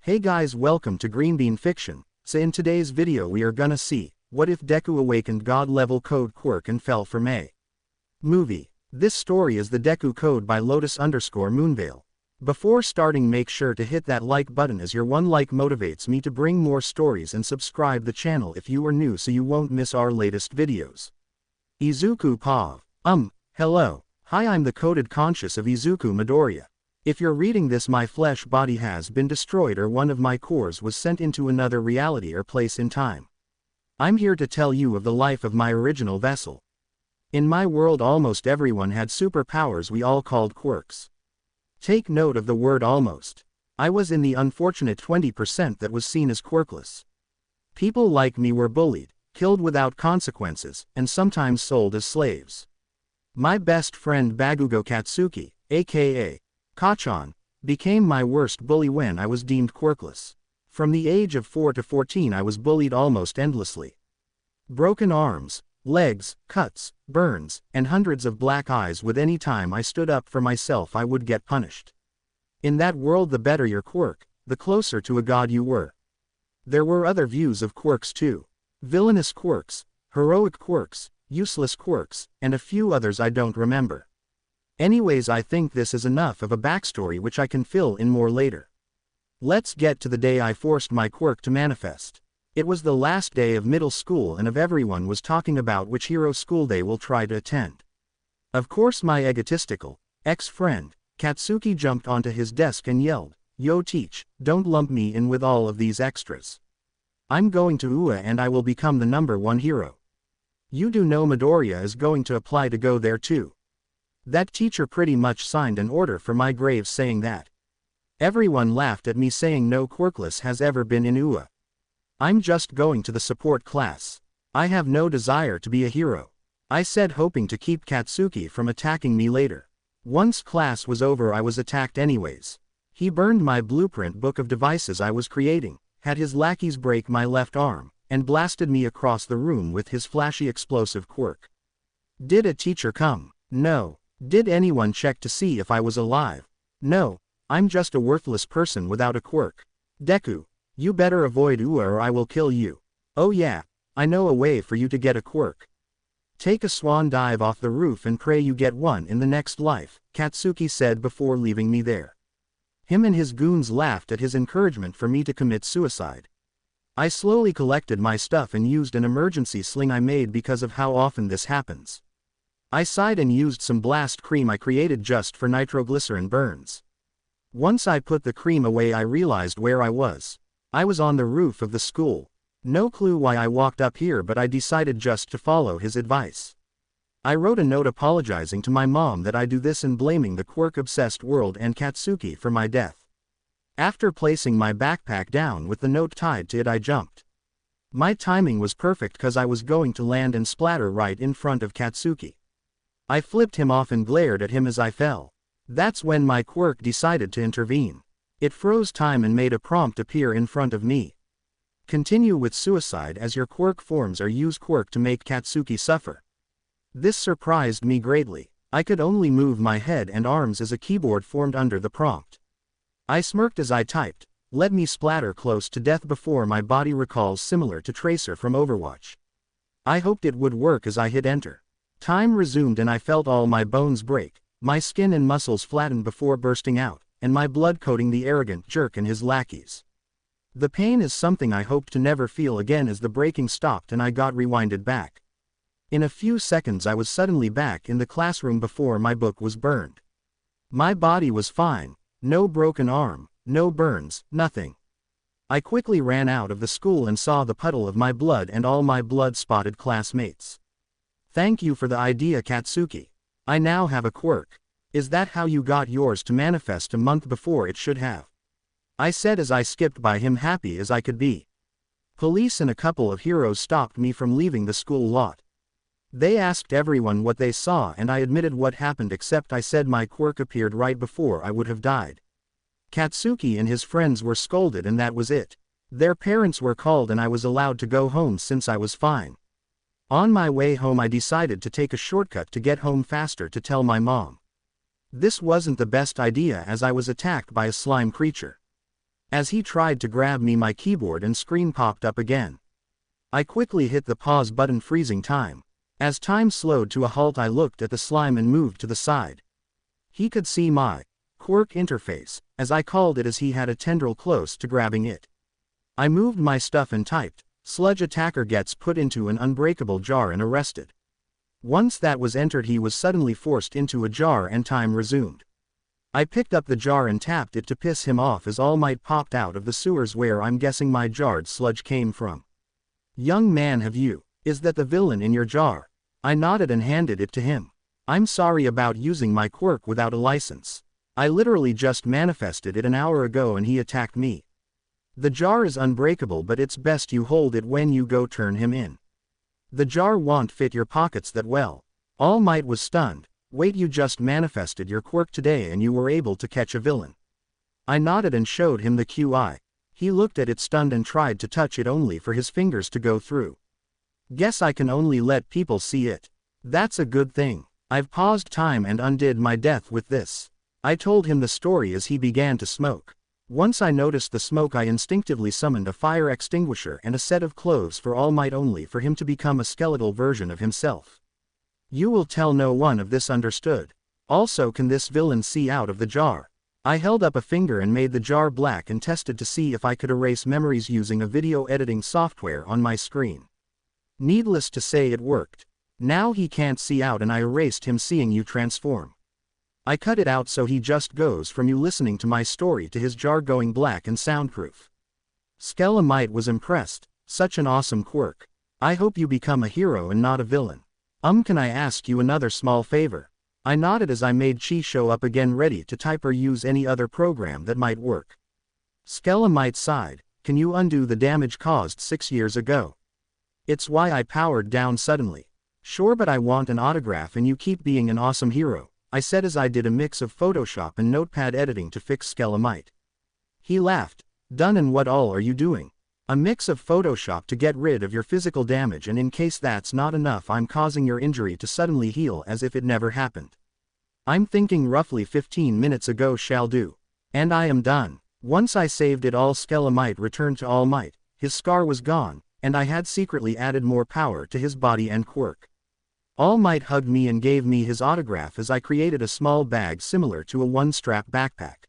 Hey guys, welcome to Green Bean Fiction. So in today's video we are gonna see, what if Deku awakened god-level code Quirk and fell for May? Movie. This story is the Deku code by Lotus_Moonveil. Before starting, make sure to hit that like button, as your one like motivates me to bring more stories, and subscribe the channel if you are new so you won't miss our latest videos. Izuku Pav. Hello. Hi, I'm the coded conscious of Izuku Midoriya. If you're reading this, my flesh body has been destroyed, or one of my cores was sent into another reality or place in time. I'm here to tell you of the life of my original vessel. In my world almost everyone had superpowers we all called quirks. Take note of the word almost. I was in the unfortunate 20% that was seen as quirkless. People like me were bullied, killed without consequences, and sometimes sold as slaves. My best friend Bagugo Katsuki, aka Kachan, became my worst bully when I was deemed quirkless. From the age of 4 to 14 I was bullied almost endlessly. Broken arms, legs, cuts, burns, and hundreds of black eyes. With any time I stood up for myself I would get punished. In that world, the better your quirk, the closer to a god you were. There were other views of quirks too. Villainous quirks, heroic quirks, useless quirks, and a few others I don't remember. Anyways, I think this is enough of a backstory which I can fill in more later. Let's get to the day I forced my quirk to manifest. It was the last day of middle school, and everyone was talking about which hero school they will try to attend. Of course, my egotistical ex-friend, Katsuki, jumped onto his desk and yelled, "Yo teach, don't lump me in with all of these extras. I'm going to UA and I will become the #1 hero. You do know Midoriya is going to apply to go there too." That teacher pretty much signed an order for my grave saying that. Everyone laughed at me, saying no quirkless has ever been in UA. I'm just going to the support class. I have no desire to be a hero, I said, hoping to keep Katsuki from attacking me later. Once class was over I was attacked anyways. He burned my blueprint book of devices I was creating, had his lackeys break my left arm, and blasted me across the room with his flashy explosive quirk. Did a teacher come? No. Did anyone check to see if I was alive? No. I'm just a worthless person without a quirk. Deku, you better avoid UA or I will kill you. Oh yeah, I know a way for you to get a quirk. Take a swan dive off the roof and pray you get one in the next life, Katsuki said before leaving me there. Him and his goons laughed at his encouragement for me to commit suicide. I slowly collected my stuff and used an emergency sling I made because of how often this happens. I sighed and used some blast cream I created just for nitroglycerin burns. Once I put the cream away I realized where I was. I was on the roof of the school. No clue why I walked up here, but I decided just to follow his advice. I wrote a note apologizing to my mom that I do this and blaming the quirk-obsessed world and Katsuki for my death. After placing my backpack down with the note tied to it I jumped. My timing was perfect cause I was going to land and splatter right in front of Katsuki. I flipped him off and glared at him as I fell. That's when my quirk decided to intervene. It froze time and made a prompt appear in front of me. Continue with suicide as your quirk forms, or use quirk to make Katsuki suffer. This surprised me greatly. I could only move my head and arms as a keyboard formed under the prompt. I smirked as I typed, "Let me splatter close to death before my body recalls," similar to Tracer from Overwatch. I hoped it would work as I hit enter. Time resumed and I felt all my bones break, my skin and muscles flatten before bursting out, and my blood coating the arrogant jerk and his lackeys. The pain is something I hoped to never feel again, as the breaking stopped and I got rewinded back. In a few seconds I was suddenly back in the classroom before my book was burned. My body was fine, no broken arm, no burns, nothing. I quickly ran out of the school and saw the puddle of my blood and all my blood-spotted classmates. Thank you for the idea, Katsuki. I now have a quirk. Is that how you got yours to manifest a month before it should have? I said as I skipped by him, happy as I could be. Police and a couple of heroes stopped me from leaving the school lot. They asked everyone what they saw and I admitted what happened, except I said my quirk appeared right before I would have died. Katsuki and his friends were scolded and that was it. Their parents were called and I was allowed to go home since I was fine. On my way home I decided to take a shortcut to get home faster to tell my mom. This wasn't the best idea as I was attacked by a slime creature. As he tried to grab me, my keyboard and screen popped up again. I quickly hit the pause button, freezing time. As time slowed to a halt, I looked at the slime and moved to the side. He could see my Quirk interface, as I called it, as he had a tendril close to grabbing it. I moved my stuff and typed, "Sludge attacker gets put into an unbreakable jar and arrested." Once that was entered, he was suddenly forced into a jar and time resumed. I picked up the jar and tapped it to piss him off as All Might popped out of the sewers where I'm guessing my jarred sludge came from. "Young man, is that the villain in your jar?" I nodded and handed it to him. "I'm sorry about using my quirk without a license. I literally just manifested it an hour ago and he attacked me. The jar is unbreakable, but it's best you hold it when you go turn him in. The jar won't fit your pockets that well." All Might was stunned. "Wait, you just manifested your quirk today and you were able to catch a villain?" I nodded and showed him the QI. He looked at it stunned and tried to touch it only for his fingers to go through. "Guess I can only let people see it. That's a good thing. I've paused time and undid my death with this." I told him the story as he began to smoke. Once I noticed the smoke, I instinctively summoned a fire extinguisher and a set of clothes for All Might, only for him to become a skeletal version of himself. "You will tell no one of this, understood? Also, can this villain see out of the jar?" I held up a finger and made the jar black and tested to see if I could erase memories using a video editing software on my screen. Needless to say, it worked. "Now he can't see out and I erased him seeing you transform. I cut it out so he just goes from you listening to my story to his jar going black and soundproof." Skella Might was impressed. "Such an awesome quirk. I hope you become a hero and not a villain. Can I ask you another small favor?" I nodded as I made Chi show up again, ready to type or use any other program that might work. Skella Might sighed. "Can you undo the damage caused 6 years ago? It's why I powered down suddenly." "Sure, but I want an autograph and you keep being an awesome hero," I said as I did a mix of Photoshop and Notepad editing to fix Skella Might. He laughed. "Done, and what all are you doing?" "A mix of Photoshop to get rid of your physical damage, and in case that's not enough, I'm causing your injury to suddenly heal as if it never happened. I'm thinking roughly 15 minutes ago shall do. And I am done." Once I saved it all, Skella Might returned to All Might. His scar was gone, and I had secretly added more power to his body and quirk. All Might hugged me and gave me his autograph as I created a small bag similar to a one-strap backpack.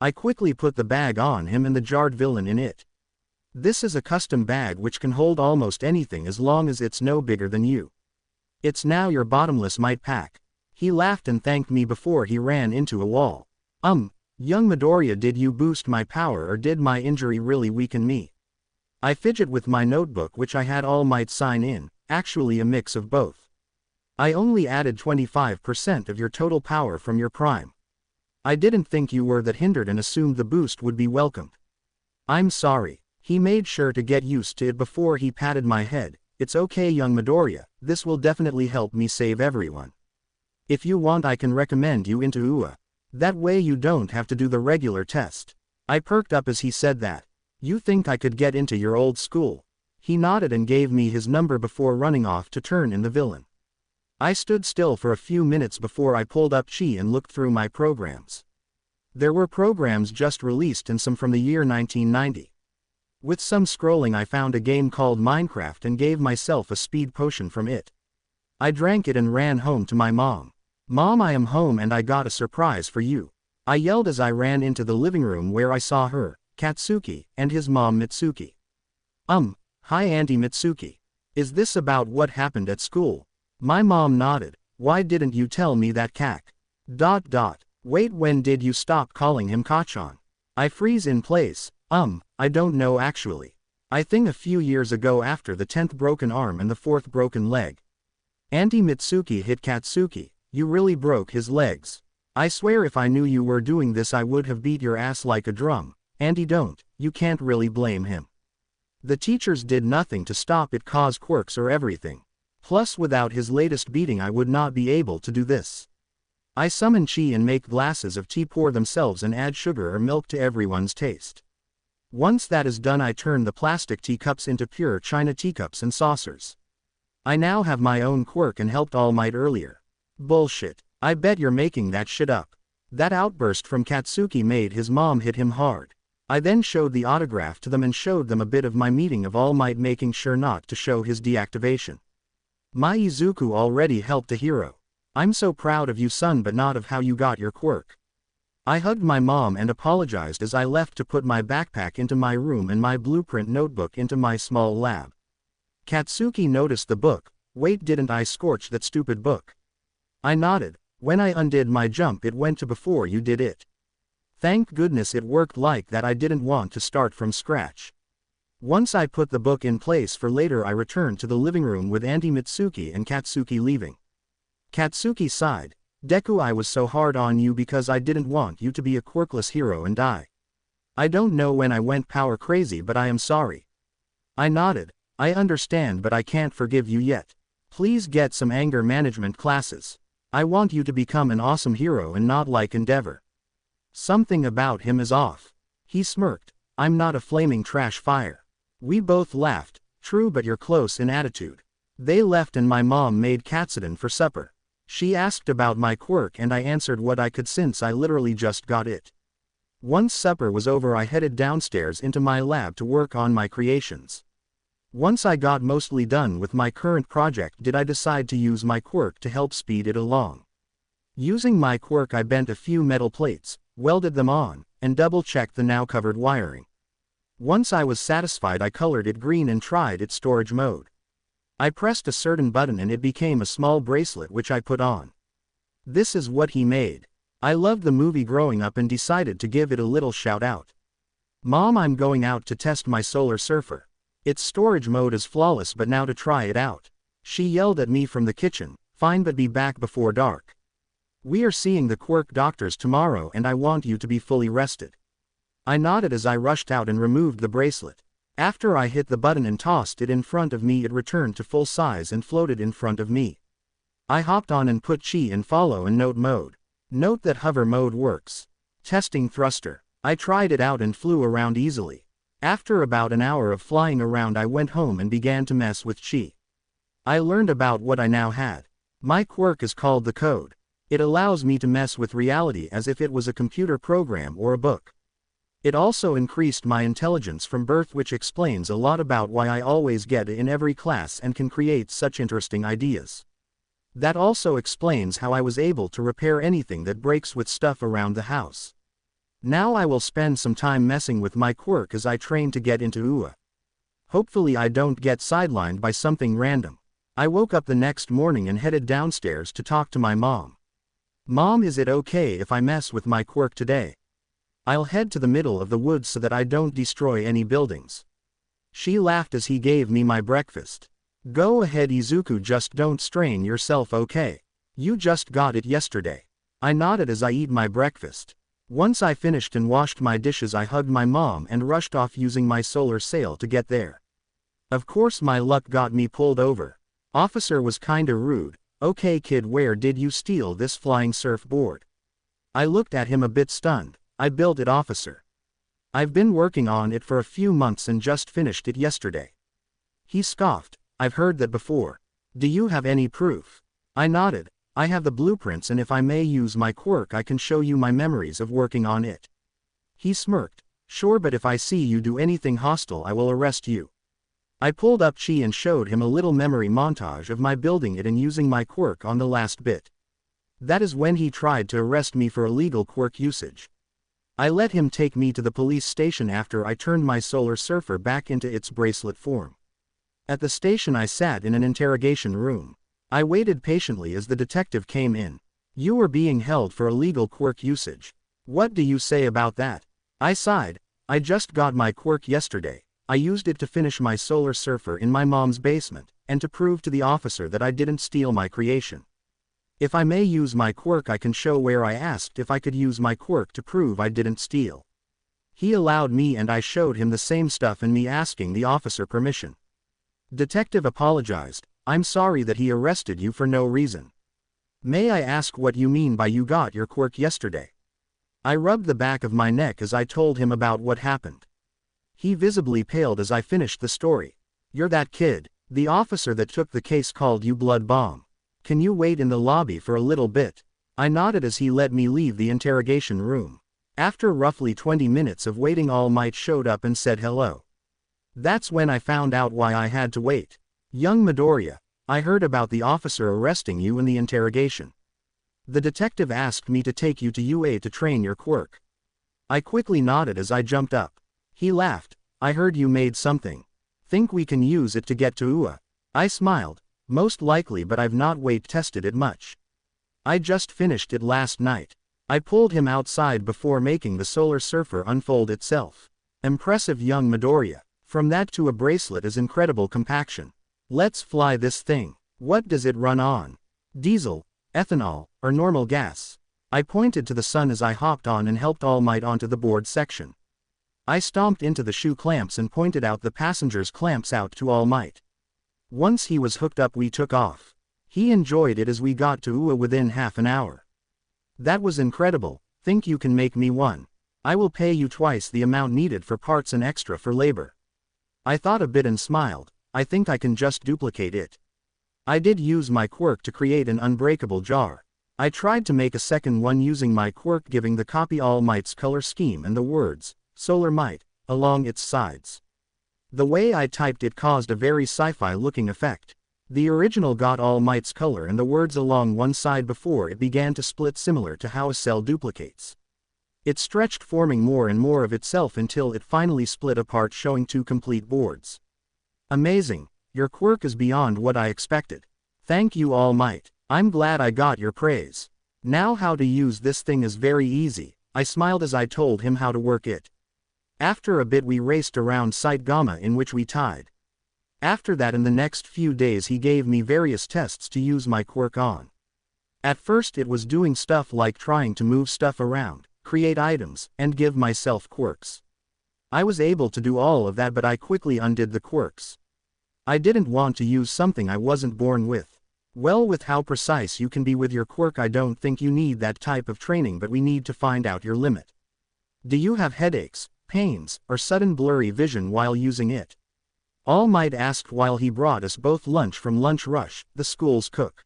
I quickly put the bag on him and the jarred villain in it. "This is a custom bag which can hold almost anything as long as it's no bigger than you. It's now your bottomless Might pack." He laughed and thanked me before he ran into a wall. Young Midoriya, did you boost my power or did my injury really weaken me?" I fidget with my notebook, which I had All Might sign in, actually a mix of both. "I only added 25% of your total power from your prime. I didn't think you were that hindered and assumed the boost would be welcomed." "I'm sorry." He made sure to get used to it before he patted my head. "It's okay, young Midoriya, this will definitely help me save everyone. If you want, I can recommend you into UA. That way you don't have to do the regular test." I perked up as he said that. "You think I could get into your old school?" He nodded and gave me his number before running off to turn in the villain. I stood still for a few minutes before I pulled up Chi and looked through my programs. There were programs just released and some from the year 1990. With some scrolling, I found a game called Minecraft and gave myself a speed potion from it. I drank it and ran home to my mom. "Mom, I am home and I got a surprise for you," I yelled as I ran into the living room where I saw her, Katsuki, and his mom Mitsuki. Hi Auntie Mitsuki. Is this about what happened at school?" My mom nodded. "Why didn't you tell me that, Kak? Wait, when did you stop calling him Kachan?" I freeze in place. I don't know actually. I think a few years ago after the 10th broken arm and the 4th broken leg." Auntie Mitsuki hit Katsuki. "You really broke his legs. I swear if I knew you were doing this I would have beat your ass like a drum." "Auntie, don't, you can't really blame him. The teachers did nothing to stop it, cause quirks or everything. Plus without his latest beating I would not be able to do this. I summon Chi and make glasses of tea pour themselves and add sugar or milk to everyone's taste. Once that is done I turn the plastic teacups into pure china teacups and saucers. I now have my own quirk and helped All Might earlier." "Bullshit. I bet you're making that shit up." That outburst from Katsuki made his mom hit him hard. I then showed the autograph to them and showed them a bit of my meeting of All Might, making sure not to show his deactivation. My Izuku already helped a hero. I'm so proud of you, son, but not of how you got your quirk. I hugged my mom and apologized as I left to put my backpack into my room and my blueprint notebook into my small lab. Katsuki noticed the book. Wait, didn't I scorch that stupid book? I nodded. When I undid my jump, it went to before you did it. Thank goodness it worked like that. I didn't want to start from scratch. Once I put the book in place for later, I returned to the living room with Auntie Mitsuki and Katsuki leaving. Katsuki sighed. Deku, I was so hard on you because I didn't want you to be a quirkless hero and die. I don't know when I went power crazy, but I am sorry. I nodded. I understand, but I can't forgive you yet. Please get some anger management classes. I want you to become an awesome hero and not like Endeavor. Something about him is off. He smirked. I'm not a flaming trash fire. We both laughed. True, but you're close in attitude. They left and my mom made katsudon for supper. She asked about my quirk and I answered what I could since I literally just got it. Once supper was over, I headed downstairs into my lab to work on my creations. Once I got mostly done with my current project, did I decide to use my quirk to help speed it along. Using my quirk, I bent a few metal plates, welded them on, and double-checked the now covered wiring. Once I was satisfied, I colored it green and tried its storage mode. I pressed a certain button and it became a small bracelet which I put on. This is what he made. I loved the movie growing up and decided to give it a little shout out. Mom, I'm going out to test my solar surfer. Its storage mode is flawless, but now to try it out. She yelled at me from the kitchen, fine, but be back before dark. We are seeing the quirk doctors tomorrow and I want you to be fully rested. I nodded as I rushed out and removed the bracelet. After I hit the button and tossed it in front of me, it returned to full size and floated in front of me. I hopped on and put chi in follow and note mode. Note that hover mode works. Testing thruster. I tried it out and flew around easily. After about an hour of flying around, I went home and began to mess with chi. I learned about what I now had. My quirk is called the code. It allows me to mess with reality as if it was a computer program or a book. It also increased my intelligence from birth, which explains a lot about why I always get A in every class and can create such interesting ideas. That also explains how I was able to repair anything that breaks with stuff around the house. Now I will spend some time messing with my quirk as I train to get into UA. Hopefully I don't get sidelined by something random. I woke up the next morning and headed downstairs to talk to my mom. Mom, is it okay if I mess with my quirk today? I'll head to the middle of the woods so that I don't destroy any buildings. She laughed as he gave me my breakfast. Go ahead, Izuku, just don't strain yourself, okay? You just got it yesterday. I nodded as I eat my breakfast. Once I finished and washed my dishes, I hugged my mom and rushed off using my solar sail to get there. Of course my luck got me pulled over. Officer was kinda rude. Okay kid, where did you steal this flying surfboard? I looked at him a bit stunned. I built it, officer. I've been working on it for a few months and just finished it yesterday. He scoffed. I've heard that before. Do you have any proof? I nodded. I have the blueprints, and if I may use my quirk, I can show you my memories of working on it. He smirked. Sure, but if I see you do anything hostile, I will arrest you. I pulled up chi and showed him a little memory montage of my building it and using my quirk on the last bit. That is when he tried to arrest me for illegal quirk usage. I let him take me to the police station after I turned my solar surfer back into its bracelet form. At the station I sat in an interrogation room. I waited patiently as the detective came in. You were being held for illegal quirk usage. What do you say about that? I sighed. I just got my quirk yesterday. I used it to finish my solar surfer in my mom's basement, and to prove to the officer that I didn't steal my creation. If I may use my quirk, I can show where. I asked if I could use my quirk to prove I didn't steal. He allowed me and I showed him the same stuff and me asking the officer permission. Detective apologized. I'm sorry that he arrested you for no reason. May I ask what you mean by you got your quirk yesterday? I rubbed the back of my neck as I told him about what happened. He visibly paled as I finished the story. You're that kid. The officer that took the case called you blood bomb. Can you wait in the lobby for a little bit? I nodded as he let me leave the interrogation room. After roughly 20 minutes of waiting, All Might showed up and said hello. That's when I found out why I had to wait. Young Midoriya, I heard about the officer arresting you in the interrogation. The detective asked me to take you to UA to train your quirk. I quickly nodded as I jumped up. He laughed. I heard you made something. Think we can use it to get to UA? I smiled. Most likely, but I've not weight tested it much. I just finished it last night. I pulled him outside before making the solar surfer unfold itself. Impressive, young Midoriya. From that to a bracelet is incredible compaction. Let's fly this thing. What does it run on? Diesel, ethanol, or normal gas? I pointed to the sun as I hopped on and helped All Might onto the board section. I stomped into the shoe clamps and pointed out the passenger's clamps out to All Might. Once he was hooked up, we took off. He enjoyed it as we got to UA within half an hour. That was incredible. Think you can make me one? I will pay you twice the amount needed for parts and extra for labor. I thought a bit and smiled. I think I can just duplicate it. I did use my quirk to create an unbreakable jar. I tried to make a second one using my quirk, giving the copy All Might's color scheme and the words, Solar Might, along its sides. The way I typed it caused a very sci-fi looking effect. The original got All Might's color and the words along one side before it began to split, similar to how a cell duplicates. It stretched, forming more and more of itself until it finally split apart, showing two complete boards. Amazing, your quirk is beyond what I expected. Thank you, All Might. I'm glad I got your praise. Now how to use this thing is very easy. I smiled as I told him how to work it. After a bit we raced around Site Gamma, in which we tied. After that, in the next few days, he gave me various tests to use my quirk on. At first it was doing stuff like trying to move stuff around, create items, and give myself quirks. I was able to do all of that, but I quickly undid the quirks. I didn't want to use something I wasn't born with. Well, with how precise you can be with your quirk, I don't think you need that type of training, but we need to find out your limit. Do you have headaches, pains, or sudden blurry vision while using it? All Might asked while he brought us both lunch from Lunch Rush, the school's cook.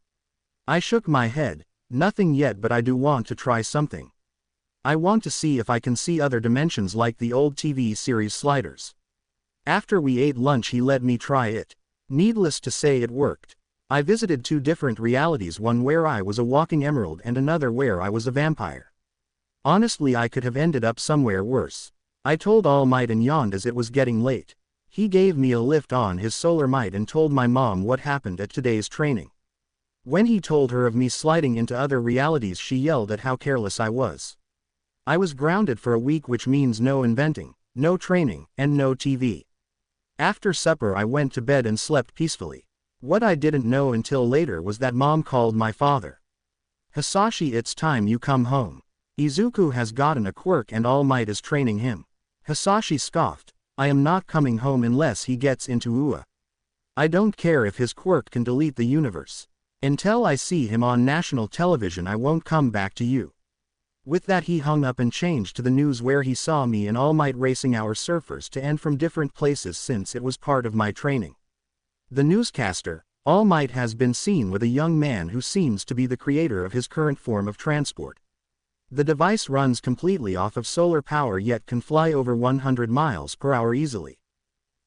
I shook my head. Nothing yet, but I do want to try something. I want to see if I can see other dimensions like the old TV series Sliders. After we ate lunch, he let me try it. Needless to say, it worked. I visited two different realities, one where I was a walking emerald and another where I was a vampire. Honestly, I could have ended up somewhere worse. I told All Might and yawned as it was getting late. He gave me a lift on his Solar Might and told my mom what happened at today's training. When he told her of me sliding into other realities, she yelled at how careless I was. I was grounded for a week, which means no inventing, no training, and no TV. After supper I went to bed and slept peacefully. What I didn't know until later was that Mom called my father. Hisashi, it's time you come home. Izuku has gotten a quirk and All Might is training him. Hisashi scoffed. I am not coming home unless he gets into UA. I don't care if his quirk can delete the universe. Until I see him on national television, I won't come back to you. With that he hung up and changed to the news, where he saw me and All Might racing our surfers to and from different places since it was part of my training. The newscaster, All Might, has been seen with a young man who seems to be the creator of his current form of transport. The device runs completely off of solar power yet can fly over 100 miles per hour easily.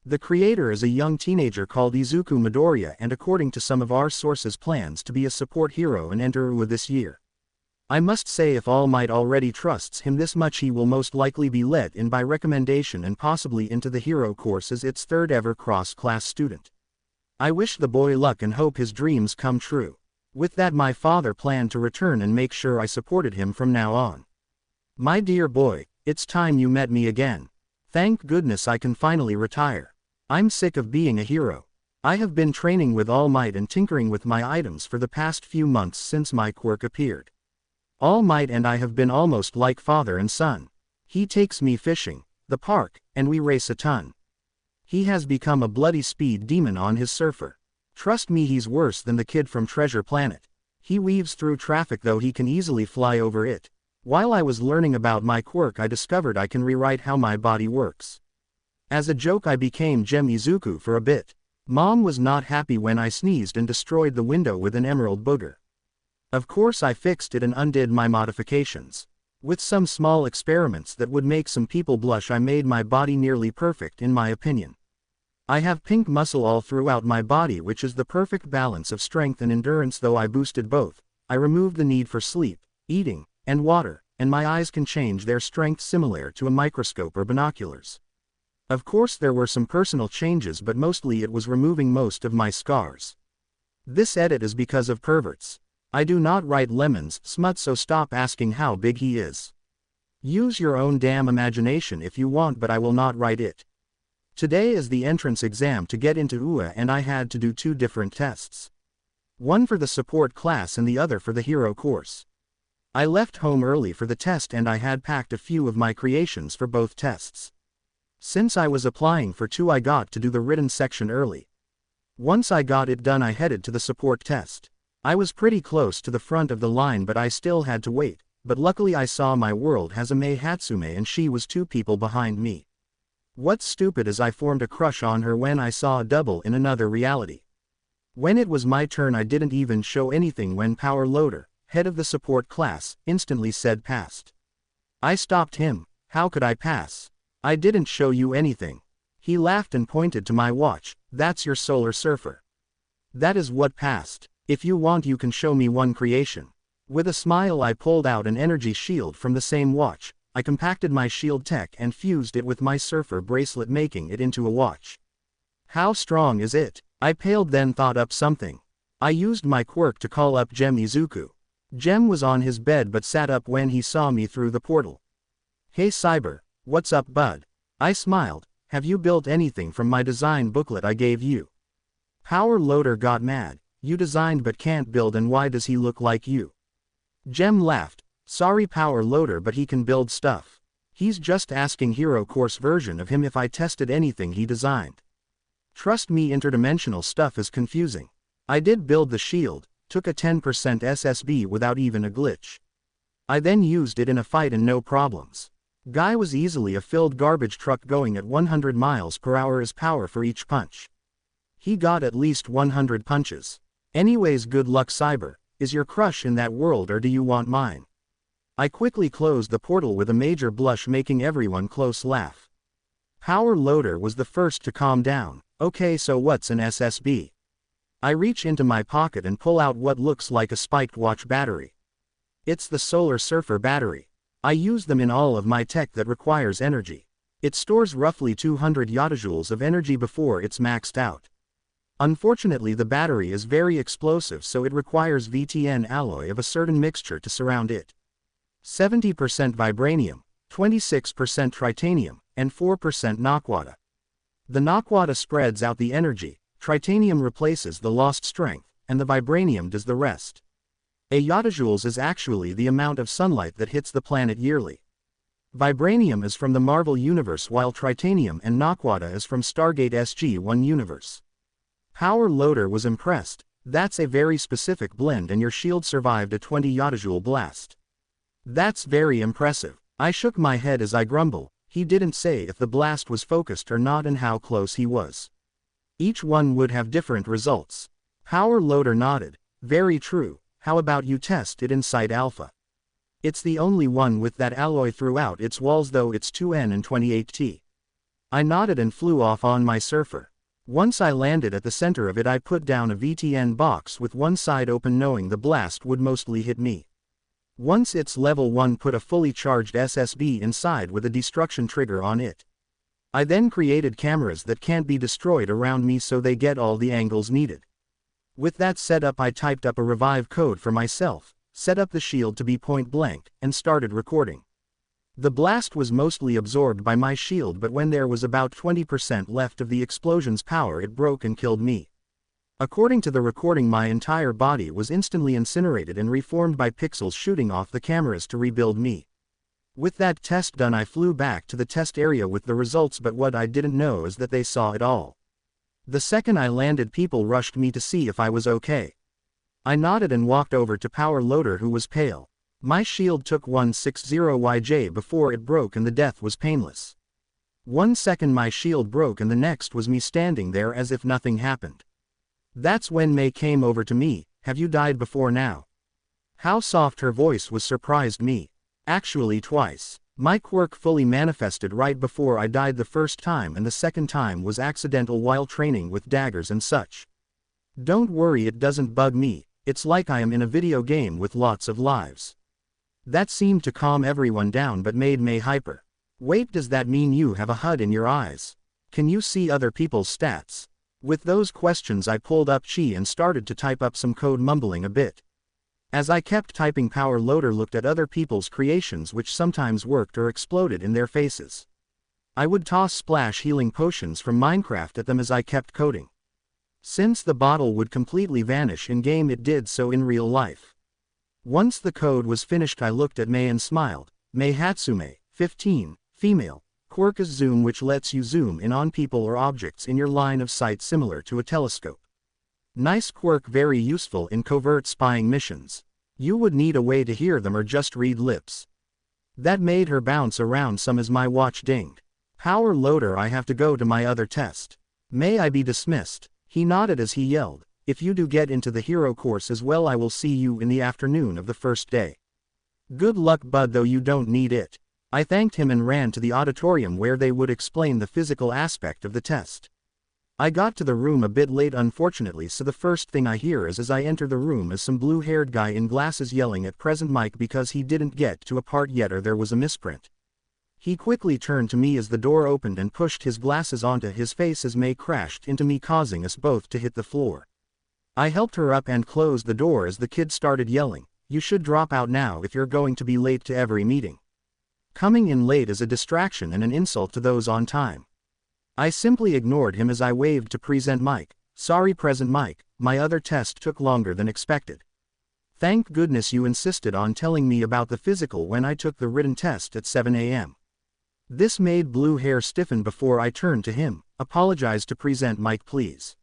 The creator is a young teenager called Izuku Midoriya, and according to some of our sources plans to be a support hero and enter UA this year. I must say, if All Might already trusts him this much, he will most likely be let in by recommendation and possibly into the hero course as its third ever cross-class student. I wish the boy luck and hope his dreams come true. With that, my father planned to return and make sure I supported him from now on. My dear boy, it's time you met me again. Thank goodness I can finally retire. I'm sick of being a hero. I have been training with All Might and tinkering with my items for the past few months since my quirk appeared. All Might and I have been almost like father and son. He takes me fishing, the park, and we race a ton. He has become a bloody speed demon on his surfer. Trust me, he's worse than the kid from Treasure Planet. He weaves through traffic, though he can easily fly over it. While I was learning about my quirk, I discovered I can rewrite how my body works. As a joke, I became Gem Izuku for a bit. Mom was not happy when I sneezed and destroyed the window with an emerald booger. Of course I fixed it and undid my modifications. With some small experiments that would make some people blush, I made my body nearly perfect in my opinion. I have pink muscle all throughout my body, which is the perfect balance of strength and endurance. Though I boosted both, I removed the need for sleep, eating, and water, and my eyes can change their strength similar to a microscope or binoculars. Of course there were some personal changes, but mostly it was removing most of my scars. This edit is because of perverts. I do not write lemons smut, so stop asking how big he is. Use your own damn imagination if you want, but I will not write it. Today is the entrance exam to get into UA, and I had to do 2 different tests. One for the support class and the other for the hero course. I left home early for the test and I had packed a few of my creations for both tests. Since I was applying for 2, I got to do the written section early. Once I got it done, I headed to the support test. I was pretty close to the front of the line, but I still had to wait, but luckily I saw my world has a Mei Hatsume and she was 2 people behind me. What's stupid is I formed a crush on her when I saw a double in another reality. When it was my turn, I didn't even show anything when Power Loader, head of the support class, instantly said passed. I stopped him. How could I pass? I didn't show you anything. He laughed and pointed to my watch. That's your Solar Surfer. That is what passed. If you want, you can show me one creation. With a smile, I pulled out an energy shield from the same watch. I compacted my shield tech and fused it with my surfer bracelet, making it into a watch. How strong is it? I paled, then thought up something. I used my quirk to call up Gem Izuku. Gem was on his bed but sat up when he saw me through the portal. Hey Cyber, what's up bud? I smiled. Have you built anything from my design booklet I gave you? Power Loader got mad. You designed but can't build, and why does he look like you? Gem laughed. Sorry Power Loader, but he can build stuff. He's just asking hero course version of him if I tested anything he designed. Trust me, interdimensional stuff is confusing. I did build the shield, took a 10% SSB without even a glitch. I then used it in a fight and no problems. Guy was easily a filled garbage truck going at 100 miles per hour as power for each punch. He got at least 100 punches. Anyways, good luck Cyber. Is your crush in that world or do you want mine? I quickly closed the portal with a major blush, making everyone close laugh. Power Loader was the first to calm down. Okay, so what's an SSB? I reach into my pocket and pull out what looks like a spiked watch battery. It's the Solar Surfer battery. I use them in all of my tech that requires energy. It stores roughly 200 yotajoules of energy before it's maxed out. Unfortunately, the battery is very explosive, so it requires VTN alloy of a certain mixture to surround it. 70% vibranium, 26% tritanium, and 4% naquata. The naquata spreads out the energy, tritanium replaces the lost strength, and the vibranium does the rest. A yotajoules is actually the amount of sunlight that hits the planet yearly. Vibranium is from the Marvel Universe, while tritanium and naquata is from Stargate SG-1 universe. Power Loader was impressed. That's a very specific blend, and your shield survived a 20 yotajoule blast. That's very impressive. I shook my head as I grumble. He didn't say if the blast was focused or not and how close he was. Each one would have different results. Power Loader nodded. Very true. How about you test it inside Alpha? It's the only one with that alloy throughout its walls, though it's 2N and 28T. I nodded and flew off on my surfer. Once I landed at the center of it, I put down a VTN box with one side open, knowing the blast would mostly hit me. Once it's level 1, put a fully charged SSB inside with a destruction trigger on it. I then created cameras that can't be destroyed around me, so they get all the angles needed. With that set up, I typed up a revive code for myself, set up the shield to be point blank, and started recording. The blast was mostly absorbed by my shield, but when there was about 20% left of the explosion's power, it broke and killed me. According to the recording, my entire body was instantly incinerated and reformed by pixels shooting off the cameras to rebuild me. With that test done, I flew back to the test area with the results, but what I didn't know is that they saw it all. The second I landed, people rushed me to see if I was okay. I nodded and walked over to Power Loader, who was pale. My shield took 160 YJ before it broke, and the death was painless. 1 second my shield broke, and the next was me standing there as if nothing happened. That's when Mei came over to me. Have you died before now? How soft her voice was surprised me. Actually twice. My quirk fully manifested right before I died the first time, and the second time was accidental while training with daggers and such. Don't worry, it doesn't bug me, it's like I am in a video game with lots of lives. That seemed to calm everyone down but made May hyper. Wait, does that mean you have a HUD in your eyes? Can you see other people's stats? With those questions I pulled up Chi and started to type up some code, mumbling a bit. As I kept typing, Power Loader looked at other people's creations which sometimes worked or exploded in their faces. I would toss splash healing potions from Minecraft at them as I kept coding. Since the bottle would completely vanish in game, it did so in real life. Once the code was finished, I looked at May and smiled. May Hatsume, 15, female. Quirk is zoom, which lets you zoom in on people or objects in your line of sight similar to a telescope. Nice quirk, very useful in covert spying missions. You would need a way to hear them or just read lips. That made her bounce around some as my watch dinged. Power Loader, I have to go to my other test. May I be dismissed? He nodded as he yelled, if you do get into the hero course as well, I will see you in the afternoon of the first day. Good luck, bud, though you don't need it. I thanked him and ran to the auditorium where they would explain the physical aspect of the test. I got to the room a bit late, unfortunately, so the first thing I hear as I enter the room is some blue-haired guy in glasses yelling at present Mike because he didn't get to a part yet or there was a misprint. He quickly turned to me as the door opened and pushed his glasses onto his face as May crashed into me, causing us both to hit the floor. I helped her up and closed the door as the kid started yelling, "You should drop out now if you're going to be late to every meeting." Coming in late is a distraction and an insult to those on time. I simply ignored him as I waved to present Mike. Sorry, present Mike, my other test took longer than expected. Thank goodness you insisted on telling me about the physical when I took the written test at 7 a.m. This made blue hair stiffen before I turned to him. Apologize to present Mike, please.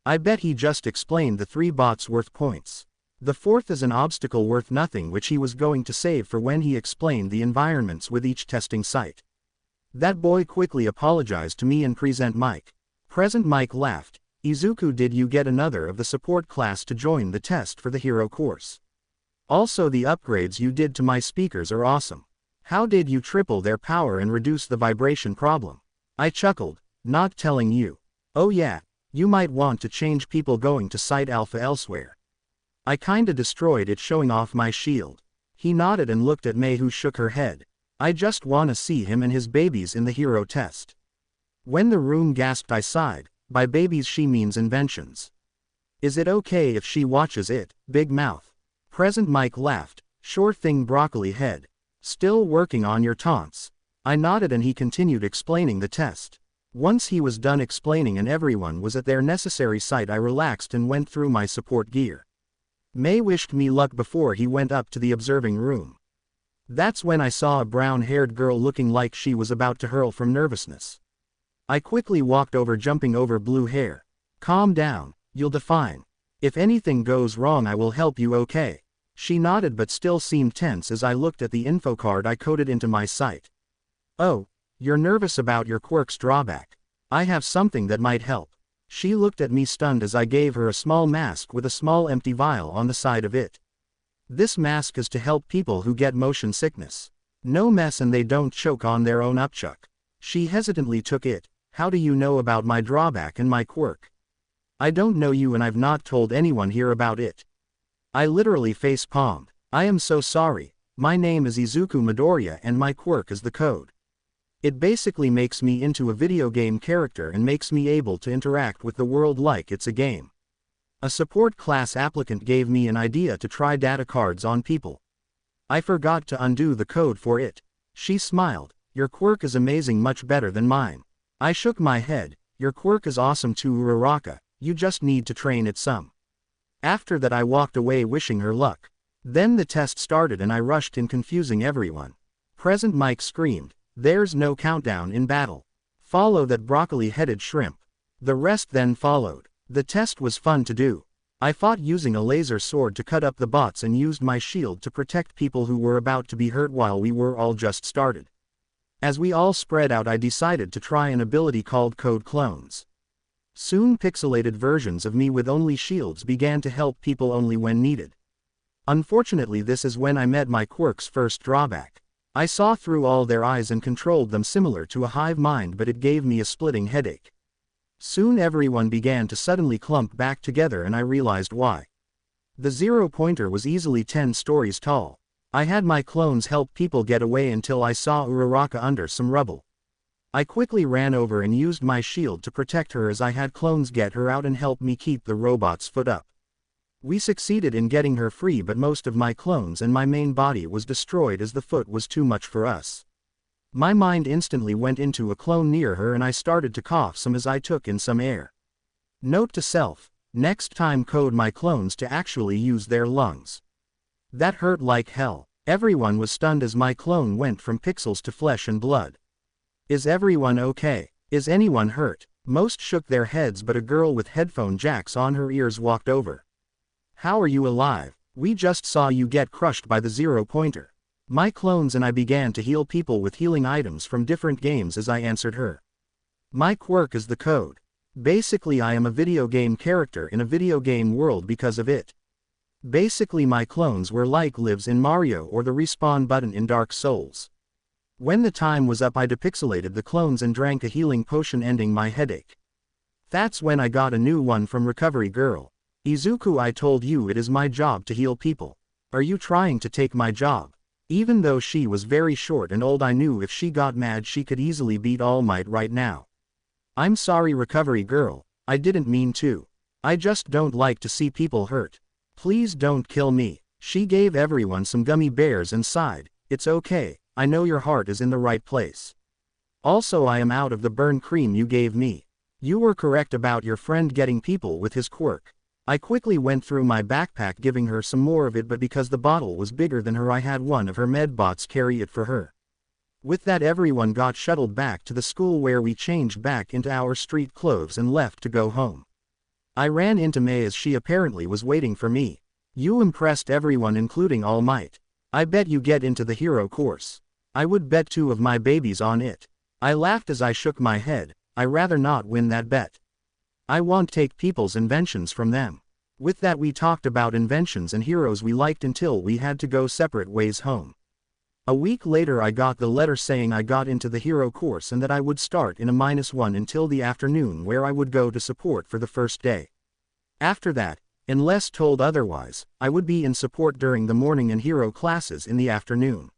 I bet he just explained the 3 bots worth points. The 4th is an obstacle worth nothing, which he was going to save for when he explained the environments with each testing site. That boy quickly apologized to me and present Mike. Present Mike laughed. Izuku, did you get another of the support class to join the test for the hero course? Also, the upgrades you did to my speakers are awesome. How did you triple their power and reduce the vibration problem? I chuckled. Not telling you. Oh yeah, you might want to change people going to Site Alpha elsewhere. I kinda destroyed it showing off my shield. He nodded and looked at May, who shook her head. I just wanna see him and his babies in the hero test. When the room gasped, I sighed. By babies she means inventions. Is it okay if she watches it? Big mouth. Present Mike laughed. Sure thing, broccoli head. Still working on your taunts? I nodded and he continued explaining the test. Once he was done explaining and everyone was at their necessary site, I relaxed and went through my support gear. May wished me luck before he went up to the observing room. That's when I saw a brown-haired girl looking like she was about to hurl from nervousness. I quickly walked over, jumping over blue hair. Calm down, you'll be fine. If anything goes wrong I will help you, okay? She nodded but still seemed tense as I looked at the info card I coded into my site. Oh, you're nervous about your quirk's drawback. I have something that might help. She looked at me stunned as I gave her a small mask with a small empty vial on the side of it. This mask is to help people who get motion sickness. No mess and they don't choke on their own upchuck. She hesitantly took it. How do you know about my drawback and my quirk? I don't know you and I've not told anyone here about it. I literally face-palmed. I am so sorry. My name is Izuku Midoriya and my quirk is the code. It basically makes me into a video game character and makes me able to interact with the world like it's a game. A support class applicant gave me an idea to try data cards on people. I forgot to undo the code for it. She smiled. Your quirk is amazing, much better than mine. I shook my head. Your quirk is awesome too, Uraraka. You just need to train it some. After that I walked away wishing her luck. Then the test started and I rushed in, confusing everyone. Present Mike screamed, "There's no countdown in battle. Follow that broccoli-headed shrimp." The rest then followed. The test was fun to do. I fought using a laser sword to cut up the bots and used my shield to protect people who were about to be hurt while we were all just started. As we all spread out I decided to try an ability called Code Clones. Soon pixelated versions of me with only shields began to help people only when needed. Unfortunately, this is when I met my quirk's first drawback. I saw through all their eyes and controlled them similar to a hive mind, but it gave me a splitting headache. Soon everyone began to suddenly clump back together and I realized why. The 0-pointer was easily 10 stories tall. I had my clones help people get away until I saw Uraraka under some rubble. I quickly ran over and used my shield to protect her as I had clones get her out and help me keep the robot's foot up. We succeeded in getting her free, but most of my clones and my main body was destroyed as the foot was too much for us. My mind instantly went into a clone near her and I started to cough some as I took in some air. Note to self, next time code my clones to actually use their lungs. That hurt like hell. Everyone was stunned as my clone went from pixels to flesh and blood. Is everyone okay? Is anyone hurt? Most shook their heads, but a girl with headphone jacks on her ears walked over. How are you alive? We just saw you get crushed by the 0-pointer. My clones and I began to heal people with healing items from different games as I answered her. My quirk is the code. Basically, I am a video game character in a video game world because of it. Basically, my clones were like lives in Mario or the respawn button in Dark Souls. When the time was up, I depixelated the clones and drank a healing potion, ending my headache. That's when I got a new one from Recovery Girl. Izuku, I told you it is my job to heal people. Are you trying to take my job? Even though she was very short and old, I knew if she got mad she could easily beat All Might right now. I'm sorry, Recovery Girl, I didn't mean to. I just don't like to see people hurt. Please don't kill me. She gave everyone some gummy bears and sighed. It's okay, I know your heart is in the right place. Also, I am out of the burn cream you gave me. You were correct about your friend getting people with his quirk. I quickly went through my backpack giving her some more of it, but because the bottle was bigger than her I had one of her medbots carry it for her. With that, everyone got shuttled back to the school where we changed back into our street clothes and left to go home. I ran into May as she apparently was waiting for me. You impressed everyone including All Might. I bet you get into the hero course. I would bet 2 of my babies on it. I laughed as I shook my head. I rather not win that bet. I won't take people's inventions from them. With that, we talked about inventions and heroes we liked until we had to go separate ways home. A week later I got the letter saying I got into the hero course and that I would start in a -1 until the afternoon, where I would go to support for the first day. After that, unless told otherwise, I would be in support during the morning and hero classes in the afternoon.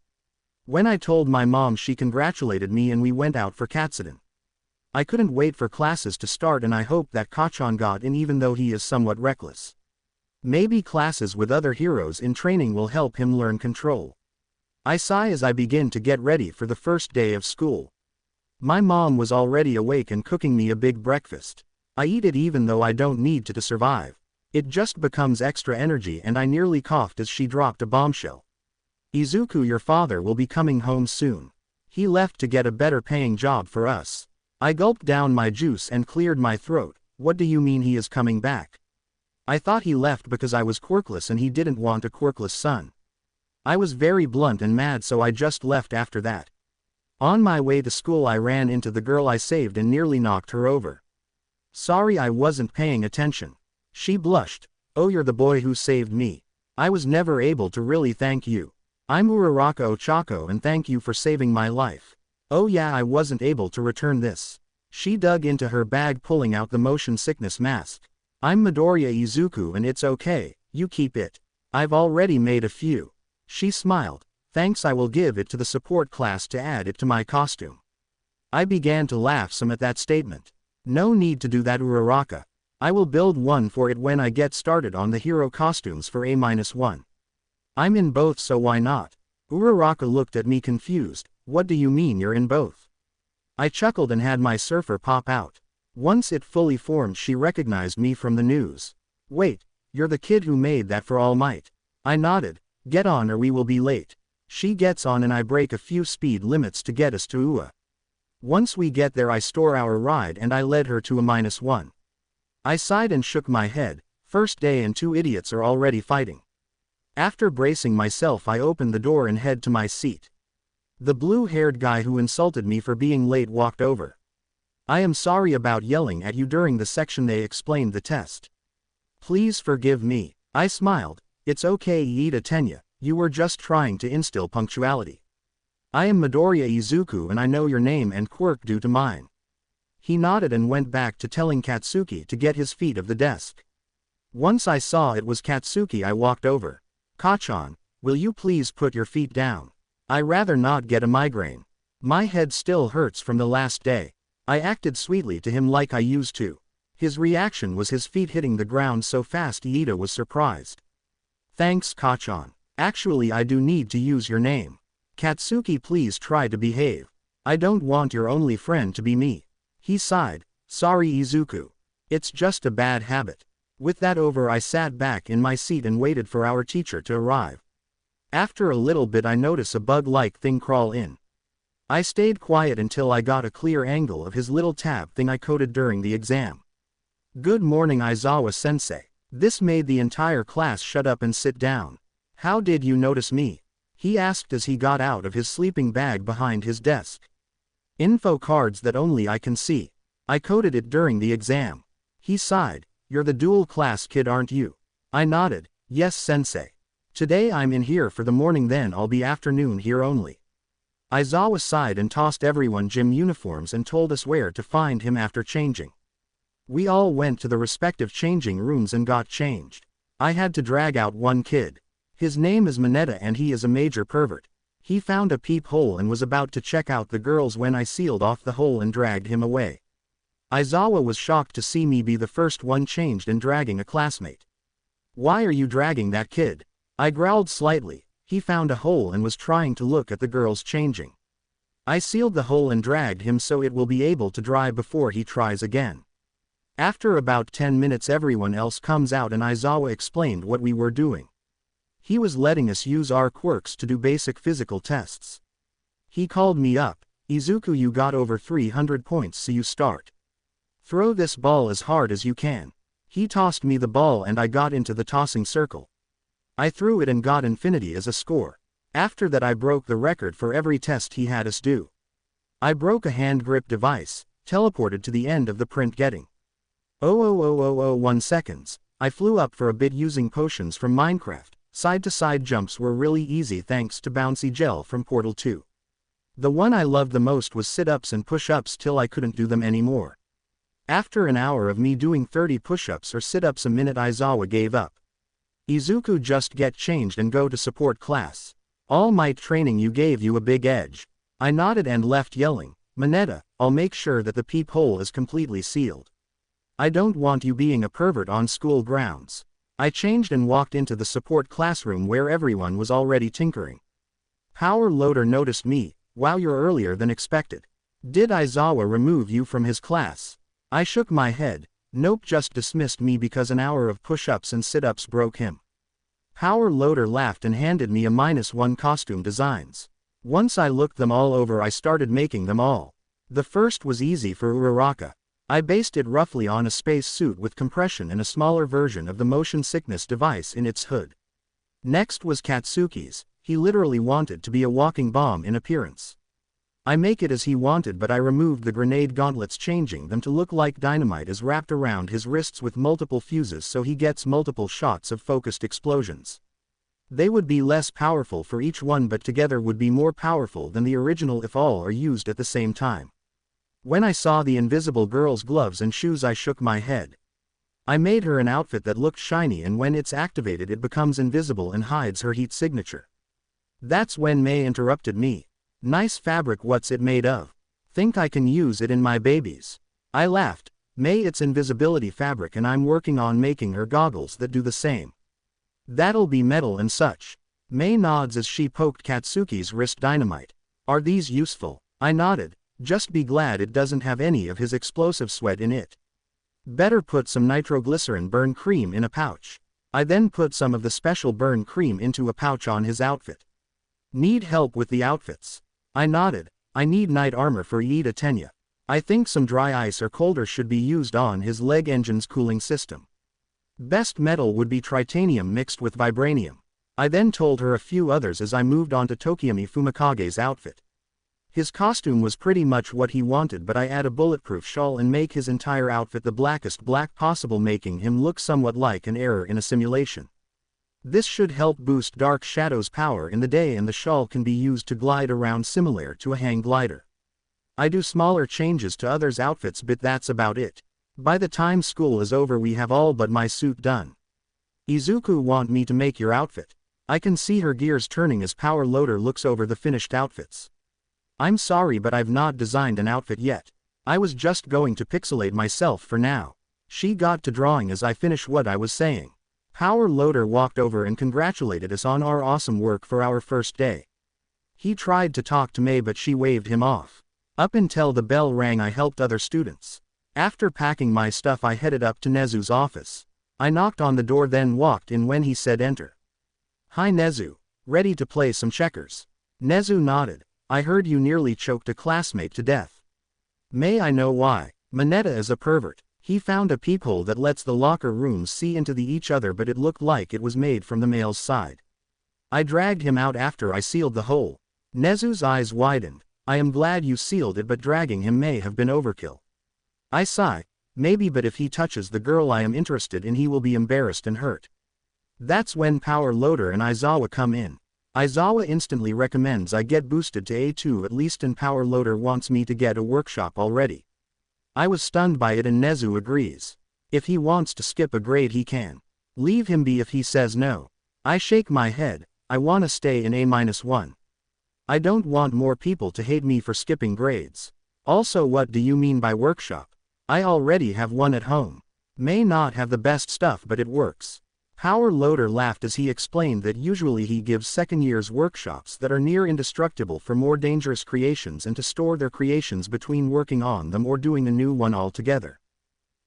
When I told my mom, she congratulated me and we went out for Katsuden. I couldn't wait for classes to start and I hope that Kachan got in, even though he is somewhat reckless. Maybe classes with other heroes in training will help him learn control. I sigh as I begin to get ready for the first day of school. My mom was already awake and cooking me a big breakfast. I eat it even though I don't need to survive. It just becomes extra energy, and I nearly coughed as she dropped a bombshell. Izuku, your father will be coming home soon. He left to get a better paying job for us. I gulped down my juice and cleared my throat. What do you mean he is coming back? I thought he left because I was quirkless and he didn't want a quirkless son. I was very blunt and mad, so I just left after that. On my way to school I ran into the girl I saved and nearly knocked her over. Sorry, I wasn't paying attention. She blushed. Oh, you're the boy who saved me. I was never able to really thank you. I'm Uraraka Ochako and thank you for saving my life. Oh yeah, I wasn't able to return this. She dug into her bag, pulling out the motion sickness mask. I'm Midoriya Izuku and it's okay, you keep it. I've already made a few. She smiled. Thanks, I will give it to the support class to add it to my costume. I began to laugh some at that statement. No need to do that, Uraraka. I will build one for it when I get started on the hero costumes for A-1. I'm in both, so why not? Uraraka looked at me confused. What do you mean you're in both? I chuckled and had my surfer pop out. Once it fully formed, she recognized me from the news. Wait, you're the kid who made that for All Might. I nodded. Get on or we will be late. She gets on and I break a few speed limits to get us to Ua. Once we get there I store our ride and I led her to a -1. I sighed and shook my head. First day and 2 idiots are already fighting. After bracing myself I opened the door and head to my seat. The blue-haired guy who insulted me for being late walked over. I am sorry about yelling at you during the section they explained the test. Please forgive me. I smiled. It's okay Iida Tenya, you were just trying to instill punctuality. I am Midoriya Izuku and I know your name and quirk due to mine. He nodded and went back to telling Katsuki to get his feet off the desk. Once I saw it was Katsuki I walked over. Kachan, will you please put your feet down? I rather not get a migraine. My head still hurts from the last day. I acted sweetly to him like I used to. His reaction was his feet hitting the ground so fast Iida was surprised. Thanks Kachan. Actually I do need to use your name. Katsuki please try to behave. I don't want your only friend to be me. He sighed. Sorry Izuku. It's just a bad habit. With that over I sat back in my seat and waited for our teacher to arrive. After a little bit I notice a bug-like thing crawl in. I stayed quiet until I got a clear angle of his little tab thing I coded during the exam. Good morning Aizawa-sensei. This made the entire class shut up and sit down. How did you notice me? He asked as he got out of his sleeping bag behind his desk. Info cards that only I can see. I coded it during the exam. He sighed. You're the dual class kid aren't you? I nodded. Yes sensei. Today I'm in here for the morning then I'll be afternoon here only. Aizawa sighed and tossed everyone gym uniforms and told us where to find him after changing. We all went to the respective changing rooms and got changed. I had to drag out one kid. His name is Mineta and he is a major pervert. He found a peephole and was about to check out the girls when I sealed off the hole and dragged him away. Aizawa was shocked to see me be the first one changed and dragging a classmate. Why are you dragging that kid? I growled slightly. He found a hole and was trying to look at the girls changing. I sealed the hole and dragged him so it will be able to dry before he tries again. After about 10 minutes everyone else comes out and Aizawa explained what we were doing. He was letting us use our quirks to do basic physical tests. He called me up. Izuku you got over 300 points so you start. Throw this ball as hard as you can. He tossed me the ball and I got into the tossing circle. I threw it and got infinity as a score. After that I broke the record for every test he had us do. I broke a hand grip device, teleported to the end of the print getting 0.00001 seconds. I flew up for a bit using potions from Minecraft. Side-to-side jumps were really easy thanks to Bouncy Gel from Portal 2. The one I loved the most was sit-ups and push-ups till I couldn't do them anymore. After an hour of me doing 30 push-ups or sit-ups a minute Aizawa gave up. Izuku just get changed and go to support class. All might training you gave you a big edge. I nodded and left yelling, Mineta, I'll make sure that the peephole is completely sealed. I don't want you being a pervert on school grounds. I changed and walked into the support classroom where everyone was already tinkering. Power Loader noticed me. Wow you're earlier than expected. Did Aizawa remove you from his class? I shook my head. Nope just dismissed me because an hour of push-ups and sit-ups broke him. Power Loader laughed and handed me a -1 costume designs. Once I looked them all over I started making them all. The first was easy for Uraraka. I based it roughly on a space suit with compression and a smaller version of the motion sickness device in its hood. Next was Katsuki's. He literally wanted to be a walking bomb in appearance. I make it as he wanted but I removed the grenade gauntlets changing them to look like dynamite is wrapped around his wrists with multiple fuses so he gets multiple shots of focused explosions. They would be less powerful for each one but together would be more powerful than the original if all are used at the same time. When I saw the invisible girl's gloves and shoes I shook my head. I made her an outfit that looked shiny and when it's activated it becomes invisible and hides her heat signature. That's when May interrupted me. Nice fabric what's it made of? Think I can use it in my babies? I laughed. May it's invisibility fabric and I'm working on making her goggles that do the same. That'll be metal and such. May nods as she poked Katsuki's wrist dynamite. Are these useful? I nodded. Just be glad it doesn't have any of his explosive sweat in it. Better put some nitroglycerin burn cream in a pouch. I then put some of the special burn cream into a pouch on his outfit. Need help with the outfits? I nodded. I need knight armor for Iida Tenya. I think some dry ice or colder should be used on his leg engine's cooling system. Best metal would be tritanium mixed with vibranium. I then told her a few others as I moved on to Tokiyami Fumikage's outfit. His costume was pretty much what he wanted but I add a bulletproof shawl and make his entire outfit the blackest black possible making him look somewhat like an error in a simulation. This should help boost Dark Shadow's power in the day, and the shawl can be used to glide around similar to a hang glider. I do smaller changes to others' outfits, but that's about it. By the time school is over we have all but my suit done. Izuku want me to make your outfit. I can see her gears turning as Power Loader looks over the finished outfits. I'm sorry, but I've not designed an outfit yet. I was just going to pixelate myself for now. She got to drawing as I finish what I was saying. Power Loader walked over and congratulated us on our awesome work for our first day. He tried to talk to May, but she waved him off. Up until the bell rang I helped other students. After packing my stuff I headed up to Nezu's office. I knocked on the door then walked in when he said enter. Hi Nezu, ready to play some checkers? Nezu nodded. I heard you nearly choked a classmate to death. May I know why? Mineta is a pervert. He found a peephole that lets the locker rooms see into each other, but it looked like it was made from the male's side. I dragged him out after I sealed the hole. Nezu's eyes widened. I am glad you sealed it, but dragging him may have been overkill. I sigh. Maybe, but if he touches the girl I am interested in he will be embarrassed and hurt. That's when Power Loader and Aizawa come in. Aizawa instantly recommends I get boosted to A2 at least, and Power Loader wants me to get a workshop already. I was stunned by it and Nezu agrees. If he wants to skip a grade he can. Leave him be if he says no. I shake my head. I wanna stay in A-1. I don't want more people to hate me for skipping grades. Also, what do you mean by workshop? I already have one at home. May not have the best stuff, but it works. Power Loader laughed as he explained that usually he gives second years workshops that are near indestructible for more dangerous creations and to store their creations between working on them or doing a new one altogether.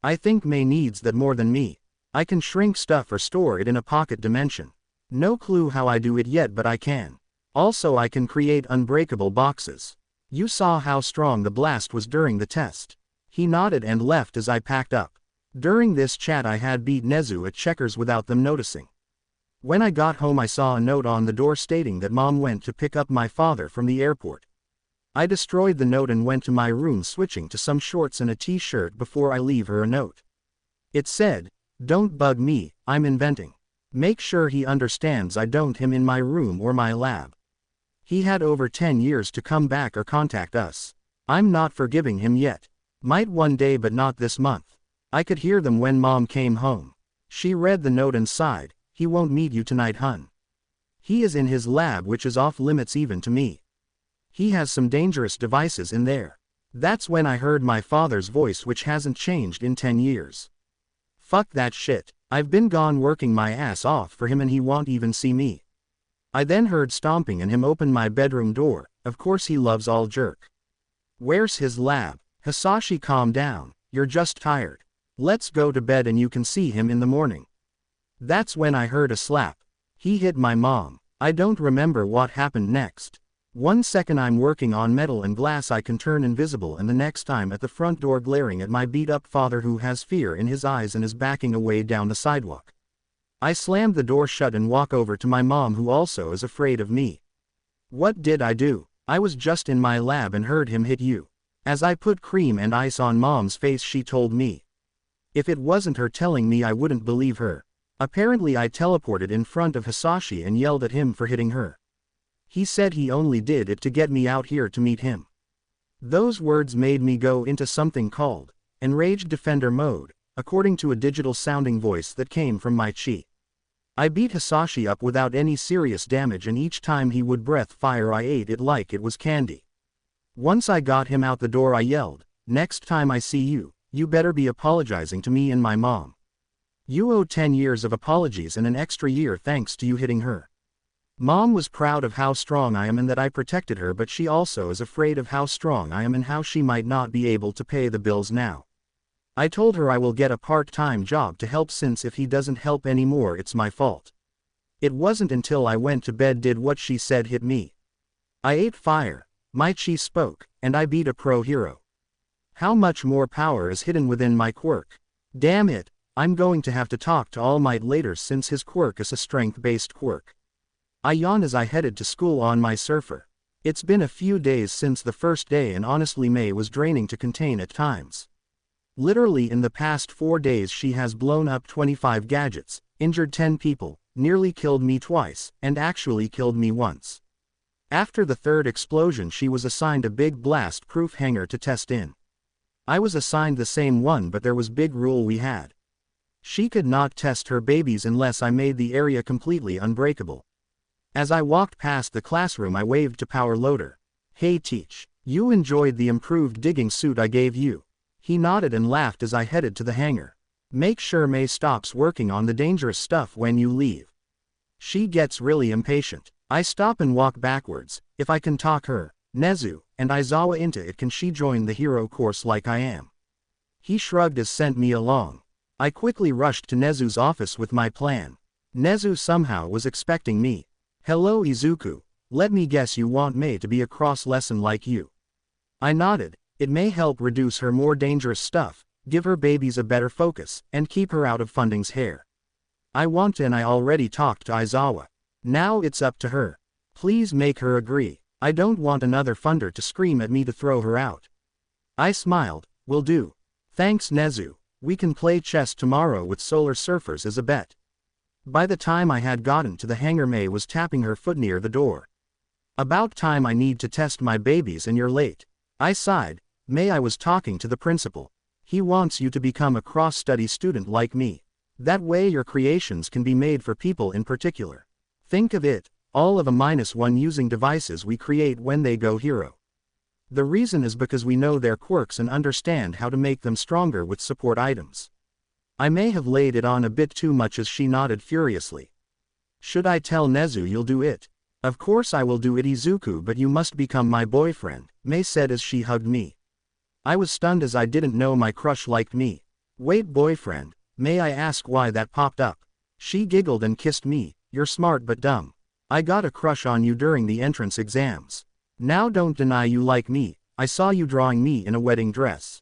I think May needs that more than me. I can shrink stuff or store it in a pocket dimension. No clue how I do it yet, but I can. Also, I can create unbreakable boxes. You saw how strong the blast was during the test. He nodded and left as I packed up. During this chat I had beat Nezu at checkers without them noticing. When I got home I saw a note on the door stating that Mom went to pick up my father from the airport. I destroyed the note and went to my room, switching to some shorts and a t-shirt before I leave her a note. It said, "Don't bug me, I'm inventing. Make sure he understands I don't him in my room or my lab. He had over 10 years to come back or contact us. I'm not forgiving him yet. Might one day but not this month." I could hear them when Mom came home. She read the note and sighed. He won't meet you tonight, hun. He is in his lab, which is off limits even to me. He has some dangerous devices in there. That's when I heard my father's voice, which hasn't changed in 10 years. Fuck that shit. I've been gone working my ass off for him and he won't even see me. I then heard stomping and him open my bedroom door. Of course he loves all jerk. Where's his lab? Hisashi, calm down. You're just tired. Let's go to bed and you can see him in the morning. That's when I heard a slap. He hit my mom. I don't remember what happened next. 1 second I'm working on metal and glass I can turn invisible, and the next time at the front door glaring at my beat up father who has fear in his eyes and is backing away down the sidewalk. I slammed the door shut and walk over to my mom, who also is afraid of me. What did I do? I was just in my lab and heard him hit you. As I put cream and ice on Mom's face she told me. If it wasn't her telling me I wouldn't believe her. Apparently I teleported in front of Hisashi and yelled at him for hitting her. He said he only did it to get me out here to meet him. Those words made me go into something called Enraged Defender mode, according to a digital sounding voice that came from my chi. I beat Hisashi up without any serious damage, and each time he would breath fire I ate it like it was candy. Once I got him out the door I yelled, "Next time I see you, you better be apologizing to me and my mom. You owe 10 years of apologies and an extra year thanks to you hitting her." Mom was proud of how strong I am and that I protected her, but she also is afraid of how strong I am and how she might not be able to pay the bills now. I told her I will get a part-time job to help, since if he doesn't help anymore it's my fault. It wasn't until I went to bed did what she said hit me. I ate fire. My chi spoke, and I beat a pro hero. How much more power is hidden within my quirk? Damn it, I'm going to have to talk to All Might later since his quirk is a strength-based quirk. I yawn as I headed to school on my surfer. It's been a few days since the first day and honestly May was draining to contain at times. Literally in the past 4 days she has blown up 25 gadgets, injured 10 people, nearly killed me twice, and actually killed me once. After the third explosion she was assigned a big blast-proof hangar to test in. I was assigned the same one, but there was big rule we had. She could not test her babies unless I made the area completely unbreakable. As I walked past the classroom I waved to Power Loader. "Hey Teach, you enjoyed the improved digging suit I gave you?" He nodded and laughed as I headed to the hangar. "Make sure May stops working on the dangerous stuff when you leave. She gets really impatient." I stop and walk backwards. If I can talk her, Nezu, and Aizawa into it, can she join the hero course like I am? He shrugged as sent me along. I quickly rushed to Nezu's office with my plan. Nezu somehow was expecting me. "Hello Izuku, let me guess you want May to be a cross-lesson like you." I nodded. It may help reduce her more dangerous stuff, give her babies a better focus, and keep her out of Funding's hair. I want to, and I already talked to Aizawa. Now it's up to her. Please make her agree. I don't want another funder to scream at me to throw her out. I smiled. "Will do. Thanks Nezu. We can play chess tomorrow with Solar Surfers as a bet." By the time I had gotten to the hangar May was tapping her foot near the door. "About time, I need to test my babies and you're late." I sighed. "May, I was talking to the principal. He wants you to become a cross-study student like me. That way your creations can be made for people in particular. Think of it, all of a -1 using devices we create when they go hero. The reason is because we know their quirks and understand how to make them stronger with support items." I may have laid it on a bit too much as she nodded furiously. "Should I tell Nezu you'll do it?" "Of course I will do it Izuku, but you must become my boyfriend," May said as she hugged me. I was stunned as I didn't know my crush liked me. "Wait, boyfriend? May I ask why that popped up?" She giggled and kissed me. "You're smart but dumb. I got a crush on you during the entrance exams. Now don't deny you like me. I saw you drawing me in a wedding dress.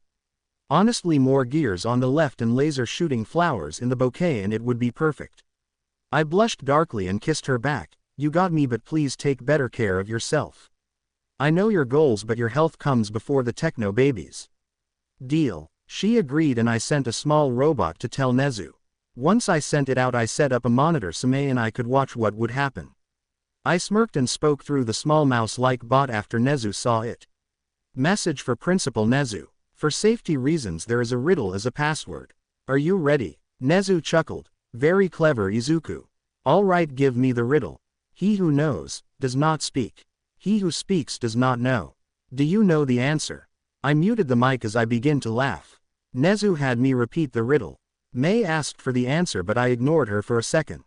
Honestly, more gears on the left and laser shooting flowers in the bouquet and it would be perfect." I blushed darkly and kissed her back. "You got me, but please take better care of yourself. I know your goals, but your health comes before the techno babies." "Deal." She agreed and I sent a small robot to tell Nezu. Once I sent it out I set up a monitor so May and I could watch what would happen. I smirked and spoke through the small mouse-like bot after Nezu saw it. "Message for Principal Nezu. For safety reasons there is a riddle as a password. Are you ready?" Nezu chuckled. "Very clever Izuku. All right, give me the riddle. He who knows, does not speak. He who speaks does not know. Do you know the answer?" I muted the mic as I began to laugh. Nezu had me repeat the riddle. May asked for the answer but I ignored her for a second.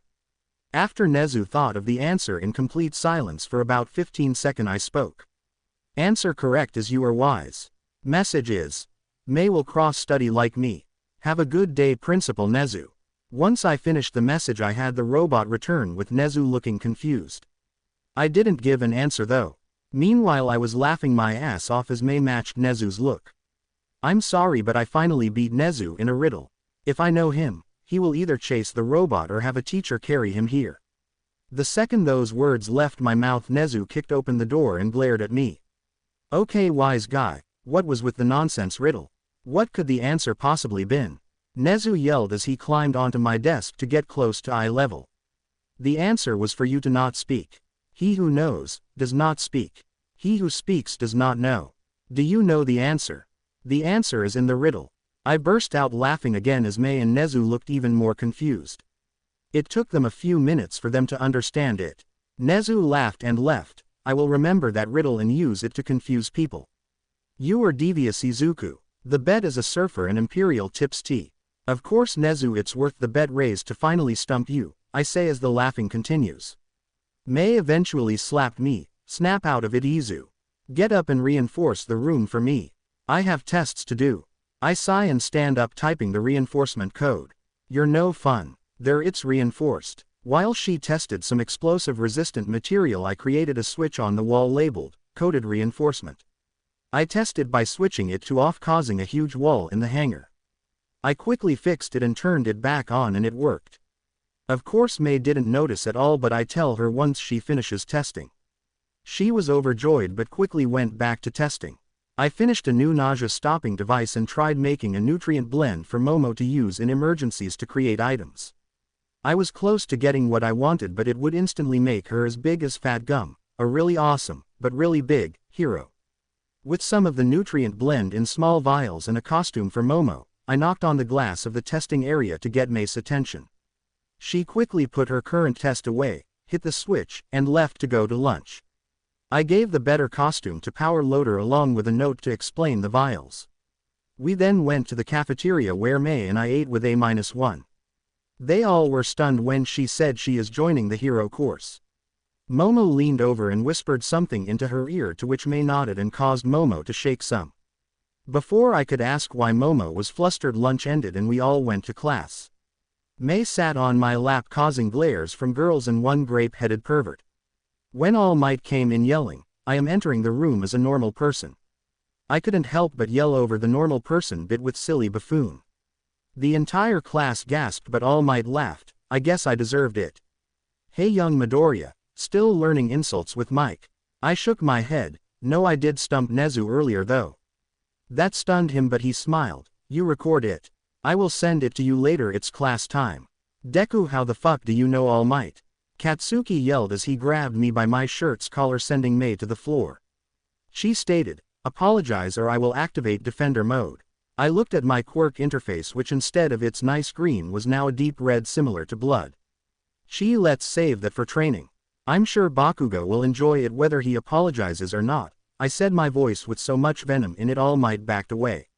After Nezu thought of the answer in complete silence for about 15 seconds I spoke. "Answer correct as you are wise. Message is, May will cross-study like me. Have a good day Principal Nezu." Once I finished the message I had the robot return with Nezu looking confused. I didn't give an answer though. Meanwhile I was laughing my ass off as May matched Nezu's look. "I'm sorry but I finally beat Nezu in a riddle. If I know him, he will either chase the robot or have a teacher carry him here." The second those words left my mouth Nezu kicked open the door and glared at me. "Okay wise guy, what was with the nonsense riddle? What could the answer possibly been?" Nezu yelled as he climbed onto my desk to get close to eye level. "The answer was for you to not speak. He who knows, does not speak. He who speaks does not know. Do you know the answer? The answer is in the riddle." I burst out laughing again as May and Nezu looked even more confused. It took them a few minutes for them to understand it. Nezu laughed and left. "I will remember that riddle and use it to confuse people." "You are devious Izuku. The bet is a surfer and Imperial tips tea." "Of course Nezu, it's worth the bet raised to finally stump you," I say as the laughing continues. May eventually slapped me. "Snap out of it Izu. Get up and reinforce the room for me. I have tests to do." I sigh and stand up typing the reinforcement code. "You're no fun. There it's reinforced." While she tested some explosive resistant material I created a switch on the wall labeled, coded reinforcement. I tested by switching it to off causing a huge wall in the hangar. I quickly fixed it and turned it back on and it worked. Of course May didn't notice at all but I tell her once she finishes testing. She was overjoyed but quickly went back to testing. I finished a new nausea-stopping device and tried making a nutrient blend for Momo to use in emergencies to create items. I was close to getting what I wanted, but it would instantly make her as big as fat gum, a really awesome, but really big, hero. With some of the nutrient blend in small vials and a costume for Momo, I knocked on the glass of the testing area to get May's attention. She quickly put her current test away, hit the switch, and left to go to lunch. I gave the better costume to Power Loader along with a note to explain the vials. We then went to the cafeteria where May and I ate with A-1. They all were stunned when she said she is joining the hero course. Momo leaned over and whispered something into her ear, to which May nodded and caused Momo to shake some. Before I could ask why Momo was flustered, lunch ended and we all went to class. May sat on my lap causing glares from girls and one grape-headed pervert. When All Might came in yelling, "I am entering the room as a normal person," I couldn't help but yell over the normal person bit with silly buffoon. The entire class gasped, but All Might laughed. I guess I deserved it. Hey young Midoriya, still learning insults with Mike. I shook my head. No, I did stump Nezu earlier though. That stunned him, but he smiled. You record it. I will send it to you later, it's class time. Deku, how the fuck do you know All Might? Katsuki yelled as he grabbed me by my shirt's collar, sending May to the floor. She stated, "Apologize or I will activate defender mode." I looked at my Quirk interface, which instead of its nice green was now a deep red similar to blood. She, let's save that for training. I'm sure Bakugo will enjoy it whether he apologizes or not, I said, my voice with so much venom in it All Might backed away.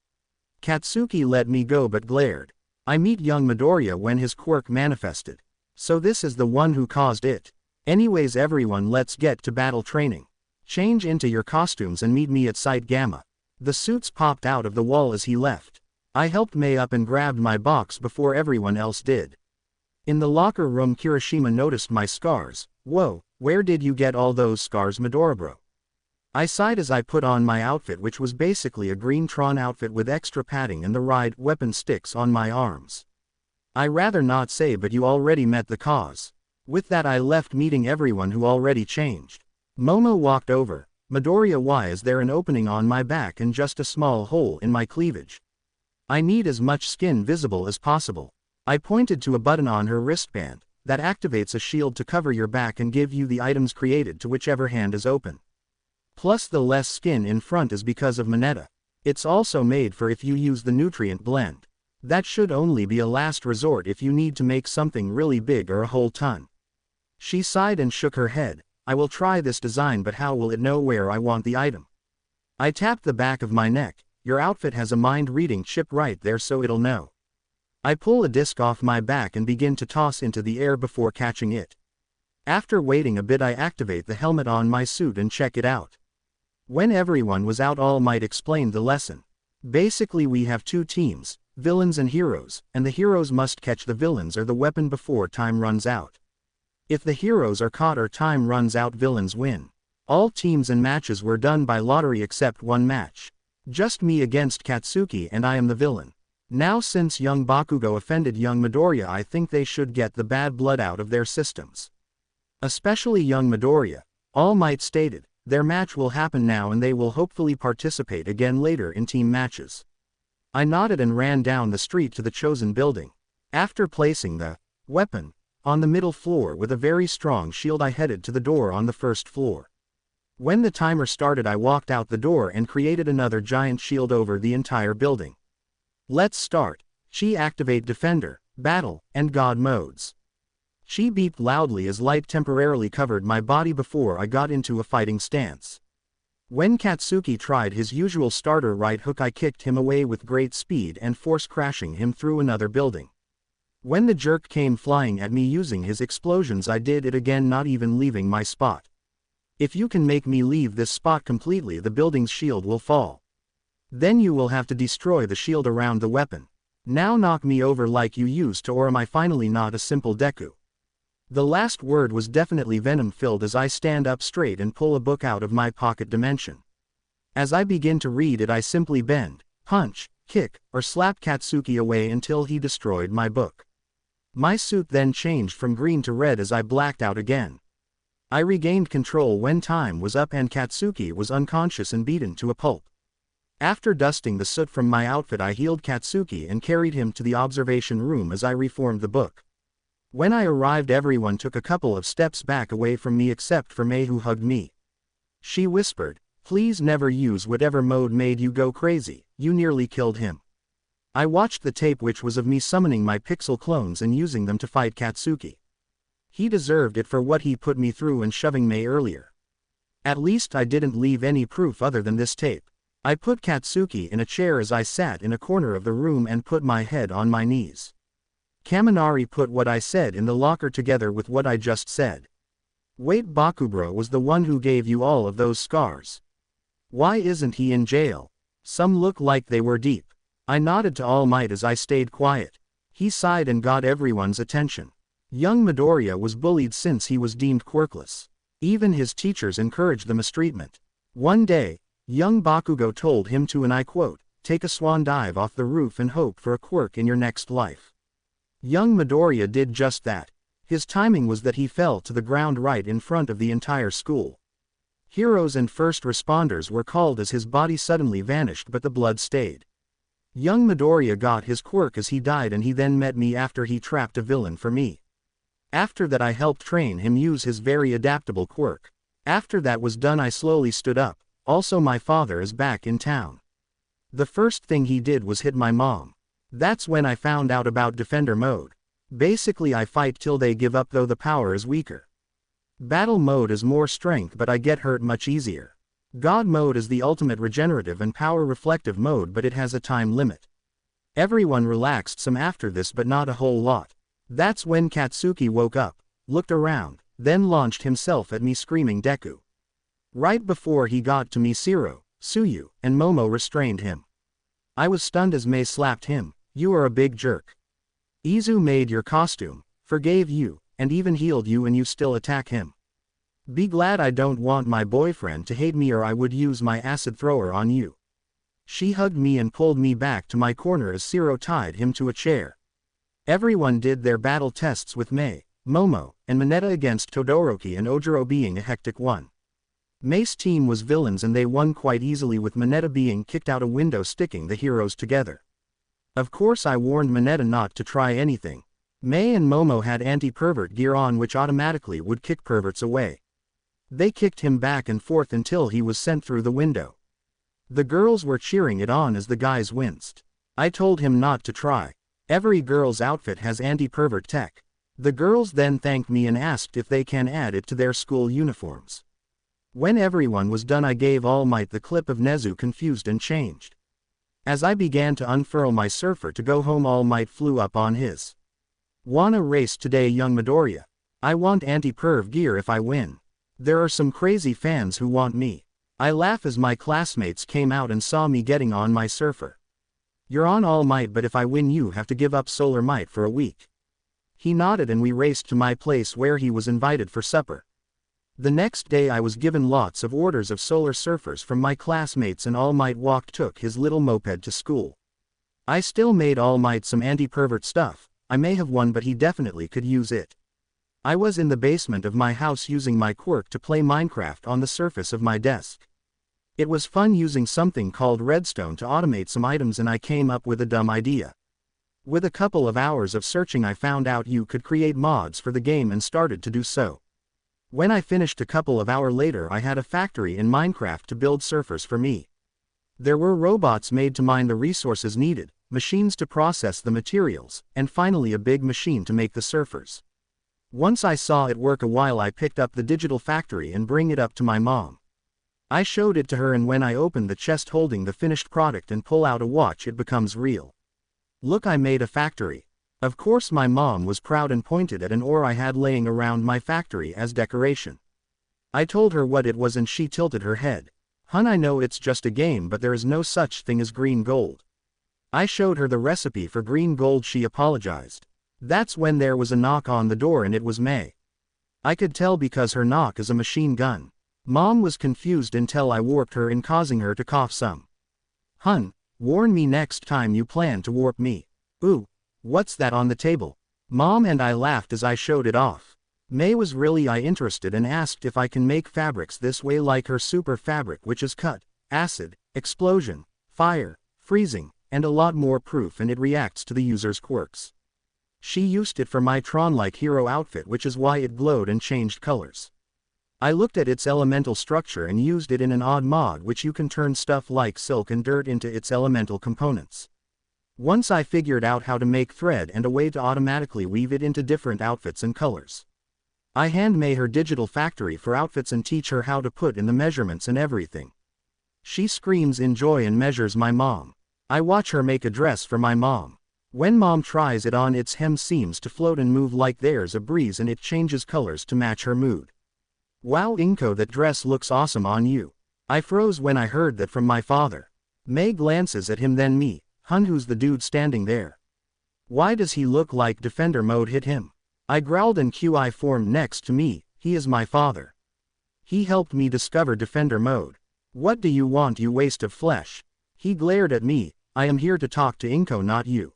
Katsuki let me go but glared. I meet young Midoriya when his quirk manifested. So this is the one who caused it. Anyways everyone, let's get to battle training. Change into your costumes and meet me at Site Gamma. The suits popped out of the wall as he left. I helped May up and grabbed my box before everyone else did. In the locker room Kirishima noticed my scars. Whoa, where did you get all those scars, Midoriya bro? I sighed as I put on my outfit, which was basically a green Tron outfit with extra padding and the ride weapon sticks on my arms. I rather not say, but you already met the cause. With that I left, meeting everyone who already changed. Momo walked over. Midoriya, why is there an opening on my back and just a small hole in my cleavage? I need as much skin visible as possible. I pointed to a button on her wristband that activates a shield to cover your back and give you the items created to whichever hand is open. Plus the less skin in front is because of Mineta. It's also made for if you use the nutrient blend. That should only be a last resort if you need to make something really big or a whole ton. She sighed and shook her head. I will try this design, but how will it know where I want the item? I tapped the back of my neck. Your outfit has a mind-reading chip right there, so it'll know. I pull a disc off my back and begin to toss into the air before catching it. After waiting a bit I activate the helmet on my suit and check it out. When everyone was out, All Might explained the lesson. Basically we have two teams, villains and heroes, and the heroes must catch the villains or the weapon before time runs out. If the heroes are caught or time runs out, villains win. All teams and matches were done by lottery except one match. Just me against Katsuki and I am the villain. Now since young Bakugo offended young Midoriya, I think they should get the bad blood out of their systems. Especially young Midoriya. All Might stated, their match will happen now and they will hopefully participate again later in team matches. I nodded and ran down the street to the chosen building. After placing the weapon on the middle floor with a very strong shield, I headed to the door on the first floor. When the timer started I walked out the door and created another giant shield over the entire building. Let's start. She activate Defender, Battle, and God modes. She beeped loudly as light temporarily covered my body before I got into a fighting stance. When Katsuki tried his usual starter right hook, I kicked him away with great speed and force crashing him through another building. When the jerk came flying at me using his explosions, I did it again, not even leaving my spot. If you can make me leave this spot completely, the building's shield will fall. Then you will have to destroy the shield around the weapon. Now knock me over like you used to, or am I finally not a simple Deku? The last word was definitely venom-filled as I stand up straight and pull a book out of my pocket dimension. As I begin to read it, I simply bend, punch, kick, or slap Katsuki away until he destroyed my book. My suit then changed from green to red as I blacked out again. I regained control when time was up and Katsuki was unconscious and beaten to a pulp. After dusting the soot from my outfit, I healed Katsuki and carried him to the observation room as I reformed the book. When I arrived, everyone took a couple of steps back away from me except for May, who hugged me. She whispered, "Please never use whatever mode made you go crazy, you nearly killed him." I watched the tape, which was of me summoning my pixel clones and using them to fight Katsuki. He deserved it for what he put me through and shoving May earlier. At least I didn't leave any proof other than this tape. I put Katsuki in a chair as I sat in a corner of the room and put my head on my knees. Kaminari put what I said in the locker together with what I just said. "Wait, Bakubro was the one who gave you all of those scars. Why isn't he in jail?" Some look like they were deep. I nodded to All Might as I stayed quiet. He sighed and got everyone's attention. Young Midoriya was bullied since he was deemed quirkless. Even his teachers encouraged the mistreatment. One day, young Bakugo told him to, and I quote, "Take a swan dive off the roof and hope for a quirk in your next life." Young Midoriya did just that. His timing was that he fell to the ground right in front of the entire school. Heroes and first responders were called as his body suddenly vanished, but the blood stayed. Young Midoriya got his quirk as he died, and he then met me after he trapped a villain for me. After that, I helped train him use his very adaptable quirk. After that was done, I slowly stood up. Also, my father is back in town. The first thing he did was hit my mom. That's when I found out about defender mode. Basically, I fight till they give up, though the power is weaker. Battle mode is more strength, but I get hurt much easier. God mode is the ultimate regenerative and power reflective mode, but it has a time limit. Everyone relaxed some after this, but not a whole lot. That's when Katsuki woke up, looked around, then launched himself at me screaming Deku. Right before he got to me, Shiro, Tsuyu, and Momo restrained him. I was stunned as Mei slapped him. "You are a big jerk. Izu made your costume, forgave you, and even healed you, and you still attack him. Be glad I don't want my boyfriend to hate me, or I would use my acid thrower on you." She hugged me and pulled me back to my corner as Shiro tied him to a chair. Everyone did their battle tests with Mei, Momo, and Mineta against Todoroki and Ojiro being a hectic one. Mei's team was villains and they won quite easily, with Mineta being kicked out a window, sticking the heroes together. Of course, I warned Mineta not to try anything. Mei and Momo had anti-pervert gear on, which automatically would kick perverts away. They kicked him back and forth until he was sent through the window. The girls were cheering it on as the guys winced. I told him not to try. Every girl's outfit has anti-pervert tech. The girls then thanked me and asked if they can add it to their school uniforms. When everyone was done, I gave All Might the clip of Nezu confused and changed. As I began to unfurl my surfer to go home, All Might flew up on his. "Wanna race today, young Midoriya? I want anti-perv gear if I win. There are some crazy fans who want me." I laugh as my classmates came out and saw me getting on my surfer. "You're on, All Might, but if I win you have to give up Solar Might for a week." He nodded and we raced to my place where he was invited for supper. The next day I was given lots of orders of solar surfers from my classmates, and All Might took his little moped to school. I still made All Might some anti-pervert stuff. I may have won, but he definitely could use it. I was in the basement of my house using my quirk to play Minecraft on the surface of my desk. It was fun using something called redstone to automate some items, and I came up with a dumb idea. With a couple of hours of searching, I found out you could create mods for the game and started to do so. When I finished a couple of hours later, I had a factory in Minecraft to build surfers for me. There were robots made to mine the resources needed, machines to process the materials, and finally a big machine to make the surfers. Once I saw it work a while, I picked up the digital factory and bring it up to my mom. I showed it to her, and when I opened the chest holding the finished product and pull out a watch, it becomes real. "Look, I made a factory." Of course my mom was proud and pointed at an ore I had laying around my factory as decoration. I told her what it was and she tilted her head. "Hun, I know it's just a game, but there is no such thing as green gold." I showed her the recipe for green gold. She apologized. That's when there was a knock on the door, and it was Mei. I could tell because her knock is a machine gun. Mom was confused until I warped her in, causing her to cough some. "Hun, warn me next time you plan to warp me." "Ooh, what's that on the table?" Mom and I laughed as I showed it off. Mei was really interested and asked if I can make fabrics this way, like her super fabric, which is cut, acid, explosion, fire, freezing, and a lot more proof, and it reacts to the user's quirks. She used it for my Tron-like hero outfit, which is why it glowed and changed colors. I looked at its elemental structure and used it in an odd mod which you can turn stuff like silk and dirt into its elemental components. Once I figured out how to make thread and a way to automatically weave it into different outfits and colors. I hand-made her digital factory for outfits and teach her how to put in the measurements and everything. She screams in joy and measures my mom. I watch her make a dress for my mom. When mom tries it on, its hem seems to float and move like there's a breeze and it changes colors to match her mood. Wow Inko, that dress looks awesome on you. I froze when I heard that from my father. May glances at him, then me. Hun, who's the dude standing there? Why does he look like Defender mode hit him? I growled and QI formed next to me. He is my father. He helped me discover Defender mode. What do you want, you waste of flesh? He glared at me. I am here to talk to Inko, not you.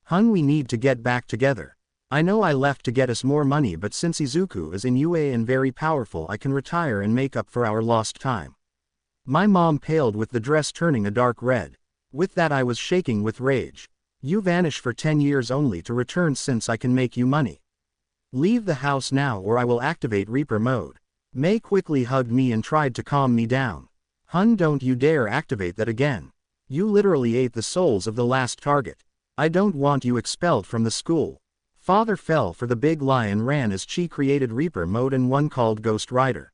Hun, we need to get back together. I know I left to get us more money, but since Izuku is in UA and very powerful, I can retire and make up for our lost time. My mom paled with the dress turning a dark red. With that I was shaking with rage. You vanish for 10 years only to return since I can make you money. Leave the house now or I will activate Reaper mode. May quickly hugged me and tried to calm me down. Hun, don't you dare activate that again. You literally ate the souls of the last target. I don't want you expelled from the school. Father fell for the big lie and ran as Chi created Reaper mode and one called Ghost Rider.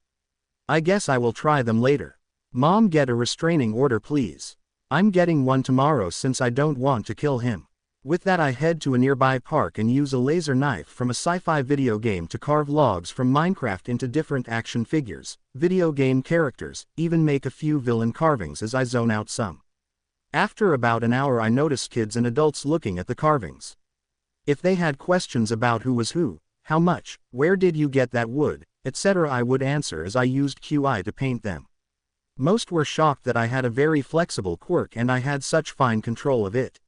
I guess I will try them later. Mom, get a restraining order please. I'm getting one tomorrow since I don't want to kill him. With that I head to a nearby park and use a laser knife from a sci-fi video game to carve logs from Minecraft into different action figures, video game characters, even make a few villain carvings as I zone out some. After about an hour I noticed kids and adults looking at the carvings. If they had questions about who was who, how much, where did you get that wood, etc., I would answer as I used QI to paint them. Most were shocked that I had a very flexible quirk and I had such fine control of it.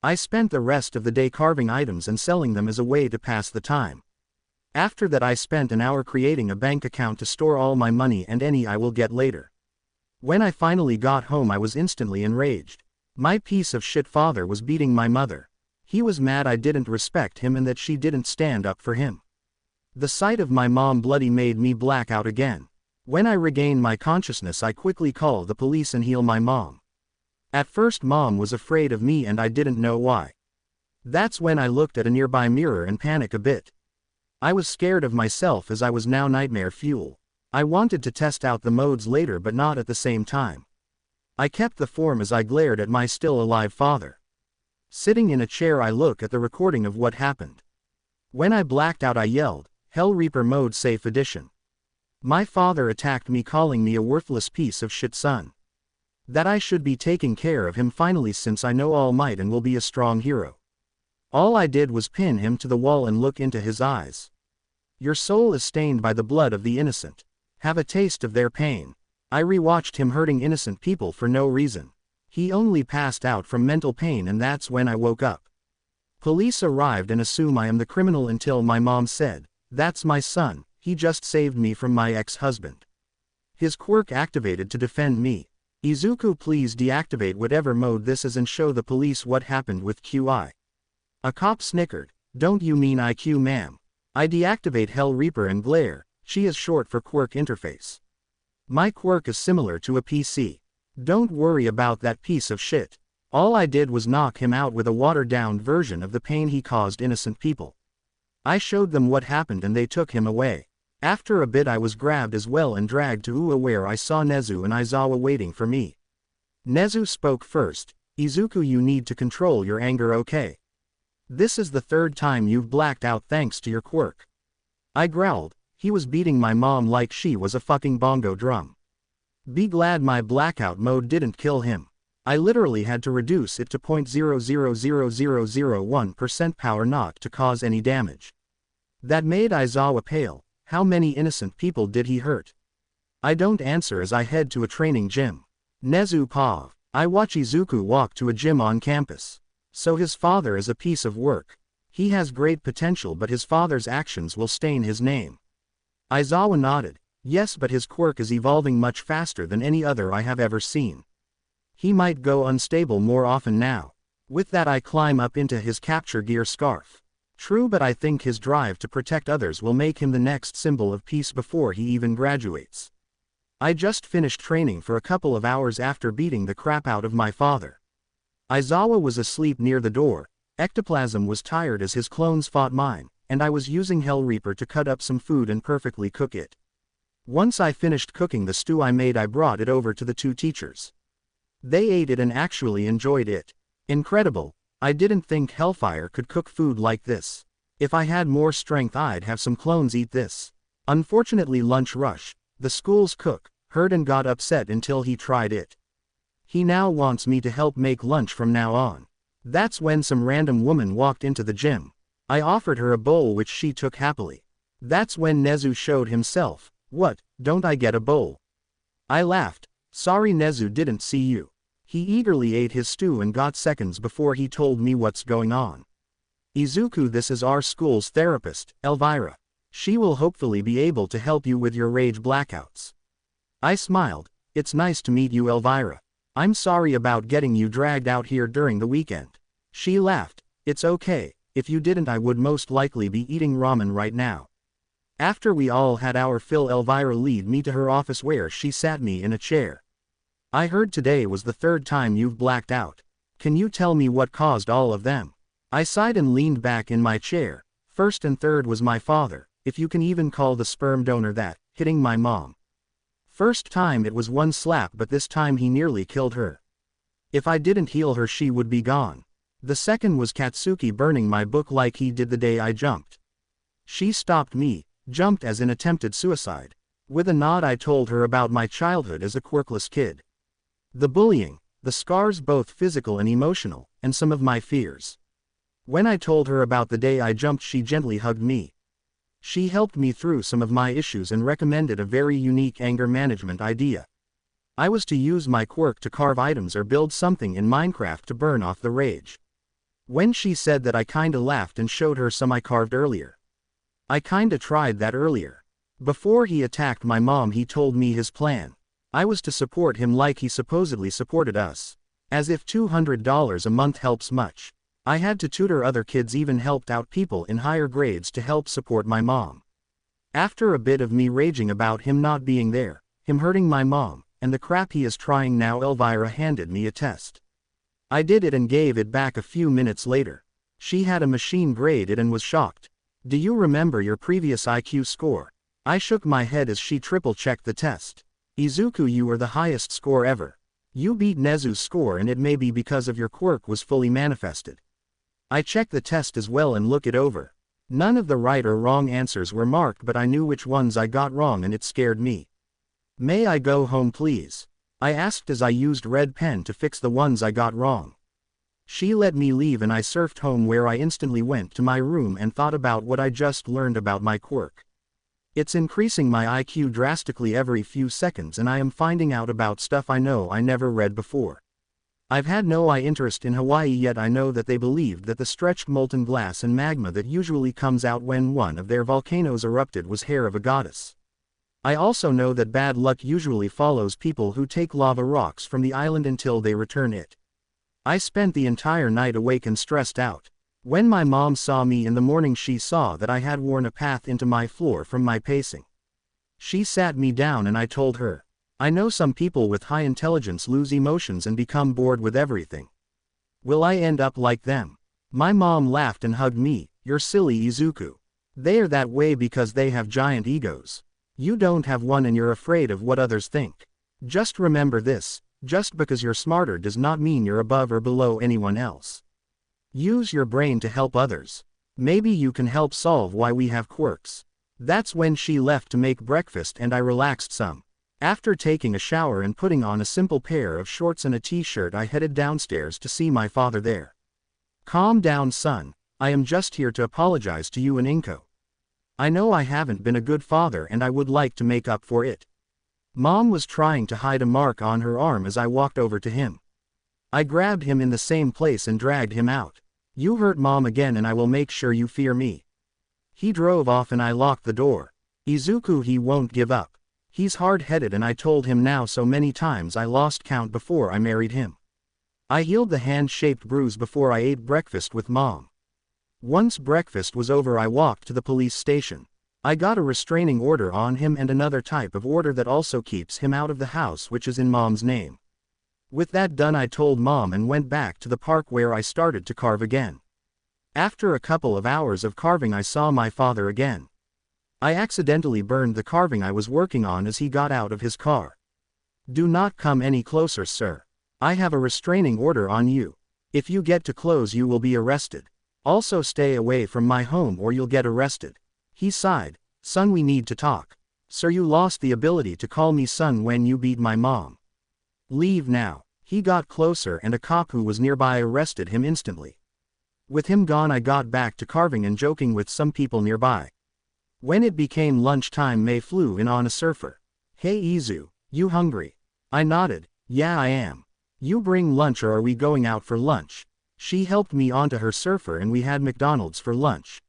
I spent the rest of the day carving items and selling them as a way to pass the time. After that I spent an hour creating a bank account to store all my money and any I will get later. When I finally got home I was instantly enraged. My piece of shit father was beating my mother. He was mad I didn't respect him and that she didn't stand up for him. The sight of my mom bloody made me black out again. When I regained my consciousness I quickly called the police and healed my mom. At first mom was afraid of me and I didn't know why. That's when I looked at a nearby mirror and panicked a bit. I was scared of myself as I was now nightmare fuel. I wanted to test out the modes later but not at the same time. I kept the form as I glared at my still alive father. Sitting in a chair I look at the recording of what happened. When I blacked out I yelled, Hell Reaper mode safe edition. My father attacked me calling me a worthless piece of shit son. That I should be taking care of him finally since I know All Might and will be a strong hero. All I did was pin him to the wall and look into his eyes. Your soul is stained by the blood of the innocent. Have a taste of their pain. I rewatched him hurting innocent people for no reason. He only passed out from mental pain and that's when I woke up. Police arrived and assume I am the criminal until my mom said, That's my son. He just saved me from my ex-husband. His quirk activated to defend me. Izuku, please deactivate whatever mode this is and show the police what happened with QI. A cop snickered. Don't you mean IQ, ma'am? I deactivate Hell Reaper and glare. She is short for quirk interface. My quirk is similar to a PC. Don't worry about that piece of shit. All I did was knock him out with a watered-down version of the pain he caused innocent people. I showed them what happened and they took him away. After a bit I was grabbed as well and dragged to Ua where I saw Nezu and Aizawa waiting for me. Nezu spoke first. Izuku, you need to control your anger, okay? This is the third time you've blacked out thanks to your quirk. I growled. He was beating my mom like she was a fucking bongo drum. Be glad my blackout mode didn't kill him. I literally had to reduce it to 0.000001% power not to cause any damage. That made Aizawa pale. How many innocent people did he hurt? I don't answer as I head to a training gym. Nezu pav. I watch Izuku walk to a gym on campus. So his father is a piece of work. He has great potential but his father's actions will stain his name. Aizawa nodded. Yes, but his quirk is evolving much faster than any other I have ever seen. He might go unstable more often now. With that I climb up into his capture gear scarf. True, but I think his drive to protect others will make him the next symbol of peace before he even graduates. I just finished training for a couple of hours after beating the crap out of my father. Aizawa was asleep near the door, Ectoplasm was tired as his clones fought mine, and I was using Hellreaper to cut up some food and perfectly cook it. Once I finished cooking the stew I made, I brought it over to the two teachers. They ate it and actually enjoyed it. Incredible. I didn't think Hellfire could cook food like this. If I had more strength I'd have some clones eat this. Unfortunately, lunch rush. The school's cook heard and got upset until he tried it. He now wants me to help make lunch from now on. That's when some random woman walked into the gym. I offered her a bowl which she took happily. That's when Nezu showed himself. What, don't I get a bowl? I laughed. Sorry, Nezu didn't see you. He eagerly ate his stew and got seconds before he told me what's going on. Izuku, this is our school's therapist, Elvira. She will hopefully be able to help you with your rage blackouts. I smiled. It's nice to meet you, Elvira. I'm sorry about getting you dragged out here during the weekend. She laughed. It's okay, if you didn't I would most likely be eating ramen right now. After we all had our fill, Elvira lead me to her office where she sat me in a chair. I heard today was the third time you've blacked out. Can you tell me what caused all of them? I sighed and leaned back in my chair. First and third was my father, if you can even call the sperm donor that, hitting my mom. First time it was one slap, but this time he nearly killed her. If I didn't heal her she would be gone. The second was Katsuki burning my book like he did the day I jumped. She stopped me, jumped as in attempted suicide. With a nod I told her about my childhood as a quirkless kid. The bullying, the scars both physical and emotional, and some of my fears. When I told her about the day I jumped she gently hugged me. She helped me through some of my issues and recommended a very unique anger management idea. I was to use my quirk to carve items or build something in Minecraft to burn off the rage. When she said that I kinda laughed and showed her some I carved earlier. I kinda tried that earlier. Before he attacked my mom he told me his plan. I was to support him like he supposedly supported us. As if $200 a month helps much. I had to tutor other kids, even helped out people in higher grades to help support my mom. After a bit of me raging about him not being there, him hurting my mom, and the crap he is trying now, Elvira handed me a test. I did it and gave it back a few minutes later. She had a machine grade it and was shocked. Do you remember your previous IQ score? I shook my head as she triple-checked the test. Izuku, you were the highest score ever. You beat Nezu's score, and it may be because of your quirk was fully manifested. I checked the test as well and looked it over. None of the right or wrong answers were marked, but I knew which ones I got wrong and it scared me. May I go home please? I asked as I used red pen to fix the ones I got wrong. She let me leave and I surfed home, where I instantly went to my room and thought about what I just learned about my quirk. It's increasing my IQ drastically every few seconds, and I am finding out about stuff I know I never read before. I've had no interest in Hawaii, yet I know that they believed that the stretched molten glass and magma that usually comes out when one of their volcanoes erupted was hair of a goddess. I also know that bad luck usually follows people who take lava rocks from the island until they return it. I spent the entire night awake and stressed out. When my mom saw me in the morning she saw that I had worn a path into my floor from my pacing. She sat me down and I told her, I know some people with high intelligence lose emotions and become bored with everything. Will I end up like them? My mom laughed and hugged me. You're silly, Izuku. They are that way because they have giant egos. You don't have one and you're afraid of what others think. Just remember this, just because you're smarter does not mean you're above or below anyone else. Use your brain to help others. Maybe you can help solve why we have quirks. That's when she left to make breakfast and I relaxed some. After taking a shower and putting on a simple pair of shorts and a t-shirt, I headed downstairs to see my father there. Calm down, son. I am just here to apologize to you and Inko. I know I haven't been a good father and I would like to make up for it. Mom was trying to hide a mark on her arm as I walked over to him. I grabbed him in the same place and dragged him out. You hurt Mom again and I will make sure you fear me. He drove off and I locked the door. Izuku, he won't give up. He's hard-headed and I told him now so many times I lost count before I married him. I healed the hand-shaped bruise before I ate breakfast with Mom. Once breakfast was over, I walked to the police station. I got a restraining order on him and another type of order that also keeps him out of the house, which is in Mom's name. With that done, I told Mom and went back to the park where I started to carve again. After a couple of hours of carving, I saw my father again. I accidentally burned the carving I was working on as he got out of his car. "Do not come any closer, sir. I have a restraining order on you. If you get too close, you will be arrested. Also stay away from my home or you'll get arrested." He sighed. "Son, we need to talk. Sir, you lost the ability to call me son when you beat my mom. Leave now." He got closer and a cop who was nearby arrested him instantly. With him gone, I got back to carving and joking with some people nearby. When it became lunchtime, May flew in on a surfer. "Hey Izu, you hungry?" I nodded. "Yeah, I am. You bring lunch or are we going out for lunch?" She helped me onto her surfer and we had McDonald's for lunch.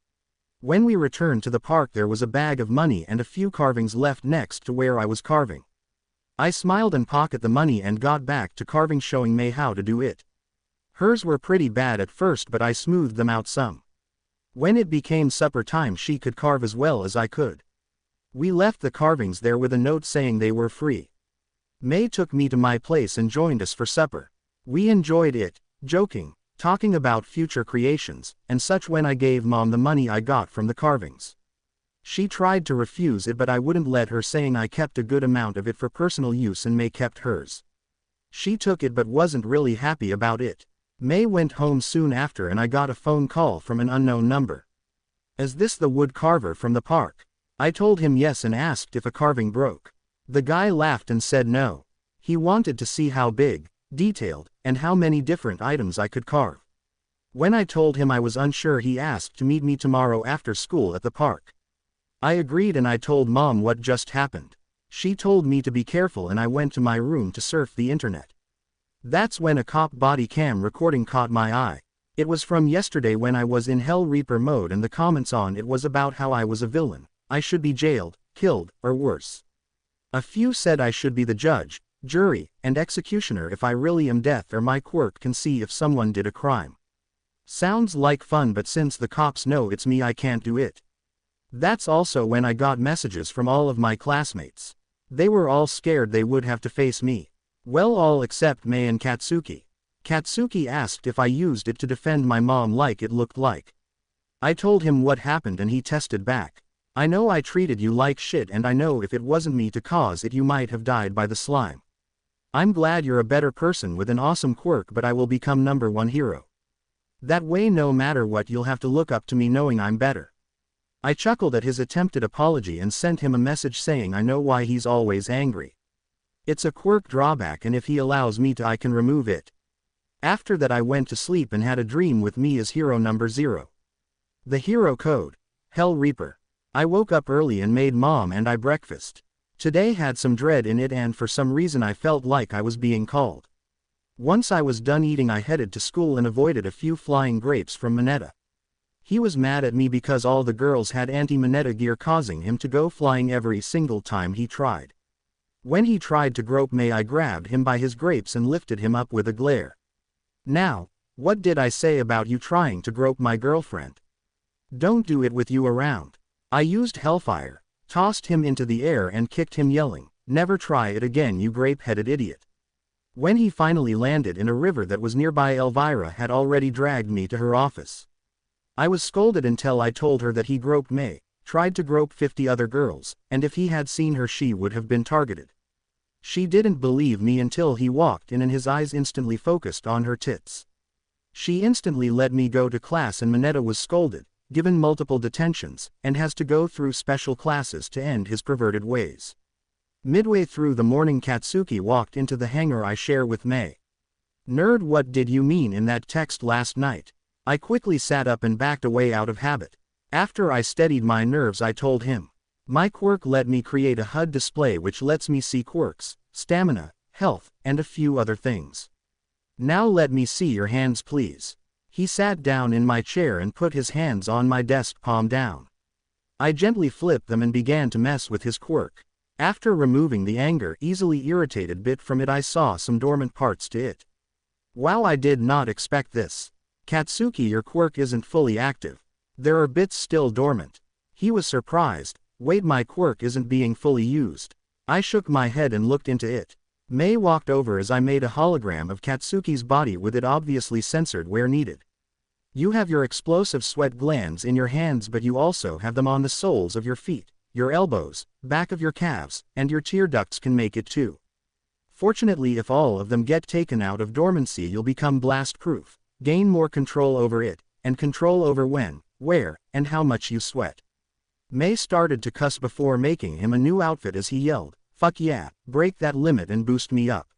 When we returned to the park, there was a bag of money and a few carvings left next to where I was carving. I smiled and pocketed the money and got back to carving, showing May how to do it. Hers were pretty bad at first, but I smoothed them out some. When it became supper time, she could carve as well as I could. We left the carvings there with a note saying they were free. May took me to my place and joined us for supper. We enjoyed it, joking, talking about future creations, and such. When I gave Mom the money I got from the carvings, she tried to refuse it, but I wouldn't let her, saying I kept a good amount of it for personal use and May kept hers. She took it but wasn't really happy about it. May went home soon after and I got a phone call from an unknown number. "Is this the wood carver from the park?" I told him yes and asked if a carving broke. The guy laughed and said no. He wanted to see how big, detailed, and how many different items I could carve. When I told him I was unsure, he asked to meet me tomorrow after school at the park. I agreed and I told Mom what just happened. She told me to be careful and I went to my room to surf the internet. That's when a cop body cam recording caught my eye. It was from yesterday when I was in Hell Reaper mode, and the comments on it was about how I was a villain. I should be jailed, killed, or worse. A few said I should be the judge, jury, and executioner if I really am death, or my quirk can see if someone did a crime. Sounds like fun, but since the cops know it's me, I can't do it. That's also when I got messages from all of my classmates. They were all scared they would have to face me. Well, all except May and Katsuki. Katsuki asked if I used it to defend my mom like it looked like. I told him what happened and he tested back. "I know I treated you like shit, and I know if it wasn't me to cause it, you might have died by the slime. I'm glad you're a better person with an awesome quirk, but I will become #1 hero. That way no matter what you'll have to look up to me knowing I'm better." I chuckled at his attempted apology and sent him a message saying I know why he's always angry. It's a quirk drawback, and if he allows me to, I can remove it. After that I went to sleep and had a dream with me as hero #0. The hero code: Hell Reaper. I woke up early and made Mom and I breakfast. Today had some dread in it, and for some reason I felt like I was being called. Once I was done eating, I headed to school and avoided a few flying grapes from Mineta. He was mad at me because all the girls had anti-Mineta gear, causing him to go flying every single time he tried. When he tried to grope May, I grabbed him by his grapes and lifted him up with a glare. "Now, what did I say about you trying to grope my girlfriend? Don't do it with you around." I used Hellfire, tossed him into the air and kicked him, yelling, "Never try it again, you grape-headed idiot." When he finally landed in a river that was nearby, Elvira had already dragged me to her office. I was scolded until I told her that he groped May, tried to grope 50 other girls, and if he had seen her she would have been targeted. She didn't believe me until he walked in and his eyes instantly focused on her tits. She instantly let me go to class, and Mineta was scolded, given multiple detentions, and has to go through special classes to end his perverted ways. Midway through the morning, Katsuki walked into the hangar I share with May. "Nerd, what did you mean in that text last night?" I quickly sat up and backed away out of habit. After I steadied my nerves, I told him. My quirk let me create a HUD display which lets me see quirks, stamina, health, and a few other things. "Now let me see your hands, please." He sat down in my chair and put his hands on my desk, palm down. I gently flipped them and began to mess with his quirk. After removing the anger easily irritated bit from it, I saw some dormant parts to it. Wow, I did not expect this. Katsuki, your quirk isn't fully active. There are bits still dormant. He was surprised. Wait, my quirk isn't being fully used. I shook my head and looked into it. Mei walked over as I made a hologram of Katsuki's body with it obviously censored where needed. You have your explosive sweat glands in your hands, but you also have them on the soles of your feet, your elbows, back of your calves, and your tear ducts can make it too. Fortunately, if all of them get taken out of dormancy, you'll become blast-proof, gain more control over it, and control over when, where, and how much you sweat. Mei started to cuss before making him a new outfit as he yelled, "Fuck yeah, break that limit and boost me up."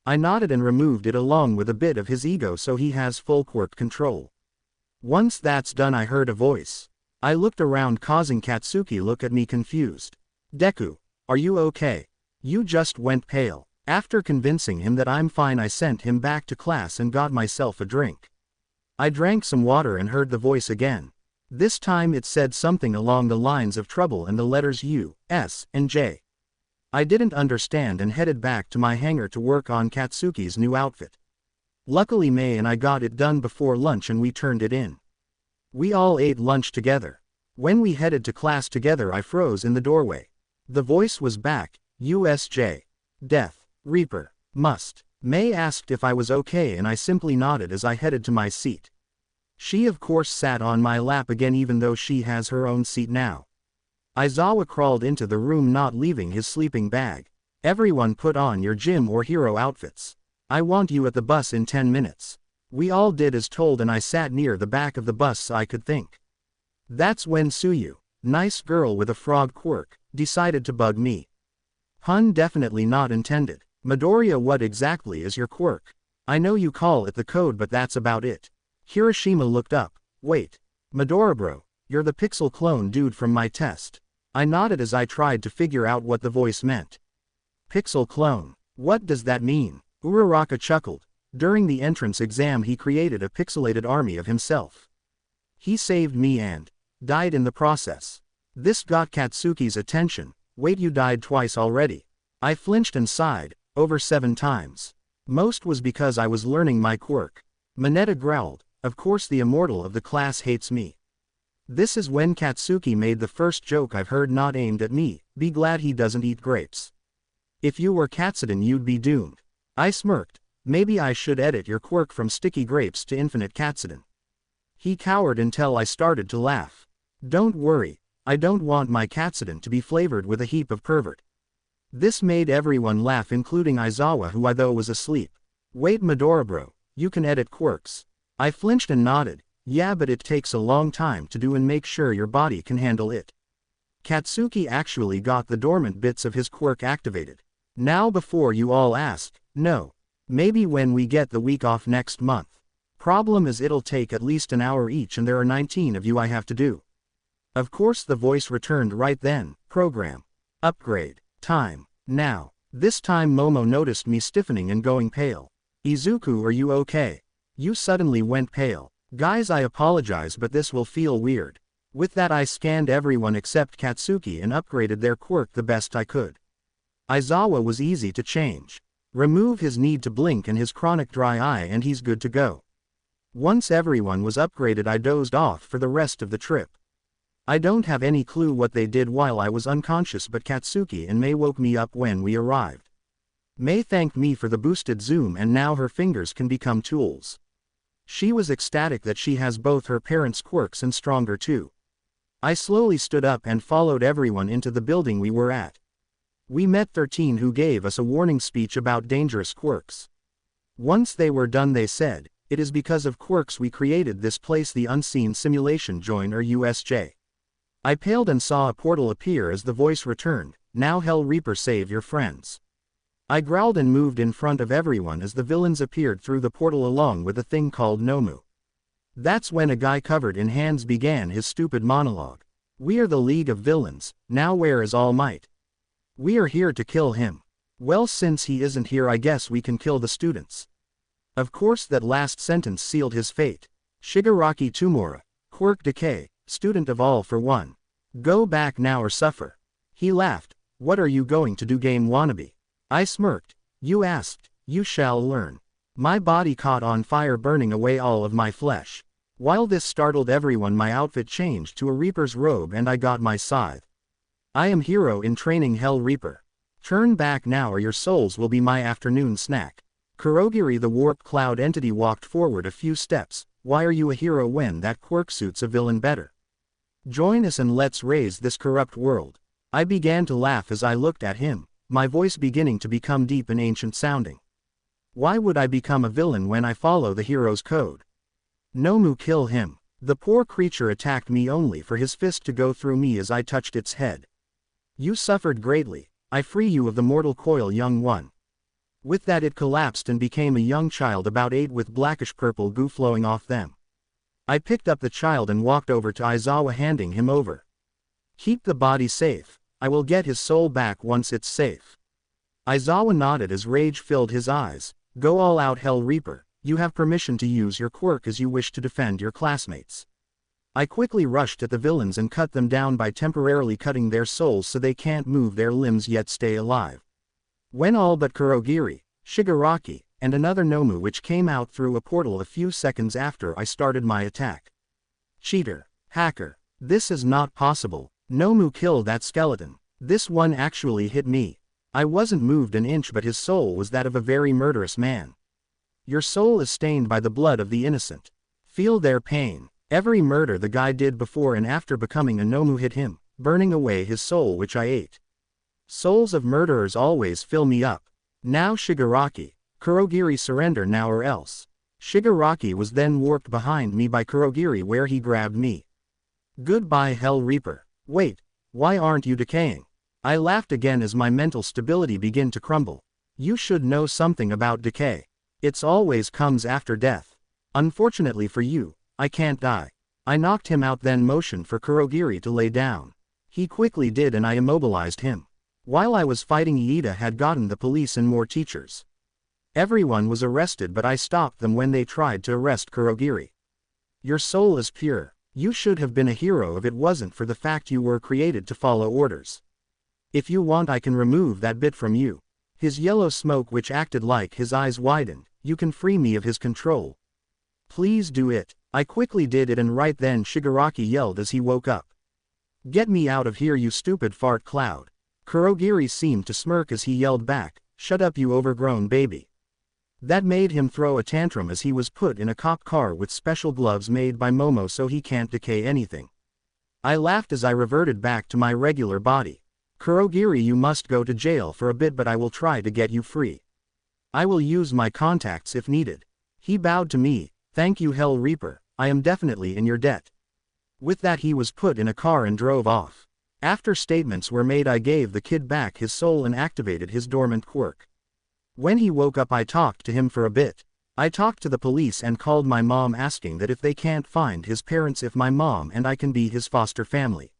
I nodded and removed it along with a bit of his ego so he has full quirk control. Once that's done, I heard a voice. I looked around, causing Katsuki look at me confused. "Deku, are you okay? You just went pale." After convincing him that I'm fine, I sent him back to class and got myself a drink. I drank some water and heard the voice again. This time it said something along the lines of trouble and the letters U, S, and J. I didn't understand and headed back to my hangar to work on Katsuki's new outfit. Luckily Mei and I got it done before lunch and we turned it in. We all ate lunch together. When we headed to class together, I froze in the doorway. The voice was back, USJ. Death, Reaper, must. Mei asked if I was okay and I simply nodded as I headed to my seat. She of course sat on my lap again, even though she has her own seat now. Aizawa crawled into the room, not leaving his sleeping bag. "Everyone put on your gym or hero outfits. I want you at the bus in 10 minutes. We all did as told and I sat near the back of the bus so I could think. That's when Suyu, nice girl with a frog quirk, decided to bug me. Pun definitely not intended. "Midoriya, what exactly is your quirk? I know you call it the code, but that's about it." Hiroshima looked up. "Wait. Midoriya bro, you're the pixel clone dude from my test." I nodded as I tried to figure out what the voice meant. "Pixel clone? What does that mean?" Uraraka chuckled. During the entrance exam he created a pixelated army of himself. He saved me and died in the process. This got Katsuki's attention. "Wait, you died twice already?" I flinched and sighed. "Over 7 times. Most was because I was learning my quirk." Mineta growled. "Of course the immortal of the class hates me." This is when Katsuki made the first joke I've heard not aimed at me. "Be glad he doesn't eat grapes. If you were Katsuden you'd be doomed." I smirked. "Maybe I should edit your quirk from sticky grapes to infinite Katsuden." He cowered until I started to laugh. "Don't worry, I don't want my Katsuden to be flavored with a heap of pervert." This made everyone laugh, including Aizawa, who I though was asleep. "Wait, Midoriya bro, you can edit quirks." I flinched and nodded. "Yeah, but it takes a long time to do and make sure your body can handle it." Katsuki actually got the dormant bits of his quirk activated. "Now before you all ask, no. Maybe when we get the week off next month. Problem is it'll take at least an hour each and there are 19 of you I have to do." Of course the voice returned right then. "Program. Upgrade. Time. Now." This time Momo noticed me stiffening and going pale. "Izuku, are you okay? You suddenly went pale." "Guys, I apologize, but this will feel weird." With that I scanned everyone except Katsuki and upgraded their quirk the best I could. Aizawa was easy to change. Remove his need to blink and his chronic dry eye and he's good to go. Once everyone was upgraded I dozed off for the rest of the trip. I don't have any clue what they did while I was unconscious, but Katsuki and Mei woke me up when we arrived. Mei thanked me for the boosted zoom and now her fingers can become tools. She was ecstatic that she has both her parents' quirks and stronger too. I slowly stood up and followed everyone into the building we were at. We met 13 who gave us a warning speech about dangerous quirks. Once they were done they said, "It is because of quirks we created this place, the unseen simulation, join or USJ." I paled and saw a portal appear as the voice returned, "Now Hell Reaper, save your friends." I growled and moved in front of everyone as the villains appeared through the portal along with a thing called Nomu. That's when a guy covered in hands began his stupid monologue. "We are the League of Villains, now where is All Might? We are here to kill him. Well, since he isn't here I guess we can kill the students." Of course that last sentence sealed his fate. Shigaraki Tomura, Quirk Decay, student of All for One. Go back now or suffer. He laughed. "What are you going to do, game wannabe?" I smirked. "You asked, you shall learn." My body caught on fire, burning away all of my flesh. While this startled everyone, my outfit changed to a Reaper's robe and I got my scythe. I am hero in training, Hell Reaper. Turn back now or your souls will be my afternoon snack. Kurogiri, the warped cloud entity, walked forward a few steps. Why are you a hero when that Quirk suits a villain better? Join us and let's raise this corrupt world. I began to laugh as I looked at him, my voice beginning to become deep and ancient sounding. Why would I become a villain when I follow the hero's code? Nomu, kill him. The poor creature attacked me only for his fist to go through me as I touched its head. You suffered greatly. I free you of the mortal coil, young one. With that it collapsed and became a young child about 8 with blackish purple goo flowing off them. I picked up the child and walked over to Aizawa, handing him over. Keep the body safe. I will get his soul back once it's safe. Aizawa nodded as rage filled his eyes. Go all out, Hell Reaper. You have permission to use your quirk as you wish to defend your classmates. I quickly rushed at the villains and cut them down by temporarily cutting their souls so they can't move their limbs yet stay alive. When all but Kurogiri, Shigaraki, and another Nomu which came out through a portal a few seconds after I started my attack. Cheater. Hacker. This is not possible. Nomu, kill that skeleton. This one actually hit me. I wasn't moved an inch, but his soul was that of a very murderous man. Your soul is stained by the blood of the innocent. Feel their pain. Every murder the guy did before and after becoming a Nomu hit him, burning away his soul which I ate. Souls of murderers always fill me up. Now Shigaraki. Kurogiri, surrender now or else. Shigaraki was then warped behind me by Kurogiri where he grabbed me. Goodbye, Hell Reaper. Wait, why aren't you decaying? I laughed again as my mental stability began to crumble. You should know something about decay. It's always comes after death. Unfortunately for you, I can't die. I knocked him out, then motioned for Kurogiri to lay down. He quickly did and I immobilized him. While I was fighting, Iida had gotten the police and more teachers. Everyone was arrested, but I stopped them when they tried to arrest Kurogiri. Your soul is pure. You should have been a hero if it wasn't for the fact you were created to follow orders. If you want, I can remove that bit from you. His yellow smoke which acted like his eyes widened. You can free me of his control. Please do it. I quickly did it, and right then Shigaraki yelled as he woke up. Get me out of here, you stupid fart cloud. Kurogiri seemed to smirk as he yelled back, shut up, you overgrown baby. That made him throw a tantrum as he was put in a cop car with special gloves made by Momo so he can't decay anything. I laughed as I reverted back to my regular body. Kurogiri, you must go to jail for a bit, but I will try to get you free. I will use my contacts if needed. He bowed to me. Thank you, Hell Reaper. I am definitely in your debt. With that he was put in a car and drove off. After statements were made, I gave the kid back his soul and activated his dormant quirk. When he woke up, I talked to him for a bit. I talked to the police and called my mom, asking that if they can't find his parents, if my mom and I can be his foster family.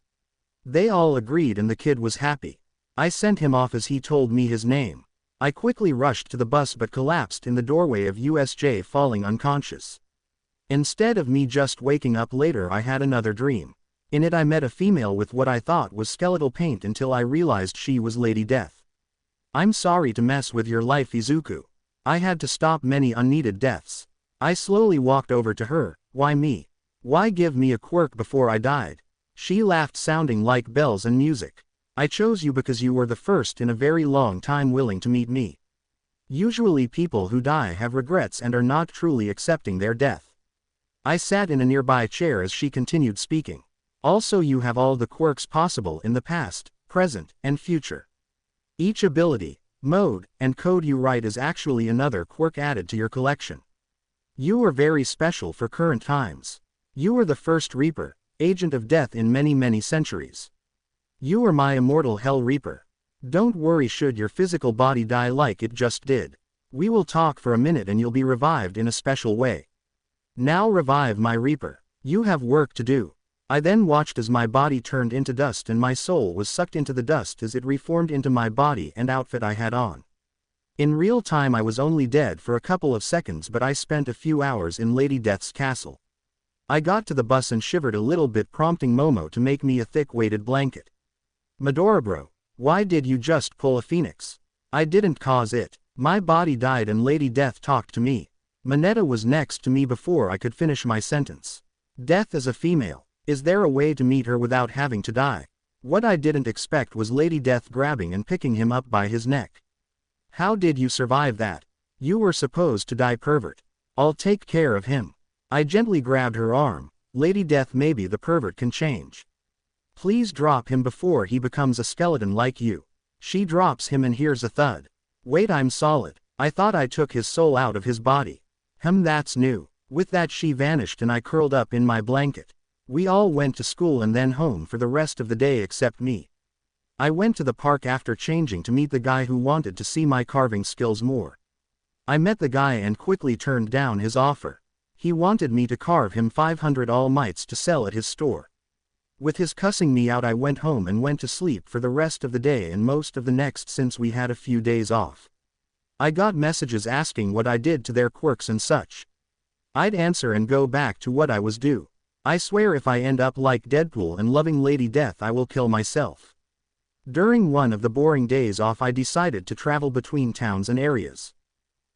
They all agreed and the kid was happy. I sent him off as he told me his name. I quickly rushed to the bus but collapsed in the doorway of USJ, falling unconscious. Instead of me just waking up later, I had another dream. In it I met a female with what I thought was skeletal paint until I realized she was Lady Death. I'm sorry to mess with your life, Izuku. I had to stop many unneeded deaths. I slowly walked over to her. Why me? Why give me a quirk before I died? She laughed, sounding like bells and music. I chose you because you were the first in a very long time willing to meet me. Usually people who die have regrets and are not truly accepting their death. I sat in a nearby chair as she continued speaking. Also, you have all the quirks possible in the past, present, and future. Each ability, mode, and code you write is actually another quirk added to your collection. You are very special for current times. You are the first Reaper, agent of death in many centuries. You are my immortal Hell Reaper. Don't worry should your physical body die like it just did. We will talk for a minute and you'll be revived in a special way. Now revive my Reaper. You have work to do. I then watched as my body turned into dust and my soul was sucked into the dust as it reformed into my body and outfit I had on. In real time I was only dead for a couple of seconds, but I spent a few hours in Lady Death's castle. I got to the bus and shivered a little bit, prompting Momo to make me a thick weighted blanket. Midora bro, why did you just pull a phoenix? I didn't cause it. My body died and Lady Death talked to me. Mineta was next to me before I could finish my sentence. Death is a female. Is there a way to meet her without having to die? What I didn't expect was Lady Death grabbing and picking him up by his neck. How did you survive that? You were supposed to die, pervert. I'll take care of him. I gently grabbed her arm. Lady Death, maybe the pervert can change. Please drop him before he becomes a skeleton like you. She drops him and hears a thud. Wait, I'm solid. I thought I took his soul out of his body. That's new. With that she vanished and I curled up in my blanket. We all went to school and then home for the rest of the day except me. I went to the park after changing to meet the guy who wanted to see my carving skills more. I met the guy and quickly turned down his offer. He wanted me to carve him 500 all mites to sell at his store. With his cussing me out, I went home and went to sleep for the rest of the day and most of the next since we had a few days off. I got messages asking what I did to their quirks and such. I'd answer and go back to what I was due. I swear if I end up like Deadpool and loving Lady Death, I will kill myself. During one of the boring days off, I decided to travel between towns and areas.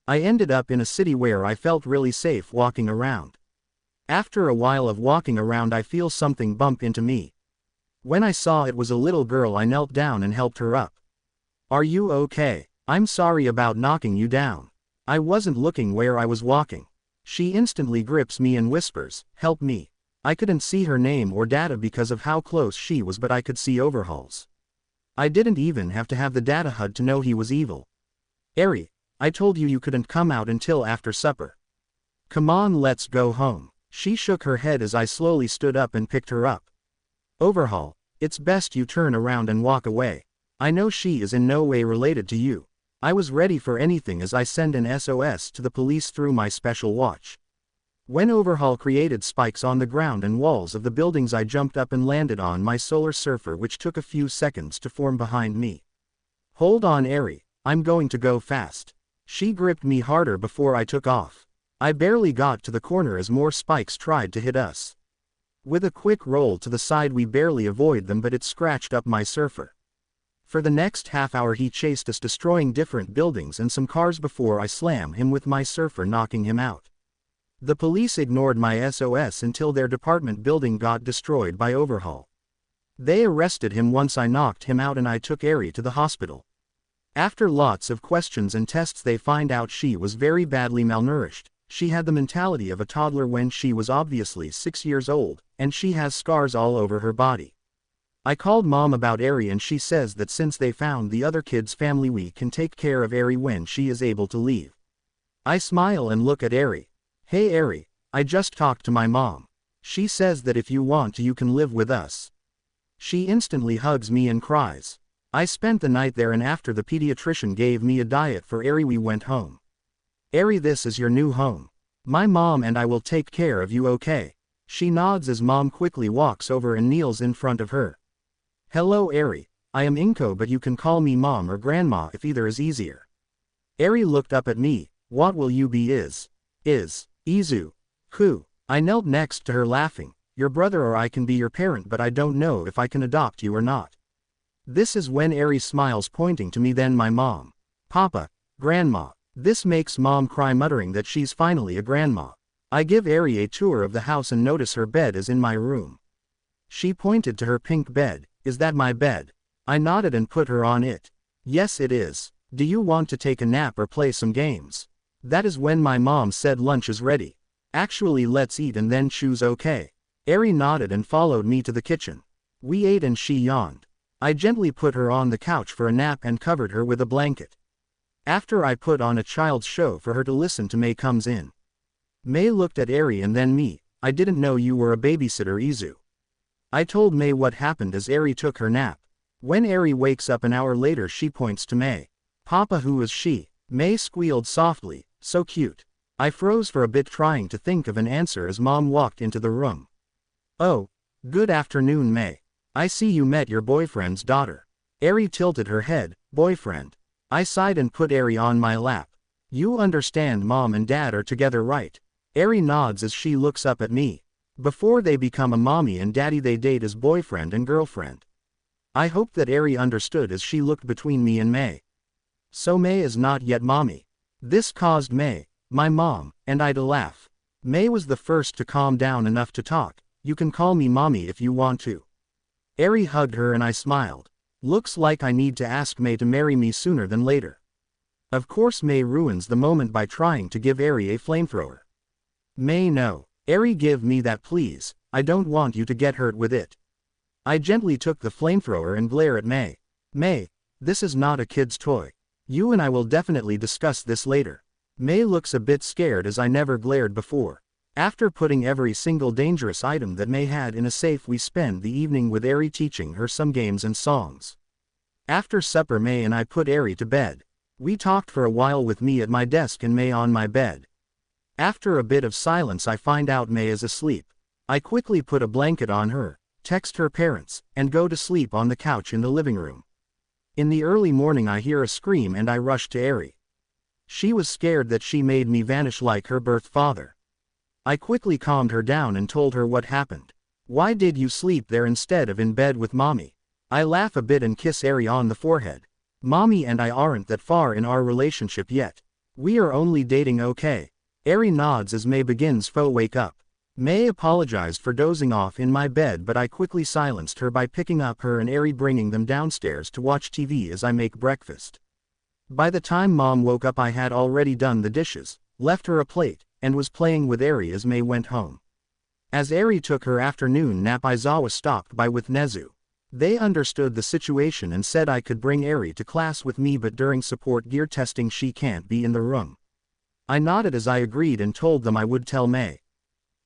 I ended up in a city where I felt really safe walking around. After a while of walking around, I feel something bump into me. When I saw it was a little girl, I knelt down and helped her up. Are you okay? I'm sorry about knocking you down. I wasn't looking where I was walking. She instantly grips me and whispers, help me. I couldn't see her name or data because of how close she was, but I could see overhauls. I didn't even have to have the data HUD to know he was evil. Eri, I told you couldn't come out until after supper. Come on, let's go home. She shook her head as I slowly stood up and picked her up. Overhaul, it's best you turn around and walk away. I know she is in no way related to you. I was ready for anything as I send an SOS to the police through my special watch. When Overhaul created spikes on the ground and walls of the buildings, I jumped up and landed on my solar surfer, which took a few seconds to form behind me. Hold on, Eri, I'm going to go fast. She gripped me harder before I took off. I barely got to the corner as more spikes tried to hit us. With a quick roll to the side, we barely avoid them, but it scratched up my surfer. For the next half hour he chased us, destroying different buildings and some cars before I slam him with my surfer, knocking him out. The police ignored my SOS until their department building got destroyed by Overhaul. They arrested him once I knocked him out, and I took Eri to the hospital. After lots of questions and tests, they find out she was very badly malnourished. She had the mentality of a toddler when she was obviously 6 years old, and she has scars all over her body. I called Mom about Eri and she says that since they found the other kid's family, we can take care of Eri when she is able to leave. I smile and look at Eri. Hey Eri, I just talked to my mom. She says that if you want to, you can live with us. She instantly hugs me and cries. I spent the night there, and after the pediatrician gave me a diet for Eri, we went home. Eri, this is your new home. My mom and I will take care of you, okay? She nods as Mom quickly walks over and kneels in front of her. Hello Eri, I am Inko, but you can call me Mom or Grandma if either is easier. Eri looked up at me. What will you be? Is Izu. Who? I knelt next to her laughing. Your brother or I can be your parent, but I don't know if I can adopt you or not. This is when Eri smiles, pointing to me, then my mom. Papa, Grandma. This makes Mom cry, muttering that she's finally a grandma. I give Eri a tour of the house and notice her bed is in my room. She pointed to her pink bed. Is that my bed? I nodded and put her on it. Yes, it is. Do you want to take a nap or play some games? That is when my mom said lunch is ready. Actually, let's eat and then choose, okay? Eri nodded and followed me to the kitchen. We ate and she yawned. I gently put her on the couch for a nap and covered her with a blanket. After I put on a child's show for her to listen to, May comes in. May looked at Eri and then me. I didn't know you were a babysitter, Izu. I told May what happened as Eri took her nap. When Eri wakes up an hour later, she points to May. Papa, who is she? May squealed softly. So cute. I froze for a bit, trying to think of an answer as Mom walked into the room. Oh, good afternoon, May. I see you met your boyfriend's daughter. Eri tilted her head. Boyfriend. I sighed and put Eri on my lap. You understand Mom and Dad are together, right? Eri nods as she looks up at me. Before they become a mommy and daddy, they date as boyfriend and girlfriend. I hoped that Eri understood as she looked between me and May. So May is not yet mommy. This caused May, my mom, and I to laugh. May was the first to calm down enough to talk. You can call me mommy if you want to. Eri hugged her and I smiled. Looks like I need to ask May to marry me sooner than later. Of course May ruins the moment by trying to give Eri a flamethrower. May no. Eri give me that please, I don't want you to get hurt with it. I gently took the flamethrower and glare at May. May, this is not a kid's toy. You and I will definitely discuss this later. May looks a bit scared as I never glared before. After putting every single dangerous item that May had in a safe, we spend the evening with Eri teaching her some games and songs. After supper May and I put Eri to bed. We talked for a while with me at my desk and May on my bed. After a bit of silence I find out May is asleep. I quickly put a blanket on her, text her parents, and go to sleep on the couch in the living room. In the early morning I hear a scream and I rush to Eri. She was scared that she made me vanish like her birth father. I quickly calmed her down and told her what happened. Why did you sleep there instead of in bed with mommy? I laugh a bit and kiss Eri on the forehead. Mommy and I aren't that far in our relationship yet. We are only dating, okay? Eri nods as May begins to wake up. May apologized for dozing off in my bed, but I quickly silenced her by picking up her and Eri, bringing them downstairs to watch TV as I make breakfast. By the time Mom woke up I had already done the dishes, left her a plate, and was playing with Eri as May went home. As Eri took her afternoon nap Aizawa stopped by with Nezu. They understood the situation and said I could bring Eri to class with me, but during support gear testing she can't be in the room. I nodded as I agreed and told them I would tell May.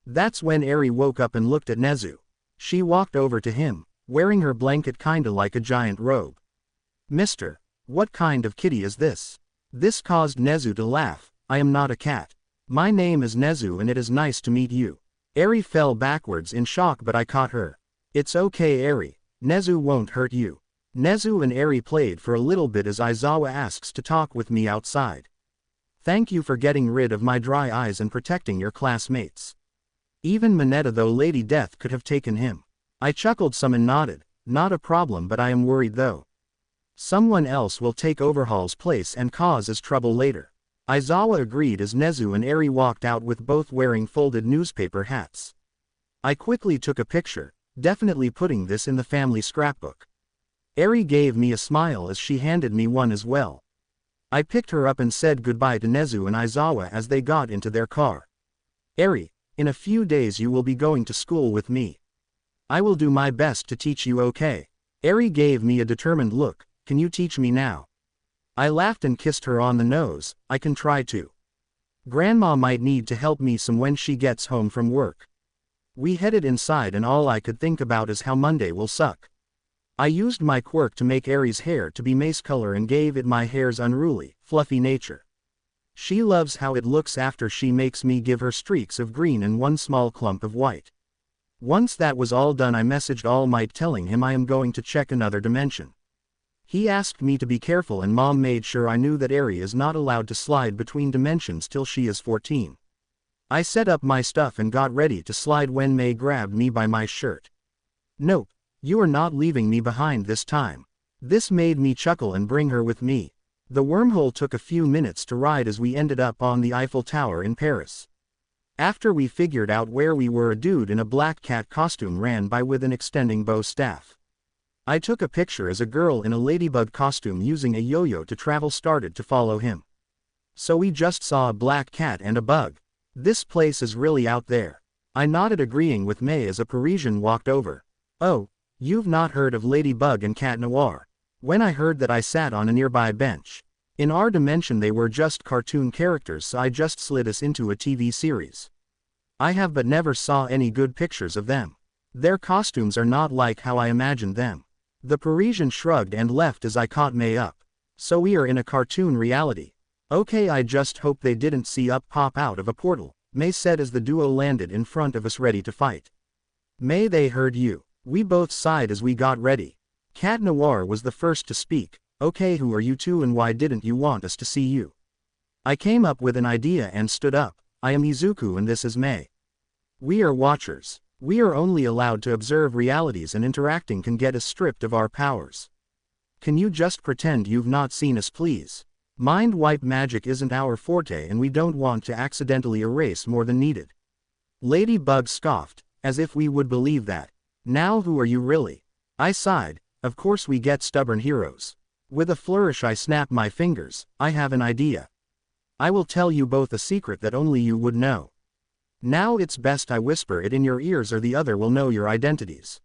That's when Eri woke up and looked at Nezu. She walked over to him, wearing her blanket kinda like a giant robe. Mister, what kind of kitty is this? This caused Nezu to laugh. I am not a cat. My name is Nezu and it is nice to meet you. Eri fell backwards in shock, but I caught her. It's okay Eri. Nezu won't hurt you. Nezu and Eri played for a little bit as Aizawa asks to talk with me outside. Thank you for getting rid of my dry eyes and protecting your classmates. Even Mineta, though Lady Death could have taken him. I chuckled some and nodded. Not a problem, but I am worried though. Someone else will take Overhaul's place and cause us trouble later. Aizawa agreed as Nezu and Eri walked out with both wearing folded newspaper hats. I quickly took a picture, definitely putting this in the family scrapbook. Eri gave me a smile as she handed me one as well. I picked her up and said goodbye to Nezu and Aizawa as they got into their car. Eri, in a few days you will be going to school with me. I will do my best to teach you, okay? Eri gave me a determined look. Can you teach me now? I laughed and kissed her on the nose. I can try to. Grandma might need to help me some when she gets home from work. We headed inside and all I could think about is how Monday will suck. I used my quirk to make Eri's hair to be mace color and gave it my hair's unruly, fluffy nature. She loves how it looks after she makes me give her streaks of green and one small clump of white. Once that was all done I messaged All Might telling him I am going to check another dimension. He asked me to be careful and Mom made sure I knew that Eri is not allowed to slide between dimensions till she is 14. I set up my stuff and got ready to slide when May grabbed me by my shirt. Nope, you are not leaving me behind this time. This made me chuckle and bring her with me. The wormhole took a few minutes to ride as we ended up on the Eiffel Tower in Paris. After we figured out where we were, a dude in a black cat costume ran by with an extending bow staff. I took a picture as a girl in a ladybug costume using a yo-yo to travel started to follow him. So we just saw a black cat and a bug. This place is really out there. I nodded agreeing with May as a Parisian walked over. Oh, you've not heard of Ladybug and Cat Noir? When I heard that I sat on a nearby bench. In our dimension they were just cartoon characters, so I just slid us into a TV series. I have but never saw any good pictures of them. Their costumes are not like how I imagined them. The Parisian shrugged and left as I caught May up. So we are in a cartoon reality. Okay, I just hope they didn't see up pop out of a portal, May said as the duo landed in front of us ready to fight. May, they heard you. We both sighed as we got ready. Cat Noir was the first to speak. Okay, who are you two and why didn't you want us to see you? I came up with an idea and stood up. I am Izuku and this is May. We are watchers. We are only allowed to observe realities and interacting can get us stripped of our powers. Can you just pretend you've not seen us, please? Mind wipe magic isn't our forte and we don't want to accidentally erase more than needed. Ladybug scoffed, as if we would believe that. Now who are you really? I sighed, of course we get stubborn heroes. With a flourish I snapped my fingers, I have an idea. I will tell you both a secret that only you would know. Now it's best I whisper it in your ears or the other will know your identities.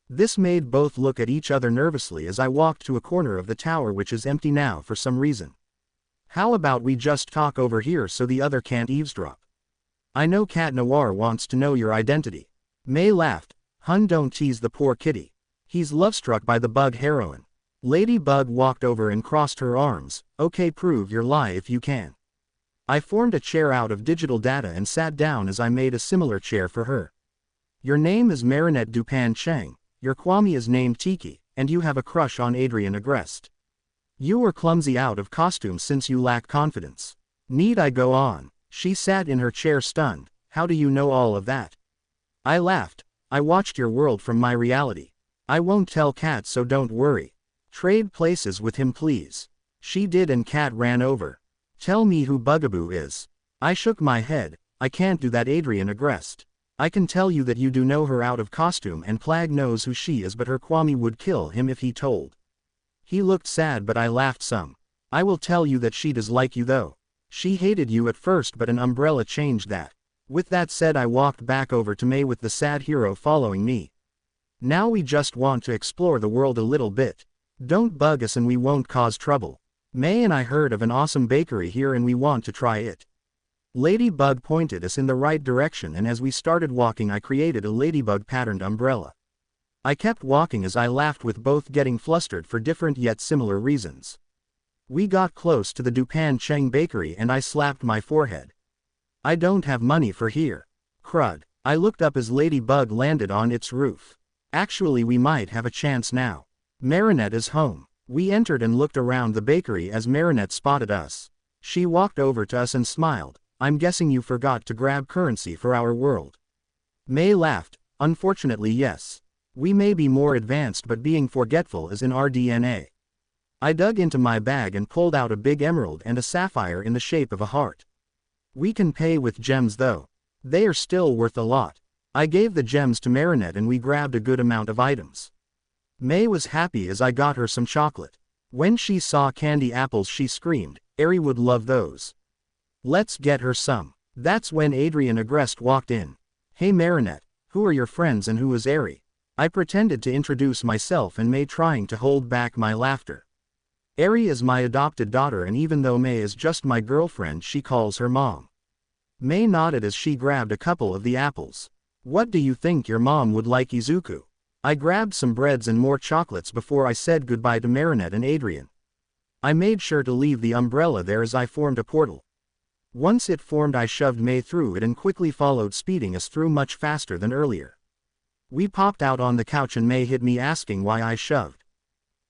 This made both look at each other nervously as I walked to a corner of the tower which is empty now for some reason. How about we just talk over here so the other can't eavesdrop? I know Cat Noir wants to know your identity. May laughed. Hun, don't tease the poor kitty. He's love-struck by the bug heroine. Ladybug walked over and crossed her arms. Okay, prove your lie if you can. I formed a chair out of digital data and sat down as I made a similar chair for her. Your name is Marinette Dupan Cheng, your Kwame is named Tiki, and you have a crush on Adrian Agreste. You were clumsy out of costume since you lack confidence. Need I go on? She sat in her chair stunned. How do you know all of that? I laughed. I watched your world from my reality. I won't tell Cat, so don't worry. Trade places with him please. She did and Cat ran over. Tell me who Bugaboo is. I shook my head. I can't do that, Adrian Agreste. I can tell you that you do know her out of costume and Plag knows who she is, but her Kwame would kill him if he told. He looked sad but I laughed some. I will tell you that she does like you though. She hated you at first but an umbrella changed that. With that said I walked back over to May with the sad hero following me. Now we just want to explore the world a little bit. Don't bug us and we won't cause trouble. May and I heard of an awesome bakery here and we want to try it. Ladybug pointed us in the right direction and as we started walking I created a ladybug patterned umbrella. I kept walking as I laughed with both getting flustered for different yet similar reasons. We got close to the Dupan Cheng bakery and I slapped my forehead. I don't have money for here. Crud. I looked up as Ladybug landed on its roof. Actually we might have a chance now. Marinette is home. We entered and looked around the bakery as Marinette spotted us. She walked over to us and smiled. I'm guessing you forgot to grab currency for our world. May laughed. Unfortunately yes. We may be more advanced but being forgetful is in our DNA. I dug into my bag and pulled out a big emerald and a sapphire in the shape of a heart. We can pay with gems though. They are still worth a lot. I gave the gems to Marinette and we grabbed a good amount of items. May was happy as I got her some chocolate. When she saw candy apples she screamed, Ari would love those. Let's get her some. That's when Adrian Agreste walked in. Hey Marinette, who are your friends and who is Ari? I pretended to introduce myself and May trying to hold back my laughter. Ari is my adopted daughter and even though May is just my girlfriend she calls her mom. May nodded as she grabbed a couple of the apples. What do you think your mom would like, Izuku? I grabbed some breads and more chocolates before I said goodbye to Marinette and Adrian. I made sure to leave the umbrella there as I formed a portal. Once it formed I shoved May through it and quickly followed, speeding us through much faster than earlier. We popped out on the couch and May hit me asking why I shoved.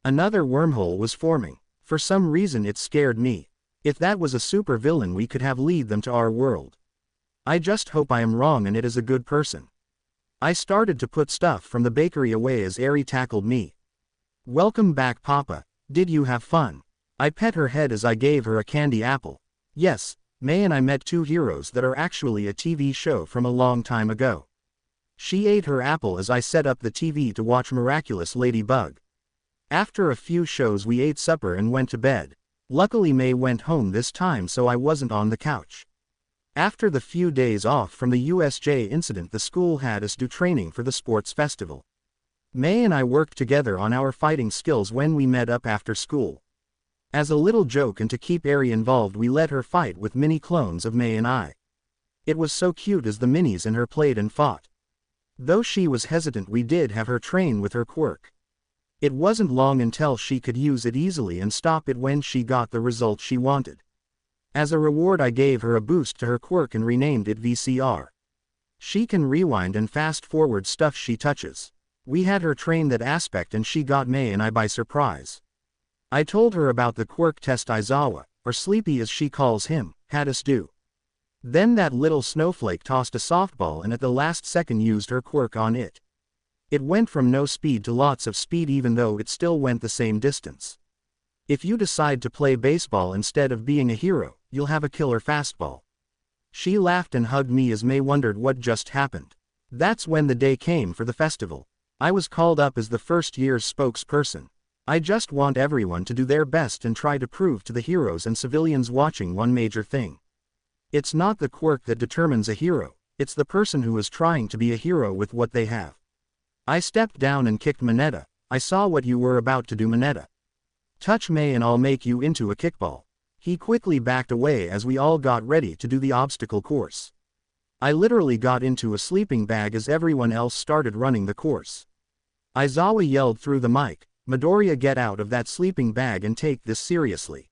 Another wormhole was forming. For some reason it scared me. If that was a super villain we could have lead them to our world. I just hope I am wrong and it is a good person. I started to put stuff from the bakery away as Ari tackled me. Welcome back Papa, did you have fun? I pet her head as I gave her a candy apple. Yes, May and I met two heroes that are actually a TV show from a long time ago. She ate her apple as I set up the TV to watch Miraculous Ladybug. After a few shows we ate supper and went to bed. Luckily May went home this time so I wasn't on the couch. After the few days off from the USJ incident the school had us do training for the sports festival. May and I worked together on our fighting skills when we met up after school. As a little joke and to keep Ari involved we let her fight with mini clones of May and I. It was so cute as the minis and her played and fought. Though she was hesitant we did have her train with her quirk. It wasn't long until she could use it easily and stop it when she got the result she wanted. As a reward I gave her a boost to her quirk and renamed it VCR. She can rewind and fast forward stuff she touches. We had her train that aspect and she got May and I by surprise. I told her about the quirk test Aizawa, or Sleepy as she calls him, had us do. Then that little snowflake tossed a softball and at the last second used her quirk on it. It went from no speed to lots of speed even though it still went the same distance. If you decide to play baseball instead of being a hero, you'll have a killer fastball. She laughed and hugged me as May wondered what just happened. That's when the day came for the festival. I was called up as the first year's spokesperson. I just want everyone to do their best and try to prove to the heroes and civilians watching one major thing. It's not the quirk that determines a hero, it's the person who is trying to be a hero with what they have. I stepped down and kicked Mineta. I saw what you were about to do, Mineta. Touch May and I'll make you into a kickball. He quickly backed away as we all got ready to do the obstacle course. I literally got into a sleeping bag as everyone else started running the course. Aizawa yelled through the mic, "Midoriya, get out of that sleeping bag and take this seriously."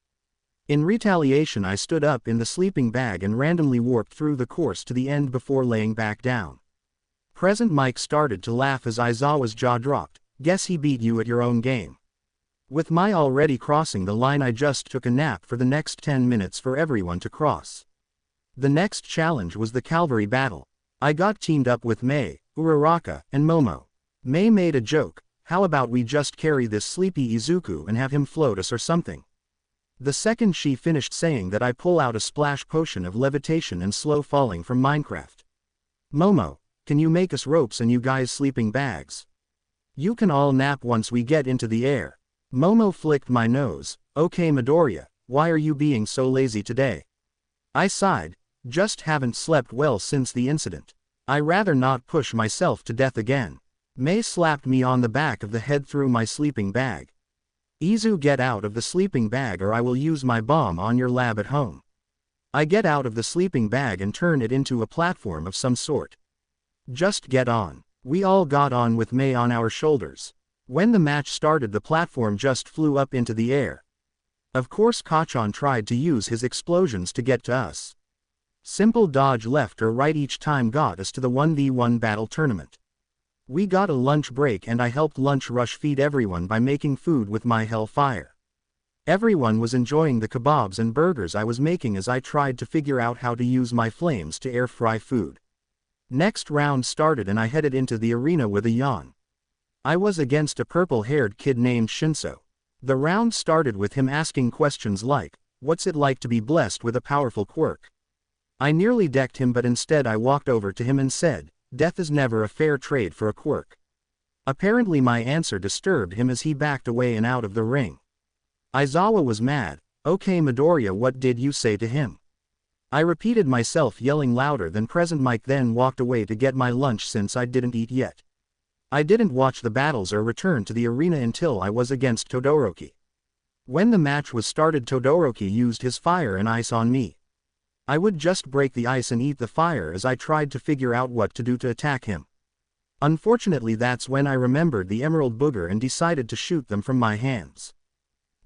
In retaliation, I stood up in the sleeping bag and randomly warped through the course to the end before laying back down. Present Mike started to laugh as Aizawa's jaw dropped. "Guess he beat you at your own game." With Mai already crossing the line, I just took a nap for the next 10 minutes for everyone to cross. The next challenge was the cavalry battle. I got teamed up with Mai, Uraraka, and Momo. Mai made a joke, "How about we just carry this sleepy Izuku and have him float us or something?" The second she finished saying that, I pull out a splash potion of levitation and slow falling from Minecraft. "Momo, can you make us ropes and you guys sleeping bags? You can all nap once we get into the air." Momo flicked my nose. "Okay Midoriya, why are you being so lazy today?" I sighed. "Just haven't slept well since the incident. I rather not push myself to death again." Mai slapped me on the back of the head through my sleeping bag. "Izu, get out of the sleeping bag or I will use my bomb on your lab at home." I get out of the sleeping bag and turn it into a platform of some sort. "Just get on." We all got on with Mai on our shoulders. When the match started, the platform just flew up into the air. Of course Kachan tried to use his explosions to get to us. Simple dodge left or right each time got us to the 1v1 battle tournament. We got a lunch break and I helped lunch rush feed everyone by making food with my hellfire. Everyone was enjoying the kebabs and burgers I was making as I tried to figure out how to use my flames to air fry food. Next round started and I headed into the arena with a yawn. I was against a purple-haired kid named Shinso. The round started with him asking questions like, "What's it like to be blessed with a powerful quirk?" I nearly decked him, but instead I walked over to him and said, "Death is never a fair trade for a quirk." Apparently my answer disturbed him as he backed away and out of the ring. Aizawa was mad. "Okay Midoriya, what did you say to him?" I repeated myself, yelling louder than present Mike, then walked away to get my lunch since I didn't eat yet. I didn't watch the battles or return to the arena until I was against Todoroki. When the match was started, Todoroki used his fire and ice on me. I would just break the ice and eat the fire as I tried to figure out what to do to attack him. Unfortunately, that's when I remembered the emerald booger and decided to shoot them from my hands.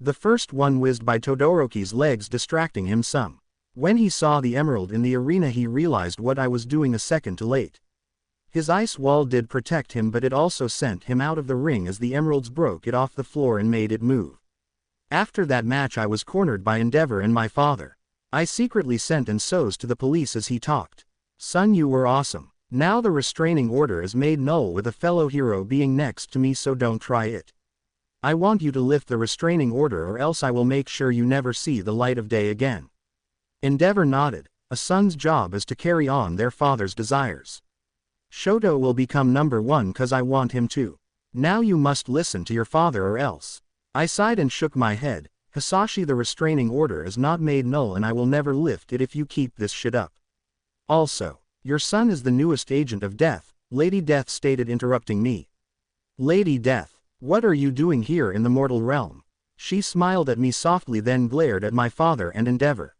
The first one whizzed by Todoroki's legs, distracting him some. When he saw the emerald in the arena, he realized what I was doing a second too late. His ice wall did protect him, but it also sent him out of the ring as the emeralds broke it off the floor and made it move. After that match, I was cornered by Endeavor and my father. I secretly sent Ensos to the police as he talked. "Son, you were awesome. Now the restraining order is made null with a fellow hero being next to me, so don't try it. I want you to lift the restraining order or else I will make sure you never see the light of day again." Endeavor nodded. A son's job is to carry on their father's desires. Shoto will become number 1 cause I want him to. Now you must listen to your father or else. I sighed and shook my head. "Hisashi, the restraining order is not made null and I will never lift it if you keep this shit up. Also, your son is the newest agent of death," Lady Death stated, interrupting me. "Lady Death, what are you doing here in the mortal realm?" She smiled at me softly, then glared at my father and Endeavor.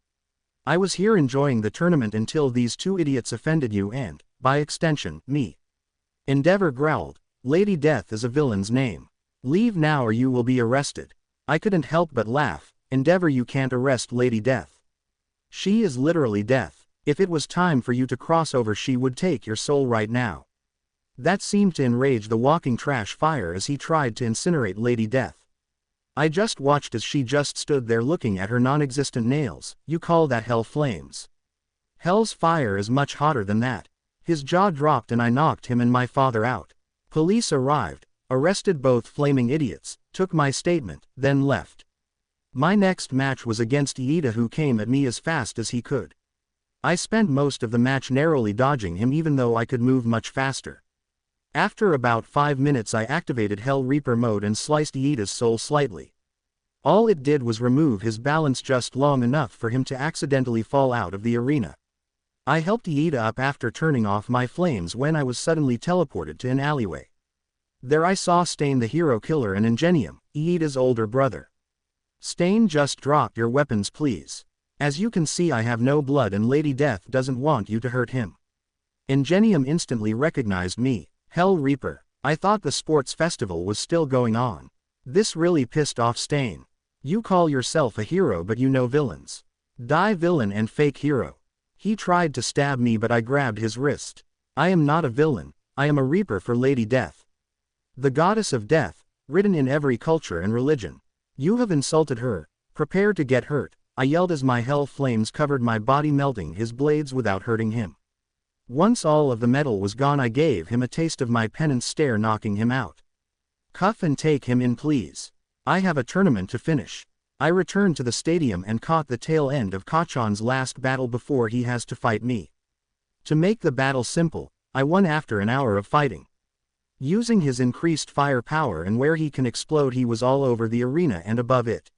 "I was here enjoying the tournament until these two idiots offended you and, by extension, me." Endeavor growled. "Lady Death is a villain's name. Leave now or you will be arrested." I couldn't help but laugh. "Endeavor, you can't arrest Lady Death. She is literally death. If it was time for you to cross over, she would take your soul right now." That seemed to enrage the walking trash fire as he tried to incinerate Lady Death. I just watched as she just stood there looking at her non-existent nails. "You call that hell flames? Hell's fire is much hotter than that." His jaw dropped and I knocked him and my father out. Police arrived, arrested both flaming idiots, took my statement, then left. My next match was against Iida, who came at me as fast as he could. I spent most of the match narrowly dodging him even though I could move much faster. After about 5 minutes I activated Hell Reaper mode and sliced Iida's soul slightly. All it did was remove his balance just long enough for him to accidentally fall out of the arena. I helped Iida up after turning off my flames when I was suddenly teleported to an alleyway. There I saw Stain, the hero killer, and Ingenium, Iida's older brother. Stain, just drop your weapons please. As you can see I have no blood and Lady Death doesn't want you to hurt him. Ingenium instantly recognized me. Hell Reaper. I thought the sports festival was still going on. This really pissed off Stain. You call yourself a hero but you know villains. Die villain and fake hero. He tried to stab me but I grabbed his wrist. I am not a villain, I am a reaper for Lady Death. The goddess of death, written in every culture and religion. You have insulted her, prepare to get hurt, I yelled as my hell flames covered my body, melting his blades without hurting him. Once all of the metal was gone I gave him a taste of my penance stare, knocking him out. Cuff and take him in please. I have a tournament to finish. I returned to the stadium and caught the tail end of Kachan's last battle before he has to fight me. To make the battle simple, I won after an hour of fighting. Using his increased firepower and where he can explode, he was all over the arena and above it.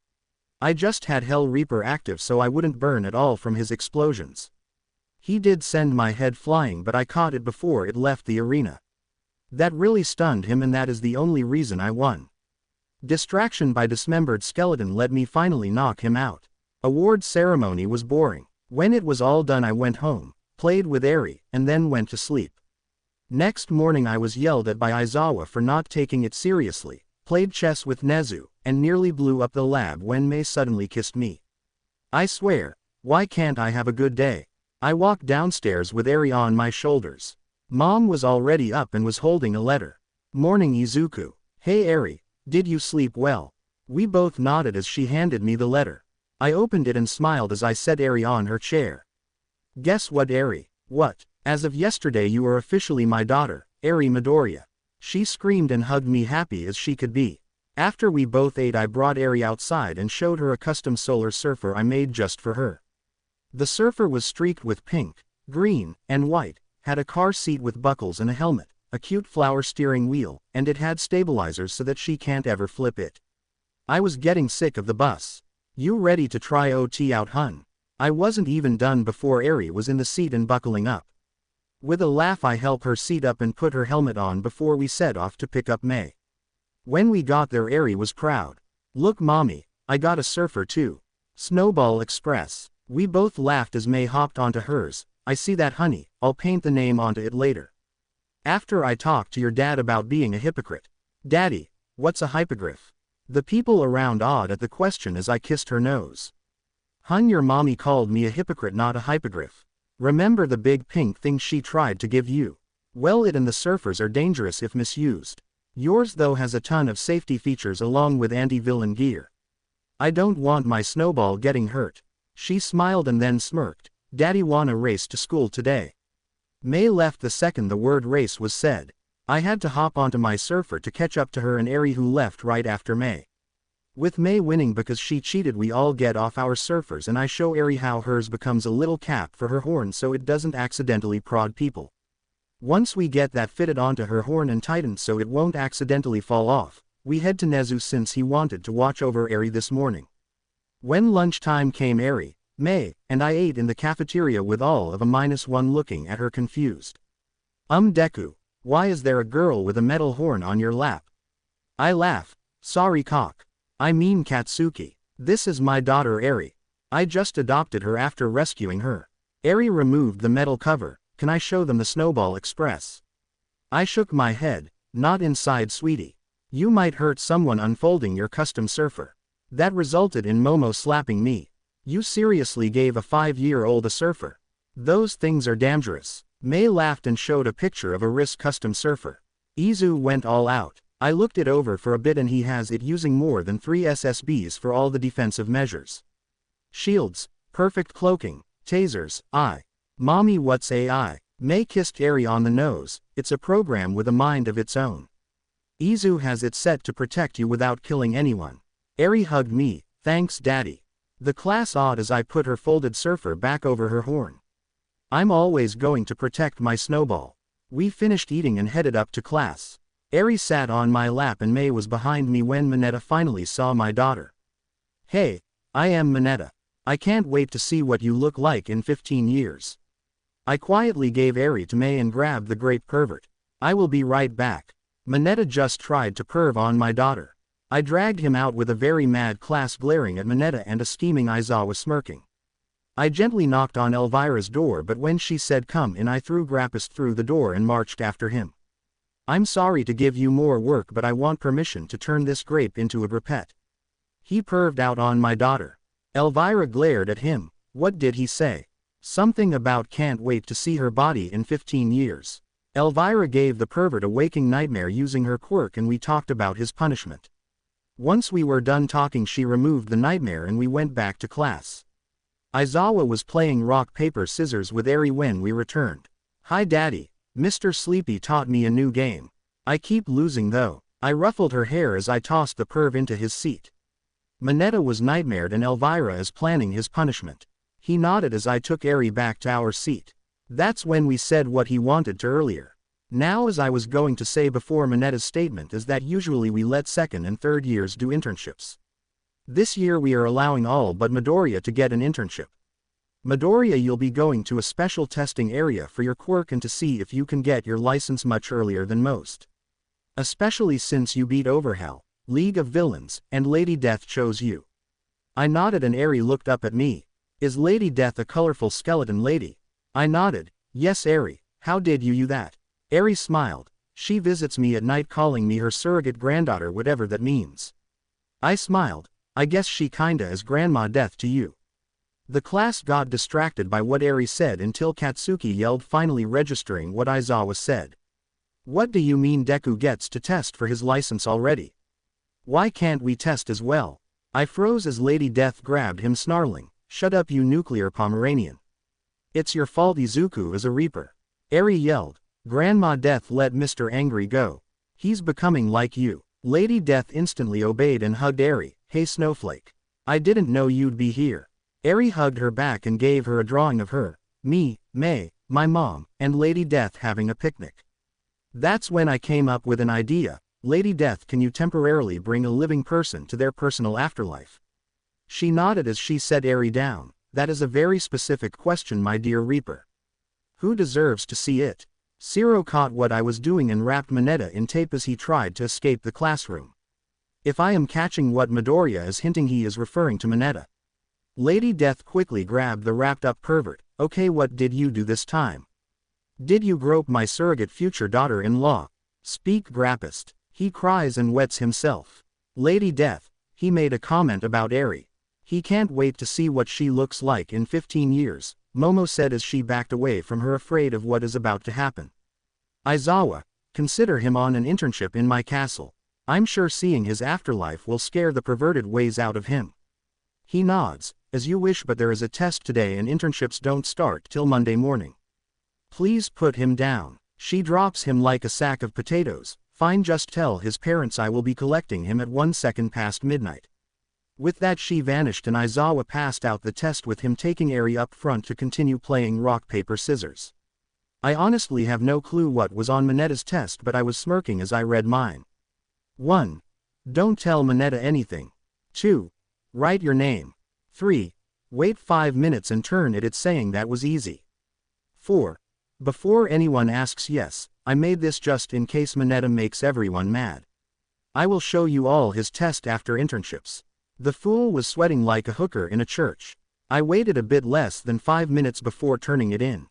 I just had Hell Reaper active so I wouldn't burn at all from his explosions. He did send my head flying but I caught it before it left the arena. That really stunned him and that is the only reason I won. Distraction by dismembered skeleton let me finally knock him out. Award ceremony was boring. When it was all done I went home, played with Eri, and then went to sleep. Next morning I was yelled at by Aizawa for not taking it seriously, played chess with Nezu, and nearly blew up the lab when Mei suddenly kissed me. I swear, why can't I have a good day? I walked downstairs with Eri on my shoulders. Mom was already up and was holding a letter. Morning Izuku. Hey Eri, did you sleep well? We both nodded as she handed me the letter. I opened it and smiled as I set Eri on her chair. Guess what Eri? What? As of yesterday you are officially my daughter, Eri Midoriya. She screamed and hugged me, happy as she could be. After we both ate I brought Eri outside and showed her a custom solar surfer I made just for her. The surfer was streaked with pink, green, and white, had a car seat with buckles and a helmet, a cute flower steering wheel, and it had stabilizers so that she can't ever flip it. I was getting sick of the bus. You ready to try OT out, hun? I wasn't even done before Eri was in the seat and buckling up. With a laugh I helped her seat up and put her helmet on before we set off to pick up Mei. When we got there Eri was proud. Look mommy, I got a surfer too. Snowball Express. We both laughed as Mei hopped onto hers. I see that honey, I'll paint the name onto it later. After I talked to your dad about being a hypocrite. Daddy, what's a hypogryph? The people around awed at the question as I kissed her nose. Hun, your mommy called me a hypocrite, not a hypogryph. Remember the big pink thing she tried to give you? Well, it and the surfers are dangerous if misused. Yours though has a ton of safety features along with anti-villain gear. I don't want my snowball getting hurt. She smiled and then smirked. Daddy wanna race to school today. Mei left the second the word race was said. I had to hop onto my surfer to catch up to her and Eri, who left right after Mei. With Mei winning because she cheated, we all get off our surfers and I show Eri how hers becomes a little cap for her horn so it doesn't accidentally prod people. Once we get that fitted onto her horn and tightened so it won't accidentally fall off, we head to Nezu since he wanted to watch over Eri this morning. When lunchtime came, Eri, Mei, and I ate in the cafeteria with all of a -1 looking at her confused. Deku, why is there a girl with a metal horn on your lap? I laugh. Sorry cock. I mean Katsuki. This is my daughter Eri. I just adopted her after rescuing her. Eri removed the metal cover. Can I show them the Snowball Express? I shook my head. Not inside, sweetie. You might hurt someone unfolding your custom surfer. That resulted in Momo slapping me. You seriously gave a 5-year-old a surfer? Those things are dangerous. Mei laughed and showed a picture of a Risk custom surfer. Izu went all out. I looked it over for a bit and he has it using more than 3 SSBs for all the defensive measures. Shields, perfect cloaking, tasers, Mommy, what's AI? Mei kissed Eri on the nose. It's a program with a mind of its own. Izu has it set to protect you without killing anyone. Eri hugged me. Thanks daddy. The class awed as I put her folded surfer back over her horn. I'm always going to protect my snowball. We finished eating and headed up to class. Eri sat on my lap and May was behind me when Minetta finally saw my daughter. Hey, I am Minetta. I can't wait to see what you look like in 15 years. I quietly gave Eri to May and grabbed the great pervert. I will be right back. Minetta just tried to perv on my daughter. I dragged him out with a very mad class glaring at Minetta and a scheming Aizawa smirking. I gently knocked on Elvira's door, but when she said come in I threw Grappist through the door and marched after him. I'm sorry to give you more work, but I want permission to turn this grape into a grapette. He perved out on my daughter. Elvira glared at him. What did he say? Something about can't wait to see her body in 15 years. Elvira gave the pervert a waking nightmare using her quirk and we talked about his punishment. Once we were done talking she removed the nightmare and we went back to class. Aizawa was playing rock paper scissors with Eri when we returned. Hi daddy, Mr. Sleepy taught me a new game. I keep losing though. I ruffled her hair as I tossed the perv into his seat. Minetta was nightmared and Elvira is planning his punishment. He nodded as I took Eri back to our seat. That's when we said what he wanted to earlier. Now as I was going to say before, Minetta's statement is that usually we let second and third years do internships. This year we are allowing all but Midoriya to get an internship. Midoriya, you'll be going to a special testing area for your quirk and to see if you can get your license much earlier than most. Especially since you beat Overhaul, League of Villains, and Lady Death chose you. I nodded and Eri looked up at me. Is Lady Death a colorful skeleton lady? I nodded. Yes Eri, how did you that? Eri smiled. She visits me at night calling me her surrogate granddaughter, whatever that means. I smiled. I guess she kinda is Grandma Death to you. The class got distracted by what Eri said until Katsuki yelled, finally registering what Aizawa said. What do you mean Deku gets to test for his license already? Why can't we test as well? I froze as Lady Death grabbed him, snarling, shut up you nuclear Pomeranian. It's your fault Izuku is a reaper. Eri yelled. Grandma Death let Mr. Angry go. He's becoming like you. Lady Death instantly obeyed and hugged Eri. Hey Snowflake. I didn't know you'd be here. Eri hugged her back and gave her a drawing of her, me, May, my mom, and Lady Death having a picnic. That's when I came up with an idea. Lady Death, can you temporarily bring a living person to their personal afterlife? She nodded as she set Eri down. That is a very specific question, my dear Reaper. Who deserves to see it? Zero caught what I was doing and wrapped Minetta in tape as he tried to escape the classroom. If I am catching what Midoriya is hinting, he is referring to Minetta. Lady Death quickly grabbed the wrapped up pervert. Okay, what did you do this time? Did you grope my surrogate future daughter-in-law? Speak Grappist. He cries and wets himself. Lady Death. He made a comment about Eri. He can't wait to see what she looks like in 15 years, Momo said as she backed away from her, afraid of what is about to happen. Aizawa, consider him on an internship in my castle. I'm sure seeing his afterlife will scare the perverted ways out of him. He nods. As you wish, but there is a test today and internships don't start till Monday morning. Please put him down. She drops him like a sack of potatoes. Fine, just tell his parents I will be collecting him at 1 second past midnight. With that she vanished and Aizawa passed out the test with him taking Eri up front to continue playing rock paper scissors. I honestly have no clue what was on Minetta's test, but I was smirking as I read mine. 1. Don't tell Minetta anything. 2. Write your name. 3. Wait 5 minutes and turn it. It's saying that was easy. 4. Before anyone asks, yes, I made this just in case Minetta makes everyone mad. I will show you all his test after internships. The fool was sweating like a hooker in a church. I waited a bit less than 5 minutes before turning it in.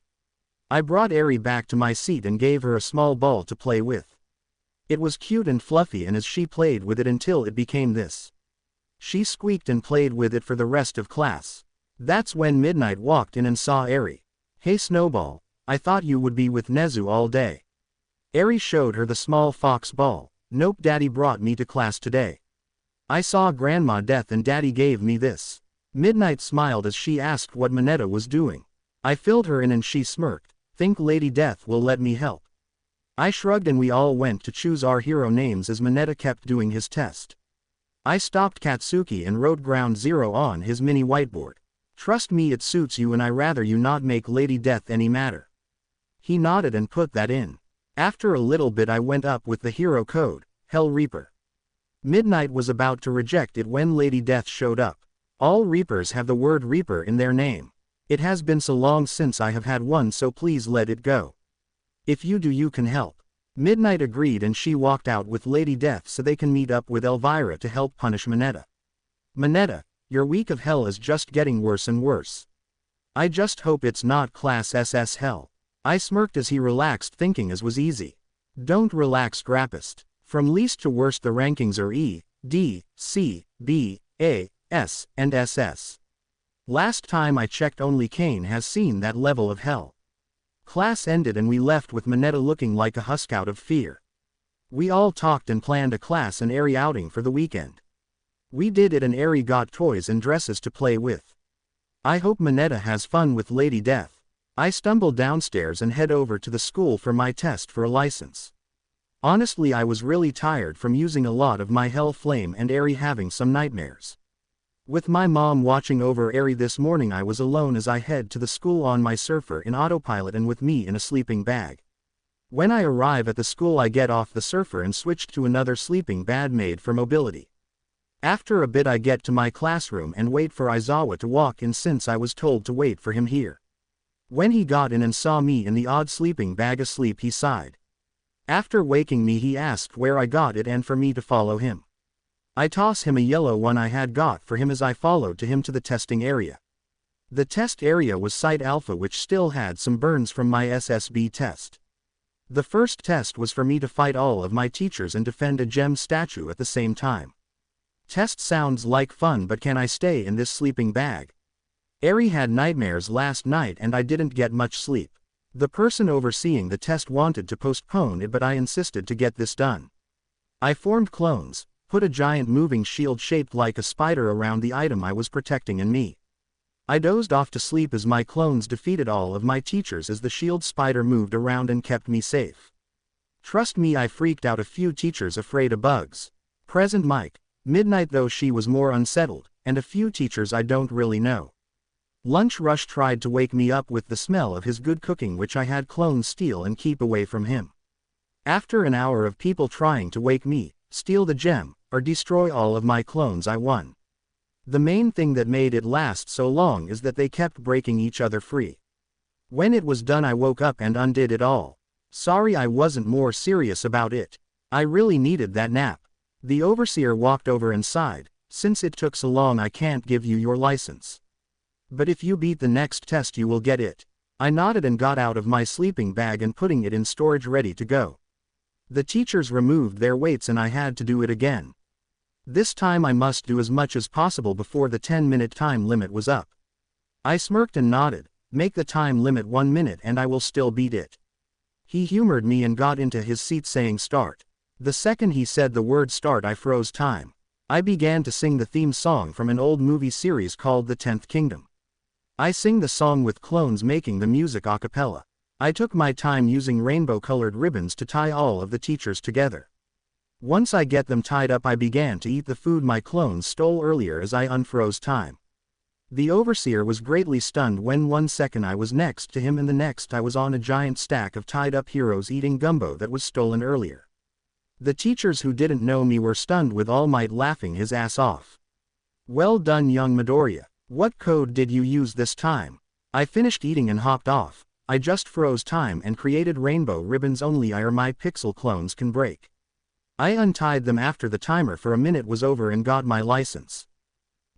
I brought Eri back to my seat and gave her a small ball to play with. It was cute and fluffy, and as she played with it until it became this. She squeaked and played with it for the rest of class. That's when Midnight walked in and saw Eri. Hey Snowball, I thought you would be with Nezu all day. Eri showed her the small fox ball. Nope, Daddy brought me to class today. I saw Grandma Death and Daddy gave me this. Midnight smiled as she asked what Minetta was doing. I filled her in and she smirked. Think Lady Death will let me help? I shrugged and we all went to choose our hero names as Minetta kept doing his test. I stopped Katsuki and wrote ground zero on his mini whiteboard. Trust me, it suits you and I rather you not make Lady Death any matter. He nodded and put that in. After a little bit I went up with the hero code, Hell Reaper. Midnight was about to reject it when Lady Death showed up. All Reapers have the word Reaper in their name. It has been so long since I have had one, so please let it go. If you do, you can help. Midnight agreed and she walked out with Lady Death so they can meet up with Elvira to help punish Mineta. Mineta, your week of hell is just getting worse and worse. I just hope it's not class SS hell. I smirked as he relaxed, thinking as was easy. Don't relax, Grappist. From least to worst the rankings are E, D, C, B, A, S, and SS. Last time I checked only Kane has seen that level of hell. Class ended and we left with Mineta looking like a husk out of fear. We all talked and planned a class and Eri outing for the weekend. We did it and Eri got toys and dresses to play with. I hope Mineta has fun with Lady Death. I stumbled downstairs and head over to the school for my test for a license. Honestly, I was really tired from using a lot of my hell flame and Eri having some nightmares. With my mom watching over Eri this morning, I was alone as I head to the school on my surfer in autopilot and with me in a sleeping bag. When I arrive at the school, I get off the surfer and switch to another sleeping bag made for mobility. After a bit I get to my classroom and wait for Aizawa to walk in since I was told to wait for him here. When he got in and saw me in the odd sleeping bag asleep, he sighed. After waking me, he asked where I got it and for me to follow him. I toss him a yellow one I had got for him as I followed to him to the testing area. The test area was Site Alpha, which still had some burns from my SSB test. The first test was for me to fight all of my teachers and defend a gem statue at the same time. Test sounds like fun, but can I stay in this sleeping bag? Eri had nightmares last night and I didn't get much sleep. The person overseeing the test wanted to postpone it, but I insisted to get this done. I formed clones, put a giant moving shield shaped like a spider around the item I was protecting and me. I dozed off to sleep as my clones defeated all of my teachers as the shield spider moved around and kept me safe. Trust me, I freaked out a few teachers afraid of bugs. Present Mike. Midnight, though she was more unsettled, and a few teachers I don't really know. Lunch Rush tried to wake me up with the smell of his good cooking, which I had clones steal and keep away from him. After an hour of people trying to wake me, steal the gem, or destroy all of my clones, I won. The main thing that made it last so long is that they kept breaking each other free. When it was done, I woke up and undid it all. Sorry I wasn't more serious about it. I really needed that nap. The overseer walked over and sighed, since it took so long I can't give you your license. But if you beat the next test you will get it. I nodded and got out of my sleeping bag and putting it in storage ready to go. The teachers removed their weights and I had to do it again. This time I must do as much as possible before the 10-minute time limit was up. I smirked and nodded, make the time limit 1 minute and I will still beat it. He humored me and got into his seat saying start. The second he said the word start I froze time. I began to sing the theme song from an old movie series called The 10th Kingdom. I sing the song with clones making the music a cappella. I took my time using rainbow-colored ribbons to tie all of the teachers together. Once I get them tied up, I began to eat the food my clones stole earlier as I unfroze time. The overseer was greatly stunned when 1 second I was next to him and the next I was on a giant stack of tied-up heroes eating gumbo that was stolen earlier. The teachers who didn't know me were stunned with All Might laughing his ass off. Well done, young Midoriya. What code did you use this time? I finished eating and hopped off. I just froze time and created rainbow ribbons only I or my pixel clones can break. I untied them after the timer for a minute was over and got my license.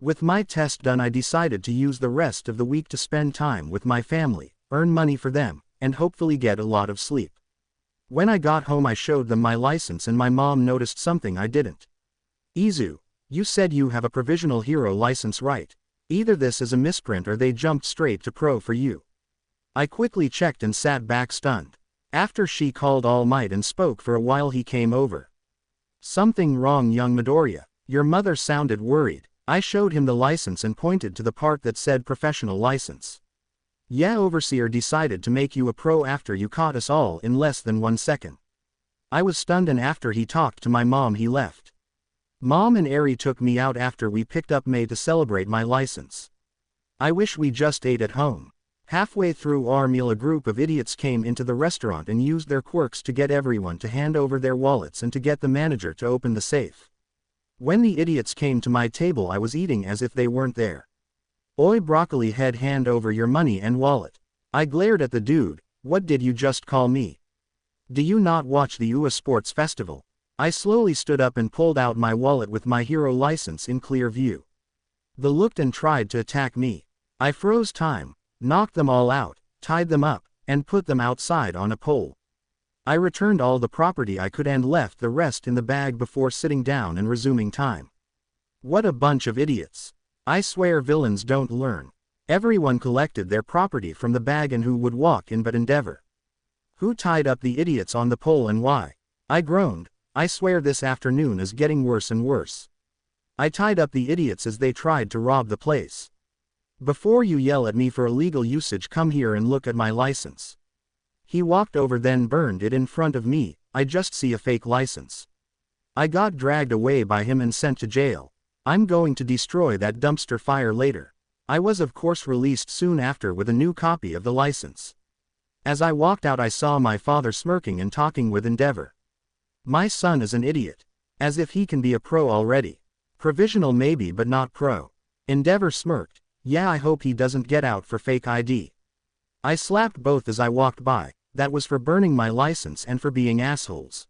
With my test done, I decided to use the rest of the week to spend time with my family, earn money for them, and hopefully get a lot of sleep. When I got home I showed them my license and my mom noticed something I didn't. Izu, you said you have a provisional hero license, right? Either this is a misprint or they jumped straight to pro for you. I quickly checked and sat back stunned. After she called All Might and spoke for a while, he came over. Something wrong, young Midoriya? Your mother sounded worried. I showed him the license and pointed to the part that said professional license. Yeah, overseer decided to make you a pro after you caught us all in less than 1 second. I was stunned and after he talked to my mom he left. Mom and Ari took me out after we picked up May to celebrate my license. I wish we just ate at home. Halfway through our meal, a group of idiots came into the restaurant and used their quirks to get everyone to hand over their wallets and to get the manager to open the safe. When the idiots came to my table, I was eating as if they weren't there. "Oi broccoli head, hand over your money and wallet." I glared at the dude. "What did you just call me? Do you not watch the UA Sports Festival?" I slowly stood up and pulled out my wallet with my hero license in clear view. They looked and tried to attack me. I froze time, knocked them all out, tied them up, and put them outside on a pole. I returned all the property I could and left the rest in the bag before sitting down and resuming time. What a bunch of idiots. I swear villains don't learn. Everyone collected their property from the bag, and who would walk in but Endeavor? Who tied up the idiots on the pole and why? I groaned. I swear this afternoon is getting worse and worse. I tied up the idiots as they tried to rob the place. Before you yell at me for illegal usage, come here and look at my license. He walked over, then burned it in front of me. I just see a fake license. I got dragged away by him and sent to jail. I'm going to destroy that dumpster fire later. I was of course released soon after with a new copy of the license. As I walked out, I saw my father smirking and talking with Endeavor. My son is an idiot. As if he can be a pro already. Provisional maybe, but not pro. Endeavor smirked. Yeah, I hope he doesn't get out for fake ID. I slapped both as I walked by. That was for burning my license and for being assholes.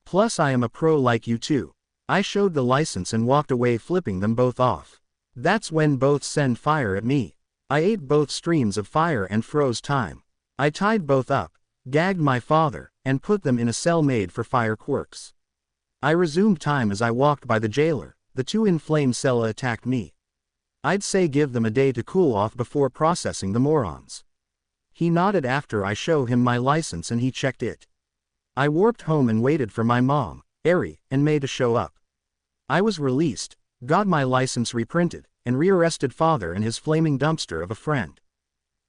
Plus I am a pro like you too. I showed the license and walked away, flipping them both off. That's when both sent fire at me. I ate both streams of fire and froze time. I tied both up, gagged my father, and put them in a cell made for fire quirks. I resumed time as I walked by the jailer. The two in flame cell attacked me. I'd say give them a day to cool off before processing the morons. He nodded after I show him my license and he checked it. I warped home and waited for my mom, Ari, and May to show up. I was released, got my license reprinted, and rearrested father and his flaming dumpster of a friend.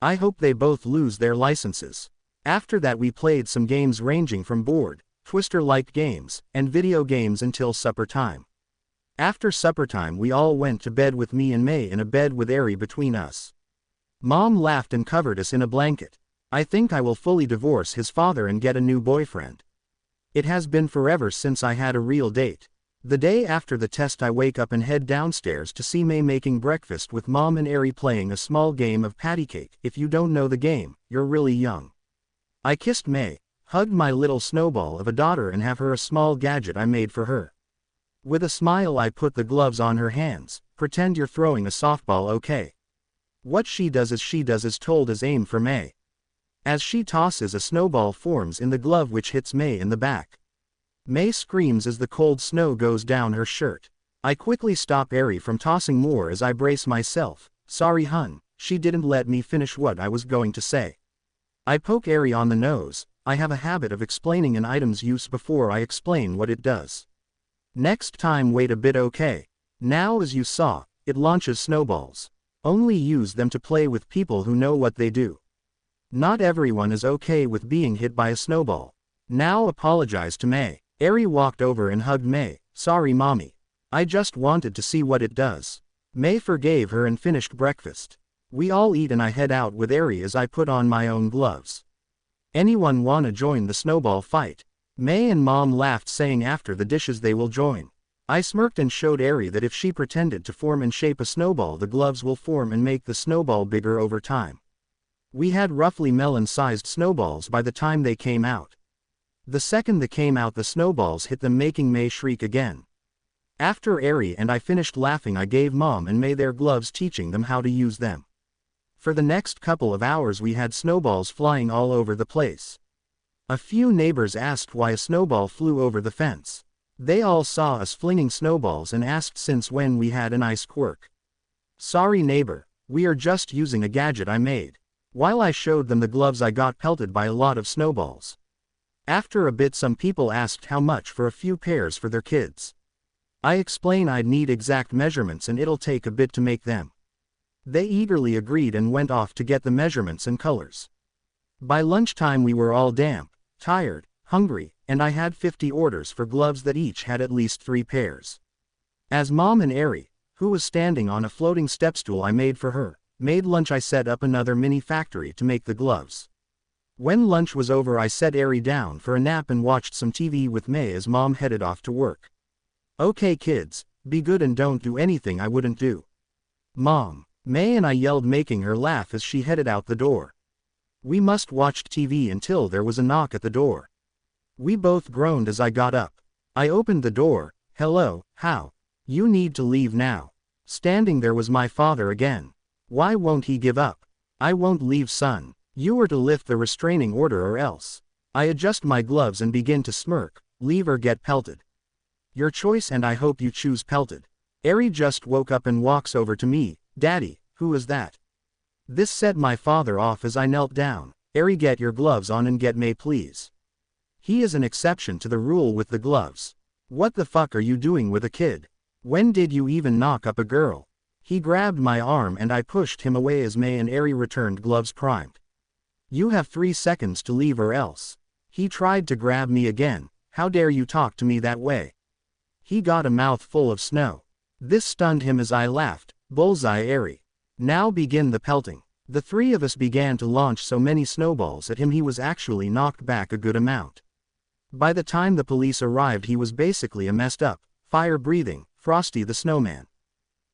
I hope they both lose their licenses. After that we played some games ranging from board, Twister-like games, and video games until supper time. After supper time we all went to bed with me and May in a bed with Ari between us. Mom laughed and covered us in a blanket. I think I will fully divorce his father and get a new boyfriend. It has been forever since I had a real date. The day after the test I wake up and head downstairs to see May making breakfast with Mom and Ari playing a small game of patty cake. If you don't know the game, you're really young. I kissed May, hugged my little snowball of a daughter and have her a small gadget I made for her. With a smile I put the gloves on her hands. Pretend you're throwing a softball, okay? What she does as told as aim for May. As she tosses, a snowball forms in the glove which hits May in the back. May screams as the cold snow goes down her shirt. I quickly stop Ari from tossing more as I brace myself. Sorry hun, she didn't let me finish what I was going to say. I poke Ari on the nose. I have a habit of explaining an item's use before I explain what it does. Next time wait a bit, okay? Now as you saw, it launches snowballs. Only use them to play with people who know what they do. Not everyone is okay with being hit by a snowball. Now apologize to May. Ari walked over and hugged May. Sorry mommy. I just wanted to see what it does. May forgave her and finished breakfast. We all eat and I head out with Ari as I put on my own gloves. Anyone wanna join the snowball fight? May and Mom laughed, saying after the dishes they will join. I smirked and showed Ari that if she pretended to form and shape a snowball, the gloves will form and make the snowball bigger over time. We had roughly melon-sized snowballs by the time they came out. The second they came out, the snowballs hit them, making May shriek again. After Ari and I finished laughing, I gave Mom and May their gloves, teaching them how to use them. For the next couple of hours we had snowballs flying all over the place. A few neighbors asked why a snowball flew over the fence. They all saw us flinging snowballs and asked since when we had an ice quirk. Sorry neighbor, we are just using a gadget I made. While I showed them the gloves, I got pelted by a lot of snowballs. After a bit some people asked how much for a few pairs for their kids. I explain I'd need exact measurements and it'll take a bit to make them. They eagerly agreed and went off to get the measurements and colors. By lunchtime we were all damp, tired, hungry, and I had 50 orders for gloves that each had at least 3 pairs. As Mom and Eri, who was standing on a floating stepstool I made for her, made lunch, I set up another mini factory to make the gloves. When lunch was over, I set Eri down for a nap and watched some TV with May as Mom headed off to work. Okay kids, be good and don't do anything I wouldn't do. Mom, May and I yelled, making her laugh as she headed out the door. We must watched TV until there was a knock at the door. We both groaned as I got up. I opened the door. Hello, how? You need to leave now. Standing there was my father again. Why won't he give up? I won't leave, son. You are to lift the restraining order or else. I adjust my gloves and begin to smirk. Leave or get pelted. Your choice, and I hope you choose pelted. Eri just woke up and walks over to me. Daddy, who is that? This set my father off as I knelt down. Eri, get your gloves on and get May, please. He is an exception to the rule with the gloves. What the fuck are you doing with a kid? When did you even knock up a girl? He grabbed my arm and I pushed him away as May and Eri returned, gloves primed. You have 3 seconds to leave or else. He tried to grab me again. How dare you talk to me that way? He got a mouthful of snow. This stunned him as I laughed. Bullseye, Eri. Now begin the pelting. The 3 of us began to launch so many snowballs at him he was actually knocked back a good amount. By the time the police arrived he was basically a messed up, fire-breathing, Frosty the Snowman.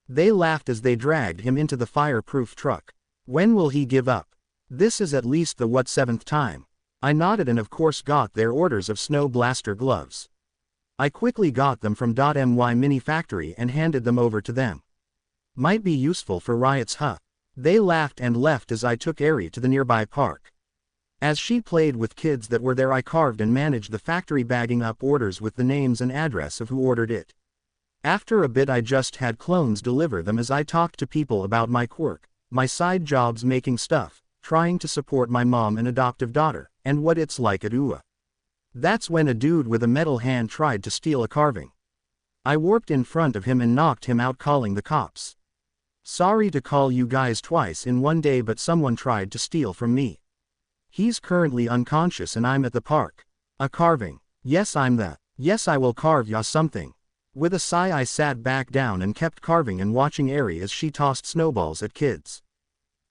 They laughed as they dragged him into the fireproof truck. When will he give up? This is at least the 7th time. I nodded and of course got their orders of snow blaster gloves. I quickly got them from .my mini factory and handed them over to them. Might be useful for riots, huh? They laughed and left as I took Eri to the nearby park. As she played with kids that were there, I carved and managed the factory, bagging up orders with the names and address of who ordered it. After a bit I just had clones deliver them as I talked to people about my quirk, my side jobs making stuff, trying to support my mom and adoptive daughter, and what it's like at UA. That's when a dude with a metal hand tried to steal a carving. I warped in front of him and knocked him out, calling the cops. Sorry to call you guys twice in one day, but someone tried to steal from me. He's currently unconscious and I'm at the park. A carving. Yes, I'm the. Yes, I will carve ya something. With a sigh I sat back down and kept carving and watching Eri as she tossed snowballs at kids.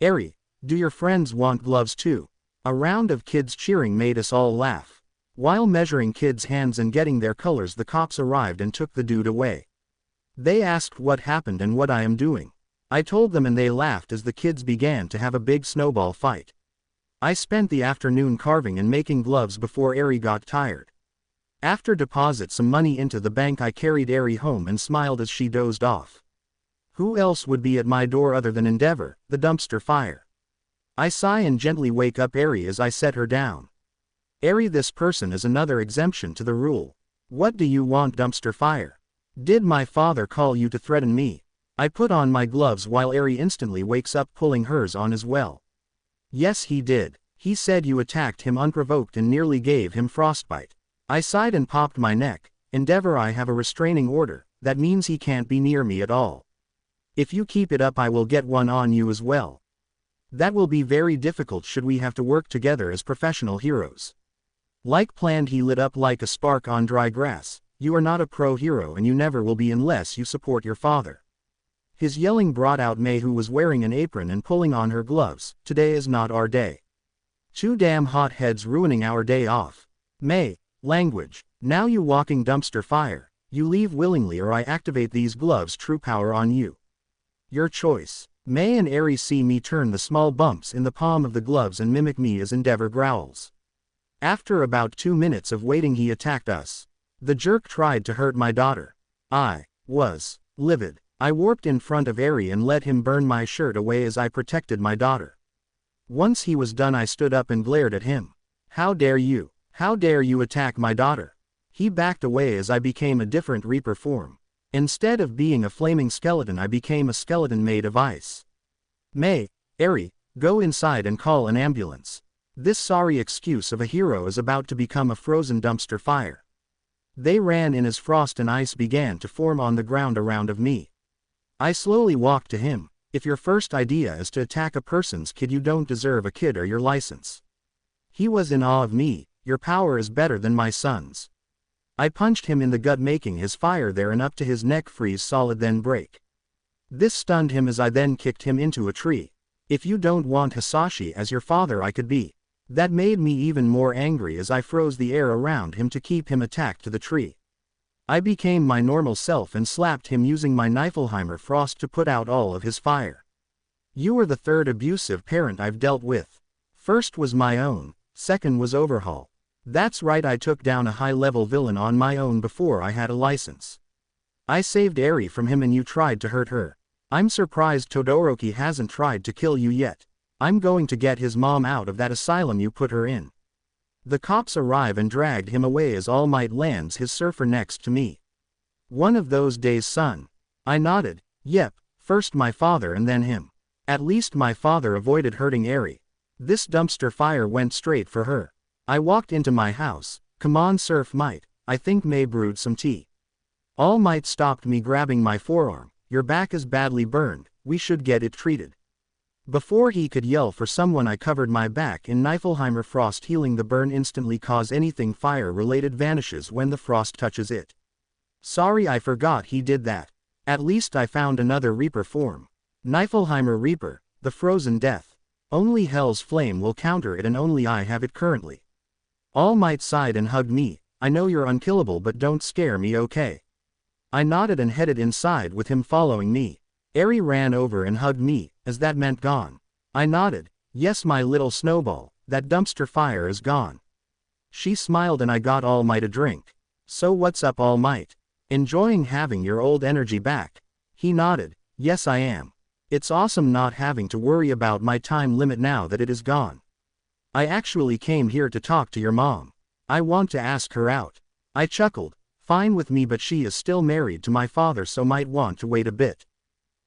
Eri, do your friends want gloves too? A round of kids cheering made us all laugh. While measuring kids' hands and getting their colors, the cops arrived and took the dude away. They asked what happened and what I am doing. I told them and they laughed as the kids began to have a big snowball fight. I spent the afternoon carving and making gloves before Eri got tired. After deposit some money into the bank, I carried Eri home and smiled as she dozed off. Who else would be at my door other than Endeavor, the dumpster fire? I sigh and gently wake up Eri as I set her down. Eri, this person is another exemption to the rule. What do you want, dumpster fire? Did my father call you to threaten me? I put on my gloves while Eri instantly wakes up, pulling hers on as well. Yes, he did. He said you attacked him unprovoked and nearly gave him frostbite. I sighed and popped my neck. Endeavor, I have a restraining order. That means he can't be near me at all. If you keep it up, I will get one on you as well. That will be very difficult should we have to work together as professional heroes. Like planned, he lit up like a spark on dry grass. You are not a pro hero and you never will be unless you support your father. His yelling brought out May, who was wearing an apron and pulling on her gloves. Today is not our day. 2 damn hotheads ruining our day off. May, language. Now you walking dumpster fire. You leave willingly or I activate these gloves' true power on you. Your choice. May and Eri see me turn the small bumps in the palm of the gloves and mimic me as Endeavor growls. After about 2 minutes of waiting, he attacked us. The jerk tried to hurt my daughter. I was livid. I warped in front of Eri and let him burn my shirt away as I protected my daughter. Once he was done, I stood up and glared at him. How dare you? How dare you attack my daughter? He backed away as I became a different Reaper form. Instead of being a flaming skeleton, I became a skeleton made of ice. May, Eri, go inside and call an ambulance. This sorry excuse of a hero is about to become a frozen dumpster fire. They ran in as frost and ice began to form on the ground around of me. I slowly walked to him. If your first idea is to attack a person's kid, you don't deserve a kid or your license. He was in awe of me. Your power is better than my son's. I punched him in the gut, making his fire there and up to his neck freeze solid then break. This stunned him as I then kicked him into a tree. If you don't want Hisashi as your father, I could be. That made me even more angry as I froze the air around him to keep him attached to the tree. I became my normal self and slapped him using my Niflheimer Frost to put out all of his fire. You are the third abusive parent I've dealt with. First was my own, second was Overhaul. That's right, I took down a high-level villain on my own before I had a license. I saved Eri from him and you tried to hurt her. I'm surprised Todoroki hasn't tried to kill you yet. I'm going to get his mom out of that asylum you put her in. The cops arrive and dragged him away as All Might lands his surfer next to me. One of those days, son. I nodded. Yep, first my father and then him. At least my father avoided hurting Eri. This dumpster fire went straight for her. I walked into my house. Come on, Surf Might. I think May brewed some tea. All Might stopped me, grabbing my forearm. Your back is badly burned. We should get it treated. Before he could yell for someone, I covered my back in Niflheimer Frost, healing the burn instantly, cause anything fire-related vanishes when the frost touches it. Sorry, I forgot he did that. At least I found another Reaper form. Niflheimer Reaper, the frozen death. Only Hell's Flame will counter it and only I have it currently. All Might sighed and hugged me. I know you're unkillable, but don't scare me, okay? I nodded and headed inside with him following me. Eri ran over and hugged me, as that meant gone. I nodded. Yes, my little snowball, that dumpster fire is gone. She smiled and I got All Might a drink. So what's up, All Might? Enjoying having your old energy back? He nodded. Yes, I am. It's awesome not having to worry about my time limit now that it is gone. I actually came here to talk to your mom. I want to ask her out. I chuckled. Fine with me, but she is still married to my father, so might want to wait a bit.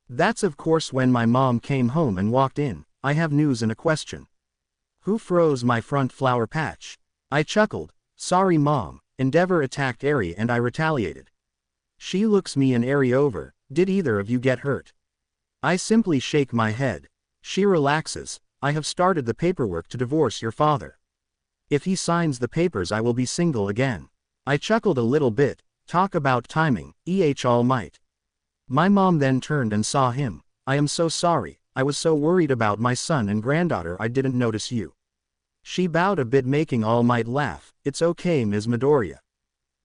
That's of course when my mom came home and walked in. I have news and a question. Who froze my front flower patch? I chuckled. Sorry, Mom. Endeavor attacked Eri and I retaliated. She looks me and Eri over. Did either of you get hurt? I simply shake my head. She relaxes. I have started the paperwork to divorce your father. If he signs the papers, I will be single again. I chuckled a little bit. Talk about timing, All Might. My mom then turned and saw him. I am so sorry, I was so worried about my son and granddaughter I didn't notice you. She bowed a bit, making All Might laugh. It's okay, Ms. Midoriya.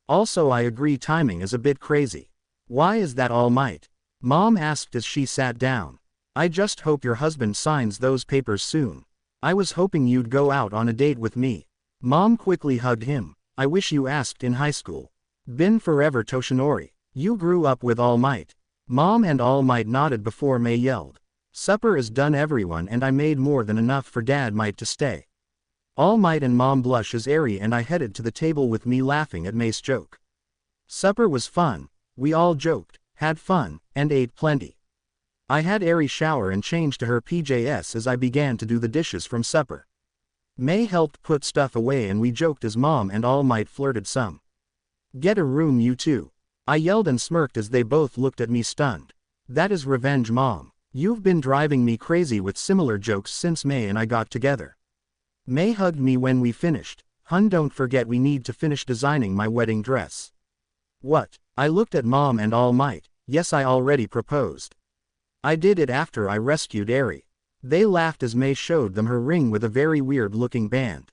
Also, I agree, timing is a bit crazy. Why is that, All Might? Mom asked as she sat down. I just hope your husband signs those papers soon. I was hoping you'd go out on a date with me. Mom quickly hugged him. I wish you asked in high school. Been forever, Toshinori. You grew up with All Might. Mom and All Might nodded before May yelled. Supper is done, everyone, and I made more than enough for Dad Might to stay. All Might and Mom blush as Eri and I headed to the table with me laughing at May's joke. Supper was fun. We all joked, had fun, and ate plenty. I had Eri shower and change to her PJs as I began to do the dishes from supper. May helped put stuff away and we joked as Mom and All Might flirted some. Get a room, you two. I yelled and smirked as they both looked at me stunned. That is revenge, Mom. You've been driving me crazy with similar jokes since May and I got together. May hugged me when we finished. Hun, don't forget we need to finish designing my wedding dress. What? I looked at Mom and All Might. Yes, I already proposed. I did it after I rescued Eri. They laughed as May showed them her ring with a very weird looking band.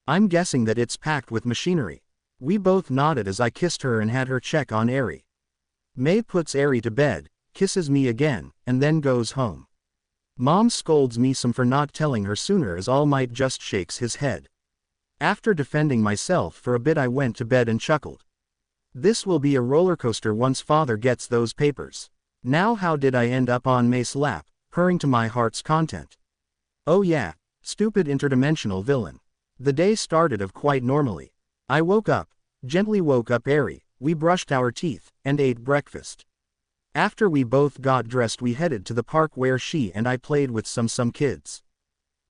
I'm guessing that it's packed with machinery. We both nodded as I kissed her and had her check on Eri. May puts Eri to bed, kisses me again, and then goes home. Mom scolds me some for not telling her sooner as All Might just shakes his head. After defending myself for a bit, I went to bed and chuckled. This will be a roller coaster once father gets those papers. Now how did I end up on May's lap, purring to my heart's content? Oh yeah, stupid interdimensional villain. The day started off quite normally. I gently woke up Eri, we brushed our teeth, and ate breakfast. After we both got dressed, we headed to the park where she and I played with some kids.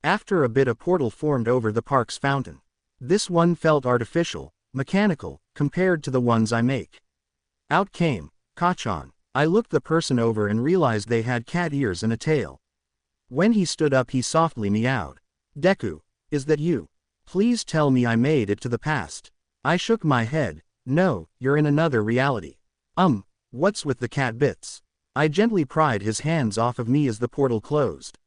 After a bit, a portal formed over the park's fountain. This one felt artificial, mechanical, compared to the ones I make. Out came Kachan. I looked the person over and realized they had cat ears and a tail. When he stood up, he softly meowed. Deku, is that you? Please tell me I made it to the past. I shook my head. No, you're in another reality. What's with the cat bits? I gently pried his hands off of me as the portal closed.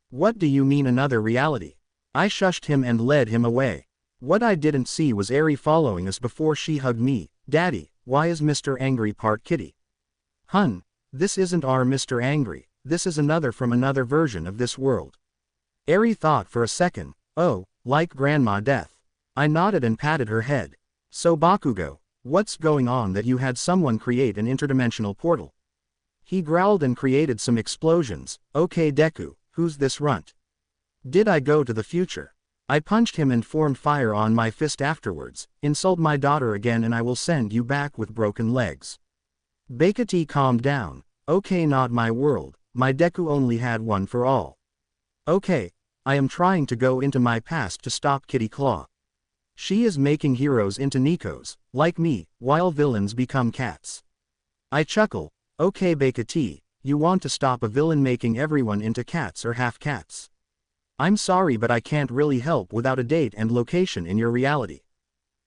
What do you mean another reality? I shushed him and led him away. What I didn't see was Eri following us before she hugged me. Daddy, why is Mr. Angry part kitty? Hun, this isn't our Mr. Angry, this is another from another version of this world. Eri thought for a second. Oh, like Grandma Death. I nodded and patted her head. So Bakugo, what's going on that you had someone create an interdimensional portal? He growled and created some explosions. Okay Deku, who's this runt? Did I go to the future? I punched him and formed fire on my fist afterwards. Insult my daughter again and I will send you back with broken legs. Bakati calmed down. Okay, not my world, my Deku only had one for all. Okay, I am trying to go into my past to stop Kitty Claw. She is making heroes into Nikos, like me, while villains become cats. I chuckle. Okay Bakati, you want to stop a villain making everyone into cats or half cats. I'm sorry but I can't really help without a date and location in your reality.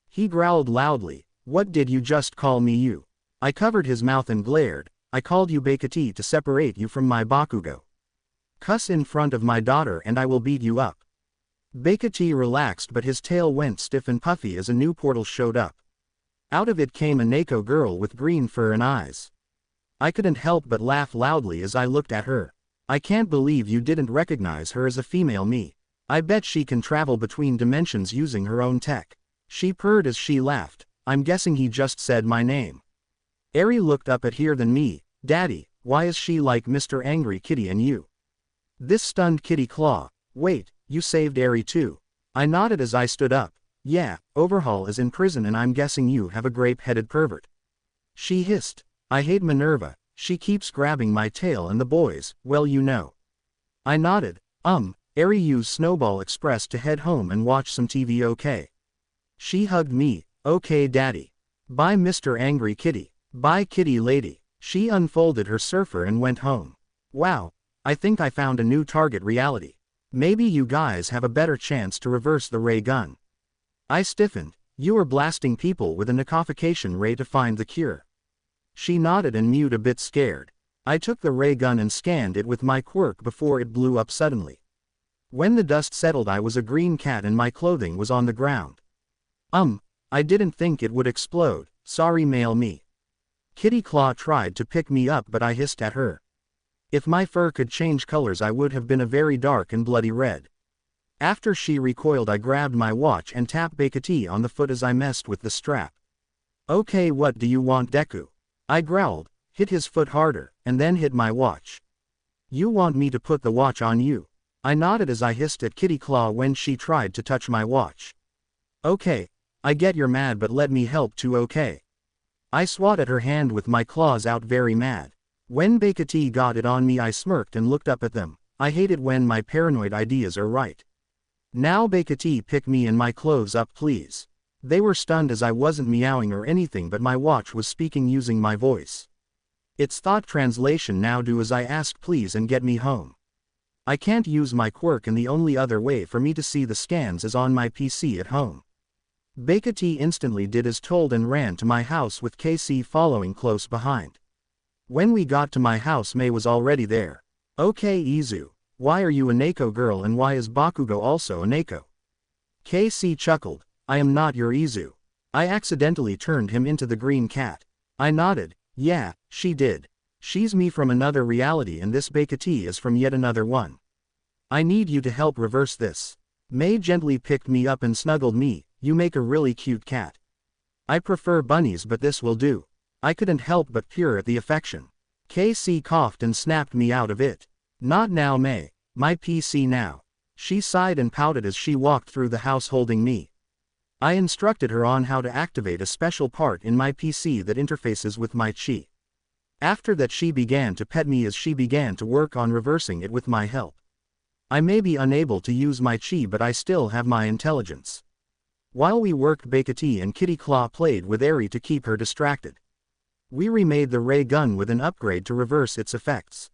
He growled loudly. What did you just call me you? I covered his mouth and glared. I called you Bakati to separate you from my Bakugo. Cuss in front of my daughter and I will beat you up. Bakati relaxed but his tail went stiff and puffy as a new portal showed up. Out of it came a Neko girl with green fur and eyes. I couldn't help but laugh loudly as I looked at her. I can't believe you didn't recognize her as a female me. I bet she can travel between dimensions using her own tech. She purred as she laughed. I'm guessing he just said my name. Eri looked up at her than me. Daddy, why is she like Mr. Angry Kitty and you? This stunned Kitty Claw. Wait, you saved Eri too. I nodded as I stood up. Yeah, Overhaul is in prison and I'm guessing you have a grape-headed pervert. She hissed. I hate Minerva, she keeps grabbing my tail and the boys, well you know. I nodded. Eri used Snowball Express to head home and watch some TV okay. She hugged me. Okay daddy. Bye Mr. Angry Kitty. Bye kitty lady. She unfolded her surfer and went home. Wow, I think I found a new target reality. Maybe you guys have a better chance to reverse the ray gun. I stiffened. You are blasting people with a Nikification ray to find the cure. She nodded and mewed a bit scared. I took the ray gun and scanned it with my quirk before it blew up suddenly. When the dust settled I was a green cat and my clothing was on the ground. I didn't think it would explode, sorry male me. Kitty Claw tried to pick me up but I hissed at her. If my fur could change colors I would have been a very dark and bloody red. After she recoiled I grabbed my watch and tapped Bakati on the foot as I messed with the strap. Okay what do you want Deku? I growled, hit his foot harder, and then hit my watch. You want me to put the watch on you? I nodded as I hissed at Kitty Claw when she tried to touch my watch. Okay, I get you're mad but let me help too okay. I swatted her hand with my claws out very mad. When Bakati got it on me I smirked and looked up at them. I hate it when my paranoid ideas are right. Now Bakati pick me and my clothes up please. They were stunned as I wasn't meowing or anything but my watch was speaking using my voice. It's thought translation now do as I ask please and get me home. I can't use my quirk and the only other way for me to see the scans is on my PC at home. Bakati instantly did as told and ran to my house with KC following close behind. When we got to my house May was already there. Okay Izu, why are you a Neko girl and why is Bakugo also a Neko? KC chuckled. I am not your Izu. I accidentally turned him into the green cat. I nodded. Yeah, she did. She's me from another reality and this Bakati is from yet another one. I need you to help reverse this. May gently picked me up and snuggled me. You make a really cute cat. I prefer bunnies but this will do. I couldn't help but purr at the affection. KC coughed and snapped me out of it. Not now May. My PC now. She sighed and pouted as she walked through the house holding me. I instructed her on how to activate a special part in my PC that interfaces with my chi. After that she began to pet me as she began to work on reversing it with my help. I may be unable to use my chi but I still have my intelligence. While we worked Bakati and Kitty Claw played with Eri to keep her distracted. We remade the ray gun with an upgrade to reverse its effects.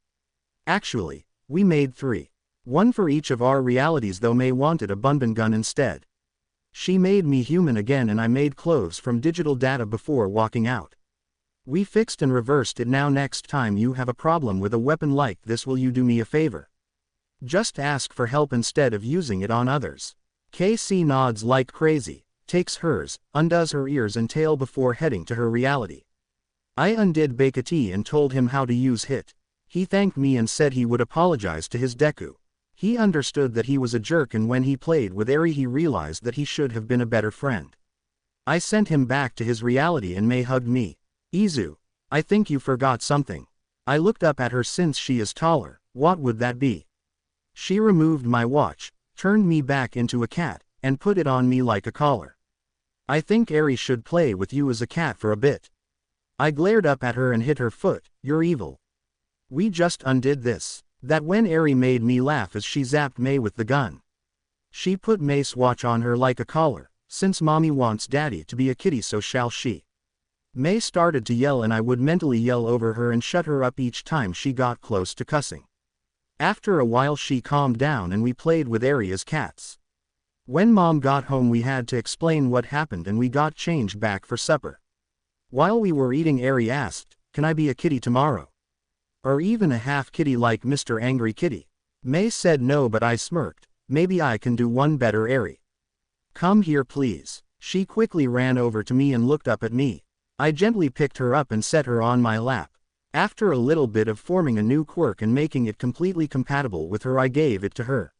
Actually, we made 3. One for each of our realities though May wanted a Bunbun gun instead. She made me human again and I made clothes from digital data before walking out. We fixed and reversed it. Now next time you have a problem with a weapon like this, will you do me a favor? Just ask for help instead of using it on others. KC nods like crazy, takes hers, undoes her ears and tail before heading to her reality. I undid bnha and told him how to use hit. He thanked me and said he would apologize to his Deku. He understood that he was a jerk, and when he played with Eri he realized that he should have been a better friend. I sent him back to his reality and May hugged me. Izu, I think you forgot something. I looked up at her. Since she is taller, what would that be? She removed my watch, turned me back into a cat, and put it on me like a collar. I think Eri should play with you as a cat for a bit. I glared up at her and hit her foot. You're evil. We just undid this. That when Eri made me laugh as she zapped May with the gun. She put May's watch on her like a collar. Since mommy wants daddy to be a kitty, so shall she. May started to yell and I would mentally yell over her and shut her up each time she got close to cussing. After a while she calmed down and we played with Eri as cats. When mom got home we had to explain what happened and we got changed back for supper. While we were eating, Eri asked, "Can I be a kitty tomorrow? Or even a half kitty like Mr. Angry Kitty?" May said no, but I smirked. Maybe I can do one better, Eri. Come here please. She quickly ran over to me and looked up at me. I gently picked her up and set her on my lap. After a little bit of forming a new quirk and making it completely compatible with her, I gave it to her.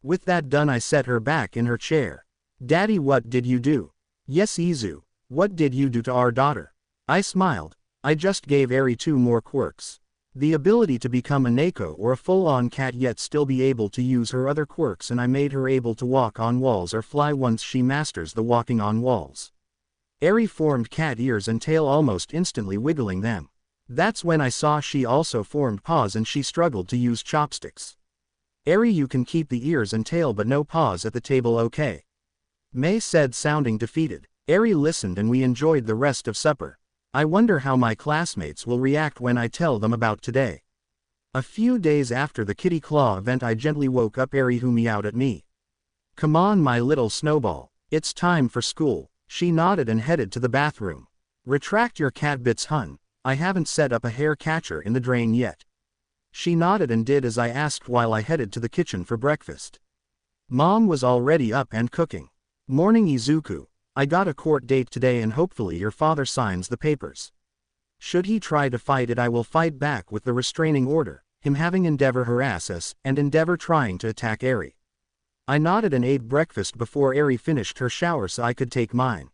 With that done I set her back in her chair. Daddy, what did you do? Yes Izu, what did you do to our daughter? I smiled. I just gave Eri 2 more quirks. The ability to become a Neko or a full-on cat yet still be able to use her other quirks, and I made her able to walk on walls or fly once she masters the walking on walls. Eri formed cat ears and tail almost instantly, wiggling them. That's when I saw she also formed paws and she struggled to use chopsticks. Eri, you can keep the ears and tail but no paws at the table, okay? May said, sounding defeated. Eri listened and we enjoyed the rest of supper. I wonder how my classmates will react when I tell them about today. A few days after the kitty claw event I gently woke up Eri, who meowed at me. Come on my little snowball, it's time for school. She nodded and headed to the bathroom. Retract your cat bits, hun. I haven't set up a hair catcher in the drain yet. She nodded and did as I asked while I headed to the kitchen for breakfast. Mom was already up and cooking. Morning Izuku. I got a court date today and hopefully your father signs the papers. Should he try to fight it, I will fight back with the restraining order, him having Endeavor harass us and Endeavor trying to attack Eri. I nodded and ate breakfast before Eri finished her shower so I could take mine.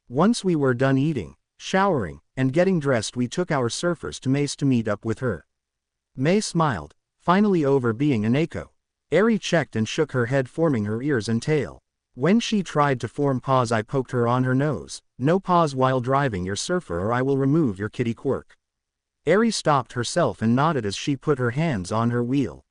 Once we were done eating, showering, and getting dressed we took our surfers to Mace to meet up with her. May smiled, finally over being a Neko. Eri checked and shook her head, forming her ears and tail. When she tried to form paws I poked her on her nose. No paws while driving your surfer or I will remove your kitty quirk. Eri stopped herself and nodded as she put her hands on her wheel.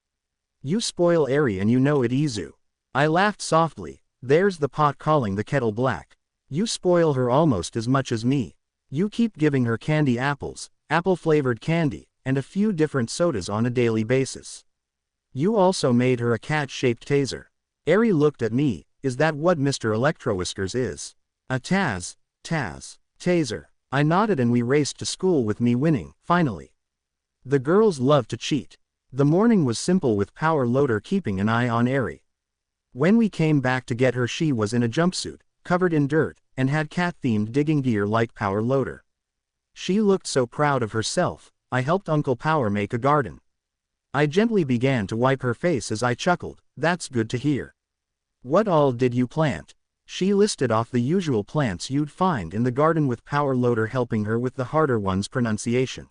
You spoil Eri and you know it, Izu. I laughed softly. There's the pot calling the kettle black. You spoil her almost as much as me. You keep giving her candy apples, apple-flavored candy, and a few different sodas on a daily basis. You also made her a cat-shaped taser. Eri looked at me. Is that what Mr. Electrowhiskers is? A taser. I nodded and we raced to school with me winning, finally. The girls love to cheat. The morning was simple with Power Loader keeping an eye on Eri. When we came back to get her she was in a jumpsuit, covered in dirt, and had cat-themed digging gear like Power Loader. She looked so proud of herself. I helped Uncle Power make a garden. I gently began to wipe her face as I chuckled. That's good to hear. What all did you plant? She listed off the usual plants you'd find in the garden with Power Loader helping her with the harder one's pronunciation.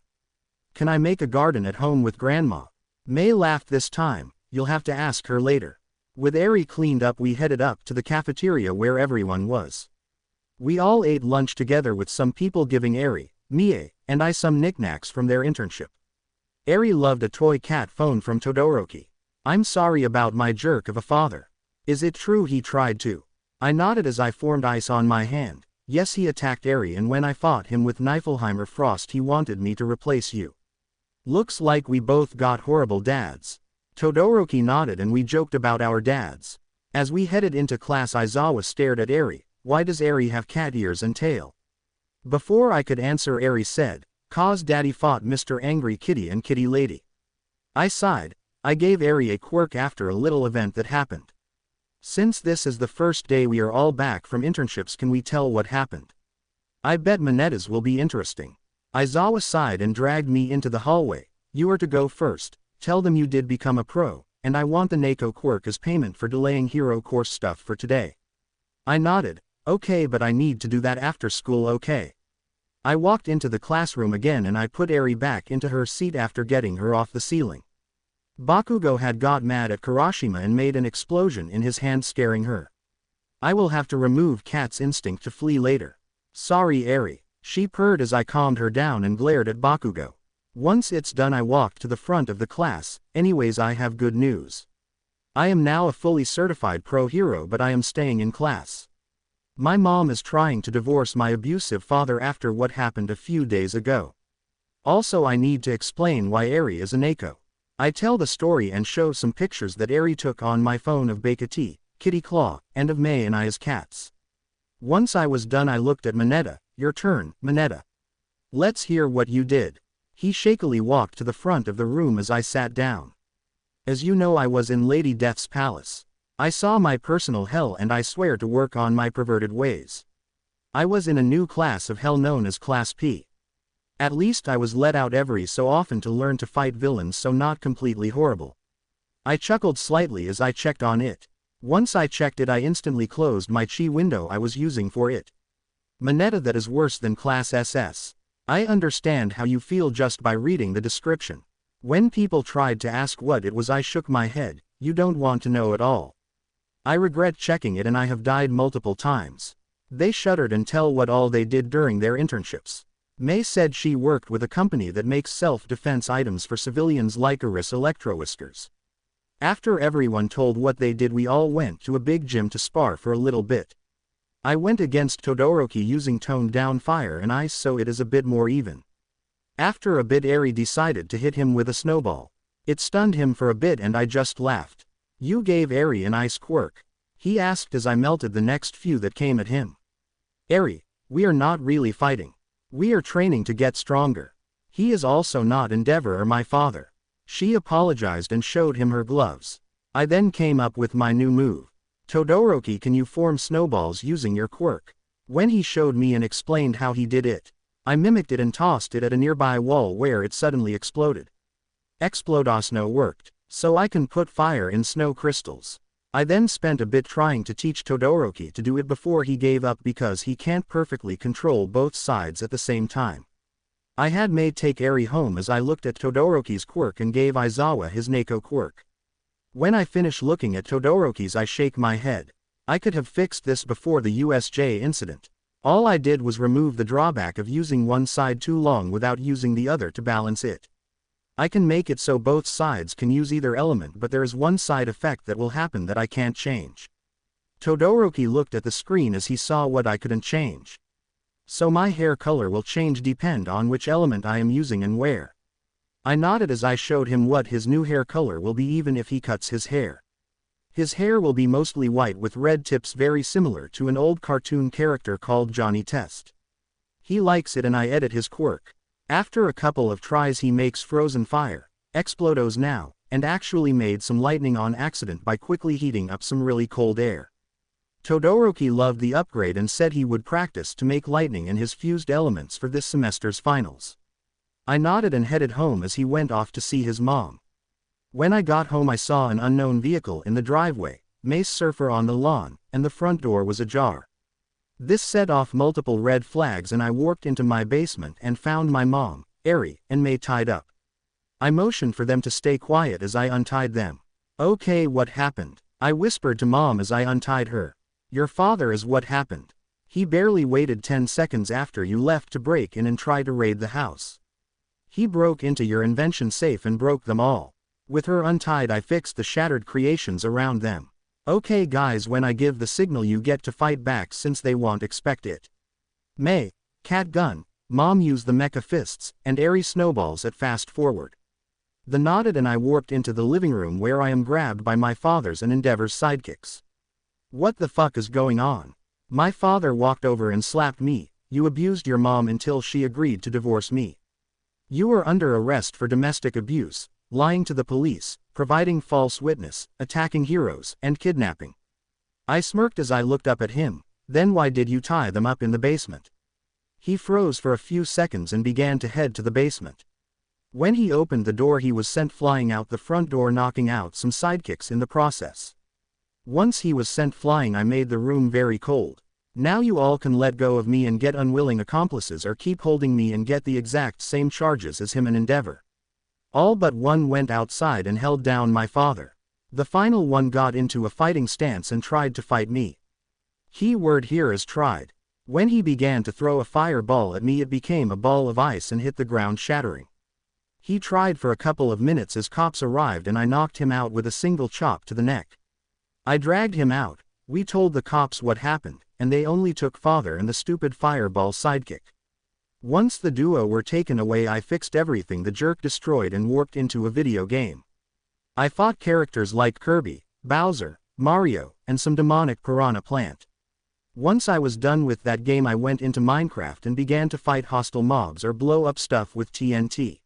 Can I make a garden at home with Grandma? May laughed this time. You'll have to ask her later. With Eri cleaned up we headed up to the cafeteria where everyone was. We all ate lunch together with some people giving Eri, Mie, and I some knickknacks from their internship. Eri loved a toy cat phone from Todoroki. I'm sorry about my jerk of a father. Is it true he tried to? I nodded as I formed ice on my hand. Yes, he attacked Eri and when I fought him with Niflheimer Frost he wanted me to replace you. Looks like we both got horrible dads. Todoroki nodded and we joked about our dads. As we headed into class, Aizawa stared at Eri. Why does Eri have cat ears and tail? Before I could answer, Eri said, "'Cause Daddy fought Mr. Angry Kitty and Kitty Lady." I sighed. I gave Eri a quirk after a little event that happened. Since this is the first day we are all back from internships, can we tell what happened? I bet Monetta's will be interesting. Aizawa sighed and dragged me into the hallway. You are to go first, tell them you did become a pro, and I want the Neko quirk as payment for delaying hero course stuff for today. I nodded. Okay, but I need to do that after school, okay? I walked into the classroom again and I put Eri back into her seat after getting her off the ceiling. Bakugo had got mad at Kurashima and made an explosion in his hand, scaring her. I will have to remove Cat's instinct to flee later. Sorry, Eri, she purred as I calmed her down and glared at Bakugo. Once it's done, I walked to the front of the class. Anyways, I have good news. I am now a fully certified pro hero, but I am staying in class. My mom is trying to divorce my abusive father after what happened a few days ago. Also, I need to explain why Eri is a Neko. I tell the story and show some pictures that Eri took on my phone of Bakati, Kitty Claw, and of May and I as cats. Once I was done, I looked at Monetta. Your turn, Monetta. Let's hear what you did. He shakily walked to the front of the room as I sat down. As you know, I was in Lady Death's palace. I saw my personal hell and I swear to work on my perverted ways. I was in a new class of hell known as Class P. At least I was let out every so often to learn to fight villains, so not completely horrible. I chuckled slightly as I checked on it. Once I checked it, I instantly closed my chi window I was using for it. Monetta, that is worse than Class SS. I understand how you feel just by reading the description. When people tried to ask what it was, I shook my head. You don't want to know at all. I regret checking it and I have died multiple times. They shuddered and tell what all they did during their internships. May said she worked with a company that makes self-defense items for civilians like Iris Electro-Whiskers. After everyone told what they did, we all went to a big gym to spar for a little bit. I went against Todoroki using toned down fire and ice, so it is a bit more even. After a bit, Eri decided to hit him with a snowball. It stunned him for a bit and I just laughed. You gave Eri an ice quirk? He asked as I melted the next few that came at him. Eri, we are not really fighting. We are training to get stronger. He is also not Endeavor or my father. She apologized and showed him her gloves. I then came up with my new move. Todoroki, can you form snowballs using your quirk? When he showed me and explained how he did it, I mimicked it and tossed it at a nearby wall where it suddenly exploded. Explodosno worked, so I can put fire in snow crystals. I then spent a bit trying to teach Todoroki to do it before he gave up because he can't perfectly control both sides at the same time. I had May take Eri home as I looked at Todoroki's quirk and gave Aizawa his Neko quirk. When I finish looking at Todoroki's, I shake my head. I could have fixed this before the USJ incident. All I did was remove the drawback of using one side too long without using the other to balance it. I can make it so both sides can use either element, but there is one side effect that will happen that I can't change. Todoroki looked at the screen as he saw what I couldn't change. So my hair color will change depend on which element I am using and where. I nodded as I showed him what his new hair color will be even if he cuts his hair. His hair will be mostly white with red tips, very similar to an old cartoon character called Johnny Test. He likes it and I edit his quirk. After a couple of tries he makes frozen fire, explodos now, and actually made some lightning on accident by quickly heating up some really cold air. Todoroki loved the upgrade and said he would practice to make lightning in his fused elements for this semester's finals. I nodded and headed home as he went off to see his mom. When I got home I saw an unknown vehicle in the driveway, Mace Surfer on the lawn, and the front door was ajar. This set off multiple red flags and I warped into my basement and found my mom, Eri, and May tied up. I motioned for them to stay quiet as I untied them. Okay, what happened? I whispered to Mom as I untied her. Your father is what happened. He barely waited 10 seconds after you left to break in and try to raid the house. He broke into your invention safe and broke them all. With her untied I fixed the shattered creations around them. Okay guys, when I give the signal you get to fight back since they won't expect it. May, cat gun, Mom used the mecha fists, and airy snowballs at fast forward. The nodded and I warped into the living room where I am grabbed by my father's and Endeavor's sidekicks. What the fuck is going on? My father walked over and slapped me. You abused your mom until she agreed to divorce me. You are under arrest for domestic abuse, lying to the police, providing false witness, attacking heroes, and kidnapping. I smirked as I looked up at him. Then why did you tie them up in the basement? He froze for a few seconds and began to head to the basement. When he opened the door he was sent flying out the front door, knocking out some sidekicks in the process. Once he was sent flying I made the room very cold. Now you all can let go of me and get unwilling accomplices, or keep holding me and get the exact same charges as him and Endeavor. All but one went outside and held down my father. The final one got into a fighting stance and tried to fight me. Key word here is tried. When he began to throw a fireball at me it became a ball of ice and hit the ground, shattering. He tried for a couple of minutes as cops arrived and I knocked him out with a single chop to the neck. I dragged him out. We told the cops what happened, and they only took father and the stupid fireball sidekick. Once the duo were taken away I fixed everything the jerk destroyed and warped into a video game. I fought characters like Kirby, Bowser, Mario, and some demonic piranha plant. Once I was done with that game I went into Minecraft and began to fight hostile mobs or blow up stuff with TNT.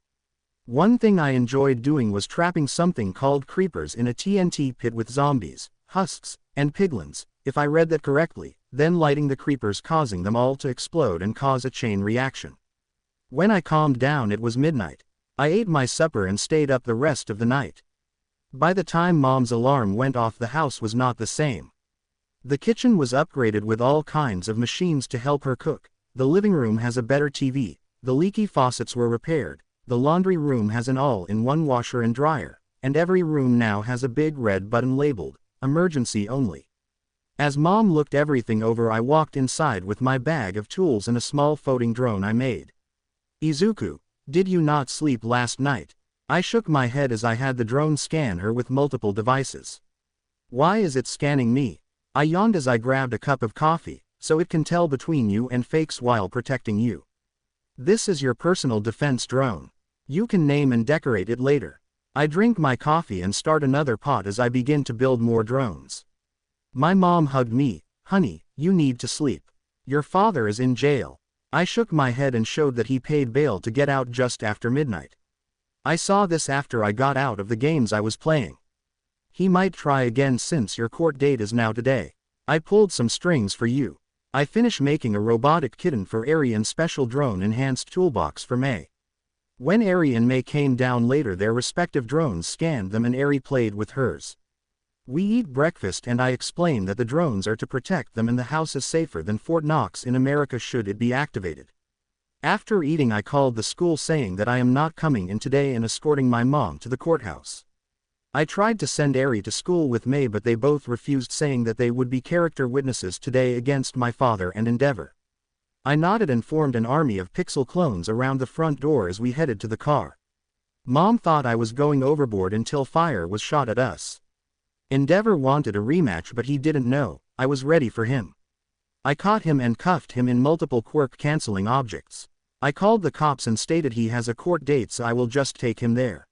One thing I enjoyed doing was trapping something called creepers in a TNT pit with zombies, husks, and piglins, if I read that correctly, then lighting the creepers, causing them all to explode and cause a chain reaction. When I calmed down it was midnight. I ate my supper and stayed up the rest of the night. By the time Mom's alarm went off the house was not the same. The kitchen was upgraded with all kinds of machines to help her cook, the living room has a better TV, the leaky faucets were repaired, the laundry room has an all-in-one washer and dryer, and every room now has a big red button labeled, emergency only. As Mom looked everything over I walked inside with my bag of tools and a small floating drone I made. Izuku, did you not sleep last night? I shook my head as I had the drone scan her with multiple devices. Why is it scanning me? I yawned as I grabbed a cup of coffee, so it can tell between you and fakes while protecting you. This is your personal defense drone. You can name and decorate it later. I drink my coffee and start another pot as I begin to build more drones. My mom hugged me. Honey, you need to sleep. Your father is in jail. I shook my head and showed that he paid bail to get out just after midnight. I saw this after I got out of the games I was playing. He might try again since your court date is now today. I pulled some strings for you. I finished making a robotic kitten for Eri and special drone enhanced toolbox for May. When Eri and May came down later their respective drones scanned them and Eri played with hers. We eat breakfast and I explain that the drones are to protect them and the house is safer than Fort Knox in America should it be activated. After eating I called the school saying that I am not coming in today and escorting my mom to the courthouse. I tried to send Eri to school with May but they both refused, saying that they would be character witnesses today against my father and Endeavor. I nodded and formed an army of pixel clones around the front door as we headed to the car. Mom thought I was going overboard until fire was shot at us. Endeavor wanted a rematch but he didn't know I was ready for him. I caught him and cuffed him in multiple Quirk canceling objects. I called the cops and stated he has a court date so I will just take him there.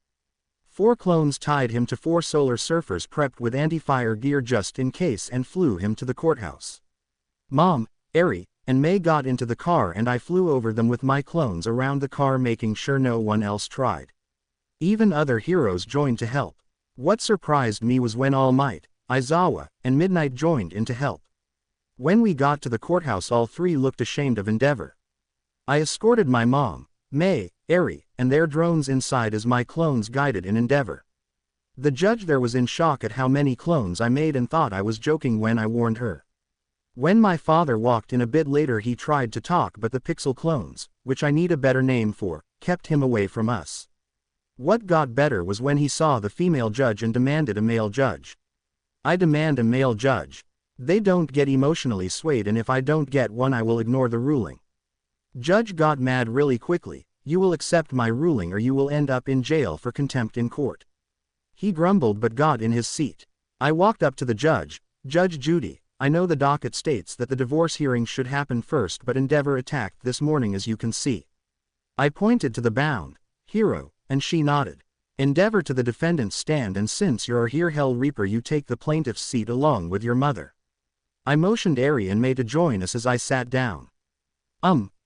4 clones tied him to 4 solar surfers prepped with anti-fire gear just in case and flew him to the courthouse. Mom, Eri, and May got into the car and I flew over them with my clones around the car making sure no one else tried. Even other heroes joined to help. What surprised me was when All Might, Aizawa, and Midnight joined in to help. When we got to the courthouse all 3 looked ashamed of Endeavor. I escorted my mom, May, Eri, and their drones inside as my clones guided in Endeavor. The judge there was in shock at how many clones I made and thought I was joking when I warned her. When my father walked in a bit later he tried to talk but the pixel clones, which I need a better name for, kept him away from us. What got better was when he saw the female judge and demanded a male judge. I demand a male judge. They don't get emotionally swayed and if I don't get one I will ignore the ruling. Judge got mad really quickly. You will accept my ruling or you will end up in jail for contempt in court. He grumbled but got in his seat. I walked up to the judge. Judge Judy, I know the docket states that the divorce hearing should happen first but Endeavor attacked this morning as you can see. I pointed to the bound hero, and she nodded. Endeavor to the defendant's stand and since you're here Hell Reaper you take the plaintiff's seat along with your mother. I motioned Eri and May to join us as I sat down.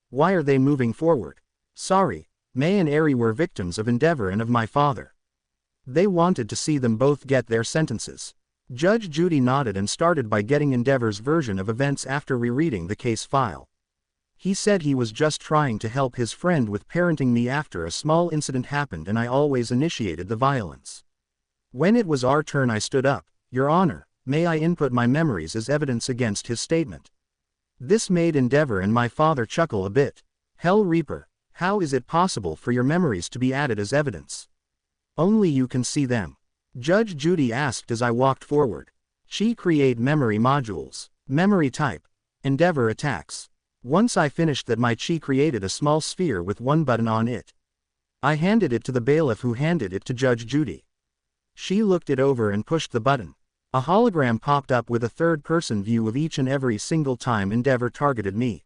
Why are they moving forward? Sorry, May and Eri were victims of Endeavor and of my father. They wanted to see them both get their sentences. Judge Judy nodded and started by getting Endeavor's version of events after rereading the case file. He said he was just trying to help his friend with parenting me after a small incident happened and I always initiated the violence. When it was our turn I stood up. Your Honor, may I input my memories as evidence against his statement? This made Endeavor and my father chuckle a bit. Hell Reaper, how is it possible for your memories to be added as evidence? Only you can see them. Judge Judy asked as I walked forward. She create memory modules. Memory type. Endeavor attacks. Once I finished that my chi created a small sphere with one button on it. I handed it to the bailiff who handed it to Judge Judy. She looked it over and pushed the button. A hologram popped up with a third-person view of each and every single time Endeavor targeted me.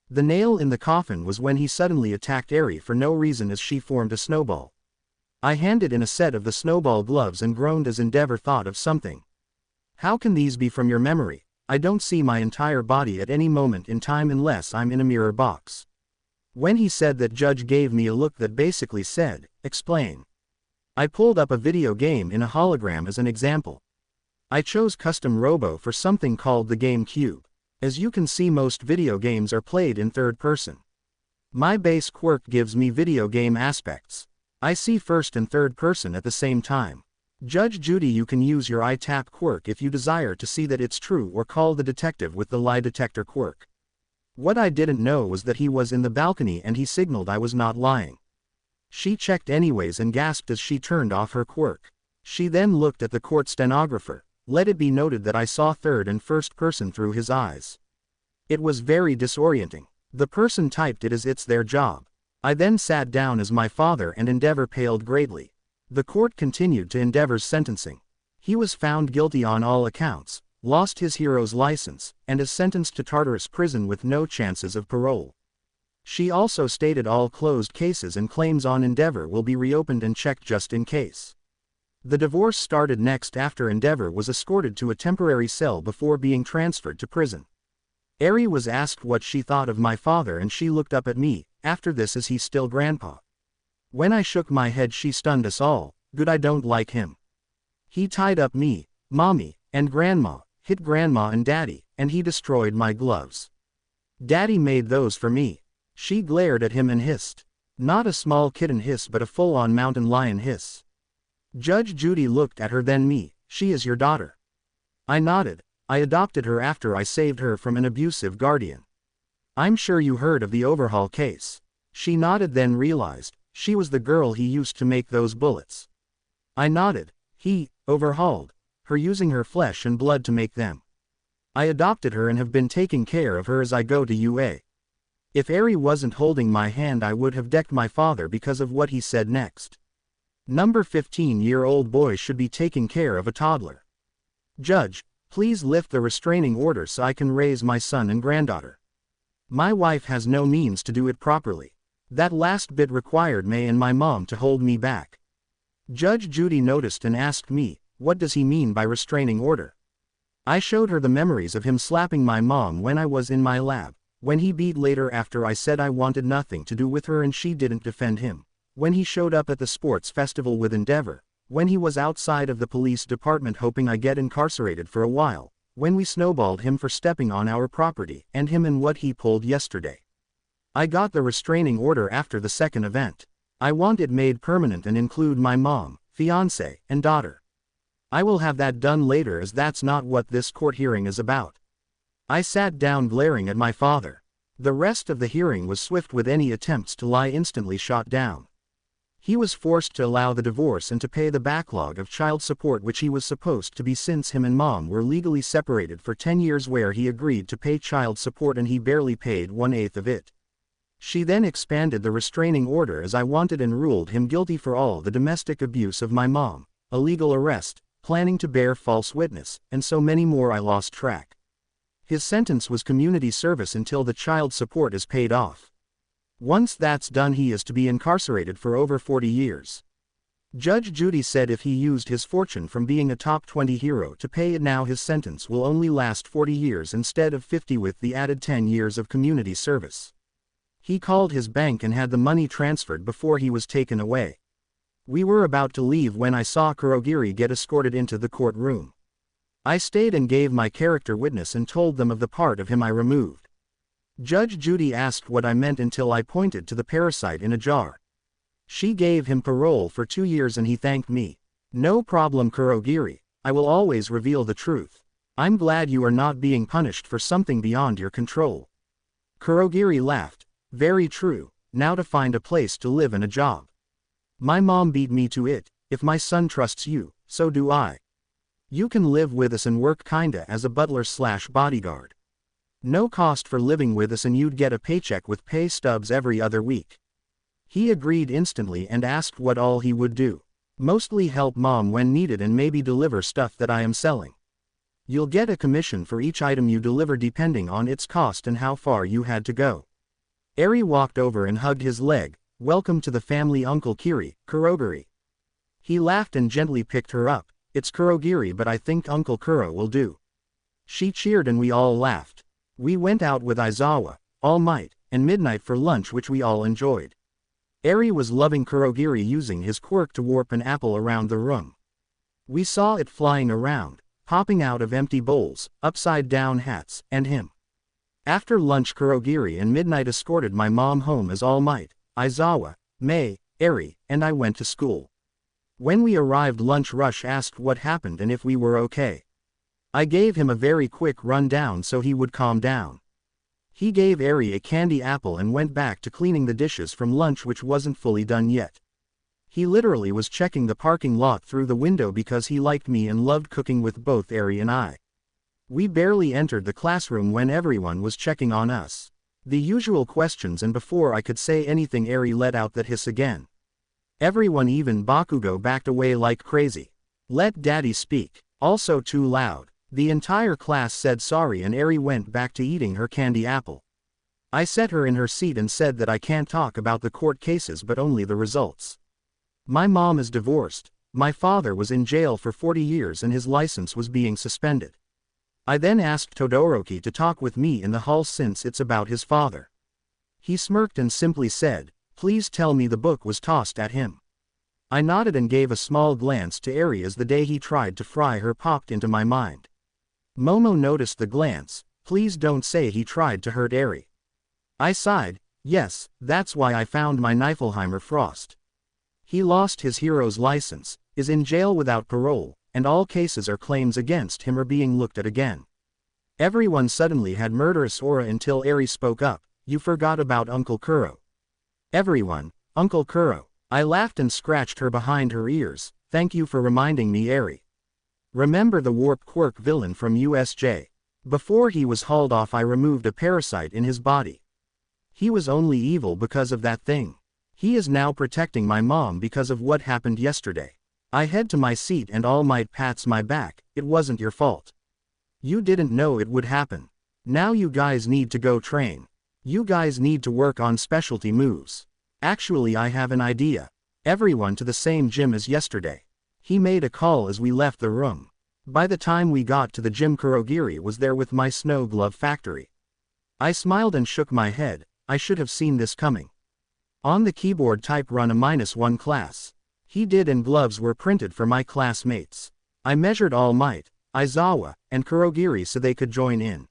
The nail in the coffin was when he suddenly attacked Eri for no reason as she formed a snowball. I handed in a set of the snowball gloves and groaned as Endeavor thought of something. How can these be from your memory? I don't see my entire body at any moment in time unless I'm in a mirror box. When he said that, Judge gave me a look that basically said, explain. I pulled up a video game in a hologram as an example. I chose Custom Robo for something called the Game Cube. As you can see, most video games are played in third person. My base quirk gives me video game aspects. I see first and third person at the same time. Judge Judy, you can use your eye tap quirk if you desire to see that it's true or call the detective with the lie detector quirk. What I didn't know was that he was in the balcony and he signaled I was not lying. She checked anyways and gasped as she turned off her quirk. She then looked at the court stenographer. Let it be noted that I saw third and first person through his eyes. It was very disorienting. The person typed it as it's their job. I then sat down as my father and Endeavor paled greatly. The court continued to Endeavor's sentencing. He was found guilty on all accounts, lost his hero's license, and is sentenced to Tartarus prison with no chances of parole. She also stated all closed cases and claims on Endeavor will be reopened and checked just in case. The divorce started next after Endeavor was escorted to a temporary cell before being transferred to prison. Eri was asked what she thought of my father and she looked up at me. After this, is he still grandpa? When I shook my head, she stunned us all. Good, I don't like him. He tied up me, mommy, and grandma, hit grandma and daddy, and he destroyed my gloves. Daddy made those for me. She glared at him and hissed. Not a small kitten hiss but a full-on mountain lion hiss. Judge Judy looked at her then me. She is your daughter. I nodded. I adopted her after I saved her from an abusive guardian. I'm sure you heard of the Overhaul case. She nodded then realized, she was the girl he used to make those bullets. I nodded. He overhauled her using her flesh and blood to make them. I adopted her and have been taking care of her as I go to UA. If Eri wasn't holding my hand I would have decked my father because of what he said next. Number 15-year-old boy should be taking care of a toddler. Judge, please lift the restraining order so I can raise my son and granddaughter. My wife has no means to do it properly. That last bit required May and my mom to hold me back. Judge Judy noticed and asked me, what does he mean by restraining order? I showed her the memories of him slapping my mom when I was in my lab, when he beat later after I said I wanted nothing to do with her and she didn't defend him, when he showed up at the sports festival with Endeavor, when he was outside of the police department hoping I get incarcerated for a while, when we snowballed him for stepping on our property, and him and what he pulled yesterday. I got the restraining order after the second event. I want it made permanent and include my mom, fiancé, and daughter. I will have that done later as that's not what this court hearing is about. I sat down glaring at my father. The rest of the hearing was swift with any attempts to lie instantly shot down. He was forced to allow the divorce and to pay the backlog of child support which he was supposed to be since him and mom were legally separated for 10 years where he agreed to pay child support and he barely paid 1/8 of it. She then expanded the restraining order as I wanted and ruled him guilty for all the domestic abuse of my mom, illegal arrest, planning to bear false witness, and so many more I lost track. His sentence was community service until the child support is paid off. Once that's done he is to be incarcerated for over 40 years. Judge Judy said if he used his fortune from being a top 20 hero to pay it now his sentence will only last 40 years instead of 50 with the added 10 years of community service. He called his bank and had the money transferred before he was taken away. We were about to leave when I saw Kurogiri get escorted into the courtroom. I stayed and gave my character witness and told them of the part of him I removed. Judge Judy asked what I meant until I pointed to the parasite in a jar. She gave him parole for 2 years and he thanked me. No problem Kurogiri, I will always reveal the truth. I'm glad you are not being punished for something beyond your control. Kurogiri laughed. Very true, now to find a place to live and a job. My mom beat me to it, if my son trusts you, so do I. You can live with us and work kinda as a butler/bodyguard. No cost for living with us and you'd get a paycheck with pay stubs every other week. He agreed instantly and asked what all he would do. Mostly help mom when needed and maybe deliver stuff that I am selling. You'll get a commission for each item you deliver depending on its cost and how far you had to go. Eri walked over and hugged his leg. Welcome to the family Uncle Kiri, Kurogiri. He laughed and gently picked her up. It's Kurogiri but I think Uncle Kuro will do. She cheered and we all laughed. We went out with Aizawa, All Might, and Midnight for lunch which we all enjoyed. Eri was loving Kurogiri using his quirk to warp an apple around the room. We saw it flying around, popping out of empty bowls, upside-down hats, and him. After lunch Kurogiri and Midnight escorted my mom home as All Might, Aizawa, Mei, Eri, and I went to school. When we arrived Lunch Rush asked what happened and if we were okay. I gave him a very quick rundown so he would calm down. He gave Eri a candy apple and went back to cleaning the dishes from lunch which wasn't fully done yet. He literally was checking the parking lot through the window because he liked me and loved cooking with both Eri and I. We barely entered the classroom when everyone was checking on us. The usual questions and before I could say anything Eri let out that hiss again. Everyone even Bakugo backed away like crazy. Let daddy speak. Also too loud. The entire class said sorry and Eri went back to eating her candy apple. I set her in her seat and said that I can't talk about the court cases but only the results. My mom is divorced, my father was in jail for 40 years and his license was being suspended. I then asked Todoroki to talk with me in the hall since it's about his father. He smirked and simply said, please tell me the book was tossed at him. I nodded and gave a small glance to Eri as the day he tried to fry her popped into my mind. Momo noticed the glance. Please don't say he tried to hurt Eri. I sighed. Yes, that's why I found my Niflheimer Frost. He lost his hero's license, is in jail without parole, and all cases or claims against him are being looked at again. Everyone suddenly had murderous aura until Eri spoke up. You forgot about Uncle Kuro. Everyone, Uncle Kuro. I laughed and scratched her behind her ears. Thank you for reminding me Eri. Remember the Warp Quirk villain from USJ? Before he was hauled off I removed a parasite in his body. He was only evil because of that thing. He is now protecting my mom because of what happened yesterday. I head to my seat and All Might pats my back. It wasn't your fault. You didn't know it would happen. Now you guys need to go train. You guys need to work on specialty moves. Actually I have an idea. Everyone to the same gym as yesterday. He made a call as we left the room. By the time we got to the gym Kurogiri was there with my snow glove factory. I smiled and shook my head. I should have seen this coming. On the keyboard type run a -1 class. He did and gloves were printed for my classmates. I measured All Might, Aizawa, and Kurogiri so they could join in.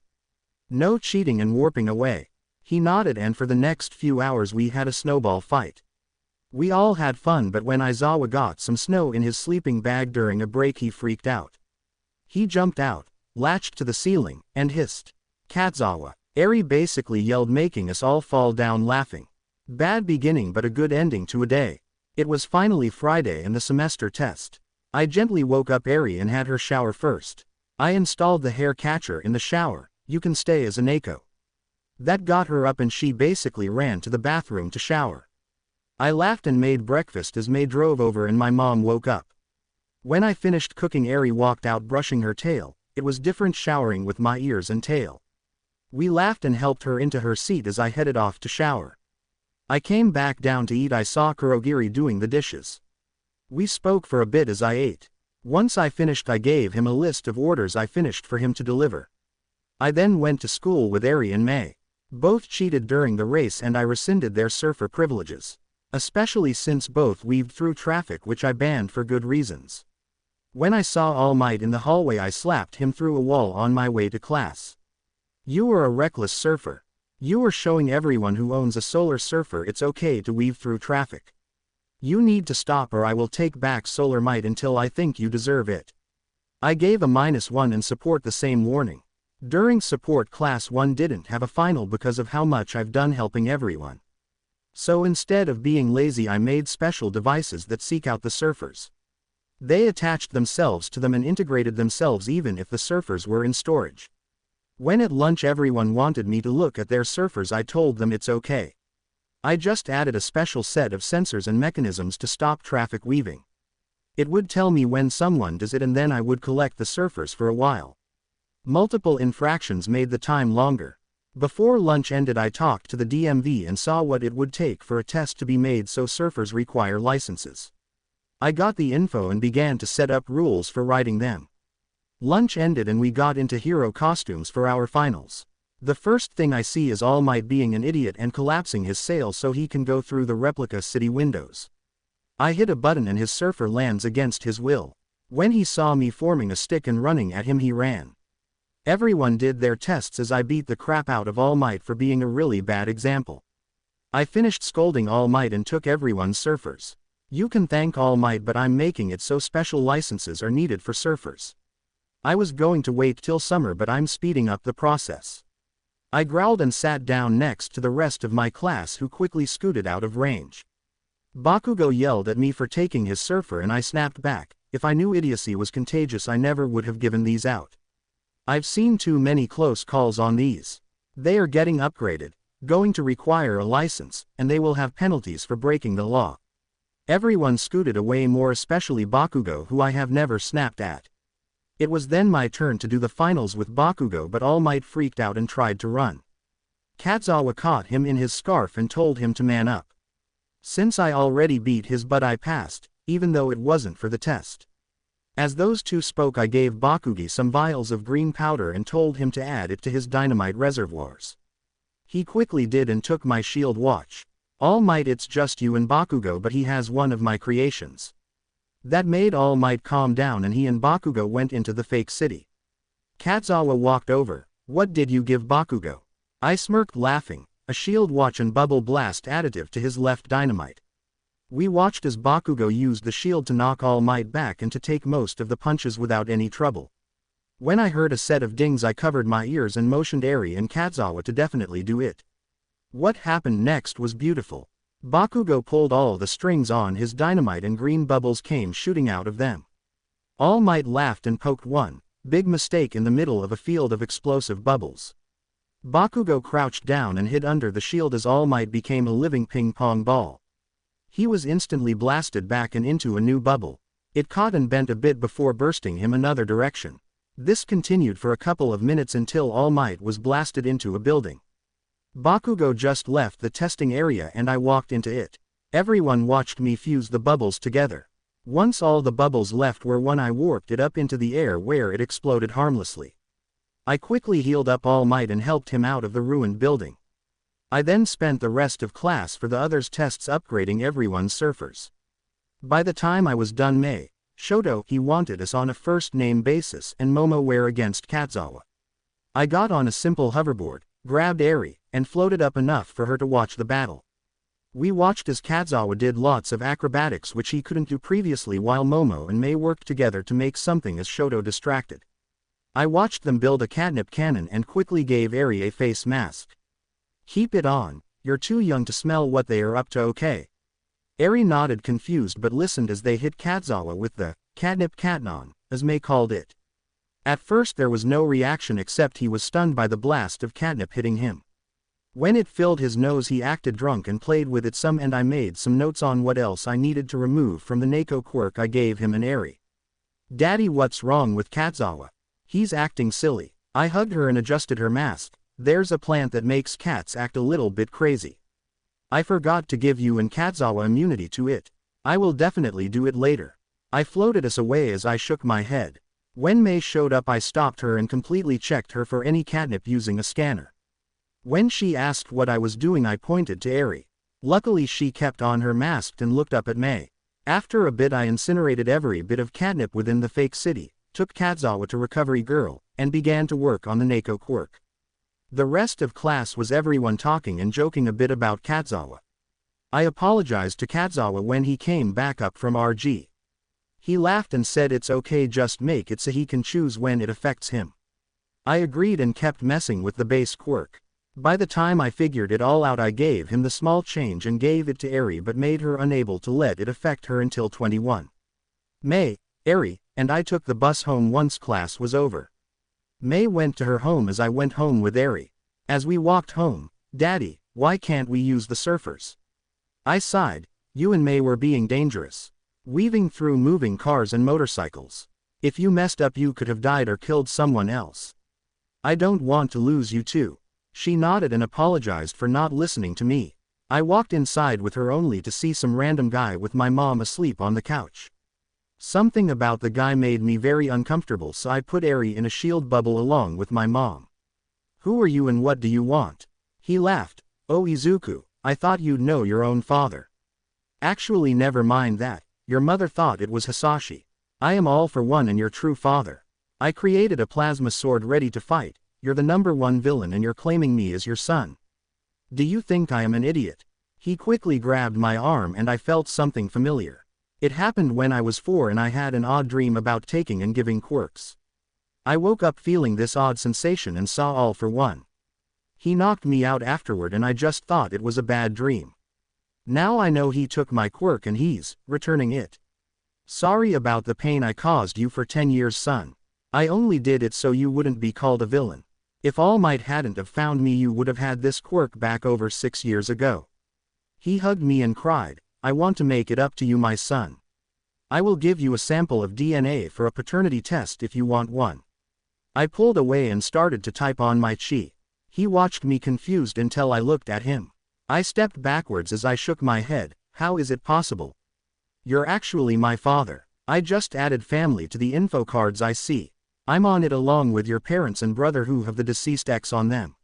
No cheating and warping away. He nodded and for the next few hours we had a snowball fight. We all had fun but when Aizawa got some snow in his sleeping bag during a break he freaked out. He jumped out, latched to the ceiling, and hissed. Katzawa. Eri basically yelled making us all fall down laughing. Bad beginning but a good ending to a day. It was finally Friday and the semester test. I gently woke up Eri and had her shower first. I installed the hair catcher in the shower. You can stay as a Neko. That got her up and she basically ran to the bathroom to shower. I laughed and made breakfast as May drove over and my mom woke up. When I finished cooking Eri walked out brushing her tail. It was different showering with my ears and tail. We laughed and helped her into her seat as I headed off to shower. I came back down to eat. I saw Kurogiri doing the dishes. We spoke for a bit as I ate. Once I finished, I gave him a list of orders I finished for him to deliver. I then went to school with Eri and May. Both cheated during the race and I rescinded their surfer privileges. Especially since both weaved through traffic, which I banned for good reasons. When I saw All Might in the hallway, I slapped him through a wall on my way to class. You are a reckless surfer. You are showing everyone who owns a solar surfer it's okay to weave through traffic. You need to stop or I will take back Solar Might until I think you deserve it. I gave a -1 in support the same warning. During support, class 1 didn't have a final because of how much I've done helping everyone. So instead of being lazy, I made special devices that seek out the surfers. They attached themselves to them and integrated themselves even if the surfers were in storage. When at lunch everyone wanted me to look at their surfers, I told them it's okay. I just added a special set of sensors and mechanisms to stop traffic weaving. It would tell me when someone does it and then I would collect the surfers for a while. Multiple infractions made the time longer. Before lunch ended, I talked to the DMV and saw what it would take for a test to be made, so surfers require licenses. I got the info and began to set up rules for writing them. Lunch ended and we got into hero costumes for our finals. The first thing I see is All Might being an idiot and collapsing his sail so he can go through the replica city windows. I hit a button and his surfer lands against his will. When he saw me forming a stick and running at him, he ran. Everyone did their tests as I beat the crap out of All Might for being a really bad example. I finished scolding All Might and took everyone's surfers. You can thank All Might, but I'm making it so special licenses are needed for surfers. I was going to wait till summer, but I'm speeding up the process. I growled and sat down next to the rest of my class, who quickly scooted out of range. Bakugo yelled at me for taking his surfer and I snapped back. If I knew idiocy was contagious, I never would have given these out. I've seen too many close calls on these. They are getting upgraded, going to require a license, and they will have penalties for breaking the law. Everyone scooted away, more especially Bakugo, who I have never snapped at. It was then my turn to do the finals with Bakugo, but All Might freaked out and tried to run. Kazawa caught him in his scarf and told him to man up. Since I already beat his butt, I passed, even though it wasn't for the test. As those two spoke, I gave Bakugi some vials of green powder and told him to add it to his dynamite reservoirs. He quickly did and took my shield watch. All Might, it's just you and Bakugo, but he has one of my creations. That made All Might calm down and he and Bakugo went into the fake city. Kazawa walked over. What did you give Bakugo? I smirked, laughing. A shield watch and bubble blast additive to his left dynamite. We watched as Bakugo used the shield to knock All Might back and to take most of the punches without any trouble. When I heard a set of dings, I covered my ears and motioned Eri and Kazawa to definitely do it. What happened next was beautiful. Bakugo pulled all the strings on his dynamite and green bubbles came shooting out of them. All Might laughed and poked one big mistake in the middle of a field of explosive bubbles. Bakugo crouched down and hid under the shield as All Might became a living ping pong ball. He was instantly blasted back and into a new bubble. It caught and bent a bit before bursting him another direction. This continued for a couple of minutes until All Might was blasted into a building. Bakugo just left the testing area and I walked into it. Everyone watched me fuse the bubbles together. Once all the bubbles left were one, I warped it up into the air where it exploded harmlessly. I quickly healed up All Might and helped him out of the ruined building. I then spent the rest of class for the others' tests upgrading everyone's surfers. By the time I was done, May, Shoto, he wanted us on a first-name basis, and Momo were against Kazawa. I got on a simple hoverboard, grabbed Eri, and floated up enough for her to watch the battle. We watched as Kazawa did lots of acrobatics which he couldn't do previously, while Momo and May worked together to make something as Shoto distracted. I watched them build a catnip cannon and quickly gave Eri a face mask. Keep it on, you're too young to smell what they are up to, okay? Eri nodded, confused, but listened as they hit Kazawa with the catnip catnon, as May called it. At first there was no reaction except he was stunned by the blast of catnip hitting him. When it filled his nose he acted drunk and played with it some, and I made some notes on what else I needed to remove from the Neko quirk I gave him and Eri. Daddy, what's wrong with Kazawa? He's acting silly. I hugged her and adjusted her mask. There's a plant that makes cats act a little bit crazy. I forgot to give you and Kazawa immunity to it. I will definitely do it later. I floated us away as I shook my head. When May showed up I stopped her and completely checked her for any catnip using a scanner. When she asked what I was doing I pointed to Eri. Luckily she kept on her mask and looked up at May. After a bit I incinerated every bit of catnip within the fake city, took Kazawa to Recovery Girl, and began to work on the Neko quirk. The rest of class was everyone talking and joking a bit about Kazawa. I apologized to Kazawa when he came back up from RG. He laughed and said it's okay, just make it so he can choose when it affects him. I agreed and kept messing with the base quirk. By the time I figured it all out I gave him the small change and gave it to Eri but made her unable to let it affect her until 21. May, Eri, and I took the bus home once class was over. May went to her home as I went home with Eri. As we walked home, "Daddy, why can't we use the surfers?" I sighed. You and May were being dangerous. Weaving through moving cars and motorcycles. If you messed up you could have died or killed someone else. I don't want to lose you too. She nodded and apologized for not listening to me. I walked inside with her only to see some random guy with my mom asleep on the couch. Something about the guy made me very uncomfortable, so I put Eri in a shield bubble along with my mom. Who are you and what do you want? He laughed. Oh Izuku, I thought you'd know your own father. Actually never mind that, your mother thought it was Hisashi. I am all for one and your true father. I created a plasma sword ready to fight. You're the #1 villain and you're claiming me as your son. Do you think I am an idiot? He quickly grabbed my arm and I felt something familiar. It happened when I was 4 and I had an odd dream about taking and giving quirks. I woke up feeling this odd sensation and saw All for One. He knocked me out afterward and I just thought it was a bad dream. Now I know he took my quirk and he's returning it. Sorry about the pain I caused you for 10 years, son. I only did it so you wouldn't be called a villain. If All Might hadn't have found me you would have had this quirk back over 6 years ago. He hugged me and cried, I want to make it up to you, my son. I will give you a sample of DNA for a paternity test if you want one. I pulled away and started to type on my chi. He watched me confused until I looked at him. I stepped backwards as I shook my head. How is it possible? You're actually my father. I just added family to the info cards I see. I'm on it along with your parents and brother who have the deceased X on them.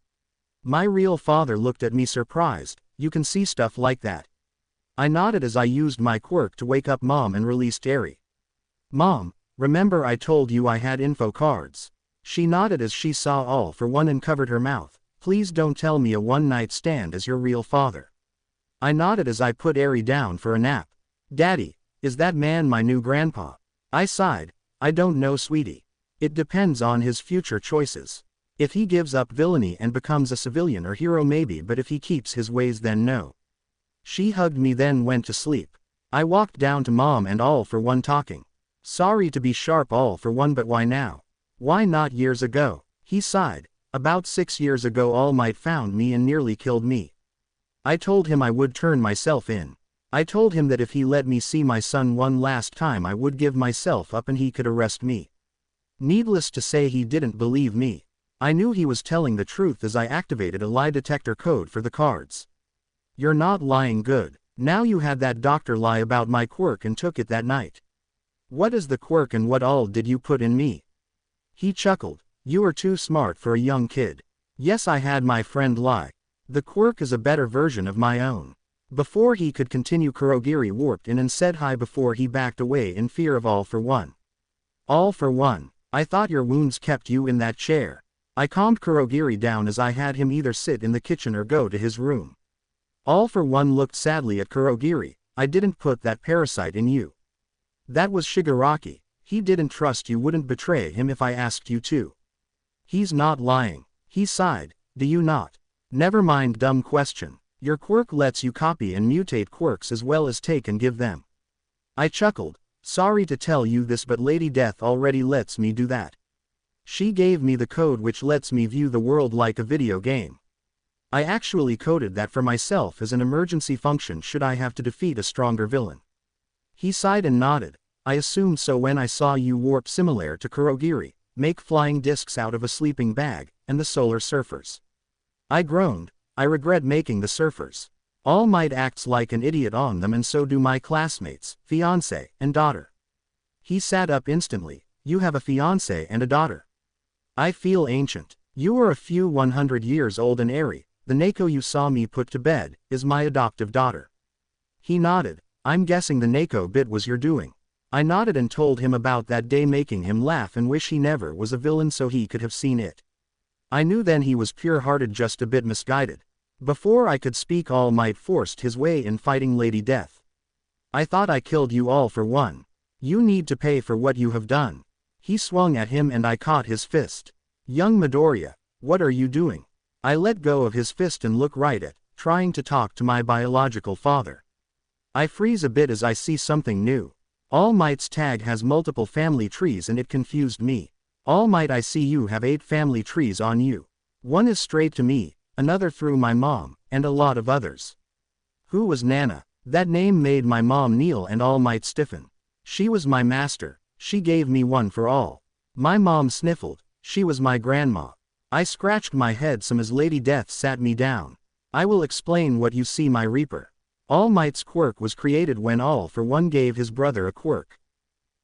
My real father looked at me surprised. You can see stuff like that. I nodded as I used my quirk to wake up Mom and released Eri. Mom, remember I told you I had info cards? She nodded as she saw All for One and covered her mouth. Please don't tell me a one-night stand is your real father. I nodded as I put Eri down for a nap. Daddy, is that man my new grandpa? I sighed. I don't know, sweetie. It depends on his future choices. If he gives up villainy and becomes a civilian or hero maybe, but if he keeps his ways then no. She hugged me then went to sleep. I walked down to Mom and All for One talking. Sorry to be sharp, All for One, but why now? Why not years ago? He sighed. About 6 years ago All Might found me and nearly killed me. I told him I would turn myself in. I told him that if he let me see my son one last time I would give myself up and he could arrest me. Needless to say he didn't believe me. I knew he was telling the truth as I activated a lie detector code for the cards. You're not lying, good. Now you had that doctor lie about my quirk and took it that night. What is the quirk and what all did you put in me? He chuckled. You are too smart for a young kid. Yes, I had my friend lie. The quirk is a better version of my own. Before he could continue Kurogiri warped in and said hi before he backed away in fear of All for One. All for One, I thought your wounds kept you in that chair. I calmed Kurogiri down as I had him either sit in the kitchen or go to his room. All for One looked sadly at Kurogiri. I didn't put that parasite in you. That was Shigaraki. He didn't trust you wouldn't betray him if I asked you to. He's not lying. He sighed. Do you not? Never mind, dumb question. Your quirk lets you copy and mutate quirks as well as take and give them. I chuckled. Sorry to tell you this, but Lady Death already lets me do that. She gave me the code which lets me view the world like a video game. I actually coded that for myself as an emergency function should I have to defeat a stronger villain. He sighed and nodded. I assumed so when I saw you warp similar to Kurogiri, make flying discs out of a sleeping bag, and the solar surfers. I groaned. I regret making the surfers. All Might acts like an idiot on them, and so do my classmates, fiancé, and daughter. He sat up instantly. You have a fiancé and a daughter. I feel ancient. You are a few 100 years old, and Eri, the Neko you saw me put to bed, is my adoptive daughter. He nodded. I'm guessing the Neko bit was your doing. I nodded and told him about that day, making him laugh and wish he never was a villain so he could have seen it. I knew then he was pure-hearted, just a bit misguided. Before I could speak, All Might forced his way in, fighting Lady Death. I thought I killed you all for one. You need to pay for what you have done. He swung at him and I caught his fist. Young Midoriya, what are you doing? I let go of his fist and look right at, trying to talk to my biological father. I freeze a bit as I see something new. All Might's tag has multiple family trees and it confused me. All Might, I see you have 8 family trees on you. One is straight to me, another through my mom, and a lot of others. Who was Nana? That name made my mom kneel and All Might stiffen. She was my master, she gave me one for all. My mom sniffled, she was my grandma. I scratched my head some as Lady Death sat me down. I will explain what you see, my Reaper. All Might's quirk was created when All for One gave his brother a quirk.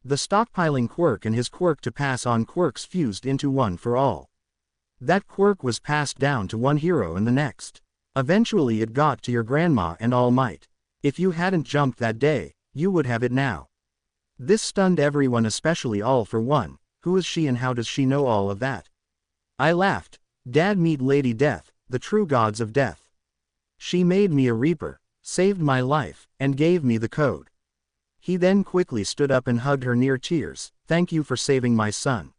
The stockpiling quirk and his quirk to pass on quirks fused into one for all. That quirk was passed down to one hero and the next. Eventually it got to your grandma and All Might. If you hadn't jumped that day, you would have it now. This stunned everyone, especially All for One. Who is she and how does she know all of that? I laughed. Dad, meet Lady Death, the true gods of death. She made me a Reaper, saved my life, and gave me the code. He then quickly stood up and hugged her near tears. Thank you for saving my son.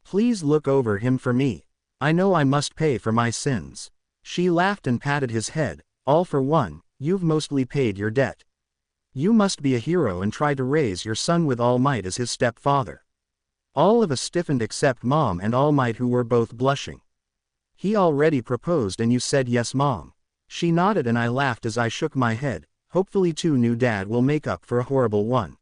Please look over him for me. I know I must pay for my sins. She laughed and patted his head. All for One, you've mostly paid your debt. You must be a hero and try to raise your son with All Might as his stepfather. All of us stiffened except Mom and All Might, who were both blushing. He already proposed and you said yes, Mom. She nodded and I laughed as I shook my head. Hopefully two new Dad will make up for a horrible one.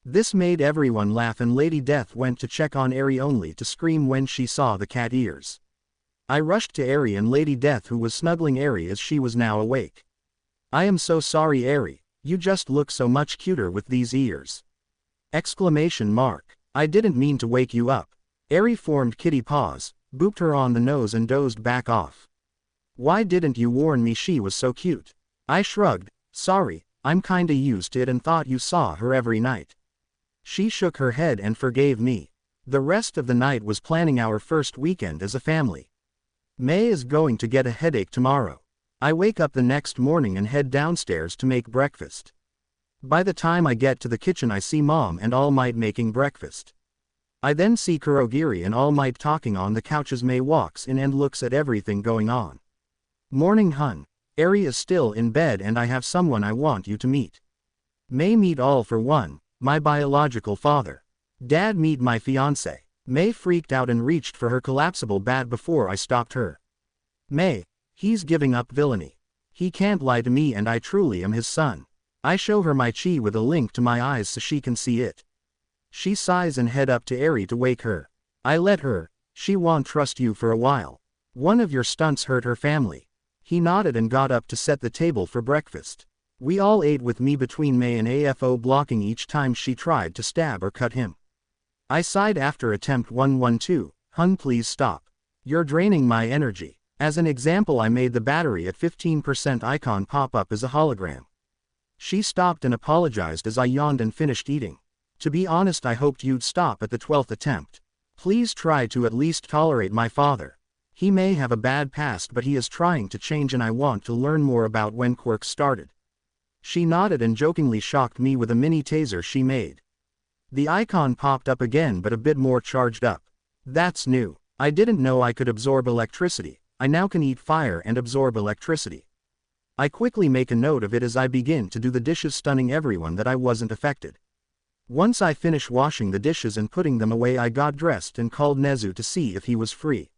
This made everyone laugh and Lady Death went to check on Eri only to scream when she saw the cat ears. I rushed to Eri and Lady Death, who was snuggling Eri as she was now awake. I am so sorry, Eri, you just look so much cuter with these ears. Exclamation mark. I didn't mean to wake you up. Eri formed kitty paws, booped her on the nose and dozed back off. Why didn't you warn me she was so cute? I shrugged. Sorry, I'm kinda used to it and thought you saw her every night. She shook her head and forgave me. The rest of the night was planning our first weekend as a family. May is going to get a headache tomorrow. I wake up the next morning and head downstairs to make breakfast. By the time I get to the kitchen I see Mom and All Might making breakfast. I then see Kurogiri and All Might talking on the couch as May walks in and looks at everything going on. Morning, hun. Eri is still in bed and I have someone I want you to meet. May, meet All for One, my biological father. Dad, meet my fiancé. May freaked out and reached for her collapsible bat before I stopped her. May, he's giving up villainy. He can't lie to me and I truly am his son. I show her my chi with a link to my eyes so she can see it. She sighs and head up to Eri to wake her. I let her, she won't trust you for a while. One of your stunts hurt her family. He nodded and got up to set the table for breakfast. We all ate with me between May and AFO blocking each time she tried to stab or cut him. I sighed after attempt 112, hun, please stop. You're draining my energy. As an example, I made the battery at 15% icon pop up as a hologram. She stopped and apologized as I yawned and finished eating. To be honest, I hoped you'd stop at the 12th attempt. Please try to at least tolerate my father. He may have a bad past but he is trying to change and I want to learn more about when Quirk started. She nodded and jokingly shocked me with a mini taser she made. The icon popped up again but a bit more charged up. That's new. I didn't know I could absorb electricity. I now can eat fire and absorb electricity. I quickly make a note of it as I begin to do the dishes, stunning everyone that I wasn't affected. Once I finish washing the dishes and putting them away, I got dressed and called Nezu to see if he was free.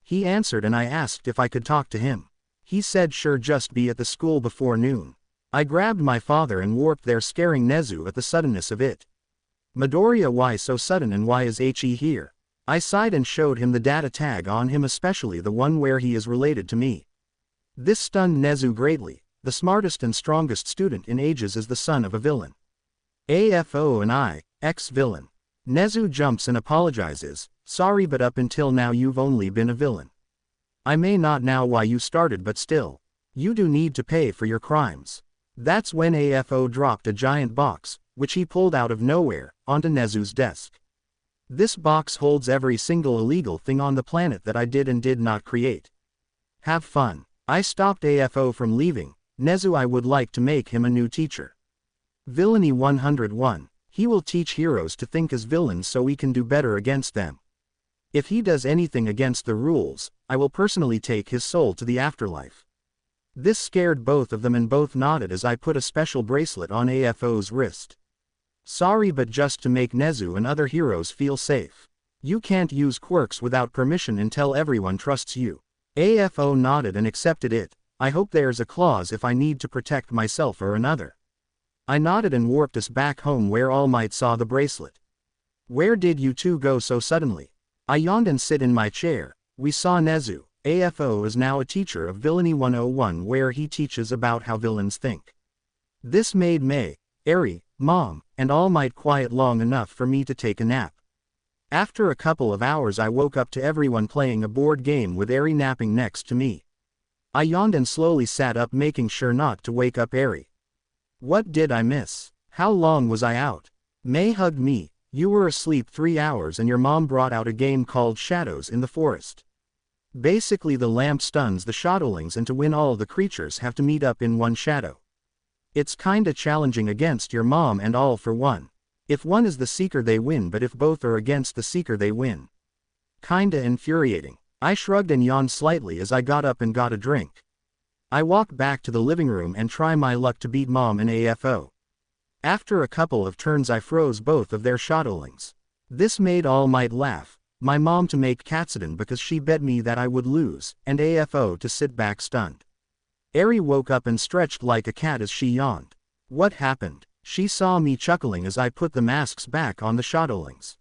He answered and I asked if I could talk to him. He said sure, just be at the school before noon. I grabbed my father and warped there, scaring Nezu at the suddenness of it. Midoriya, why so sudden and why is He here? I sighed and showed him the data tag on him, especially the one where he is related to me. This stunned Nezu greatly. the smartest and strongest student in ages is the son of a villain. AFO and I, ex-villain. Nezu jumps and apologizes, sorry but up until now you've only been a villain. I may not know why you started but still. You do need to pay for your crimes. That's when AFO dropped a giant box, which he pulled out of nowhere, onto Nezu's desk. This box holds every single illegal thing on the planet that I did and did not create. Have fun. I stopped AFO from leaving. Nezu, I would like to make him a new teacher. Villainy 101. He will teach heroes to think as villains so we can do better against them. If he does anything against the rules, I will personally take his soul to the afterlife. This scared both of them and both nodded as I put a special bracelet on AFO's wrist. Sorry but just to make Nezu and other heroes feel safe. You can't use quirks without permission until everyone trusts you. AFO nodded and accepted it. I hope there's a clause if I need to protect myself or another. I nodded and warped us back home where All Might saw the bracelet. Where did you two go so suddenly? I yawned and sit in my chair. We saw Nezu. AFO is now a teacher of Villainy 101 where he teaches about how villains think. This made May, Eri, Mom, and All Might quiet long enough for me to take a nap. After a couple of hours I woke up to everyone playing a board game with Eri napping next to me. I yawned and slowly sat up making sure not to wake up Eri. What did I miss? How long was I out? May hugged me. You were asleep 3 hours and your mom brought out a game called Shadows in the Forest. Basically the lamp stuns the shadowlings and to win all the creatures have to meet up in one shadow. It's kinda challenging against your mom and all for one. If one is the seeker they win but if both are against the seeker they win. Kinda infuriating. I shrugged and yawned slightly as I got up and got a drink. I walked back to the living room and try my luck to beat Mom and AFO. After a couple of turns I froze both of their shadowlings. This made All Might laugh, my mom to make Katsudon because she bet me that I would lose, and AFO to sit back stunned. Eri woke up and stretched like a cat as she yawned. What happened? She saw me chuckling as I put the masks back on the shadowlings.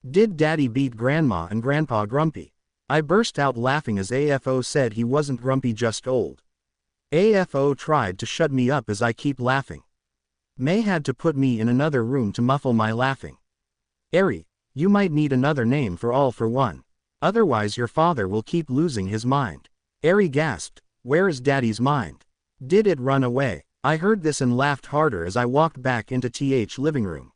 Did Daddy beat Grandma and Grandpa grumpy? I burst out laughing as AFO said he wasn't grumpy, just old. AFO tried to shut me up as I keep laughing. May had to put me in another room to muffle my laughing. Eri, you might need another name for All for One. Otherwise your father will keep losing his mind. Eri gasped, where is Daddy's mind? Did it run away? I heard this and laughed harder as I walked back into TH living room.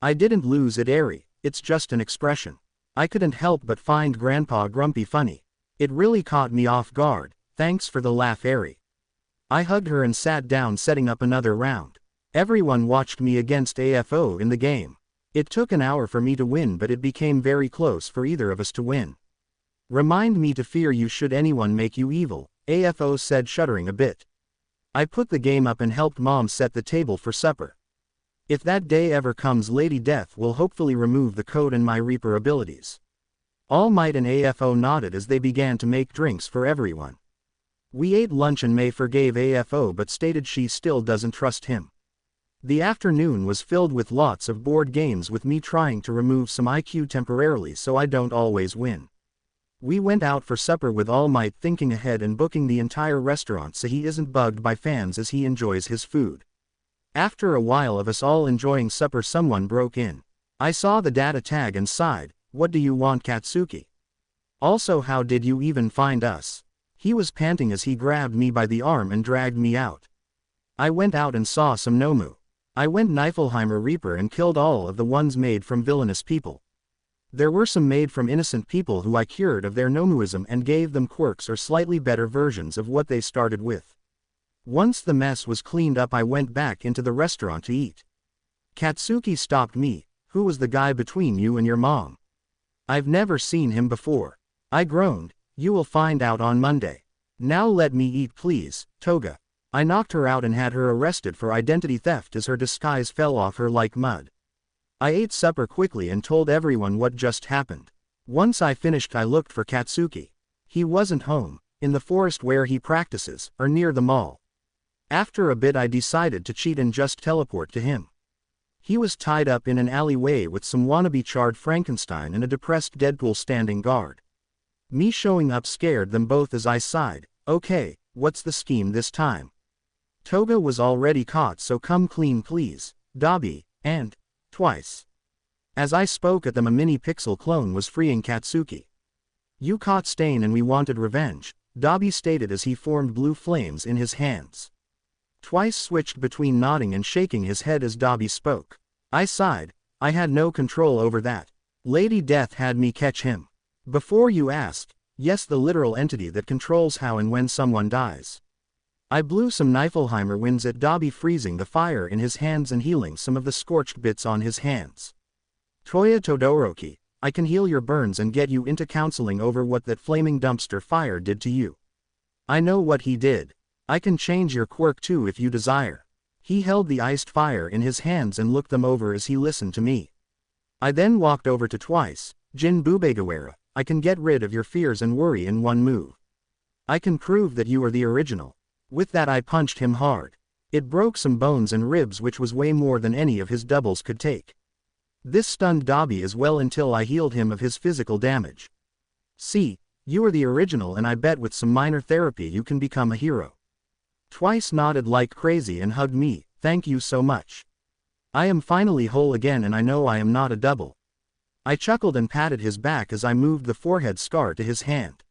I didn't lose it, Eri, it's just an expression. I couldn't help but find Grandpa grumpy funny. It really caught me off guard, thanks for the laugh, Eri. I hugged her and sat down setting up another round. Everyone watched me against AFO in the game. It took an hour for me to win but it became very close for either of us to win. Remind me to fear you should anyone make you evil, AFO said, shuddering a bit. I put the game up and helped Mom set the table for supper. If that day ever comes, Lady Death will hopefully remove the code and my Reaper abilities. All Might and AFO nodded as they began to make drinks for everyone. We ate lunch and May forgave AFO but stated she still doesn't trust him. The afternoon was filled with lots of board games with me trying to remove some IQ temporarily so I don't always win. We went out for supper with All Might thinking ahead and booking the entire restaurant so he isn't bugged by fans as he enjoys his food. After a while of us all enjoying supper, someone broke in. I saw the data tag and sighed, what do you want, Katsuki? Also, how did you even find us? He was panting as he grabbed me by the arm and dragged me out. I went out and saw some Nomu. I went Niflheimer Reaper and killed all of the ones made from villainous people. There were some made from innocent people who I cured of their Nomuism and gave them quirks or slightly better versions of what they started with. Once the mess was cleaned up I went back into the restaurant to eat. Katsuki stopped me, who was the guy between you and your mom? I've never seen him before. I groaned, you will find out on Monday. Now let me eat please, Toga. I knocked her out and had her arrested for identity theft as her disguise fell off her like mud. I ate supper quickly and told everyone what just happened. Once I finished I looked for Katsuki. He wasn't home, in the forest where he practices, or near the mall. After a bit I decided to cheat and just teleport to him. He was tied up in an alleyway with some wannabe charred Frankenstein and a depressed Deadpool standing guard. Me showing up scared them both as I sighed, okay, what's the scheme this time? Toga was already caught, so come clean please, Dabi, and twice. As I spoke at them, a mini pixel clone was freeing Katsuki. You caught Stain and we wanted revenge, Dabi stated as he formed blue flames in his hands. Twice switched between nodding and shaking his head as Dabi spoke. I sighed. I had no control over that. Lady Death had me catch him. Before you ask, yes, the literal entity that controls how and when someone dies. I blew some Niflheimer winds at Dabi, freezing the fire in his hands and healing some of the scorched bits on his hands. Toya Todoroki, I can heal your burns and get you into counseling over what that flaming dumpster fire did to you. I know what he did. I can change your quirk too if you desire. He held the iced fire in his hands and looked them over as he listened to me. I then walked over to Twice. Jin Bubegawara, I can get rid of your fears and worry in one move. I can prove that you are the original. With that I punched him hard. It broke some bones and ribs, which was way more than any of his doubles could take. This stunned Dabi as well until I healed him of his physical damage. See, you are the original and I bet with some minor therapy you can become a hero. Twice nodded like crazy and hugged me, thank you so much. I am finally whole again and I know I am not a double. I chuckled and patted his back as I moved the forehead scar to his hand.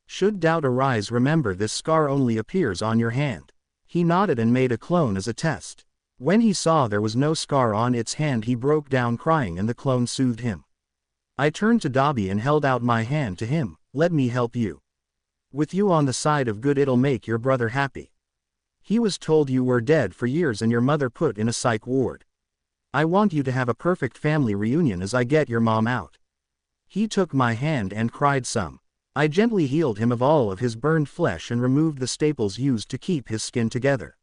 Should doubt arise, remember this scar only appears on your hand. He nodded and made a clone as a test. When he saw there was no scar on its hand, he broke down crying and the clone soothed him. I turned to Dabi and held out my hand to him. Let me help you. With you on the side of good, it'll make your brother happy. He was told you were dead for years and your mother put in a psych ward. I want you to have a perfect family reunion as I get your mom out. He took my hand and cried some. I gently healed him of all of his burned flesh and removed the staples used to keep his skin together.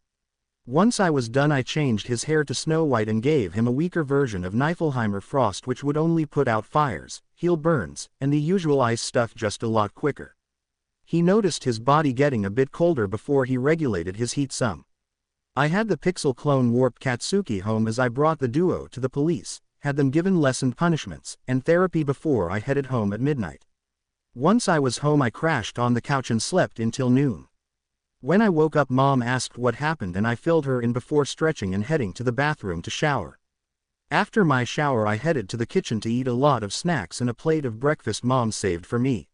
Once I was done, I changed his hair to snow white and gave him a weaker version of Niflheimer Frost, which would only put out fires, heal burns, and the usual ice stuff just a lot quicker. He noticed his body getting a bit colder before he regulated his heat some. I had the pixel clone warp Katsuki home as I brought the duo to the police, had them given lessened punishments, and therapy before I headed home at midnight. Once I was home, I crashed on the couch and slept until noon. When I woke up, Mom asked what happened and I filled her in before stretching and heading to the bathroom to shower. After my shower I headed to the kitchen to eat a lot of snacks and a plate of breakfast Mom saved for me.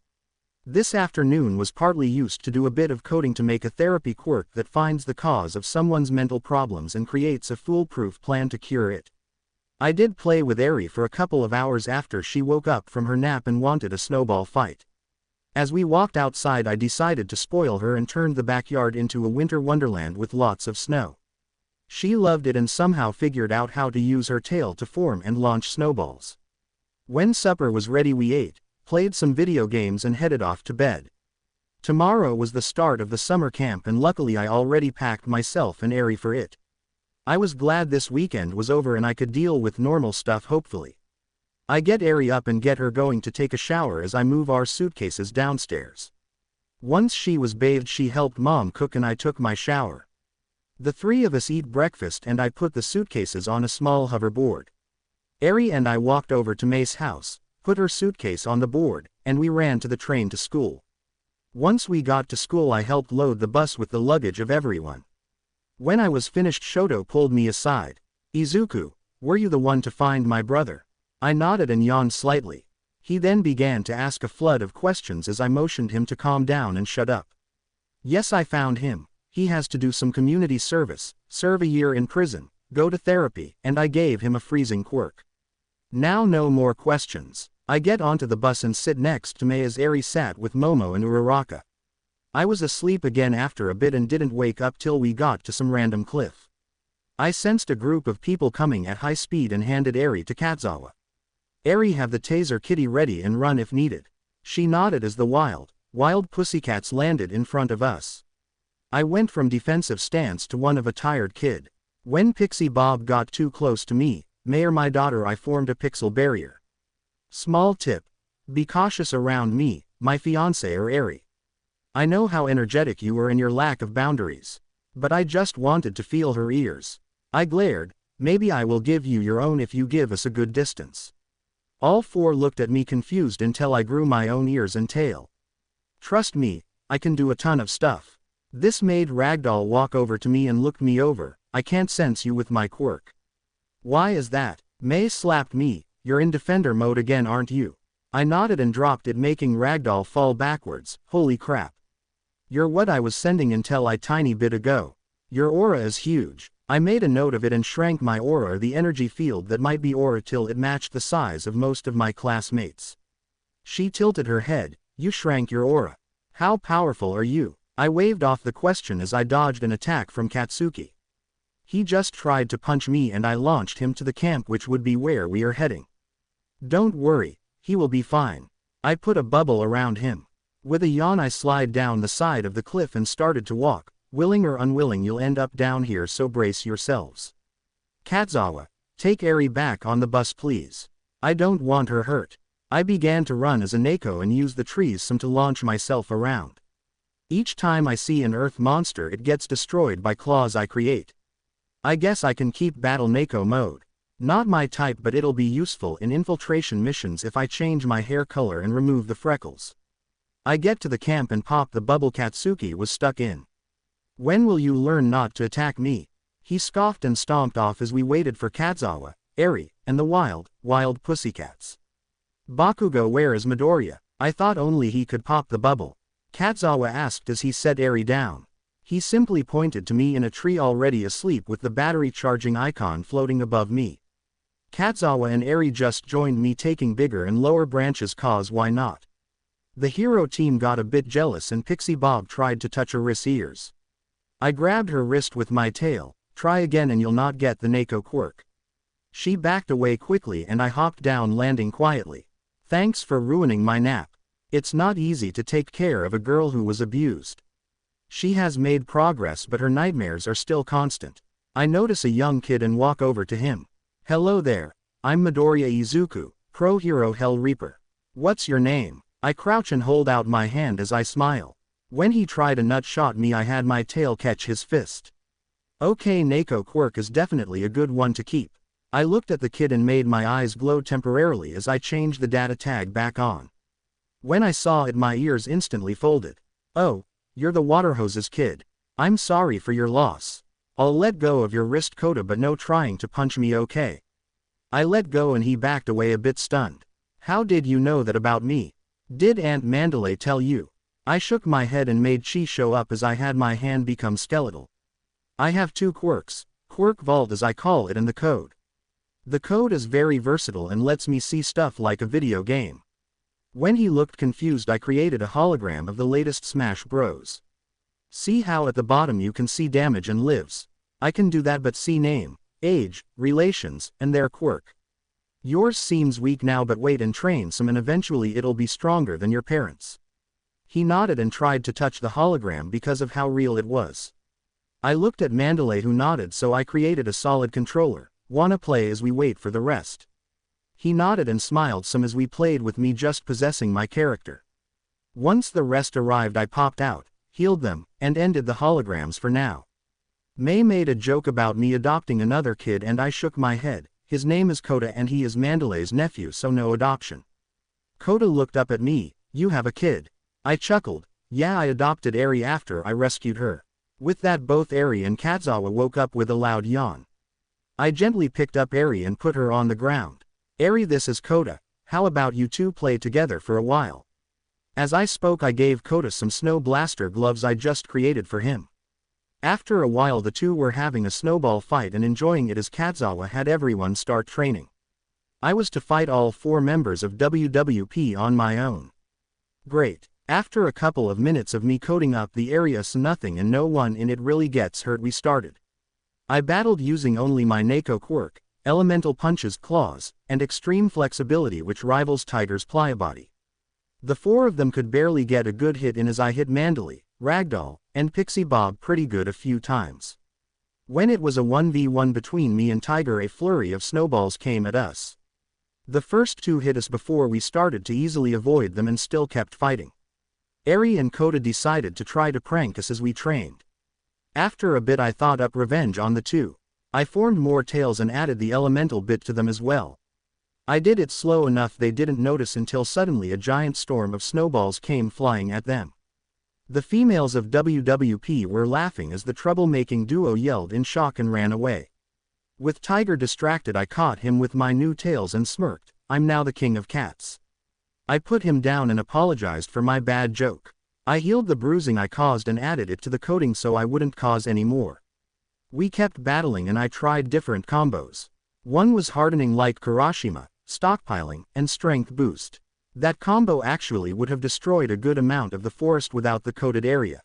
This afternoon was partly used to do a bit of coding to make a therapy quirk that finds the cause of someone's mental problems and creates a foolproof plan to cure it. I did play with Eri for a couple of hours after she woke up from her nap and wanted a snowball fight. As we walked outside, I decided to spoil her and turned the backyard into a winter wonderland with lots of snow. She loved it and somehow figured out how to use her tail to form and launch snowballs. When supper was ready, we ate, played some video games and headed off to bed. Tomorrow was the start of the summer camp and luckily I already packed myself and Eri for it. I was glad this weekend was over and I could deal with normal stuff hopefully. I get Eri up and get her going to take a shower as I move our suitcases downstairs. Once she was bathed, she helped Mom cook and I took my shower. The three of us eat breakfast and I put the suitcases on a small hoverboard. Eri and I walked over to May's house, put her suitcase on the board, and we ran to the train to school. Once we got to school, I helped load the bus with the luggage of everyone. When I was finished, Shoto pulled me aside. Izuku, were you the one to find my brother? I nodded and yawned slightly. He then began to ask a flood of questions as I motioned him to calm down and shut up. Yes, I found him. He has to do some community service, serve a year in prison, go to therapy, and I gave him a freezing quirk. Now no more questions. I get onto the bus and sit next to May as Eri sat with Momo and Uraraka. I was asleep again after a bit and didn't wake up till we got to some random cliff. I sensed a group of people coming at high speed and handed Eri to Katzawa. Eri, have the taser kitty ready and run if needed. She nodded as the wild pussycats landed in front of us. I went from defensive stance to one of a tired kid. When Pixie Bob got too close to me, May or my daughter, I formed a pixel barrier. Small tip. Be cautious around me, my fiancé or Eri. I know how energetic you are and your lack of boundaries. But I just wanted to feel her ears. I glared. Maybe I will give you your own if you give us a good distance. All four looked at me confused until I grew my own ears and tail. Trust me, I can do a ton of stuff. This made Ragdoll walk over to me and looked me over. I can't sense you with my quirk. Why is that? May slapped me. You're in defender mode again, aren't you? I nodded and dropped it, making Ragdoll fall backwards. Holy crap. You're what I was sending until a tiny bit ago. Your aura is huge. I made a note of it and shrank my aura, or the energy field that might be aura, till it matched the size of most of my classmates. She tilted her head. You shrank your aura. How powerful are you? I waved off the question as I dodged an attack from Katsuki. He just tried to punch me and I launched him to the camp, which would be where we are heading. Don't worry, he will be fine. I put a bubble around him. With a yawn I slid down the side of the cliff and started to walk. Willing or unwilling, you'll end up down here, so brace yourselves. Katzawa, take Eri back on the bus please. I don't want her hurt. I began to run as a Neko and use the trees some to launch myself around. Each time I see an earth monster, it gets destroyed by claws I create. I guess I can keep battle Neko mode. Not my type, but it'll be useful in infiltration missions if I change my hair color and remove the freckles. I get to the camp and pop the bubble Katsuki was stuck in. When will you learn not to attack me? He scoffed and stomped off as we waited for Katzawa, Eri, and the wild pussycats. Bakugo, where is Midoriya? I thought only he could pop the bubble. Katzawa asked as he set Eri down. He simply pointed to me in a tree already asleep with the battery charging icon floating above me. Katzawa and Eri just joined me, taking bigger and lower branches, cause why not? The hero team got a bit jealous and Pixie Bob tried to touch Aris' ears. I grabbed her wrist with my tail. Try again and you'll not get the Neko quirk. She backed away quickly and I hopped down, landing quietly. Thanks for ruining my nap. It's not easy to take care of a girl who was abused. She has made progress, but her nightmares are still constant. I notice a young kid and walk over to him. Hello there. I'm Midoriya Izuku, Pro Hero Hell Reaper. What's your name? I crouch and hold out my hand as I smile. When he tried to nut shot me, I had my tail catch his fist. Okay, Neko quirk is definitely a good one to keep. I looked at the kid and made my eyes glow temporarily as I changed the data tag back on. When I saw it, my ears instantly folded. Oh, you're the water hoses kid. I'm sorry for your loss. I'll let go of your wrist, Kota, but no trying to punch me, okay? I let go and he backed away a bit stunned. How did you know that about me? Did Aunt Mandalay tell you? I shook my head and made chi show up as I had my hand become skeletal. I have two quirks, Quirk Vault as I call it, and the code. The code is very versatile and lets me see stuff like a video game. When he looked confused, I created a hologram of the latest Smash Bros. See how at the bottom you can see damage and lives? I can do that, but see name, age, relations, and their quirk. Yours seems weak now, but wait and train some and eventually it'll be stronger than your parents. He nodded and tried to touch the hologram because of how real it was. I looked at Mandalay, who nodded, so I created a solid controller. Wanna play as we wait for the rest? He nodded and smiled some as we played with me just possessing my character. Once the rest arrived, I popped out, healed them, and ended the holograms for now. May made a joke about me adopting another kid and I shook my head. His name is Kota and he is Mandalay's nephew, so no adoption. Kota looked up at me. You have a kid? I chuckled. Yeah, I adopted Eri after I rescued her. With that, both Eri and Katzawa woke up with a loud yawn. I gently picked up Eri and put her on the ground. Eri, this is Kota. How about you two play together for a while? As I spoke, I gave Kota some snow blaster gloves I just created for him. After a while, the two were having a snowball fight and enjoying it as Katzawa had everyone start training. I was to fight all 4 members of WWP on my own. Great. After a couple of minutes of me coding up the area so nothing and no one in it really gets hurt, we started. I battled using only my Neko quirk, elemental punches, claws, and extreme flexibility which rivals Tiger's pliabody. The 4 of them could barely get a good hit in as I hit Mandalay, Ragdoll, and Pixie Bob pretty good a few times. When it was a 1v1 between me and Tiger, a flurry of snowballs came at us. The first 2 hit us before we started to easily avoid them and still kept fighting. Eri and Kota decided to try to prank us as we trained. After a bit, I thought up revenge on the 2. I formed more tails and added the elemental bit to them as well. I did it slow enough they didn't notice until suddenly a giant storm of snowballs came flying at them. The females of WWP were laughing as the troublemaking duo yelled in shock and ran away. With Tiger distracted, I caught him with my new tails and smirked. I'm now the king of cats. I put him down and apologized for my bad joke. I healed the bruising I caused and added it to the coating so I wouldn't cause any more. We kept battling and I tried different combos. One was hardening like Kurashima, stockpiling, and strength boost. That combo actually would have destroyed a good amount of the forest without the coated area.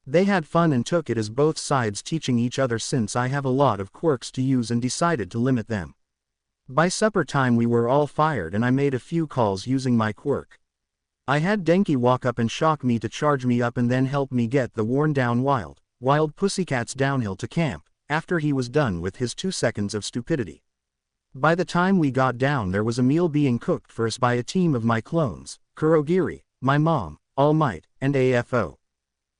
They had fun and took it as both sides teaching each other since I have a lot of quirks to use and decided to limit them. By supper time we were all fired and I made a few calls using my quirk. I had Denki walk up and shock me to charge me up and then help me get the worn down wild pussycats downhill to camp, after he was done with his 2 seconds of stupidity. By the time we got down there was a meal being cooked for us by a team of my clones, Kurogiri, my mom, All Might, and AFO.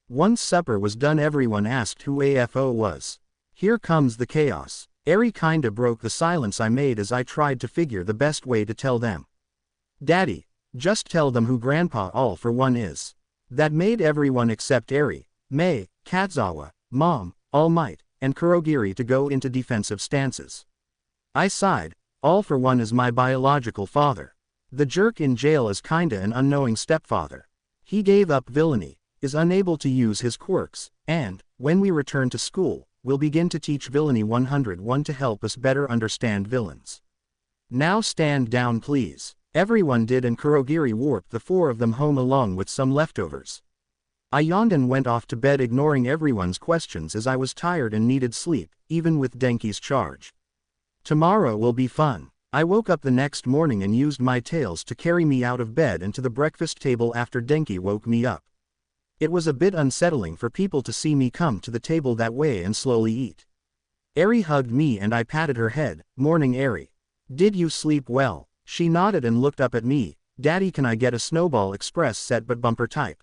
Once supper was done everyone asked who AFO was. Here comes the chaos. Eri kinda broke the silence I made as I tried to figure the best way to tell them. Daddy, just tell them who Grandpa All for One is. That made everyone except Eri, Mei, Katzawa, Mom, All Might, and Kurogiri to go into defensive stances. I sighed. All for One is my biological father. The jerk in jail is kinda an unknowing stepfather. He gave up villainy, is unable to use his quirks, and, when we return to school, we'll begin to teach Villainy 101 to help us better understand villains. Now stand down please. Everyone did and Kurogiri warped the 4 of them home along with some leftovers. I yawned and went off to bed ignoring everyone's questions as I was tired and needed sleep, even with Denki's charge. Tomorrow will be fun. I woke up the next morning and used my tails to carry me out of bed and to the breakfast table after Denki woke me up. It was a bit unsettling for people to see me come to the table that way and slowly eat. Eri hugged me and I patted her head. Morning Eri. Did you sleep well? She nodded and looked up at me. Daddy, can I get a Snowball Express set but bumper type?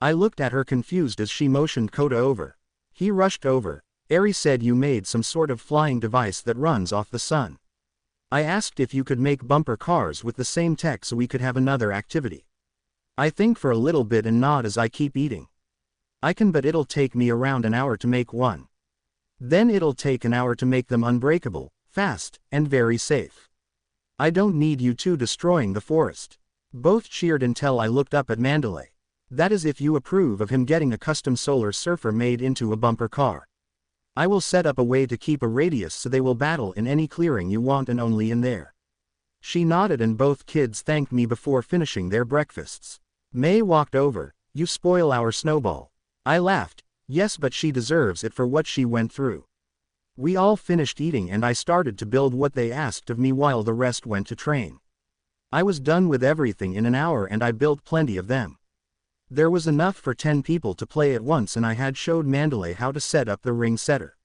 I looked at her confused as she motioned Kota over. He rushed over. Eri said you made some sort of flying device that runs off the sun. I asked if you could make bumper cars with the same tech so we could have another activity. I think for a little bit and nod as I keep eating. I can, but it'll take me around an hour to make one. Then it'll take an hour to make them unbreakable, fast, and very safe. I don't need you two destroying the forest. Both cheered until I looked up at Mandalay. That is if you approve of him getting a custom Solar Surfer made into a bumper car. I will set up a way to keep a radius so they will battle in any clearing you want and only in there. She nodded and both kids thanked me before finishing their breakfasts. Mei walked over. You spoil our Snowball. I laughed. Yes, but she deserves it for what she went through. We all finished eating and I started to build what they asked of me while the rest went to train. I was done with everything in an hour and I built plenty of them. There was enough for 10 people to play at once and I had showed Mandalay how to set up the ring setter.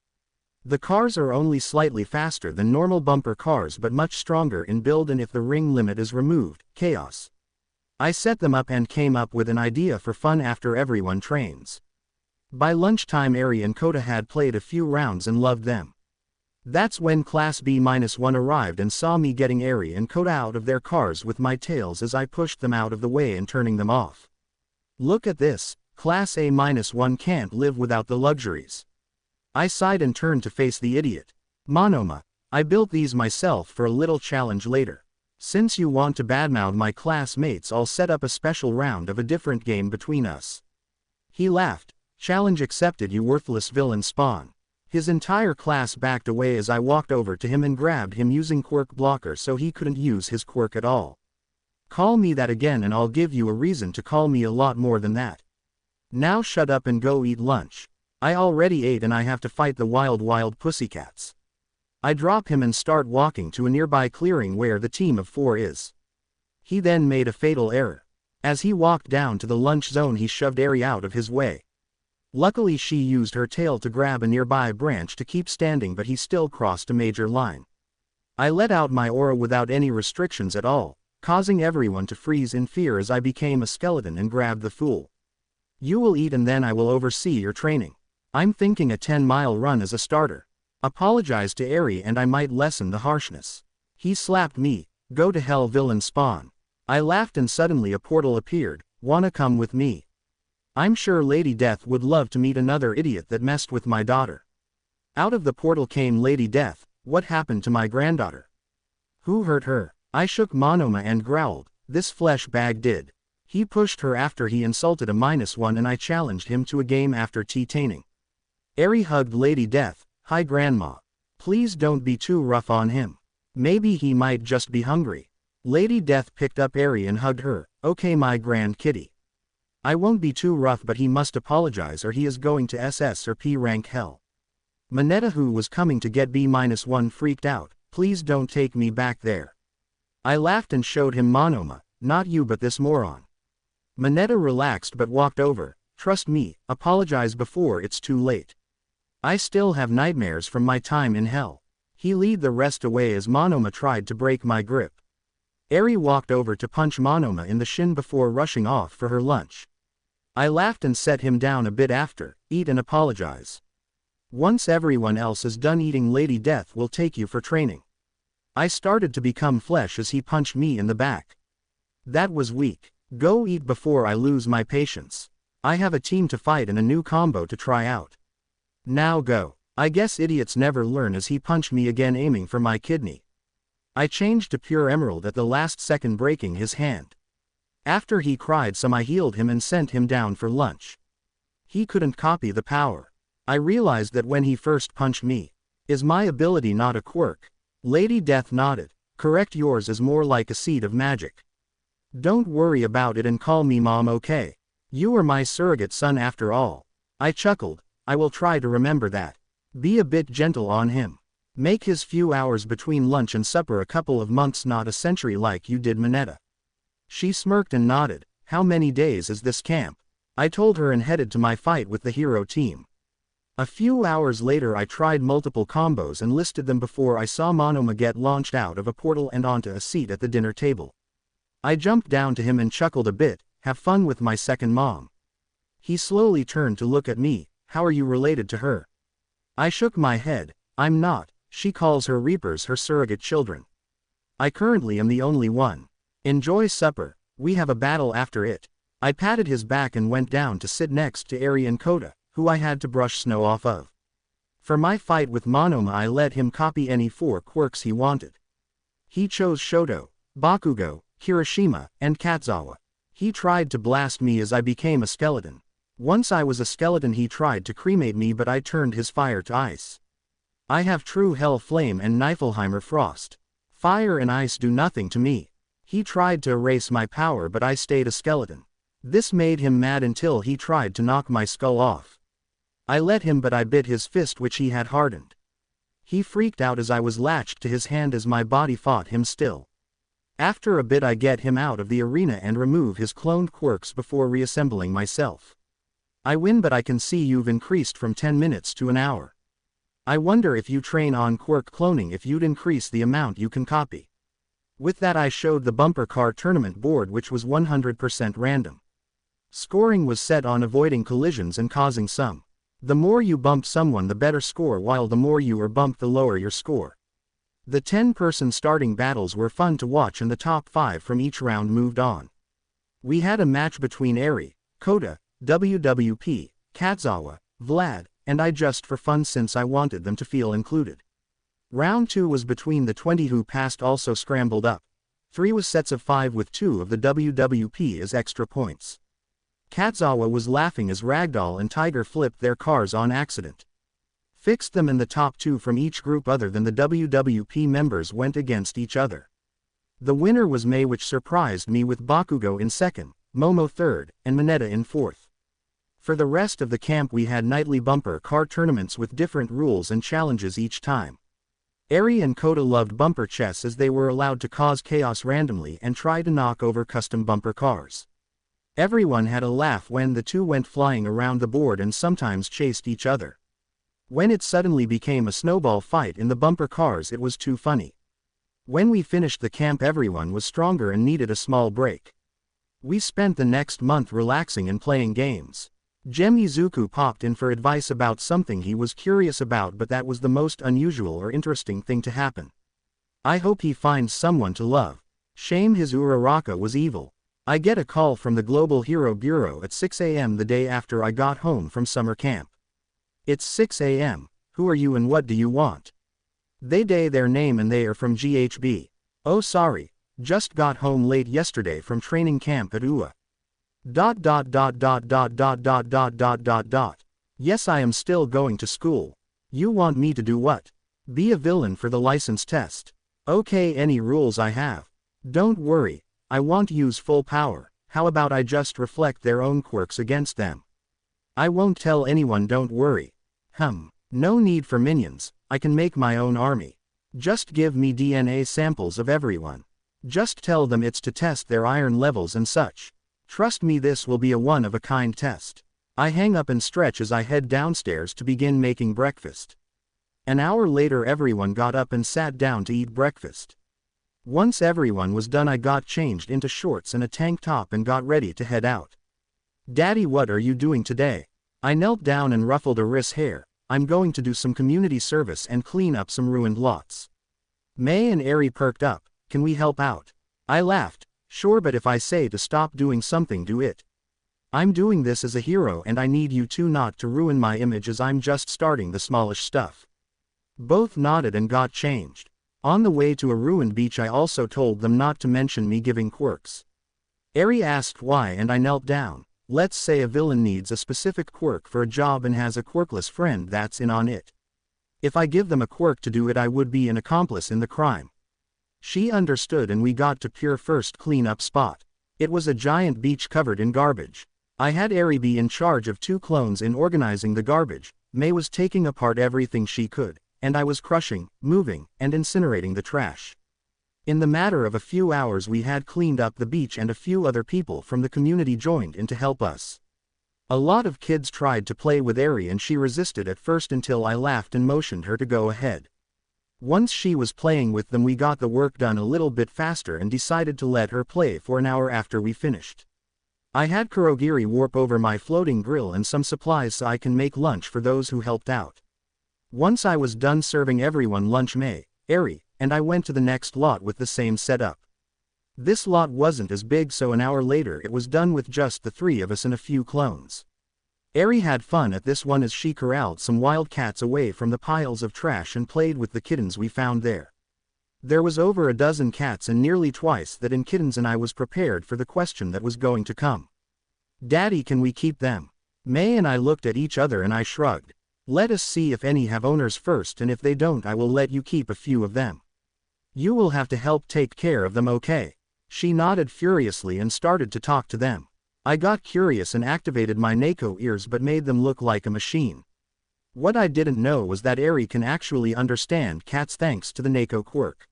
The cars are only slightly faster than normal bumper cars but much stronger in build, and if the ring limit is removed, chaos. I set them up and came up with an idea for fun after everyone trains. By lunchtime Eri and Kota had played a few rounds and loved them. That's when Class B-1 arrived and saw me getting Eri and Kota out of their cars with my tails as I pushed them out of the way and turning them off. Look at this, Class A-1 can't live without the luxuries. I sighed and turned to face the idiot. Monoma, I built these myself for a little challenge later. Since you want to badmouth my classmates, I'll set up a special round of a different game between us. He laughed. Challenge accepted, you worthless villain spawn. His entire class backed away as I walked over to him and grabbed him using quirk blocker so he couldn't use his quirk at all. Call me that again and I'll give you a reason to call me a lot more than that. Now shut up and go eat lunch. I already ate and I have to fight the wild pussycats. I drop him and start walking to a nearby clearing where the team of 4 is. He then made a fatal error. As he walked down to the lunch zone he shoved Eri out of his way. Luckily she used her tail to grab a nearby branch to keep standing, but he still crossed a major line. I let out my aura without any restrictions at all, causing everyone to freeze in fear as I became a skeleton and grabbed the fool. You will eat and then I will oversee your training. I'm thinking a 10-mile run as a starter. Apologize to Eri and I might lessen the harshness. He slapped me. Go to hell, villain spawn. I laughed and suddenly a portal appeared. Wanna come with me? I'm sure Lady Death would love to meet another idiot that messed with my daughter. Out of the portal came Lady Death. What happened to my granddaughter? Who hurt her? I shook Monoma and growled, this flesh bag did. He pushed her after he insulted a -1 and I challenged him to a game after T-taining. Eri hugged Lady Death, hi grandma. Please don't be too rough on him. Maybe he might just be hungry. Lady Death picked up Eri and hugged her, okay my grand kitty. I won't be too rough but he must apologize or he is going to SS or P rank hell. Mineta who was coming to get B-1 freaked out, please don't take me back there. I laughed and showed him Monoma, not you but this moron. Mineta relaxed but walked over, trust me, apologize before it's too late. I still have nightmares from my time in hell. He lead the rest away as Monoma tried to break my grip. Eri walked over to punch Monoma in the shin before rushing off for her lunch. I laughed and set him down a bit after, eat and apologize. Once everyone else is done eating Lady Death will take you for training. I started to become flesh as he punched me in the back. That was weak. Go eat before I lose my patience. I have a team to fight and a new combo to try out. Now go. I guess idiots never learn as he punched me again aiming for my kidney. I changed to pure emerald at the last second breaking his hand. After he cried some I healed him and sent him down for lunch. He couldn't copy the power. I realized that when he first punched me. Is my ability not a quirk? Lady Death nodded. Correct, yours is more like a seed of magic. Don't worry about it and call me mom, okay? You are my surrogate son after all. I chuckled, I will try to remember that. Be a bit gentle on him. Make his few hours between lunch and supper a couple of months not a century like you did Mineta. She smirked and nodded, how many days is this camp? I told her and headed to my fight with the hero team. A few hours later I tried multiple combos and listed them before I saw Monoma get launched out of a portal and onto a seat at the dinner table. I jumped down to him and chuckled a bit, have fun with my second mom. He slowly turned to look at me, how are you related to her? I shook my head, I'm not, she calls her reapers her surrogate children. I currently am the only one. Enjoy supper, we have a battle after it. I patted his back and went down to sit next to Eri and Koda, who I had to brush snow off of. For my fight with Monoma I let him copy any 4 quirks he wanted. He chose Shodo, Bakugo, Kirishima, and Katzawa. He tried to blast me as I became a skeleton. Once I was a skeleton he tried to cremate me but I turned his fire to ice. I have true hell flame and Niflheimer frost. Fire and ice do nothing to me. He tried to erase my power but I stayed a skeleton. This made him mad until he tried to knock my skull off. I let him but I bit his fist which he had hardened. He freaked out as I was latched to his hand as my body fought him still. After a bit I get him out of the arena and remove his cloned quirks before reassembling myself. I win but I can see you've increased from 10 minutes to an hour. I wonder if you train on quirk cloning if you'd increase the amount you can copy. With that I showed the bumper car tournament board which was 100% random. Scoring was set on avoiding collisions and causing some. The more you bump someone the better score while the more you are bumped the lower your score. The 10-person starting battles were fun to watch and the top 5 from each round moved on. We had a match between Eri, Koda, WWP, Katzawa, Vlad, and I just for fun since I wanted them to feel included. Round 2 was between the 20 who passed also scrambled up. 3 was sets of 5 with 2 of the WWP as extra points. Katzawa was laughing as Ragdoll and Tiger flipped their cars on accident. Fixed them and the top 2 from each group other than the WWP members went against each other. The winner was May which surprised me with Bakugo in 2nd, Momo 3rd, and Mineta in 4th. For the rest of the camp we had nightly bumper car tournaments with different rules and challenges each time. Eri and Koda loved bumper chess as they were allowed to cause chaos randomly and try to knock over custom bumper cars. Everyone had a laugh when the 2 went flying around the board and sometimes chased each other. When it suddenly became a snowball fight in the bumper cars it was too funny. When we finished the camp everyone was stronger and needed a small break. We spent the next month relaxing and playing games. Gem Izuku popped in for advice about something he was curious about but that was the most unusual or interesting thing to happen. I hope he finds someone to love. Shame his Uraraka was evil. I get a call from the Global Hero Bureau at 6 a.m. the day after I got home from summer camp. It's 6 a.m. Who are you and what do you want? They day their name and they are from GHB. Oh sorry, just got home late yesterday from training camp at UA. Yes, I am still going to school. You want me to do what? Be a villain for the license test. Okay, any rules I have. Don't worry, I won't use full power. How about I just reflect their own quirks against them? I won't tell anyone, don't worry. No need for minions, I can make my own army. Just give me DNA samples of everyone. Just tell them it's to test their iron levels and such. Trust me, this will be a one-of-a-kind test. I hang up and stretch as I head downstairs to begin making breakfast. An hour later everyone got up and sat down to eat breakfast. Once everyone was done I got changed into shorts and a tank top and got ready to head out. Daddy, what are you doing today? I knelt down and ruffled Aris' hair. I'm going to do some community service and clean up some ruined lots. May and Eri perked up. Can we help out? I laughed. Sure, but if I say to stop doing something, do it. I'm doing this as a hero and I need you two not to ruin my image as I'm just starting the smallish stuff. Both nodded and got changed. On the way to a ruined beach I also told them not to mention me giving quirks. Eri asked why and I knelt down. Let's say a villain needs a specific quirk for a job and has a quirkless friend that's in on it. If I give them a quirk to do it, I would be an accomplice in the crime. She understood and we got to pure first cleanup spot. It was a giant beach covered in garbage. I had Eri be in charge of 2 clones in organizing the garbage. May was taking apart everything she could, and I was crushing, moving, and incinerating the trash. In the matter of a few hours we had cleaned up the beach and a few other people from the community joined in to help us. A lot of kids tried to play with Eri and she resisted at first until I laughed and motioned her to go ahead. Once she was playing with them we got the work done a little bit faster and decided to let her play for an hour after we finished. I had Kurogiri warp over my floating grill and some supplies so I can make lunch for those who helped out. Once I was done serving everyone lunch, May, Eri, and I went to the next lot with the same setup. This lot wasn't as big, so an hour later it was done with just the 3 of us and a few clones. Eri had fun at this one as she corralled some wild cats away from the piles of trash and played with the kittens we found there. There was over a dozen cats and nearly twice that in kittens, and I was prepared for the question that was going to come. Daddy, can we keep them? May and I looked at each other and I shrugged. Let us see if any have owners first, and if they don't I will let you keep a few of them. You will have to help take care of them, okay? She nodded furiously and started to talk to them. I got curious and activated my Neko ears but made them look like a machine. What I didn't know was that Eri can actually understand cats thanks to the Neko quirk.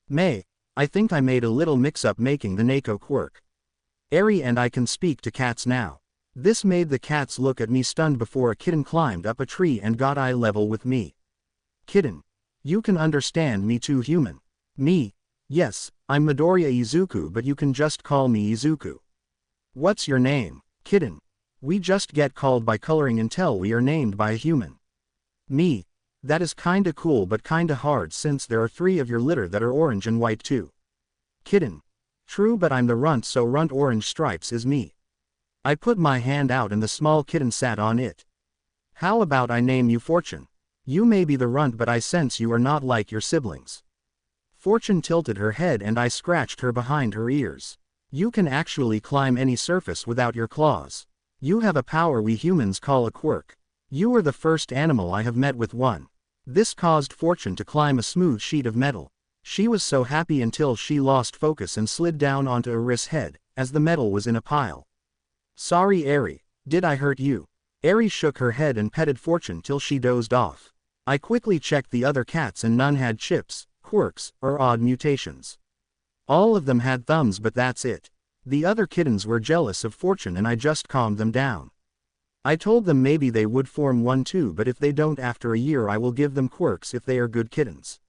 May, I think I made a little mix-up making the Neko quirk. Eri and I can speak to cats now. This made the cats look at me stunned before a kitten climbed up a tree and got eye level with me. Kitten, you can understand me too, human? Me? Yes, I'm Midoriya Izuku, but you can just call me Izuku. What's your name? Kitten. We just get called by coloring until we are named by a human. Me. That is kinda cool but kinda hard since there are 3 of your litter that are orange and white too. Kitten. True, but I'm the runt, so runt orange stripes is me. I put my hand out and the small kitten sat on it. How about I name you Fortune? You may be the runt but I sense you are not like your siblings. Fortune tilted her head and I scratched her behind her ears. You can actually climb any surface without your claws. You have a power we humans call a quirk. You are the first animal I have met with one. This caused Fortune to climb a smooth sheet of metal. She was so happy until she lost focus and slid down onto Aris' head, as the metal was in a pile. Sorry Eri, did I hurt you? Eri shook her head and petted Fortune till she dozed off. I quickly checked the other cats and none had chips, quirks, or odd mutations. All of them had thumbs, but that's it. The other kittens were jealous of Fortune and I just calmed them down. I told them maybe they would form one too, but if they don't after a year I will give them quirks if they are good kittens.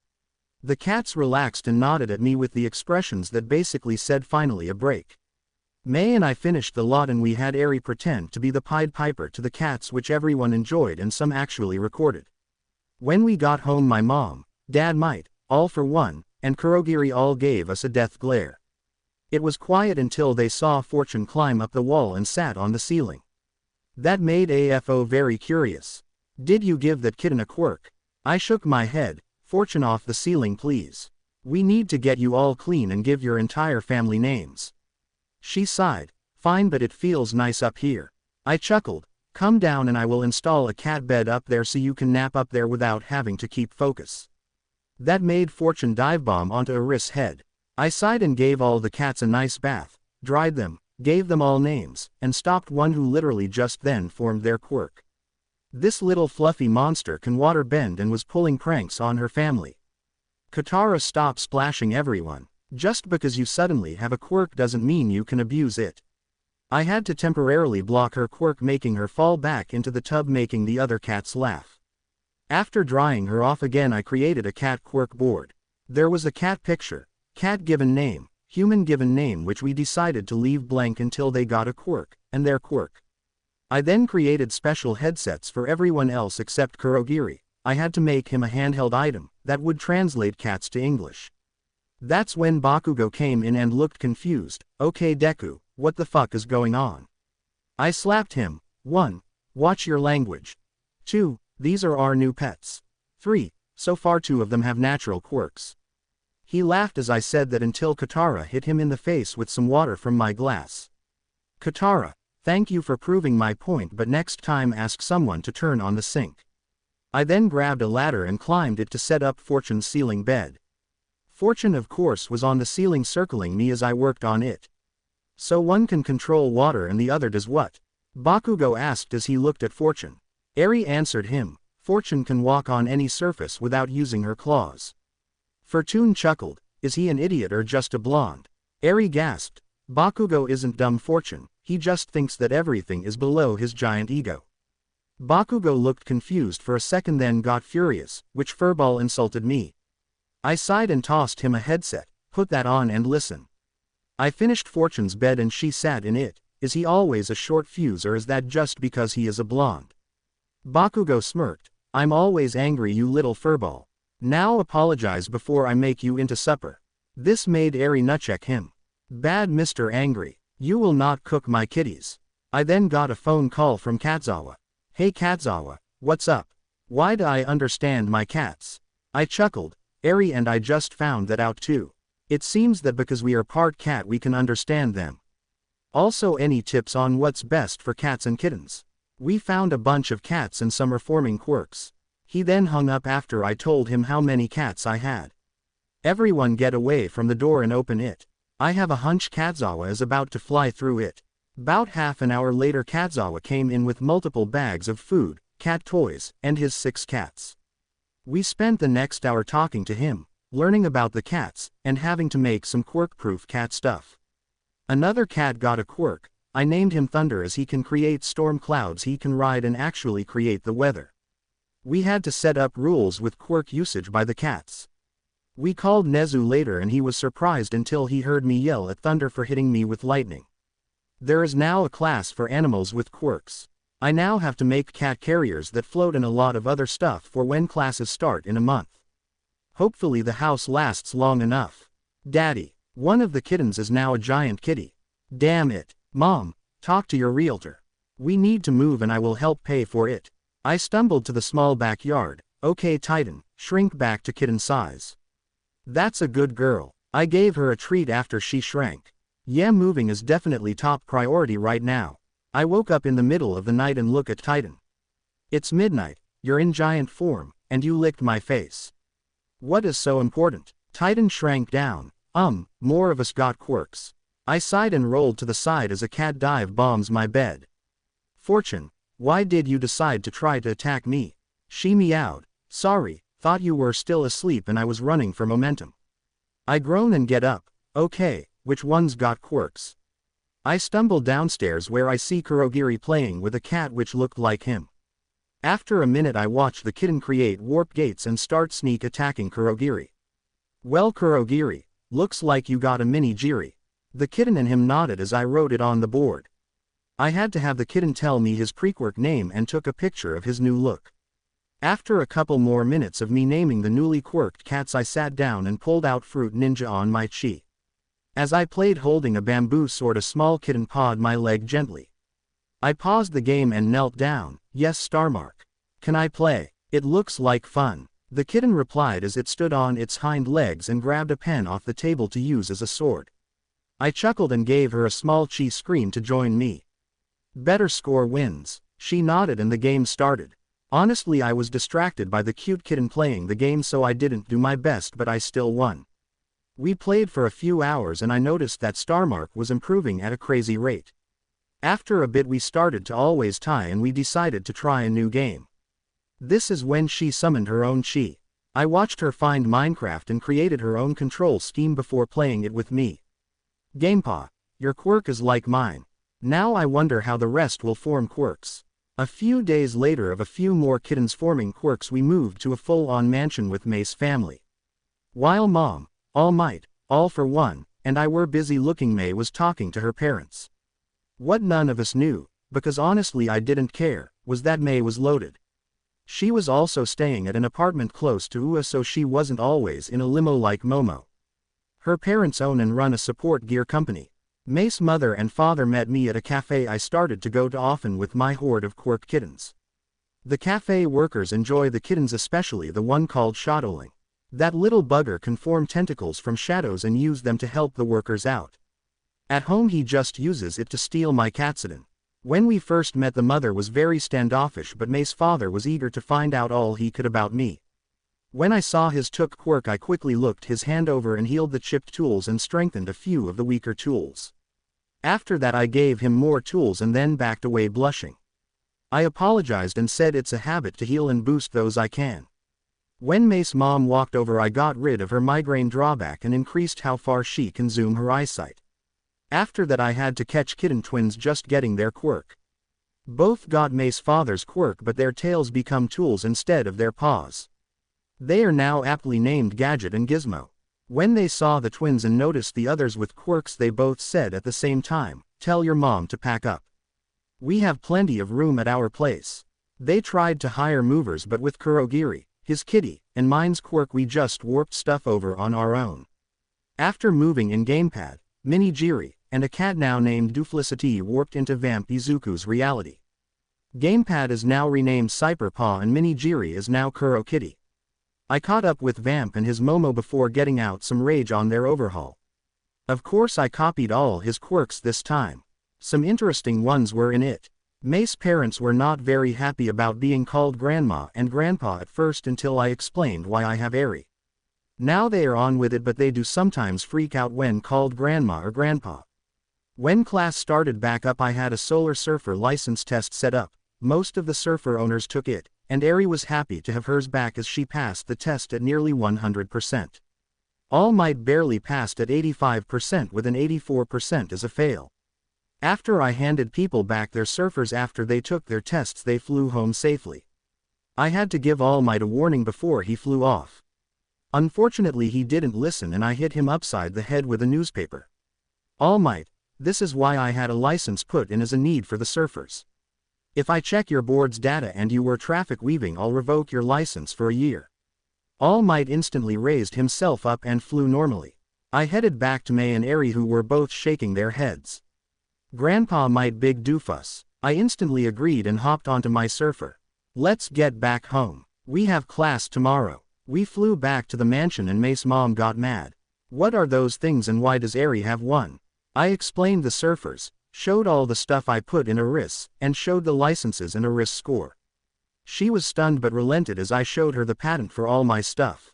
The cats relaxed and nodded at me with the expressions that basically said finally a break. May and I finished the lot and we had Eri pretend to be the Pied Piper to the cats, which everyone enjoyed and some actually recorded. When we got home my mom, Dad, Might, all for one, and Kurogiri all gave us a death glare. It was quiet until they saw Fortune climb up the wall and sat on the ceiling. That made AFO very curious. Did you give that kitten a quirk? I shook my head. Fortune, off the ceiling please. We need to get you all clean and give your entire family names. She sighed. Fine, but it feels nice up here. I chuckled. Come down and I will install a cat bed up there so you can nap up there without having to keep focus. That made Fortune dive bomb onto Aris's head. I sighed and gave all the cats a nice bath, dried them, gave them all names, and stopped one who literally just then formed their quirk. This little fluffy monster can water bend and was pulling pranks on her family. Katara, stop splashing everyone. Just because you suddenly have a quirk doesn't mean you can abuse it. I had to temporarily block her quirk, making her fall back into the tub, making the other cats laugh. After drying her off again, I created a cat quirk board. There was a cat picture, cat given name, human given name, which we decided to leave blank until they got a quirk, and their quirk. I then created special headsets for everyone else except Kurogiri. I had to make him a handheld item that would translate cats to English. That's when Bakugo came in and looked confused. Okay Deku, what the fuck is going on? I slapped him. 1. Watch your language. 2. These are our new pets. 3. So far 2 of them have natural quirks. He laughed as I said that until Katara hit him in the face with some water from my glass. Katara, thank you for proving my point, but next time ask someone to turn on the sink. I then grabbed a ladder and climbed it to set up Fortune's ceiling bed. Fortune, of course, was on the ceiling circling me as I worked on it. So one can control water and the other does what? Bakugo asked as he looked at Fortune. Eri answered him. Fortune can walk on any surface without using her claws. Fortune chuckled. Is he an idiot or just a blonde? Eri gasped. Bakugo isn't dumb, Fortune. He just thinks that everything is below his giant ego. Bakugo looked confused for a second, then got furious. Which furball insulted me? I sighed and tossed him a headset. Put that on and listen. I finished Fortune's bed and she sat in it. Is he always a short fuse or is that just because he is a blonde? Bakugo smirked. I'm always angry, you little furball. Now apologize before I make you into supper. This made Eri nutcheck him. Bad Mr. Angry. You will not cook my kitties. I then got a phone call from Katzawa. Hey Katzawa, what's up? Why do I understand my cats? I chuckled. Eri and I just found that out too. It seems that because we are part cat we can understand them. Also, any tips on what's best for cats and kittens? We found a bunch of cats and some are forming quirks. He then hung up after I told him how many cats I had. Everyone get away from the door and open it. I have a hunch Katzawa is about to fly through it. About half an hour later, Katzawa came in with multiple bags of food, cat toys, and his 6 cats. We spent the next hour talking to him, learning about the cats, and having to make some quirk-proof cat stuff. Another cat got a quirk. I named him Thunder as he can create storm clouds he can ride and actually create the weather. We had to set up rules with quirk usage by the cats. We called Nezu later and he was surprised until he heard me yell at Thunder for hitting me with lightning. There is now a class for animals with quirks. I now have to make cat carriers that float and a lot of other stuff for when classes start in a month. Hopefully the house lasts long enough. Daddy, one of the kittens is now a giant kitty. Damn it. Mom, talk to your realtor. We need to move and I will help pay for it. I stumbled to the small backyard. Okay Titan, shrink back to kitten size. That's a good girl. I gave her a treat after she shrank. Yeah, moving is definitely top priority right now. I woke up in the middle of the night and look at Titan. It's midnight, you're in giant form, and you licked my face. What is so important? Titan shrank down. More of us got quirks. I sighed and rolled to the side as a cat dive bombs my bed. Fortune, why did you decide to try to attack me? She meowed. Sorry, thought you were still asleep and I was running for momentum. I groan and get up. Okay, which ones got quirks? I stumble downstairs where I see Kurogiri playing with a cat which looked like him. After a minute I watch the kitten create warp gates and start sneak attacking Kurogiri. Well Kurogiri, looks like you got a mini Jiri. The kitten and him nodded as I wrote it on the board. I had to have the kitten tell me his pre-quirk name and took a picture of his new look. After a couple more minutes of me naming the newly quirked cats I sat down and pulled out Fruit Ninja on my chi. As I played holding a bamboo sword, a small kitten pawed my leg gently. I paused the game and knelt down. Yes, Starmark. Can I play? It looks like fun. The kitten replied as it stood on its hind legs and grabbed a pen off the table to use as a sword. I chuckled and gave her a small cheese scream to join me. Better score wins. She nodded and the game started. Honestly, I was distracted by the cute kitten playing the game, so I didn't do my best, but I still won. We played for a few hours and I noticed that Starmark was improving at a crazy rate. After a bit we started to always tie and we decided to try a new game. This is when she summoned her own chi. I watched her find Minecraft and created her own control scheme before playing it with me. Gamepaw, your quirk is like mine. Now I wonder how the rest will form quirks. A few days later, of a few more kittens forming quirks, we moved to a full-on mansion with May's family. While Mom, All Might, All for One, and I were busy looking, May was talking to her parents. What none of us knew, because honestly I didn't care, was that May was loaded. She was also staying at an apartment close to Ua, so she wasn't always in a limo like Momo. Her parents own and run a support gear company. May's mother and father met me at a cafe I started to go to often with my horde of Quirk kittens. The cafe workers enjoy the kittens, especially the one called Shadowling. That little bugger can form tentacles from shadows and use them to help the workers out. At home he just uses it to steal my Katsudon. When we first met, the mother was very standoffish, but May's father was eager to find out all he could about me. When I saw his took quirk, I quickly looked his hand over and healed the chipped tools and strengthened a few of the weaker tools. After that I gave him more tools and then backed away blushing. I apologized and said it's a habit to heal and boost those I can. When May's mom walked over, I got rid of her migraine drawback and increased how far she can zoom her eyesight. After that I had to catch kitten twins just getting their quirk. Both got May's father's quirk, but their tails become tools instead of their paws. They are now aptly named Gadget and Gizmo. When they saw the twins and noticed the others with quirks, they both said at the same time, "Tell your mom to pack up. We have plenty of room at our place." They tried to hire movers, but with Kurogiri, his kitty, and mine's quirk, we just warped stuff over on our own. After moving in, Gamepad, Minijiri, and a cat now named Duplicity warped into Vamp Izuku's reality. Gamepad is now renamed Cyberpaw and Minijiri is now Kuro Kitty. I caught up with Vamp and his Momo before getting out some rage on their overhaul. Of course I copied all his quirks this time. Some interesting ones were in it. May's parents were not very happy about being called Grandma and Grandpa at first until I explained why I have Airy. Now they are on with it, but they do sometimes freak out when called Grandma or Grandpa. When class started back up, I had a Solar Surfer license test set up. Most of the surfer owners took it, and Airy was happy to have hers back as she passed the test at nearly 100%. All Might barely passed at 85% with an 84% as a fail. After I handed people back their surfers after they took their tests, they flew home safely. I had to give All Might a warning before he flew off. Unfortunately he didn't listen and I hit him upside the head with a newspaper. All Might, this is why I had a license put in as a need for the surfers. If I check your board's data and you were traffic weaving, I'll revoke your license for a year. All Might instantly raised himself up and flew normally. I headed back to May and Airy, who were both shaking their heads. Grandpa Might big doofus. I instantly agreed and hopped onto my surfer. Let's get back home. We have class tomorrow. We flew back to the mansion and May's mom got mad. What are those things and why does Airy have one? I explained the surfers, showed all the stuff I put in Aris, and showed the licenses and Aris score. She was stunned but relented as I showed her the patent for all my stuff.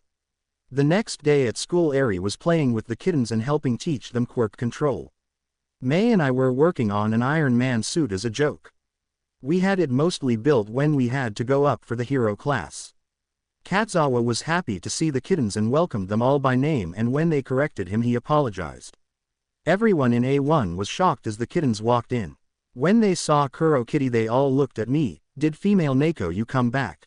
The next day at school, Airy was playing with the kittens and helping teach them quirk control. May and I were working on an Iron Man suit as a joke. We had it mostly built when we had to go up for the hero class. Katzawa was happy to see the kittens and welcomed them all by name, and when they corrected him he apologized. Everyone in A1 was shocked as the kittens walked in. When they saw Kuro Kitty they all looked at me. Did female Neko you come back?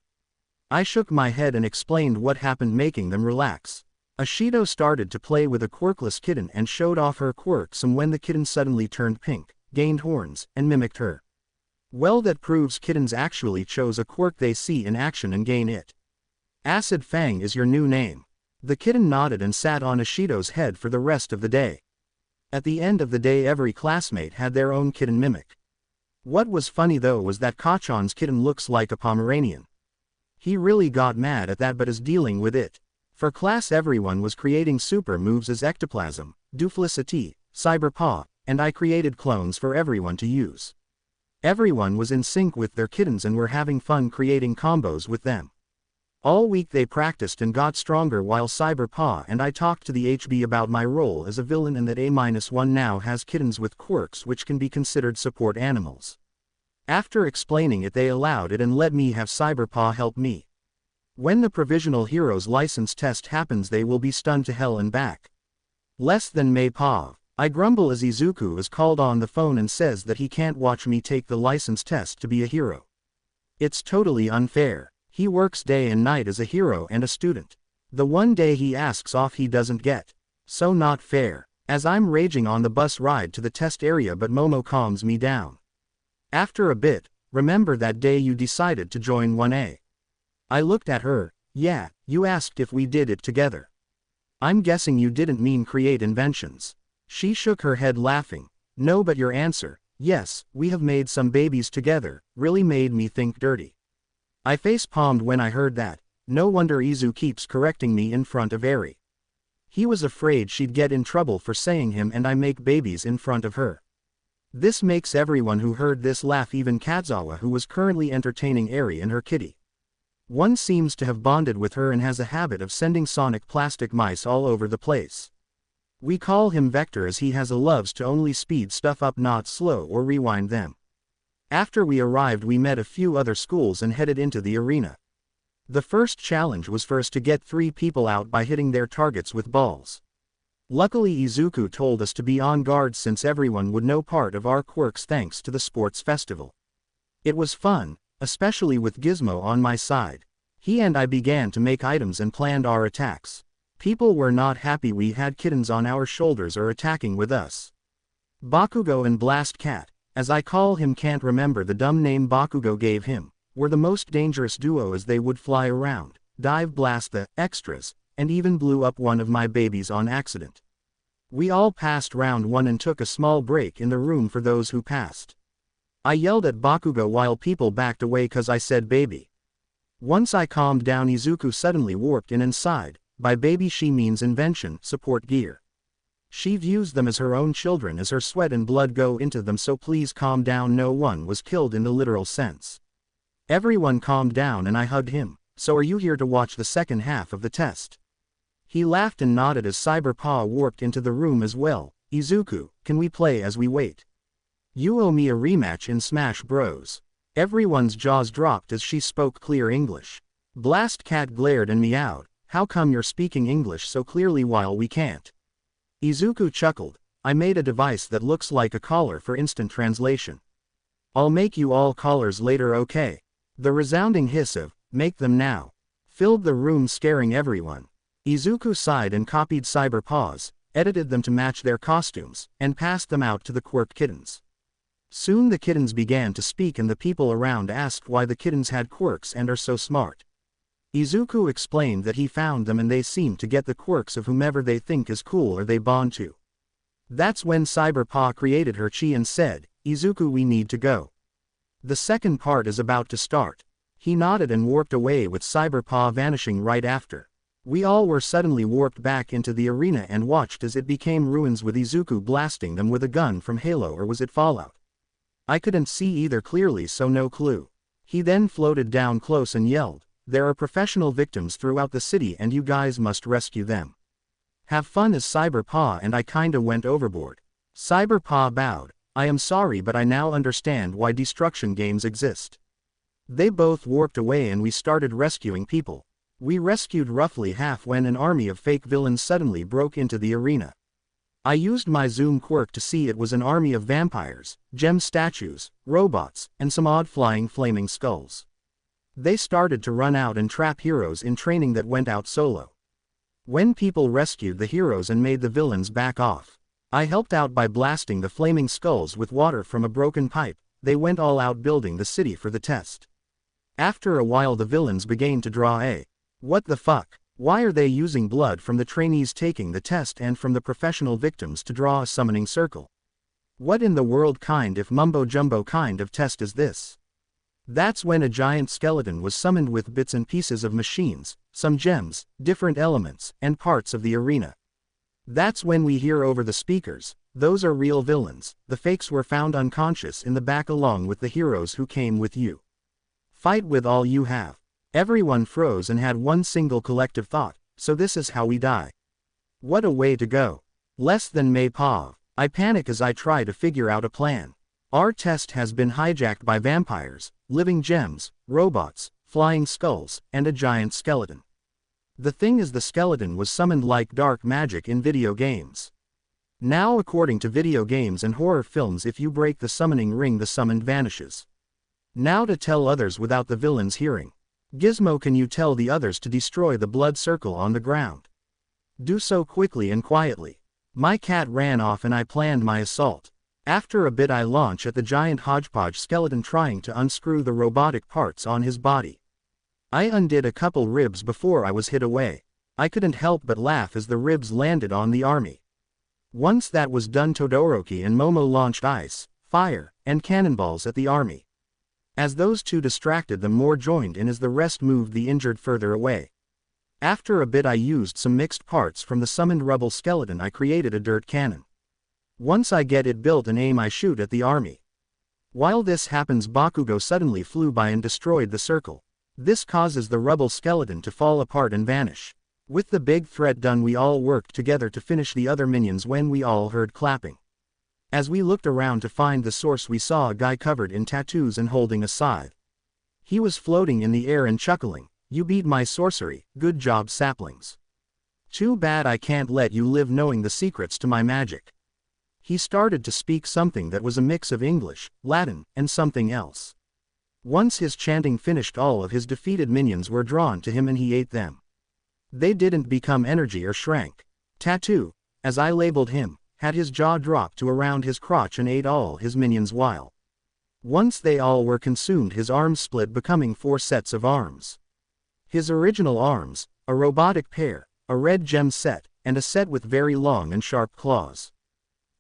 I shook my head and explained what happened, making them relax. Ashido started to play with a quirkless kitten and showed off her quirks, and when the kitten suddenly turned pink, gained horns, and mimicked her. Well, that proves kittens actually chose a quirk they see in action and gain it. Acid Fang is your new name. The kitten nodded and sat on Ashido's head for the rest of the day. At the end of the day every classmate had their own kitten mimic. What was funny though was that Kachan's kitten looks like a Pomeranian. He really got mad at that but is dealing with it. For class everyone was creating super moves as Ectoplasm, Duplicity, Cyberpaw, and I created clones for everyone to use. Everyone was in sync with their kittens and were having fun creating combos with them. All week they practiced and got stronger while Cyberpaw and I talked to the HB about my role as a villain and that A-1 now has kittens with quirks which can be considered support animals. After explaining it they allowed it and let me have Cyberpaw help me. When the Provisional Heroes license test happens they will be stunned to hell and back. Less than Maypaw. I grumble as Izuku is called on the phone and says that he can't watch me take the license test to be a hero. It's totally unfair. He works day and night as a hero and a student. The one day he asks off he doesn't get. So not fair. As I'm raging on the bus ride to the test area but Momo calms me down. After a bit, remember that day you decided to join 1A? I looked at her. Yeah, you asked if we did it together. I'm guessing you didn't mean create inventions. She shook her head laughing. No, but your answer, yes, we have made some babies together, really made me think dirty. I face-palmed when I heard that. No wonder Izu keeps correcting me in front of Eri. He was afraid she'd get in trouble for saying him and I make babies in front of her. This makes everyone who heard this laugh, even Kazawa who was currently entertaining Eri and her kitty. One seems to have bonded with her and has a habit of sending sonic plastic mice all over the place. We call him Vector as he has a loves to only speed stuff up, not slow or rewind them. After we arrived we met a few other schools and headed into the arena. The first challenge was for us to get 3 people out by hitting their targets with balls. Luckily Izuku told us to be on guard since everyone would know part of our quirks thanks to the sports festival. It was fun, especially with Gizmo on my side. He and I began to make items and planned our attacks. People were not happy we had kittens on our shoulders or attacking with us. Bakugo and Blast Cat, as I call him, can't remember the dumb name Bakugo gave him, were the most dangerous duo as they would fly around, dive blast the extras, and even blew up one of my babies on accident. We all passed round 1 and took a small break in the room for those who passed. I yelled at Bakugo while people backed away cause I said baby. Once I calmed down Izuku suddenly warped in and sighed. By baby she means invention, support gear. She views them as her own children as her sweat and blood go into them, so please calm down. No one was killed in the literal sense. Everyone calmed down and I hugged him. So are you here to watch the second half of the test? He laughed and nodded as Cyberpaw warped into the room as well. Izuku, can we play as we wait? You owe me a rematch in Smash Bros. Everyone's jaws dropped as she spoke clear English. Blast Cat glared and meowed. How come you're speaking English so clearly while we can't? Izuku chuckled. I made a device that looks like a collar for instant translation. I'll make you all collars later, okay? The resounding hiss of, make them now, filled the room, scaring everyone. Izuku sighed and copied Cyberpaw's, edited them to match their costumes, and passed them out to the Quirk kittens. Soon the kittens began to speak and the people around asked why the kittens had quirks and are so smart. Izuku explained that he found them and they seem to get the quirks of whomever they think is cool or they bond to. That's when Cyberpaw created her chi and said, Izuku, we need to go. The second part is about to start. He nodded and warped away with Cyberpaw vanishing right after. We all were suddenly warped back into the arena and watched as it became ruins with Izuku blasting them with a gun from Halo, or was it Fallout? I couldn't see either clearly, so no clue. He then floated down close and yelled, there are professional victims throughout the city and you guys must rescue them. Have fun as Cyberpaw, and I kinda went overboard. Cyberpaw bowed. I am sorry, but I now understand why destruction games exist. They both warped away and we started rescuing people. We rescued roughly half when an army of fake villains suddenly broke into the arena. I used my zoom quirk to see it was an army of vampires, gem statues, robots, and some odd flying flaming skulls. They started to run out and trap heroes in training that went out solo. When people rescued the heroes and made the villains back off, I helped out by blasting the flaming skulls with water from a broken pipe. They went all out building the city for the test. After a while the villains began to draw a "what the fuck" Why are they using blood from the trainees taking the test and from the professional victims to draw a summoning circle? What in the world kind of mumbo-jumbo kind of test is this? That's when a giant skeleton was summoned with bits and pieces of machines, some gems, different elements, and parts of the arena. That's when we hear over the speakers, "Those are real villains, the fakes were found unconscious in the back along with the heroes who came with you. Fight with all you have." Everyone froze and had one single collective thought, so this is how we die. What a way to go. Less than May Pav. I panic as I try to figure out a plan. Our test has been hijacked by vampires, living gems, robots, flying skulls, and a giant skeleton. The thing is, the skeleton was summoned like dark magic in video games. Now, according to video games and horror films, if you break the summoning ring, the summoned vanishes. Now to tell others without the villains hearing. Gizmo, can you tell the others to destroy the blood circle on the ground? Do so quickly and quietly. My cat ran off and I planned my assault. After a bit I launch at the giant hodgepodge skeleton trying to unscrew the robotic parts on his body. I undid a couple ribs before I was hit away. I couldn't help but laugh as the ribs landed on the army. Once that was done, Todoroki and Momo launched ice, fire, and cannonballs at the army. As those two distracted them, more joined in as the rest moved the injured further away. After a bit I used some mixed parts from the summoned rubble skeleton. I created a dirt cannon. Once I get it built and aim, I shoot at the army. While this happens, Bakugo suddenly flew by and destroyed the circle. This causes the rubble skeleton to fall apart and vanish. With the big threat done, we all worked together to finish the other minions when we all heard clapping. As we looked around to find the source, we saw a guy covered in tattoos and holding a scythe. He was floating in the air and chuckling, "You beat my sorcery, good job saplings. Too bad I can't let you live knowing the secrets to my magic." He started to speak something that was a mix of English, Latin, and something else. Once his chanting finished, all of his defeated minions were drawn to him and he ate them. They didn't become energy or shrank. Tattoo, as I labeled him, had his jaw dropped to around his crotch and ate all his minions while. Once they all were consumed, his arms split, becoming 4 sets of arms. His original arms, a robotic pair, a red gem set, and a set with very long and sharp claws.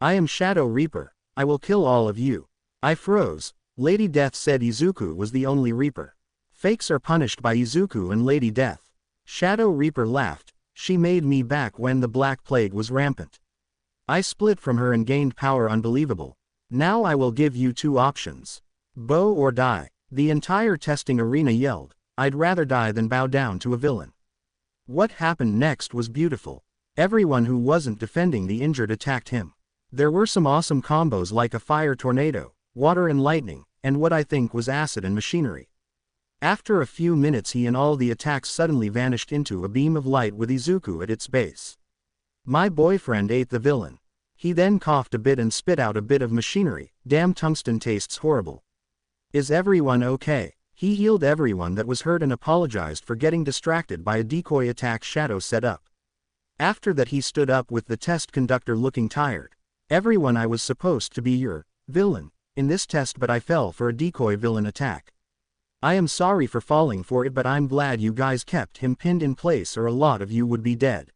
"I am Shadow Reaper, I will kill all of you." I froze. Lady Death said Izuku was the only Reaper. Fakes are punished by Izuku and Lady Death. Shadow Reaper laughed, "She made me back when the Black Plague was rampant. I split from her and gained power unbelievable. Now I will give you 2 options. Bow or die." The entire testing arena yelled, "I'd rather die than bow down to a villain." What happened next was beautiful. Everyone who wasn't defending the injured attacked him. There were some awesome combos like a fire tornado, water and lightning, and what I think was acid and machinery. After a few minutes, he and all the attacks suddenly vanished into a beam of light with Izuku at its base. My boyfriend ate the villain. He then coughed a bit and spit out a bit of machinery. "Damn, tungsten tastes horrible. Is everyone okay?" He healed everyone that was hurt and apologized for getting distracted by a decoy attack Shadow set up. After that, he stood up with the test conductor looking tired. "Everyone, I was supposed to be your villain in this test, but I fell for a decoy villain attack. I am sorry for falling for it, but I'm glad you guys kept him pinned in place or a lot of you would be dead."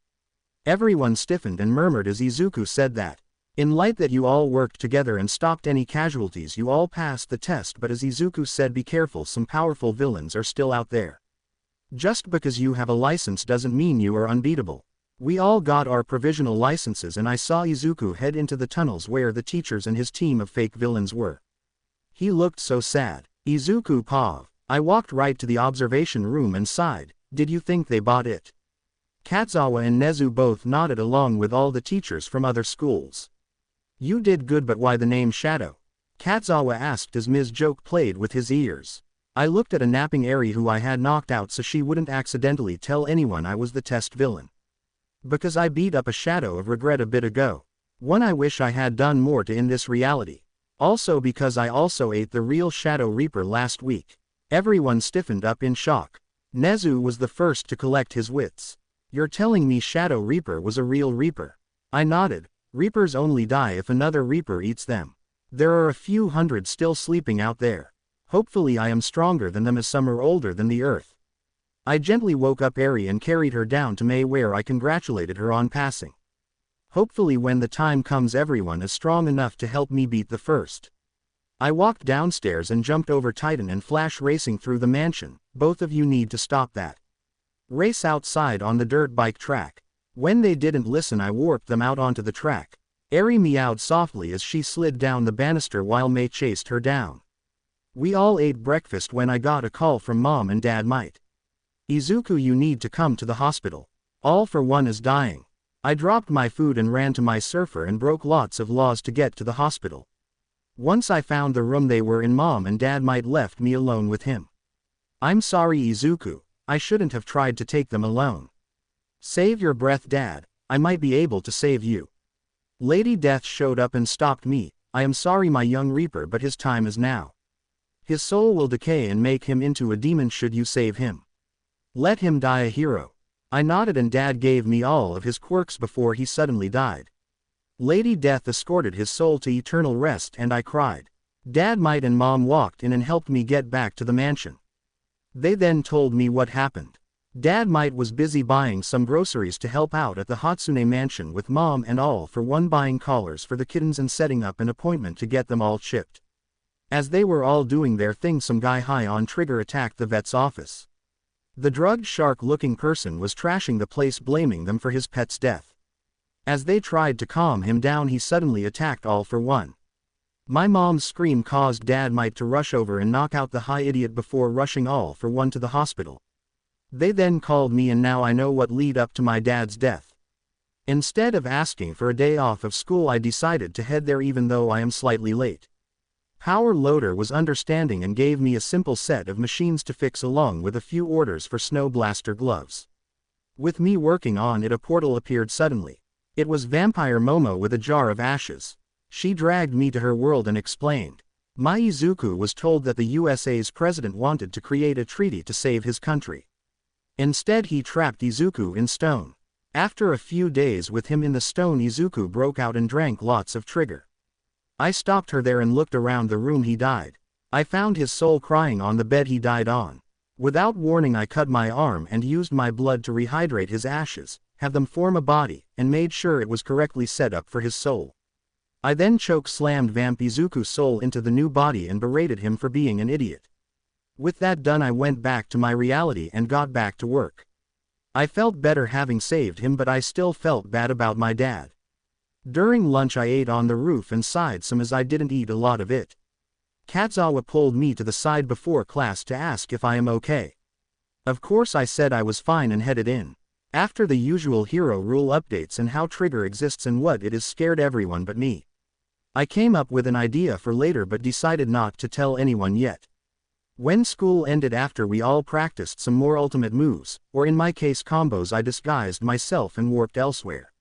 Everyone stiffened and murmured as Izuku said that. "In light that you all worked together and stopped any casualties, you all passed the test, but as Izuku said, be careful, some powerful villains are still out there. Just because you have a license doesn't mean you are unbeatable." We all got our provisional licenses and I saw Izuku head into the tunnels where the teachers and his team of fake villains were. He looked so sad. "Izuku Pav." I walked right to the observation room and sighed, "Did you think they bought it?" Katzawa and Nezu both nodded along with all the teachers from other schools. "You did good, but why the name Shadow?" Katzawa asked as Ms. Joke played with his ears. I looked at a napping Eri who I had knocked out so she wouldn't accidentally tell anyone I was the test villain. "Because I beat up a shadow of regret a bit ago. One I wish I had done more to in this reality. Also because I also ate the real Shadow Reaper last week." Everyone stiffened up in shock. Nezu was the first to collect his wits. "You're telling me Shadow Reaper was a real Reaper?" I nodded. "Reapers only die if another Reaper eats them. There are a few hundred still sleeping out there. Hopefully I am stronger than them, as some are older than the earth." I gently woke up Eri and carried her down to May, where I congratulated her on passing. Hopefully when the time comes everyone is strong enough to help me beat the first. I walked downstairs and jumped over Titan and Flash, racing through the mansion. Both of you need to stop that. Race outside on the dirt bike track. When they didn't listen, I warped them out onto the track. Eri meowed softly as she slid down the banister while May chased her down. We all ate breakfast when I got a call from Mom and Dad. Might. Izuku, you need to come to the hospital. All for One is dying. I dropped my food and ran to my surfer and broke lots of laws to get to the hospital. Once I found the room they were in, Mom and Dad might left me alone with him. I'm sorry, Izuku. I shouldn't have tried to take them alone. Save your breath, Dad. I might be able to save you. Lady Death showed up and stopped me. I am sorry, my young Reaper, but his time is now. His soul will decay and make him into a demon should you save him. Let him die a hero. I nodded and Dad gave me all of his quirks before he suddenly died. Lady Death escorted his soul to eternal rest and I cried. Dad, Might and Mom walked in and helped me get back to the mansion. They then told me what happened. Dad, Might was busy buying some groceries to help out at the Hatsune mansion with Mom and All for One buying collars for the kittens and setting up an appointment to get them all chipped. As they were all doing their thing, some guy high on trigger attacked the vet's office. The drugged shark-looking person was trashing the place, blaming them for his pet's death. As they tried to calm him down, he suddenly attacked All for One. My mom's scream caused Dad, Might to rush over and knock out the high idiot before rushing All for One to the hospital. They then called me and now I know what led up to my dad's death. Instead of asking for a day off of school, I decided to head there even though I am slightly late. Power Loader was understanding and gave me a simple set of machines to fix along with a few orders for Snow Blaster gloves. With me working on it, a portal appeared suddenly. It was Vampire Momo with a jar of ashes. She dragged me to her world and explained. My Izuku was told that the USA's president wanted to create a treaty to save his country. Instead, he trapped Izuku in stone. After a few days with him in the stone, Izuku broke out and drank lots of trigger. I stopped her there and looked around the room he died. I found his soul crying on the bed he died on. Without warning, I cut my arm and used my blood to rehydrate his ashes, have them form a body, and made sure it was correctly set up for his soul. I then choke-slammed Vamp Izuku's soul into the new body and berated him for being an idiot. With that done, I went back to my reality and got back to work. I felt better having saved him, but I still felt bad about my dad. During lunch I ate on the roof and sighed some as I didn't eat a lot of it. Katzawa pulled me to the side before class to ask if I am okay. Of course I said I was fine and headed in. After the usual hero rule updates and how trigger exists and what it is scared everyone but me. I came up with an idea for later but decided not to tell anyone yet. When school ended, after we all practiced some more ultimate moves, or in my case combos, I disguised myself and warped elsewhere.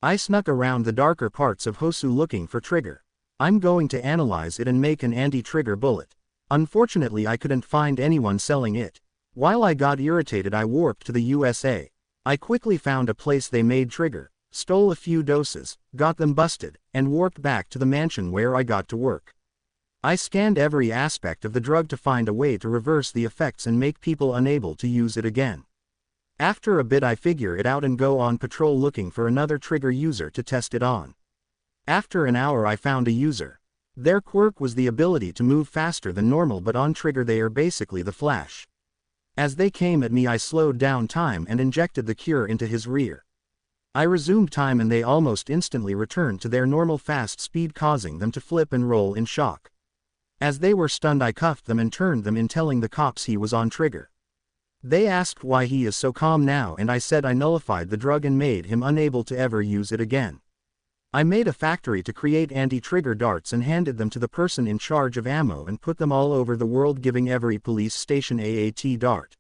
I snuck around the darker parts of Hosu looking for trigger. I'm going to analyze it and make an anti-trigger bullet. Unfortunately, I couldn't find anyone selling it. While I got irritated, I warped to the USA. I quickly found a place they made trigger, stole a few doses, got them busted, and warped back to the mansion where I got to work. I scanned every aspect of the drug to find a way to reverse the effects and make people unable to use it again. After a bit I figure it out and go on patrol looking for another trigger user to test it on. After an hour I found a user. Their quirk was the ability to move faster than normal, but on trigger they are basically the Flash. As they came at me, I slowed down time and injected the cure into his rear. I resumed time and they almost instantly returned to their normal fast speed, causing them to flip and roll in shock. As they were stunned, I cuffed them and turned them in, telling the cops he was on trigger. They asked why he is so calm now, and I said I nullified the drug and made him unable to ever use it again. I made a factory to create anti-trigger darts and handed them to the person in charge of ammo and put them all over the world, giving every police station AAT dart.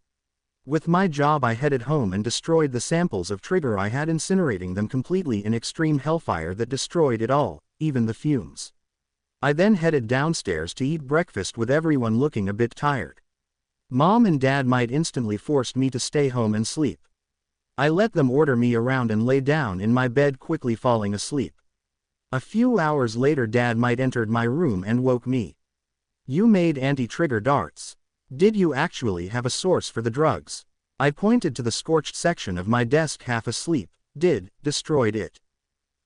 With my job I headed home and destroyed the samples of trigger I had, incinerating them completely in extreme hellfire that destroyed it all, even the fumes. I then headed downstairs to eat breakfast with everyone looking a bit tired. Mom and Dad might instantly forced me to stay home and sleep. I let them order me around and lay down in my bed, quickly falling asleep. A few hours later Dad might entered my room and woke me. You made anti-trigger darts. Did you actually have a source for the drugs? I pointed to the scorched section of my desk half asleep. Destroyed it.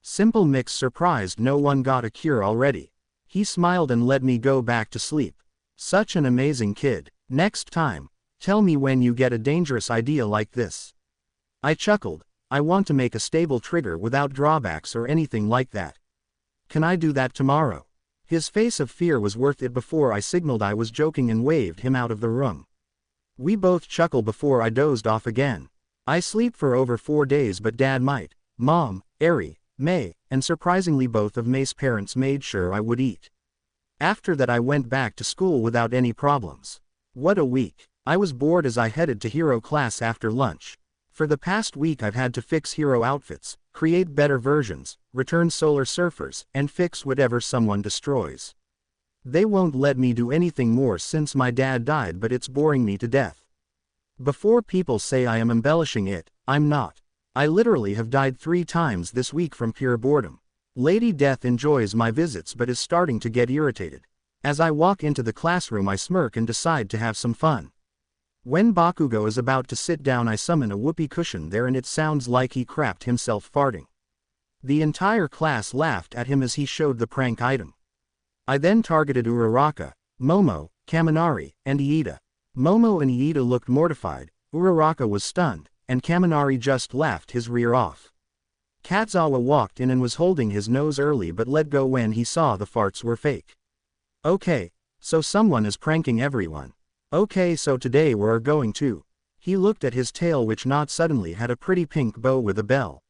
Simple Mix surprised no one got a cure already. He smiled and let me go back to sleep. Such an amazing kid. Next time, tell me when you get a dangerous idea like this. I chuckled. I want to make a stable trigger without drawbacks or anything like that. Can I do that tomorrow? His face of fear was worth it before I signaled I was joking and waved him out of the room. We both chuckled before I dozed off again. I sleep for over 4 days, but Dad might. Mom, Ari, May, and surprisingly both of May's parents made sure I would eat. After that I went back to school without any problems. What a week. I was bored as I headed to hero class after lunch. For the past week I've had to fix hero outfits, create better versions, return solar surfers, and fix whatever someone destroys. They won't let me do anything more since my dad died, but it's boring me to death. Before people say I am embellishing it, I'm not. I literally have died 3 times this week from pure boredom. Lady Death enjoys my visits but is starting to get irritated. As I walk into the classroom I smirk and decide to have some fun. When Bakugo is about to sit down I summon a whoopee cushion there and it sounds like he crapped himself farting. The entire class laughed at him as he showed the prank item. I then targeted Uraraka, Momo, Kaminari, and Iida. Momo and Iida looked mortified, Uraraka was stunned, and Kaminari just laughed his rear off. Katzawa walked in and was holding his nose early but let go when he saw the farts were fake. Okay, so someone is pranking everyone. Okay, so today we're going to. He looked at his tail which not suddenly had a pretty pink bow with a bell.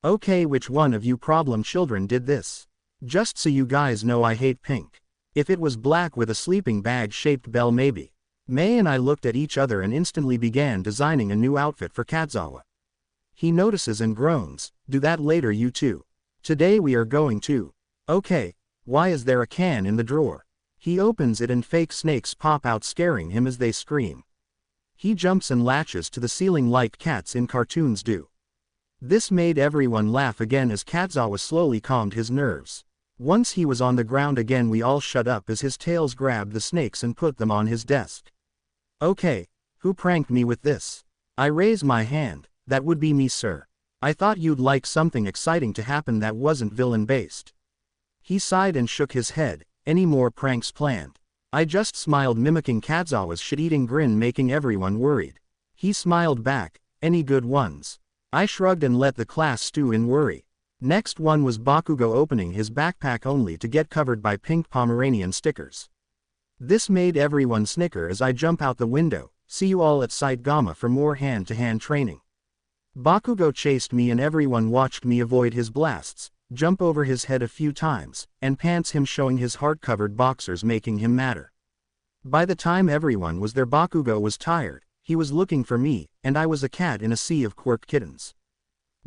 Okay, which one of you problem children did this? Just so you guys know I hate pink. If it was black with a sleeping bag shaped bell maybe. May and I looked at each other and instantly began designing a new outfit for Katzawa. He notices and groans, do that later you too. Today we are going to. Okay, why is there a can in the drawer? He opens it and fake snakes pop out scaring him as they scream. He jumps and latches to the ceiling like cats in cartoons do. This made everyone laugh again as Katzawa slowly calmed his nerves. Once he was on the ground again we all shut up as his tails grabbed the snakes and put them on his desk. Okay, who pranked me with this? I raise my hand. That would be me, sir. I thought you'd like something exciting to happen that wasn't villain-based. He sighed and shook his head. Any more pranks planned? I just smiled mimicking Katzawa's shit-eating grin making everyone worried. He smiled back. Any good ones? I shrugged and let the class stew in worry. Next one was Bakugo opening his backpack only to get covered by pink Pomeranian stickers. This made everyone snicker as I jump out the window. See you all at Site Gamma for more hand-to-hand training. Bakugo chased me and everyone watched me avoid his blasts, jump over his head a few times, and pants him showing his heart-covered boxers making him madder. By the time everyone was there Bakugo was tired, he was looking for me, and I was a cat in a sea of Quirk kittens.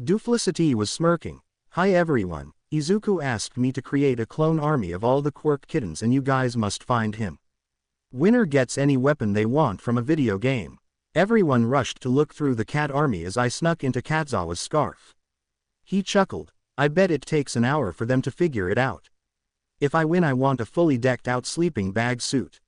Duplicity was smirking. Hi everyone, Izuku asked me to create a clone army of all the Quirk kittens and you guys must find him. Winner gets any weapon they want from a video game. Everyone rushed to look through the cat army as I snuck into Katzawa's scarf. He chuckled. I bet it takes an hour for them to figure it out. If I win I want a fully decked out sleeping bag suit.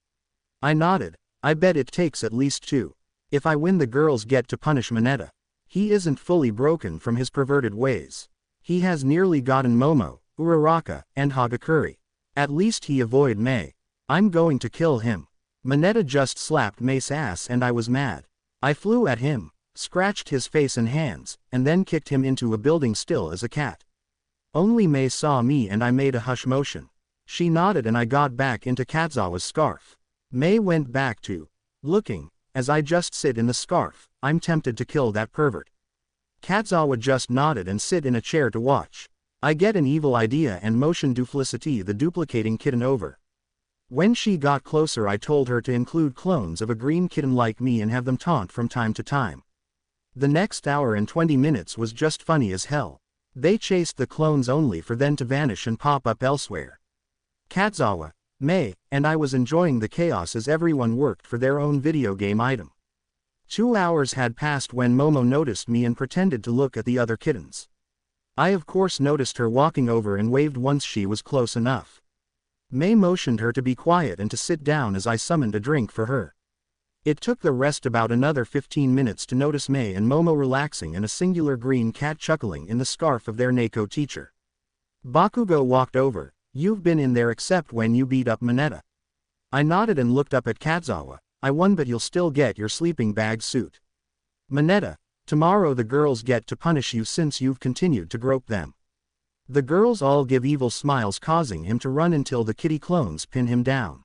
I nodded. I bet it takes at least 2. If I win the girls get to punish Mineta. He isn't fully broken from his perverted ways. He has nearly gotten Momo, Uraraka, and Hagakure. At least he avoid May. I'm going to kill him. Mineta just slapped May's ass and I was mad. I flew at him, scratched his face and hands, and then kicked him into a building still as a cat. Only May saw me and I made a hush motion. She nodded and I got back into Katzawa's scarf. May went back to looking. As I just sit in the scarf, I'm tempted to kill that pervert. Katzawa just nodded and sit in a chair to watch. I get an evil idea and motion Duplicity the duplicating kitten over. When she got closer I told her to include clones of a green kitten like me and have them taunt from time to time. The next hour and 20 minutes was just funny as hell. They chased the clones only for them to vanish and pop up elsewhere. Katzawa, May, and I was enjoying the chaos as everyone worked for their own video game item. 2 hours had passed when Momo noticed me and pretended to look at the other kittens. I of course noticed her walking over and waved once she was close enough. May motioned her to be quiet and to sit down as I summoned a drink for her. It took the rest about another 15 minutes to notice May and Momo relaxing and a singular green cat chuckling in the scarf of their Neko teacher. Bakugo walked over. "You've been in there except when you beat up Mineta." I nodded and looked up at Kazzawa. "I won, but you'll still get your sleeping bag suit." "Mineta, tomorrow the girls get to punish you since you've continued to grope them." The girls all give evil smiles, causing him to run until the kitty clones pin him down.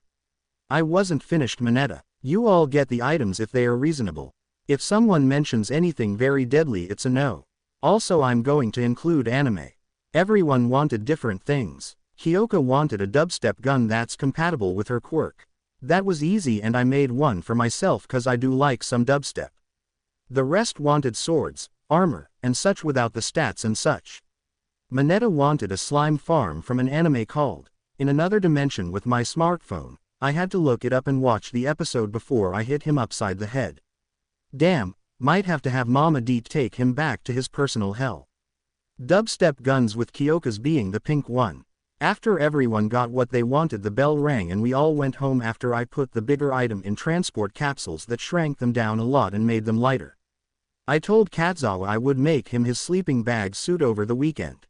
"I wasn't finished, Mineta. You all get the items if they are reasonable. If someone mentions anything very deadly, it's a no. Also, I'm going to include anime." Everyone wanted different things. Kyoka wanted a dubstep gun that's compatible with her quirk. That was easy, and I made one for myself cause I do like some dubstep. The rest wanted swords, armor, and such without the stats and such. Mineta wanted a slime farm from an anime called In Another Dimension. With my smartphone, I had to look it up and watch the episode before I hit him upside the head. Damn, might have to have Mama Deet take him back to his personal hell. Dubstep guns, with Kyoka's being the pink one. After everyone got what they wanted, the bell rang and we all went home after I put the bigger item in transport capsules that shrank them down a lot and made them lighter. I told Kazzawa I would make him his sleeping bag suit over the weekend.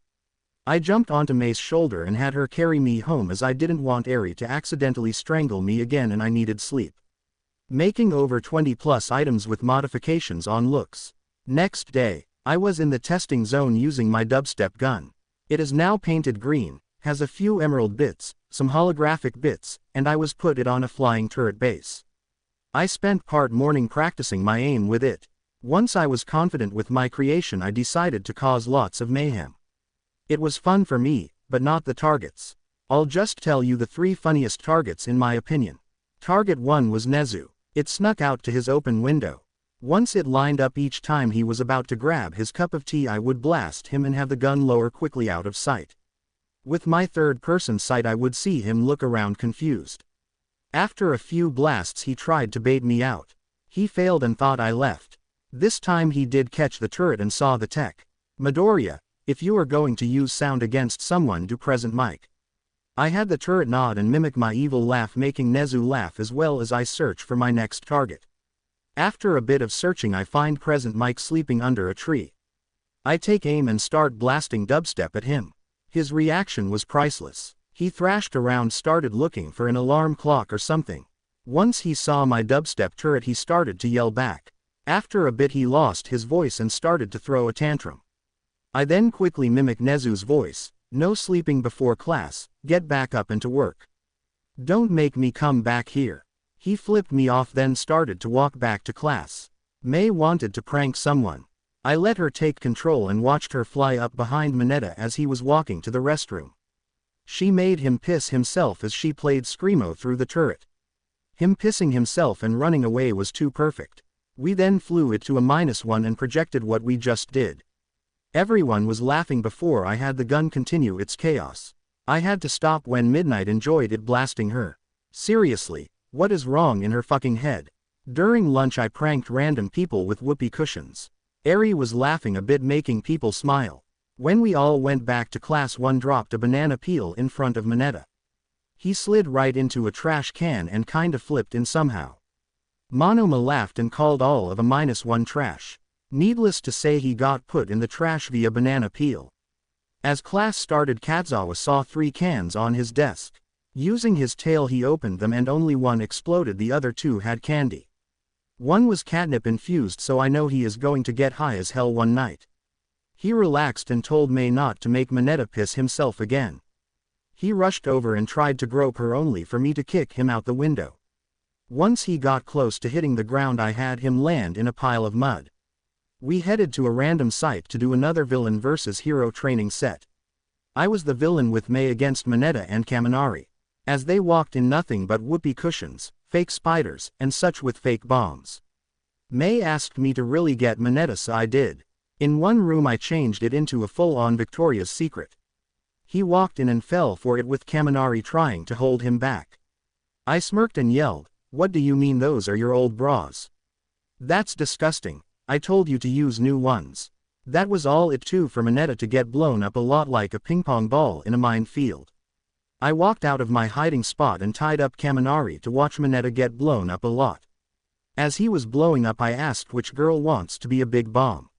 I jumped onto May's shoulder and had her carry me home as I didn't want Eri to accidentally strangle me again and I needed sleep. Making over 20 plus items with modifications on looks. Next day, I was in the testing zone using my dubstep gun. It is now painted green, has a few emerald bits, some holographic bits, and I was put it on a flying turret base. I spent part morning practicing my aim with it. Once I was confident with my creation, I decided to cause lots of mayhem. It was fun for me, but not the targets. I'll just tell you the 3 funniest targets in my opinion. Target 1 was Nezu. It snuck out to his open window. Once it lined up, each time he was about to grab his cup of tea I would blast him and have the gun lower quickly out of sight. With my third-person sight I would see him look around confused. After a few blasts he tried to bait me out. He failed and thought I left. This time he did catch the turret and saw the tech. Midoriya, if you are going to use sound against someone, do present mic. I had the turret nod and mimic my evil laugh, making Nezu laugh as well as I search for my next target. After a bit of searching I find present Mike sleeping under a tree. I take aim and start blasting dubstep at him. His reaction was priceless. He thrashed around, started looking for an alarm clock or something. Once he saw my dubstep turret he started to yell back. After a bit he lost his voice and started to throw a tantrum. I then quickly mimic Nezu's voice. "No sleeping before class, get back up and to work. Don't make me come back here." He flipped me off, then started to walk back to class. May wanted to prank someone. I let her take control and watched her fly up behind Mineta as he was walking to the restroom. She made him piss himself as she played Screamo through the turret. Him pissing himself and running away was too perfect. We then flew it to a -1 and projected what we just did. Everyone was laughing before I had the gun continue its chaos. I had to stop when Midnight enjoyed it blasting her. Seriously, what is wrong in her fucking head? During lunch I pranked random people with whoopee cushions. Eri was laughing a bit, making people smile. When we all went back to class, one dropped a banana peel in front of Mineta. He slid right into a trash can and kinda flipped in somehow. Monoma laughed and called all of a -1 trash. Needless to say he got put in the trash via banana peel. As class started Kazzawa saw 3 cans on his desk. Using his tail he opened them and only one exploded, the other 2 had candy. One was catnip infused, so I know he is going to get high as hell one night. He relaxed and told May not to make Mineta piss himself again. He rushed over and tried to grope her only for me to kick him out the window. Once he got close to hitting the ground I had him land in a pile of mud. We headed to a random site to do another villain versus hero training set. I was the villain with May against Mineta and Kaminari. As they walked in nothing but whoopee cushions, fake spiders, and such with fake bombs. May asked me to really get Mineta, so I did. In one room I changed it into a full-on Victoria's Secret. He walked in and fell for it with Kaminari trying to hold him back. I smirked and yelled, "What do you mean those are your old bras? That's disgusting. I told you to use new ones." That was all it took for Mineta to get blown up a lot like a ping-pong ball in a minefield. I walked out of my hiding spot and tied up Kaminari to watch Mineta get blown up a lot. As he was blowing up I asked which girl wants to be a big bomb.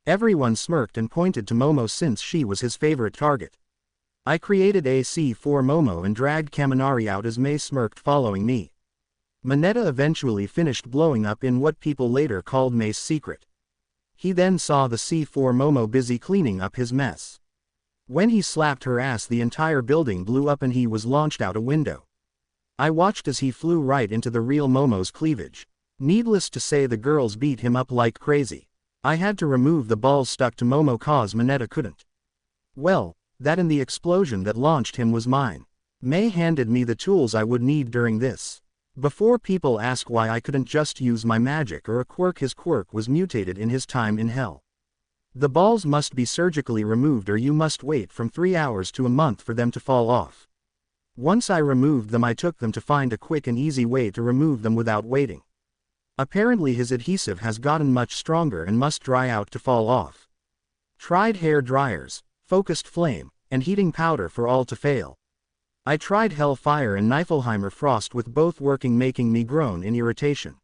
Everyone smirked and pointed to Momo since she was his favorite target. I created AC for Momo and dragged Kaminari out as May smirked following me. Mineta eventually finished blowing up in what people later called May's secret. He then saw the C4 Momo busy cleaning up his mess. When he slapped her ass the entire building blew up and he was launched out a window. I watched as he flew right into the real Momo's cleavage. Needless to say the girls beat him up like crazy. I had to remove the balls stuck to Momo cause Mineta couldn't. Well, that and the explosion that launched him was mine. May handed me the tools I would need during this. Before people ask why I couldn't just use my magic or a quirk, his quirk was mutated in his time in hell. The balls must be surgically removed or you must wait from 3 hours to a month for them to fall off. Once I removed them I took them to find a quick and easy way to remove them without waiting. Apparently his adhesive has gotten much stronger and must dry out to fall off. Tried hair dryers, focused flame, and heating powder for all to fail. I tried Hellfire and Niflheimer Frost with both working making me groan in irritation.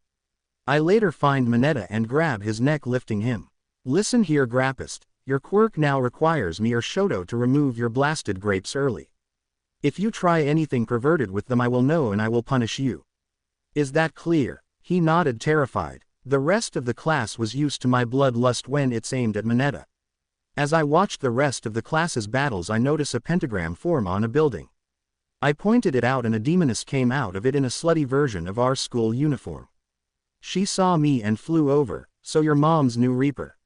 I later find Mineta and grab his neck lifting him. Listen here Grappist, your quirk now requires me or Shoto to remove your blasted grapes early. If you try anything perverted with them I will know and I will punish you. Is that clear? He nodded terrified. The rest of the class was used to my bloodlust when it's aimed at Mineta. As I watched the rest of the class's battles I noticed a pentagram form on a building. I pointed it out and a demoness came out of it in a slutty version of our school uniform. She saw me and flew over, so your mom's new Reaper.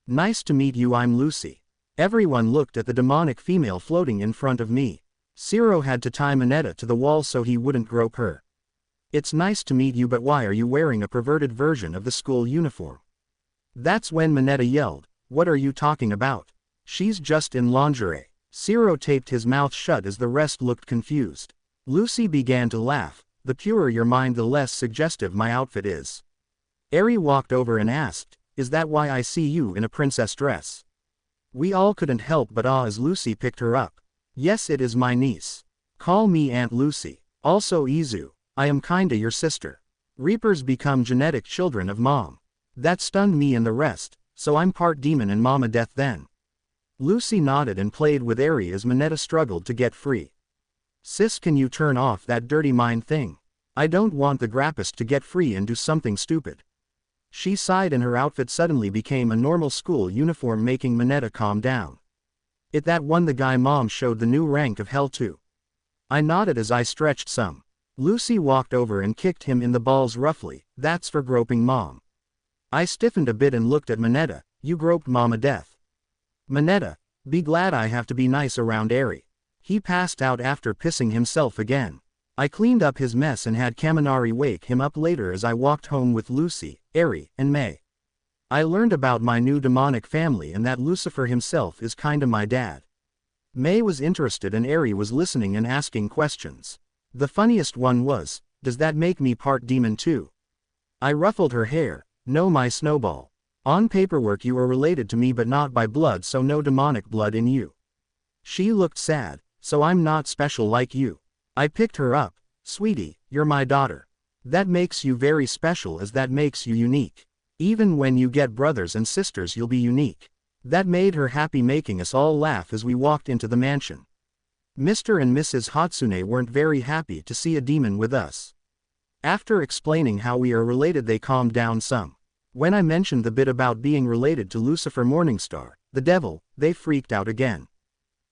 Nice to meet you, I'm Lucy. Everyone looked at the demonic female floating in front of me. Zero had to tie Mineta to the wall so he wouldn't grope her. It's nice to meet you, but why are you wearing a perverted version of the school uniform? That's when Mineta yelled, what are you talking about? She's just in lingerie. Zero taped his mouth shut as the rest looked confused. Lucy began to laugh. The purer your mind the less suggestive my outfit is. Eri walked over and asked, is that why I see you in a princess dress? We all couldn't help but awe as Lucy picked her up. Yes, it is my niece. Call me Aunt Lucy. Also Izu. I am kinda your sister. Reapers become genetic children of Mom. That stunned me and the rest, so I'm part demon and Mama Death then. Lucy nodded and played with Eri as Mineta struggled to get free. Sis, can you turn off that dirty mind thing? I don't want the Grappist to get free and do something stupid. She sighed and her outfit suddenly became a normal school uniform, making Mineta calm down. It that one the guy Mom showed the new rank of hell to. I nodded as I stretched some. Lucy walked over and kicked him in the balls roughly. That's for groping Mom. I stiffened a bit and looked at Mineta. You groped Mama Death. Mineta, be glad I have to be nice around Eri. He passed out after pissing himself again. I cleaned up his mess and had Kaminari wake him up later as I walked home with Lucy, Eri, and May. I learned about my new demonic family and that Lucifer himself is kinda my dad. May was interested and Eri was listening and asking questions. The funniest one was, does that make me part demon too? I ruffled her hair. No, my snowball. On paperwork you are related to me but not by blood, so no demonic blood in you. She looked sad. So I'm not special like you. I picked her up. Sweetie, you're my daughter. That makes you very special as that makes you unique. Even when you get brothers and sisters you'll be unique. That made her happy, making us all laugh as we walked into the mansion. Mr. and Mrs. Hatsune weren't very happy to see a demon with us. After explaining how we are related they calmed down some. When I mentioned the bit about being related to Lucifer Morningstar, the devil, they freaked out again.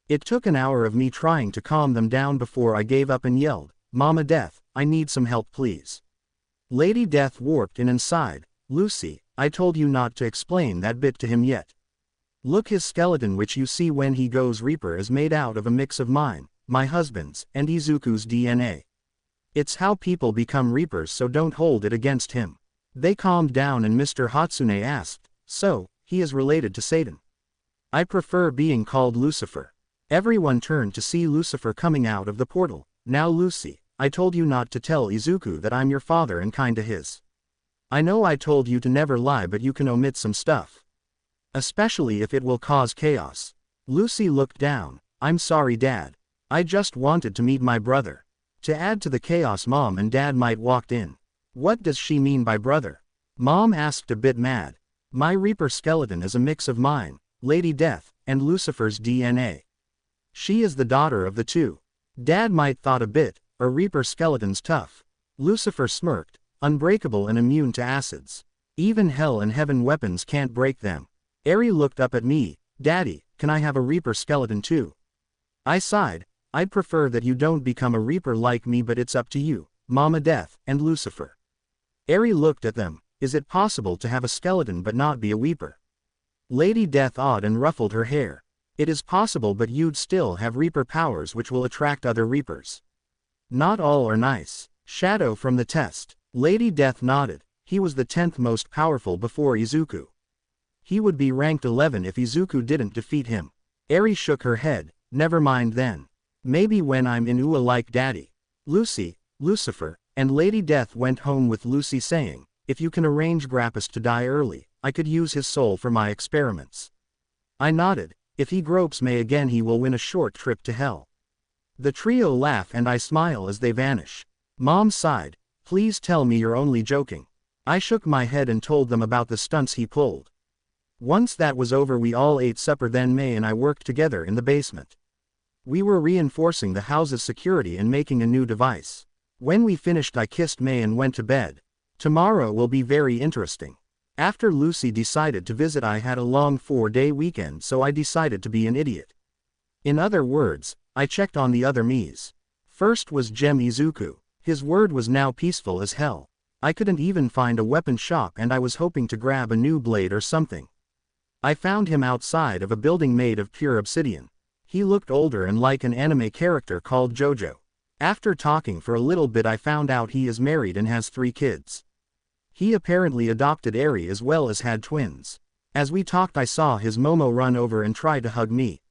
It took an hour of me trying to calm them down before I gave up and yelled, Mama Death, I need some help please. Lady Death warped in and sighed, Lucy, I told you not to explain that bit to him yet. Look, his skeleton which you see when he goes Reaper is made out of a mix of mine, my husband's, and Izuku's DNA. It's how people become Reapers, so don't hold it against him. They calmed down and Mr. Hatsune asked, so, he is related to Satan? I prefer being called Lucifer. Everyone turned to see Lucifer coming out of the portal. Now Lucy, I told you not to tell Izuku that I'm your father and kinda his. I know I told you to never lie, but you can omit some stuff. Especially if it will cause chaos. Lucy looked down. I'm sorry Dad. I just wanted to meet my brother. To add to the chaos Mom and Dad might walked in. What does she mean by brother? Mom asked a bit mad. My Reaper skeleton is a mix of mine, Lady Death, and Lucifer's DNA. She is the daughter of the two. Dad might thought a bit, a Reaper skeleton's tough. Lucifer smirked, unbreakable and immune to acids. Even hell and heaven weapons can't break them. Eri looked up at me. Daddy, can I have a Reaper skeleton too? I sighed. I'd prefer that you don't become a Reaper like me, but it's up to you, Mama Death, and Lucifer. Eri looked at them. Is it possible to have a skeleton but not be a Reaper? Lady Death awed and ruffled her hair. It is possible, but you'd still have Reaper powers which will attract other Reapers. Not all are nice. Shadow from the test. Lady Death nodded. He was the 10th most powerful before Izuku. He would be ranked 11 if Izuku didn't defeat him. Eri shook her head. Never mind then. Maybe when I'm in Ua like Daddy. Lucy, Lucifer, and Lady Death went home with Lucy saying, if you can arrange Grappus to die early, I could use his soul for my experiments. I nodded. If he gropes May again he will win a short trip to hell. The trio laugh and I smile as they vanish. Mom sighed. Please tell me you're only joking. I shook my head and told them about the stunts he pulled. Once that was over we all ate supper, then May and I worked together in the basement. We were reinforcing the house's security and making a new device. When we finished I kissed May and went to bed. Tomorrow will be very interesting. After Lucy decided to visit I had a long 4-day weekend, so I decided to be an idiot. In other words, I checked on the other Miis. First was Gem Izuku. His word was now peaceful as hell. I couldn't even find a weapon shop and I was hoping to grab a new blade or something. I found him outside of a building made of pure obsidian. He looked older and like an anime character called Jojo. After talking for a little bit I found out he is married and has 3 kids. He apparently adopted Eri as well as had twins. As we talked I saw his Momo run over and try to hug me.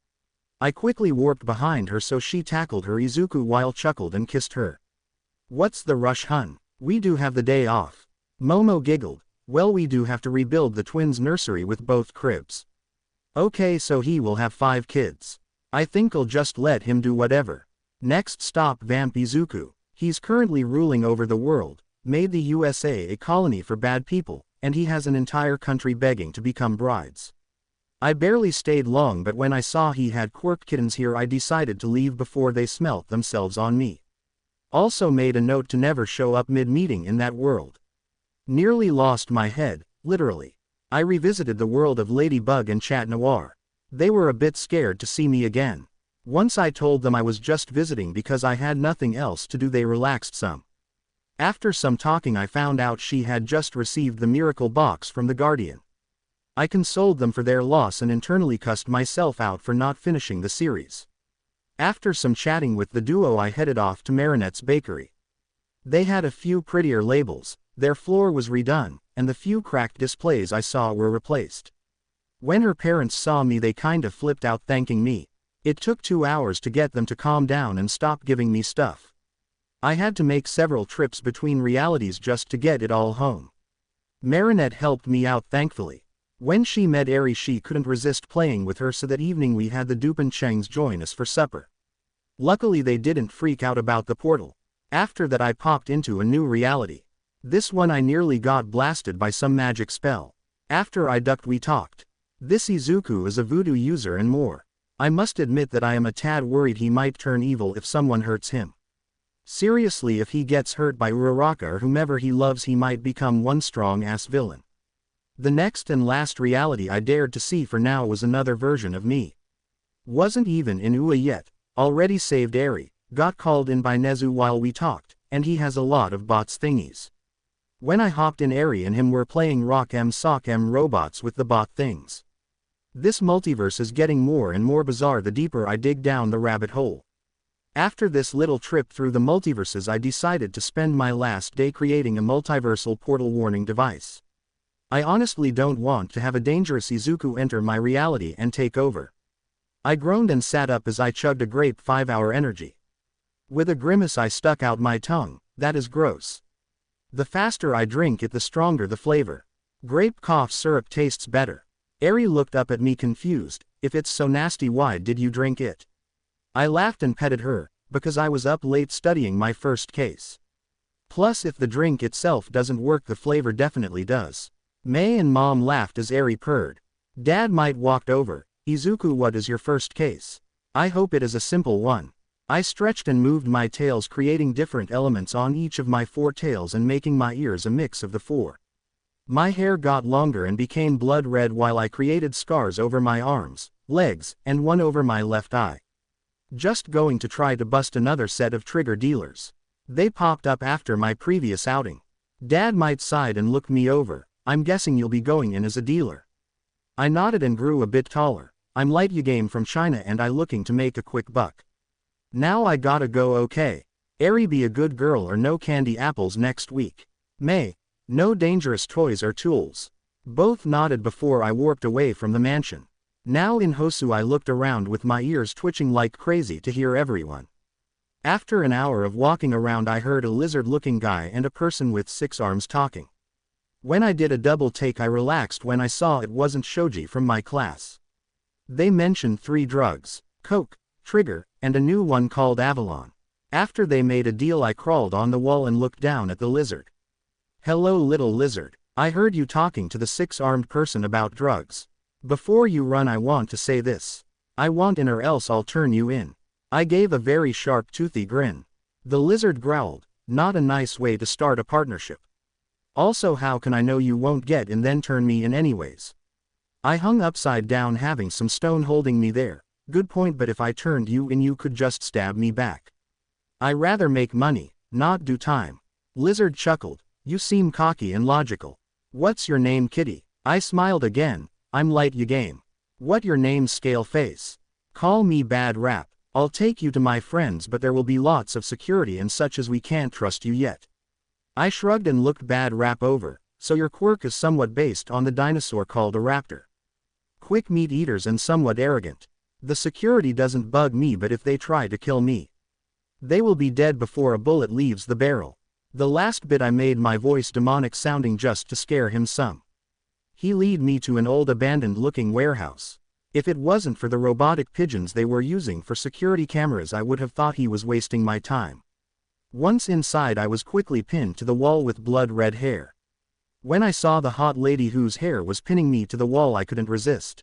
I quickly warped behind her so she tackled her Izuku while chuckled and kissed her. What's the rush, hun? We do have the day off. Momo giggled. Well, we do have to rebuild the twins' nursery with both cribs. Okay, so he will have 5 kids. I think I'll just let him do whatever. Next stop Vamp Izuku. He's currently ruling over the world, made the USA a colony for bad people, and he has an entire country begging to become brides. I barely stayed long, but when I saw he had Quirk kittens here I decided to leave before they smelt themselves on me. Also made a note to never show up mid-meeting in that world. Nearly lost my head, literally. I revisited the world of Ladybug and Chat Noir. They were a bit scared to see me again. Once I told them I was just visiting because I had nothing else to do, they relaxed some. After some talking I found out she had just received the miracle box from the Guardian. I consoled them for their loss and internally cussed myself out for not finishing the series. After some chatting with the duo I headed off to Marinette's bakery. They had a few prettier labels, their floor was redone, and the few cracked displays I saw were replaced. When her parents saw me they kinda flipped out thanking me. It took 2 hours to get them to calm down and stop giving me stuff. I had to make several trips between realities just to get it all home. Marinette helped me out thankfully. When she met Eri she couldn't resist playing with her, so that evening we had the Dupin Chengs join us for supper. Luckily they didn't freak out about the portal. After that I popped into a new reality. This one I nearly got blasted by some magic spell. After I ducked we talked. This Izuku is a voodoo user and more. I must admit that I am a tad worried he might turn evil if someone hurts him. Seriously, if he gets hurt by Uraraka or whomever he loves he might become one strong-ass villain. The next and last reality I dared to see for now was another version of me. Wasn't even in Ua yet, already saved Eri, got called in by Nezu while we talked, and he has a lot of bots thingies. When I hopped in Eri and him were playing Rock M Sock M robots with the bot things. This multiverse is getting more and more bizarre the deeper I dig down the rabbit hole. After this little trip through the multiverses I decided to spend my last day creating a multiversal portal warning device. I honestly don't want to have a dangerous Izuku enter my reality and take over. I groaned and sat up as I chugged a grape 5-hour energy. With a grimace I stuck out my tongue. That is gross. The faster I drink it the stronger the flavor. Grape cough syrup tastes better. Eri looked up at me confused. If it's so nasty why did you drink it? I laughed and petted her, because I was up late studying my first case. Plus if the drink itself doesn't work the flavor definitely does. May and Mom laughed as Eri purred. Dad might walked over. Izuku, what is your first case? I hope it is a simple one. I stretched and moved my tails, creating different elements on each of my 4 tails and making my ears a mix of the 4. My hair got longer and became blood red while I created scars over my arms, legs, and one over my left eye. Just going to try to bust another set of trigger dealers. They popped up after my previous outing. Dad might sighed and looked me over. I'm guessing you'll be going in as a dealer. I nodded and grew a bit taller. I'm light game from China and I looking to make a quick buck. Now I gotta go, okay. Eri, be a good girl or no candy apples next week. May. No dangerous toys or tools. Both nodded before I warped away from the mansion. Now in Hosu I looked around with my ears twitching like crazy to hear everyone. After an hour of walking around I heard a lizard-looking guy and a person with 6 arms talking. When I did a double take I relaxed when I saw it wasn't Shoji from my class. They mentioned 3 drugs, Coke, Trigger, and a new one called Avalon. After they made a deal I crawled on the wall and looked down at the lizard. Hello little lizard, I heard you talking to the 6-armed person about drugs. Before you run I want to say this. I want in or else I'll turn you in. I gave a very sharp toothy grin. The lizard growled, not a nice way to start a partnership. Also how can I know you won't get in then turn me in anyways? I hung upside down having some stone holding me there. Good point, but if I turned you in you could just stab me back. I rather make money, not do time. Lizard chuckled, you seem cocky and logical. What's your name kitty? I smiled again, I'm light game. What your name scale face? Call me bad rap. I'll take you to my friends but there will be lots of security and such as we can't trust you yet. I shrugged and looked bad rap over, so your quirk is somewhat based on the dinosaur called a raptor. Quick meat eaters and somewhat arrogant. The security doesn't bug me but if they try to kill me, they will be dead before a bullet leaves the barrel. The last bit I made my voice demonic sounding just to scare him some. He lead me to an old abandoned looking warehouse. If it wasn't for the robotic pigeons they were using for security cameras I would have thought he was wasting my time. Once inside I was quickly pinned to the wall with blood red hair. When I saw the hot lady whose hair was pinning me to the wall I couldn't resist.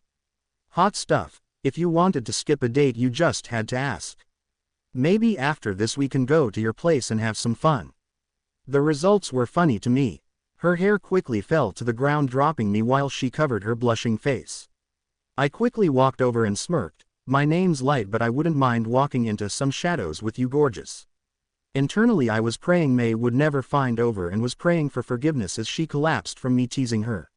Hot stuff, if you wanted to skip a date you just had to ask. Maybe after this we can go to your place and have some fun. The results were funny to me. Her hair quickly fell to the ground dropping me while she covered her blushing face. I quickly walked over and smirked, my name's Light but I wouldn't mind walking into some shadows with you gorgeous. Internally I was praying May would never find over and was praying for forgiveness as she collapsed from me teasing her.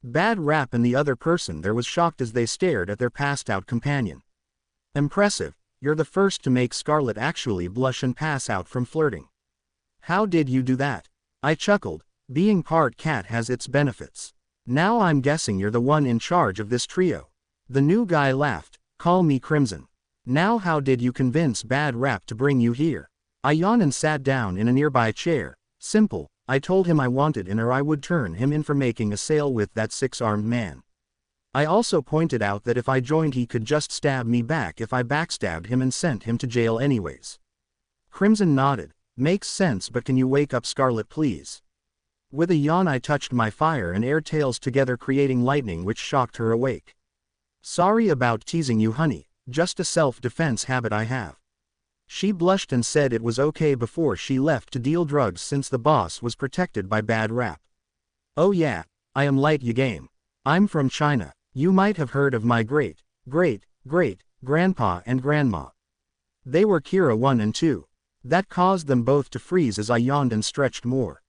Bad rap and the other person there was shocked as they stared at their passed out companion. Impressive, you're the first to make Scarlet actually blush and pass out from flirting. How did you do that? I chuckled, being part cat has its benefits. Now I'm guessing you're the one in charge of this trio. The new guy laughed, call me Crimson. Now how did you convince Bad Rap to bring you here? I yawned and sat down in a nearby chair. Simple, I told him I wanted in or I would turn him in for making a sale with that 6-armed man. I also pointed out that if I joined he could just stab me back if I backstabbed him and sent him to jail anyways. Crimson nodded, makes sense but can you wake up Scarlet please? With a yawn I touched my fire and air tails together creating lightning which shocked her awake. Sorry about teasing you honey, just a self-defense habit I have. She blushed and said it was okay before she left to deal drugs since the boss was protected by Bad Rap. Oh yeah, I am Light game. I'm from China. You might have heard of my great-grandpa and grandma. They were Kira 1 and 2. That caused them both to freeze as I yawned and stretched more.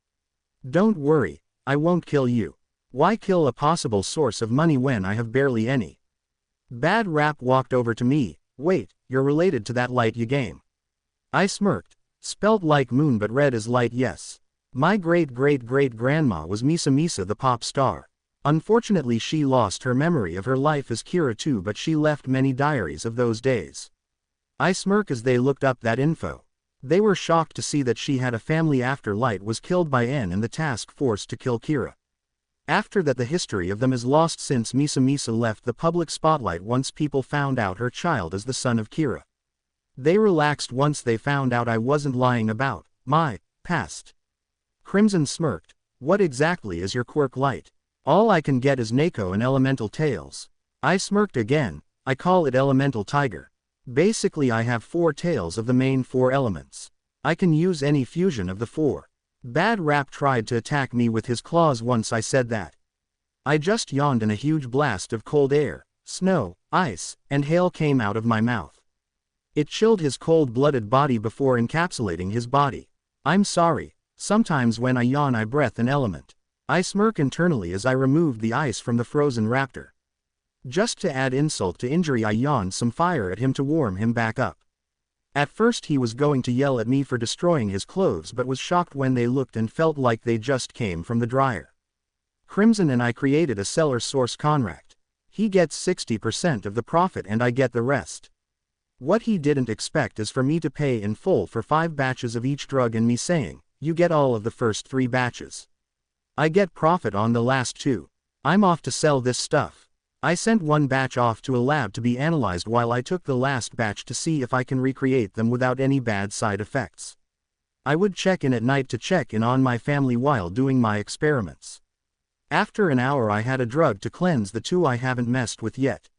Don't worry, I won't kill you. Why kill a possible source of money when I have barely any? Bad Rap walked over to me, wait, you're related to that Light game. I smirked, spelt like moon but read as light yes. My great-grandma was Misa Misa the pop star. Unfortunately she lost her memory of her life as Kira too but she left many diaries of those days. I smirk as they looked up that info. They were shocked to see that she had a family after Light was killed by N and the task force to kill Kira. After that the history of them is lost since Misa Misa left the public spotlight once people found out her child is the son of Kira. They relaxed once they found out I wasn't lying about my past. Crimson smirked. What exactly is your quirk light? All I can get is Nako and elemental tails. I smirked again. I call it elemental tiger. Basically I have 4 tails of the main 4 elements. I can use any fusion of the 4. Bad Rap tried to attack me with his claws once I said that. I just yawned and a huge blast of cold air, snow, ice, and hail came out of my mouth. It chilled his cold-blooded body before encapsulating his body. I'm sorry, sometimes when I yawn I breath an element. I smirk internally as I removed the ice from the frozen raptor. Just to add insult to injury I yawned some fire at him to warm him back up. At first he was going to yell at me for destroying his clothes but was shocked when they looked and felt like they just came from the dryer. Crimson and I created a seller source contract. He gets 60% of the profit and I get the rest. What he didn't expect is for me to pay in full for 5 batches of each drug and me saying, you get all of the first 3 batches. I get profit on the last 2. I'm off to sell this stuff. I sent 1 batch off to a lab to be analyzed while I took the last batch to see if I can recreate them without any bad side effects. I would check in at night to check in on my family while doing my experiments. After an hour I had a drug to cleanse the 2 I haven't messed with yet.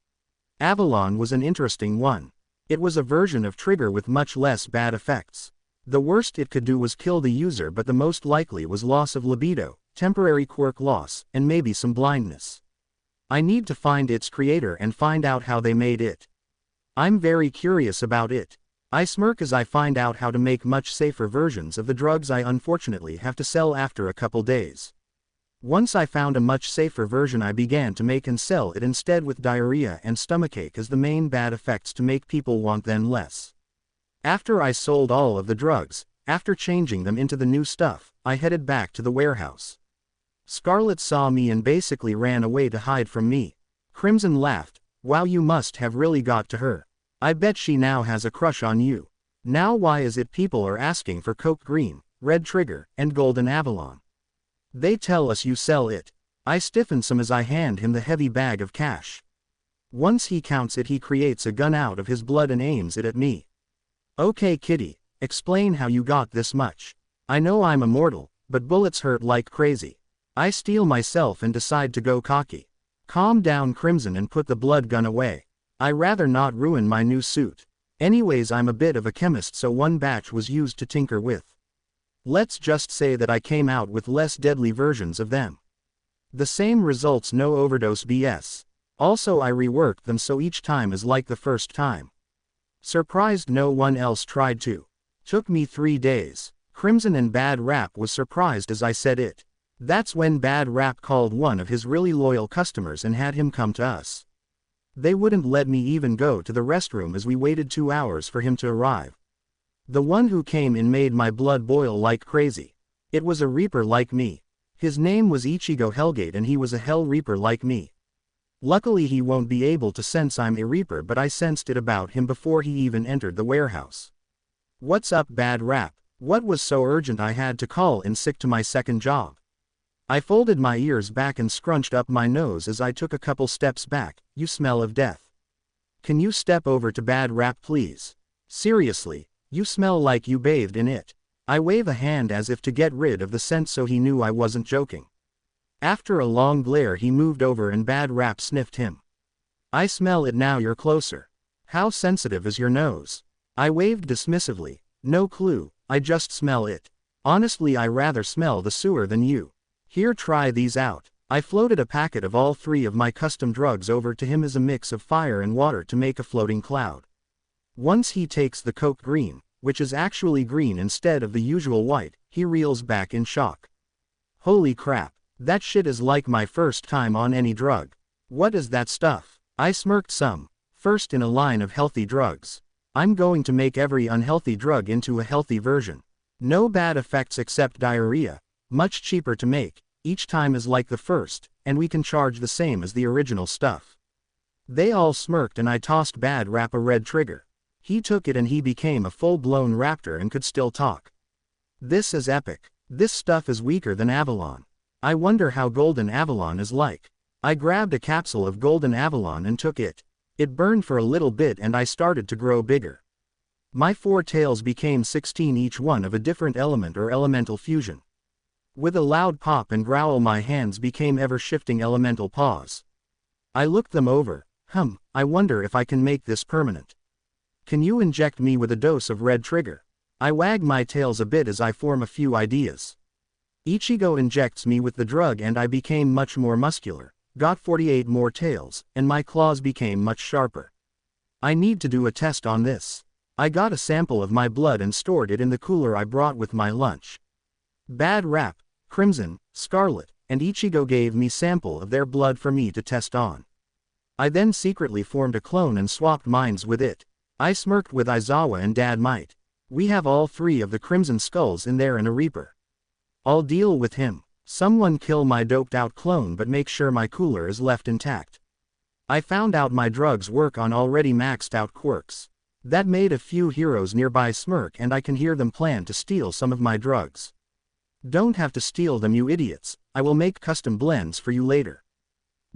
Avalon was an interesting one. It was a version of Trigger with much less bad effects. The worst it could do was kill the user but the most likely was loss of libido, temporary quirk loss, and maybe some blindness. I need to find its creator and find out how they made it. I'm very curious about it. I smirk as I find out how to make much safer versions of the drugs I unfortunately have to sell after a couple days. Once I found a much safer version I began to make and sell it instead with diarrhea and stomachache as the main bad effects to make people want them less. After I sold all of the drugs, after changing them into the new stuff, I headed back to the warehouse. Scarlet saw me and basically ran away to hide from me. Crimson laughed. Wow, you must have really got to her. I bet she now has a crush on you. Now why is it people are asking for Coke Green, Red Trigger, and Golden Avalon? They tell us you sell it. I stiffen some as I hand him the heavy bag of cash. Once he counts it he creates a gun out of his blood and aims it at me. Okay kitty, explain how you got this much. I know I'm immortal, but bullets hurt like crazy. I steel myself and decide to go cocky. Calm down Crimson and put the blood gun away. I rather not ruin my new suit. Anyways I'm a bit of a chemist so 1 batch was used to tinker with. Let's just say that I came out with less deadly versions of them. The same results, no overdose BS. Also I reworked them so each time is like the first time. Surprised no one else tried to. Took me 3 days. Crimson and Bad Rap was surprised as I said it. That's when Bad Rap called one of his really loyal customers and had him come to us. They wouldn't let me even go to the restroom as we waited 2 hours for him to arrive. The one who came in made my blood boil like crazy. It was a Reaper like me. His name was Ichigo Hellgate and he was a Hell Reaper like me. Luckily he won't be able to sense I'm a Reaper but I sensed it about him before he even entered the warehouse. What's up Bad Rap? What was so urgent I had to call in sick to my second job? I folded my ears back and scrunched up my nose as I took a couple steps back. You smell of death. Can you step over to Bad Rap please? Seriously, you smell like you bathed in it. I wave a hand as if to get rid of the scent so he knew I wasn't joking. After a long glare he moved over and Bad Rap sniffed him. I smell it now you're closer. How sensitive is your nose? I waved dismissively. No clue, I just smell it. Honestly I rather smell the sewer than you. Here try these out. I floated a packet of all 3 of my custom drugs over to him as a mix of fire and water to make a floating cloud. Once he takes the Coke Green, which is actually green instead of the usual white, he reels back in shock. Holy crap, that shit is like my first time on any drug. What is that stuff? I smirked some. First in a line of healthy drugs. I'm going to make every unhealthy drug into a healthy version. No bad effects except diarrhea. Much cheaper to make, each time is like the first, and we can charge the same as the original stuff. They all smirked and I tossed Bad Rap a Red Trigger. He took it and he became a full-blown raptor and could still talk. This is epic. This stuff is weaker than Avalon. I wonder how Golden Avalon is like. I grabbed a capsule of Golden Avalon and took it. It burned for a little bit and I started to grow bigger. My 4 tails became 16 each one of a different element or elemental fusion. With a loud pop and growl my hands became ever-shifting elemental paws. I looked them over. I wonder if I can make this permanent. Can you inject me with a dose of red trigger? I wag my tails a bit as I form a few ideas. Ichigo injects me with the drug and I became much more muscular, got 48 more tails, and my claws became much sharper. I need to do a test on this. I got a sample of my blood and stored it in the cooler I brought with my lunch. Bad rap, Crimson, Scarlet, and Ichigo gave me sample of their blood for me to test on. I then secretly formed a clone and swapped minds with it. I smirked with Aizawa and Dad Might. We have all 3 of the Crimson Skulls in there and a Reaper. I'll deal with him. Someone kill my doped out clone but make sure my cooler is left intact. I found out my drugs work on already maxed out quirks. That made a few heroes nearby smirk and I can hear them plan to steal some of my drugs. Don't have to steal them, you idiots. I will make custom blends for you later.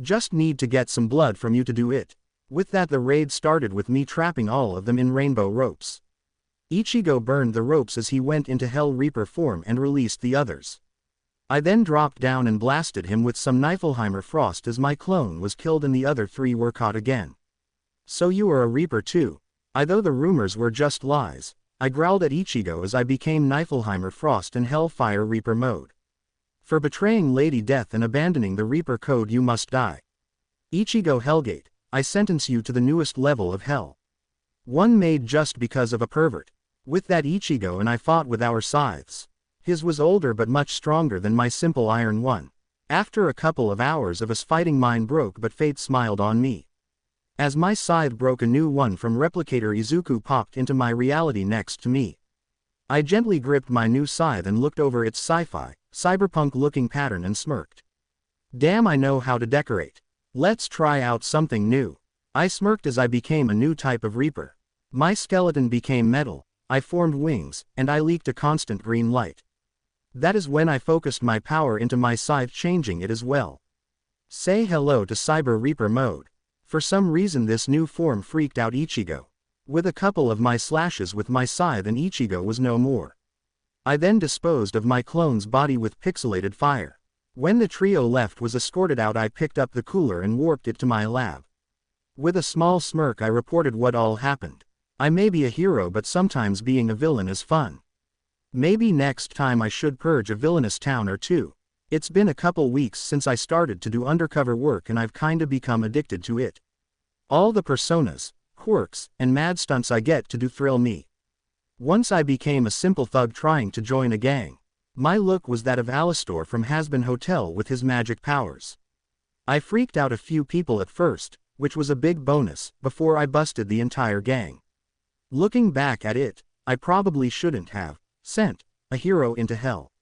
Just need to get some blood from you to do it. With that the raid started with me trapping all of them in rainbow ropes. Ichigo burned the ropes as he went into Hell Reaper form and released the others. I then dropped down and blasted him with some Niflheimer Frost as my clone was killed and the other 3 were caught again. So you are a Reaper too? Though the rumors were just lies, I growled at Ichigo as I became Niflheimer Frost in Hellfire Reaper mode. For betraying Lady Death and abandoning the Reaper code you must die. Ichigo Hellgate, I sentence you to the newest level of hell. One made just because of a pervert. With that Ichigo and I fought with our scythes. His was older but much stronger than my simple iron one. After a couple of hours of us fighting mine broke but fate smiled on me. As my scythe broke a new one from Replicator Izuku popped into my reality next to me. I gently gripped my new scythe and looked over its sci-fi, cyberpunk looking pattern and smirked. Damn, I know how to decorate. Let's try out something new. I smirked as I became a new type of Reaper. My skeleton became metal, I formed wings, and I leaked a constant green light. That is when I focused my power into my scythe, changing it as well. Say hello to Cyber Reaper mode. For some reason this new form freaked out Ichigo. With a couple of my slashes with my scythe and Ichigo was no more. I then disposed of my clone's body with pixelated fire. When the trio left was escorted out I picked up the cooler and warped it to my lab. With a small smirk I reported what all happened. I may be a hero but sometimes being a villain is fun. Maybe next time I should purge a villainous town or two. It's been a couple weeks since I started to do undercover work and I've kinda become addicted to it. All the personas, quirks, and mad stunts I get to do thrill me. Once I became a simple thug trying to join a gang. My look was that of Alistor from Hazbin Hotel with his magic powers. I freaked out a few people at first, which was a big bonus, before I busted the entire gang. Looking back at it, I probably shouldn't have sent a hero into hell.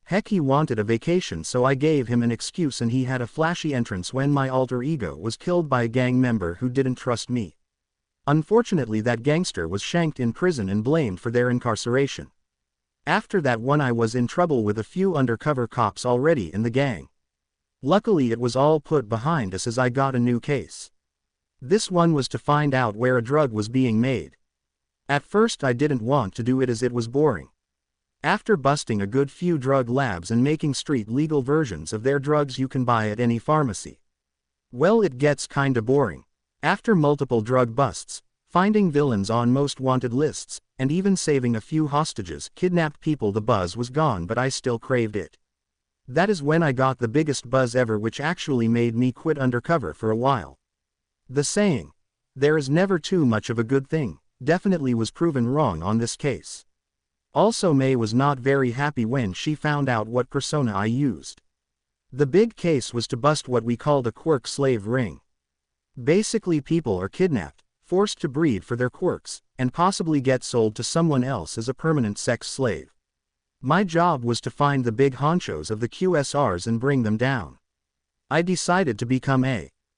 Heck, he wanted a vacation so I gave him an excuse and he had a flashy entrance when my alter ego was killed by a gang member who didn't trust me. Unfortunately that gangster was shanked in prison and blamed for their incarceration. After that one I was in trouble with a few undercover cops already in the gang. Luckily it was all put behind us as I got a new case. This one was to find out where a drug was being made. At first I didn't want to do it as it was boring. After busting a good few drug labs and making street legal versions of their drugs you can buy at any pharmacy. Well, it gets kinda boring. After multiple drug busts, finding villains on most wanted lists, and even saving a few hostages, kidnapped people, the buzz was gone but I still craved it. That is when I got the biggest buzz ever, which actually made me quit undercover for a while. The saying, "There is never too much of a good thing," definitely was proven wrong on this case. Also, May was not very happy when she found out what persona I used. The big case was to bust what we called a quirk slave ring. Basically people are kidnapped, forced to breed for their quirks, and possibly get sold to someone else as a permanent sex slave. My job was to find the big honchos of the QSRs and bring them down. I decided to become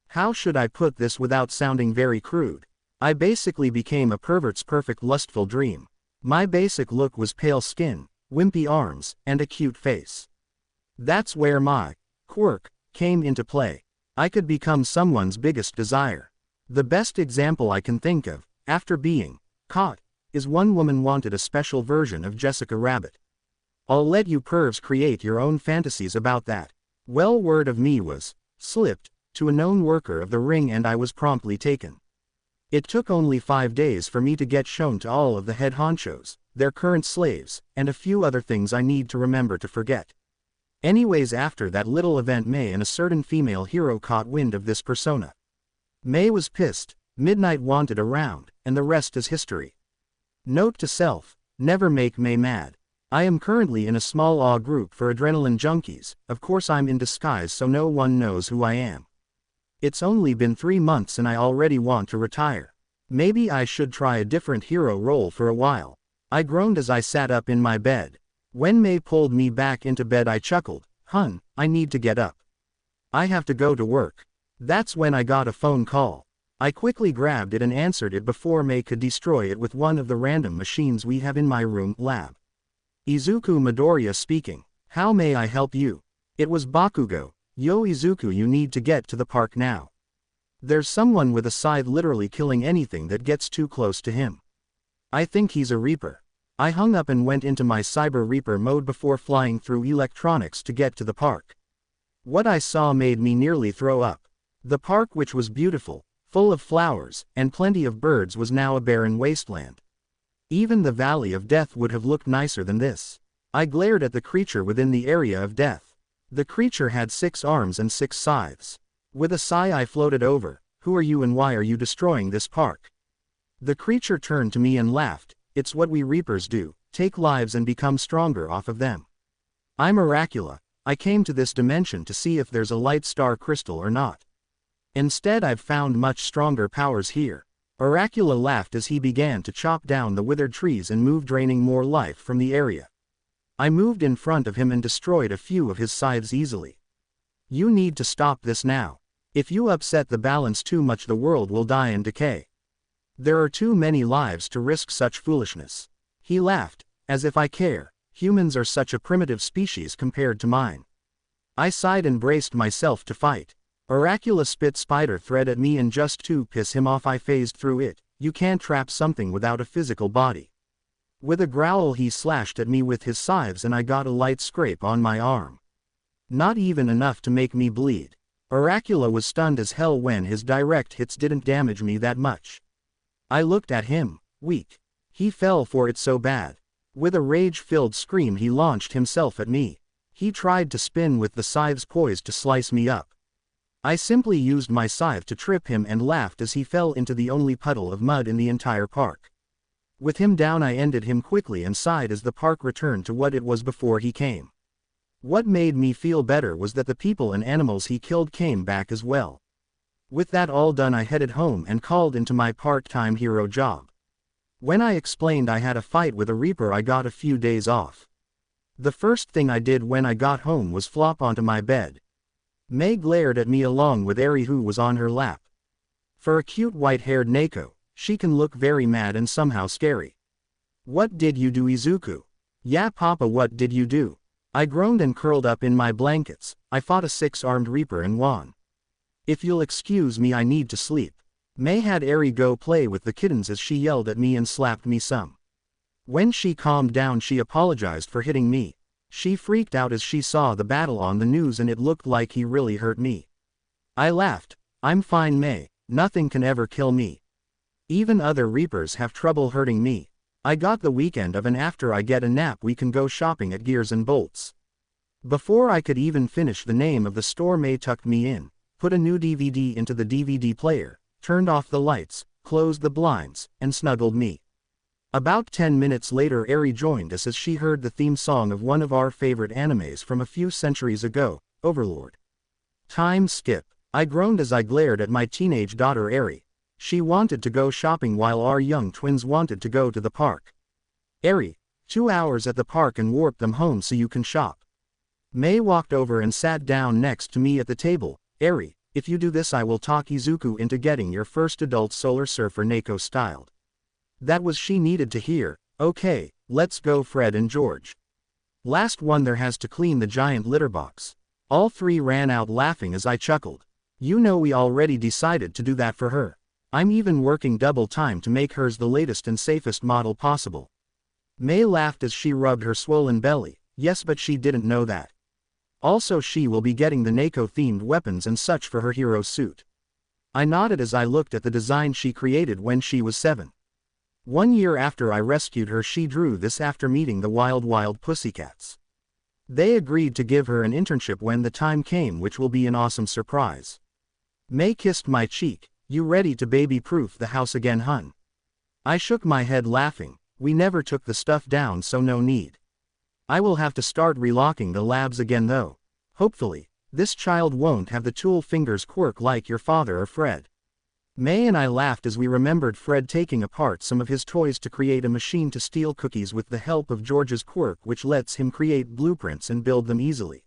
how should I put this without sounding very crude? I basically became a pervert's perfect lustful dream. My basic look was pale skin, wimpy arms, and a cute face. That's where my quirk came into play. I could become someone's biggest desire. The best example I can think of, after being caught, is one woman wanted a special version of Jessica Rabbit. I'll let you pervs create your own fantasies about that. Well, word of me was slipped to a known worker of the ring and I was promptly taken. It took only 5 days for me to get shown to all of the head honchos, their current slaves, and a few other things I need to remember to forget. Anyways, after that little event, May and a certain female hero caught wind of this persona. May was pissed, Midnight wanted around, and the rest is history. Note to self, never make May mad. I am currently in a small AW group for adrenaline junkies, of course I'm in disguise so no one knows who I am. It's only been 3 months and I already want to retire. Maybe I should try a different hero role for a while. I groaned as I sat up in my bed. When May pulled me back into bed I chuckled, "Hun, I need to get up. I have to go to work." That's when I got a phone call. I quickly grabbed it and answered it before May could destroy it with one of the random machines we have in my room lab. Izuku Midoriya speaking. How may I help you? It was Bakugo. Yo Izuku, you need to get to the park now. There's someone with a scythe literally killing anything that gets too close to him. I think he's a Reaper. I hung up and went into my Cyber Reaper mode before flying through electronics to get to the park. What I saw made me nearly throw up. The park, which was beautiful, full of flowers, and plenty of birds, was now a barren wasteland. Even the Valley of Death would have looked nicer than this. I glared at the creature within the area of death. The creature had 6 arms and 6 scythes. With a sigh I floated over. Who are you and why are you destroying this park? The creature turned to me and laughed. It's what we Reapers do, take lives and become stronger off of them. I'm Oracula. I came to this dimension to see if there's a light star crystal or not. Instead I've found much stronger powers here. Oracula laughed as he began to chop down the withered trees and move, draining more life from the area. I moved in front of him and destroyed a few of his scythes easily. You need to stop this now. If you upset the balance too much the world will die and decay. There are too many lives to risk such foolishness. He laughed, as if I care. Humans are such a primitive species compared to mine. I sighed and braced myself to fight. Oracula spit spider thread at me and just to piss him off I phased through it. You can't trap something without a physical body. With a growl he slashed at me with his scythes and I got a light scrape on my arm. Not even enough to make me bleed. Oracula was stunned as hell when his direct hits didn't damage me that much. I looked at him, weak. He fell for it so bad. With a rage-filled scream he launched himself at me. He tried to spin with the scythes poised to slice me up. I simply used my scythe to trip him and laughed as he fell into the only puddle of mud in the entire park. With him down I ended him quickly and sighed as the park returned to what it was before he came. What made me feel better was that the people and animals he killed came back as well. With that all done I headed home and called into my part-time hero job. When I explained I had a fight with a Reaper I got a few days off. The first thing I did when I got home was flop onto my bed. May glared at me along with Eri who was on her lap. For a cute white-haired Neko, she can look very mad and somehow scary. What did you do, Izuku? Yeah papa, what did you do? I groaned and curled up in my blankets. I fought a 6-armed Reaper and won. If you'll excuse me I need to sleep. May had Eri go play with the kittens as she yelled at me and slapped me some. When she calmed down she apologized for hitting me. She freaked out as she saw the battle on the news and it looked like he really hurt me. I laughed. I'm fine May, nothing can ever kill me. Even other Reapers have trouble hurting me. I got the weekend of and after I get a nap we can go shopping at Gears and Bolts. Before I could even finish the name of the store May tucked me in, put a new DVD into the DVD player, turned off the lights, closed the blinds, and snuggled me. About 10 minutes later Eri joined us as she heard the theme song of one of our favorite animes from a few centuries ago, Overlord. Time skip. I groaned as I glared at my teenage daughter Eri. She wanted to go shopping while our young twins wanted to go to the park. Eri, 2 hours at the park and warp them home so you can shop. May walked over and sat down next to me at the table. Eri, if you do this I will talk Izuku into getting your first adult Solar Surfer Neko styled. That was she needed to hear. Okay, let's go Fred and George. Last one there has to clean the giant litter box. All 3 ran out laughing as I chuckled. You know we already decided to do that for her. I'm even working double time to make hers the latest and safest model possible. May laughed as she rubbed her swollen belly. Yes, but she didn't know that. Also, she will be getting the Neko-themed weapons and such for her hero suit. I nodded as I looked at the design she created when she was 7. 1 year after I rescued her, she drew this after meeting the Wild Pussycats. They agreed to give her an internship when the time came, which will be an awesome surprise. May kissed my cheek. You ready to baby-proof the house again, hun? I shook my head laughing. We never took the stuff down, so no need. I will have to start relocking the labs again though. Hopefully, this child won't have the tool fingers Quirk like your father or Fred. May and I laughed as we remembered Fred taking apart some of his toys to create a machine to steal cookies with the help of George's Quirk, which lets him create blueprints and build them easily.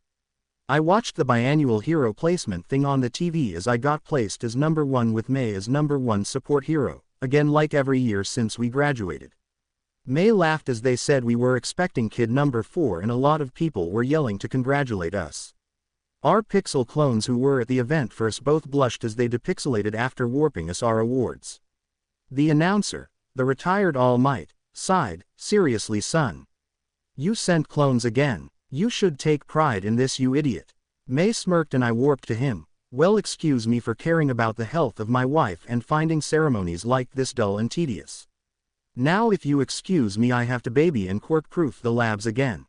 I watched the biannual hero placement thing on the TV as I got placed as number 1 with May as number 1 support hero, again like every year since we graduated. May laughed as they said we were expecting kid number 4 and a lot of people were yelling to congratulate us. Our pixel clones who were at the event first both blushed as they depixelated after warping us our awards. The announcer, the retired All Might, sighed, seriously son. You sent clones again. You should take pride in this, you idiot. May smirked and I warped to him. Well, excuse me for caring about the health of my wife and finding ceremonies like this dull and tedious. Now if you excuse me, I have to baby and Quirk-proof the labs again.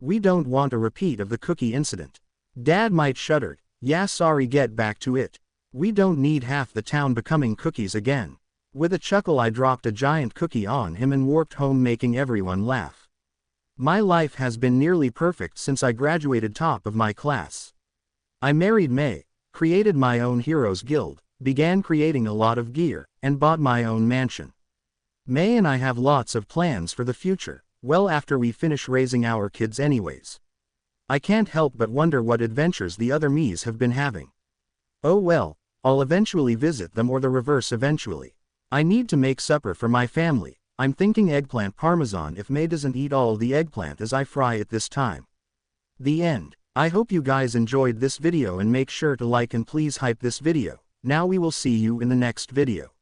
We don't want a repeat of the cookie incident. Dad might shuddered. Yeah, sorry, get back to it. We don't need half the town becoming cookies again. With a chuckle I dropped a giant cookie on him and warped home, making everyone laugh. My life has been nearly perfect since I graduated top of my class. I married May, created my own heroes guild, began creating a lot of gear, and bought my own mansion. May and I have lots of plans for the future, well after we finish raising our kids anyways. I can't help but wonder what adventures the other me's have been having. Oh well, I'll eventually visit them or the reverse eventually. I need to make supper for my family. I'm thinking eggplant parmesan if May doesn't eat all the eggplant as I fry it this time. The end. I hope you guys enjoyed this video and make sure to like and please hype this video. Now we will see you in the next video.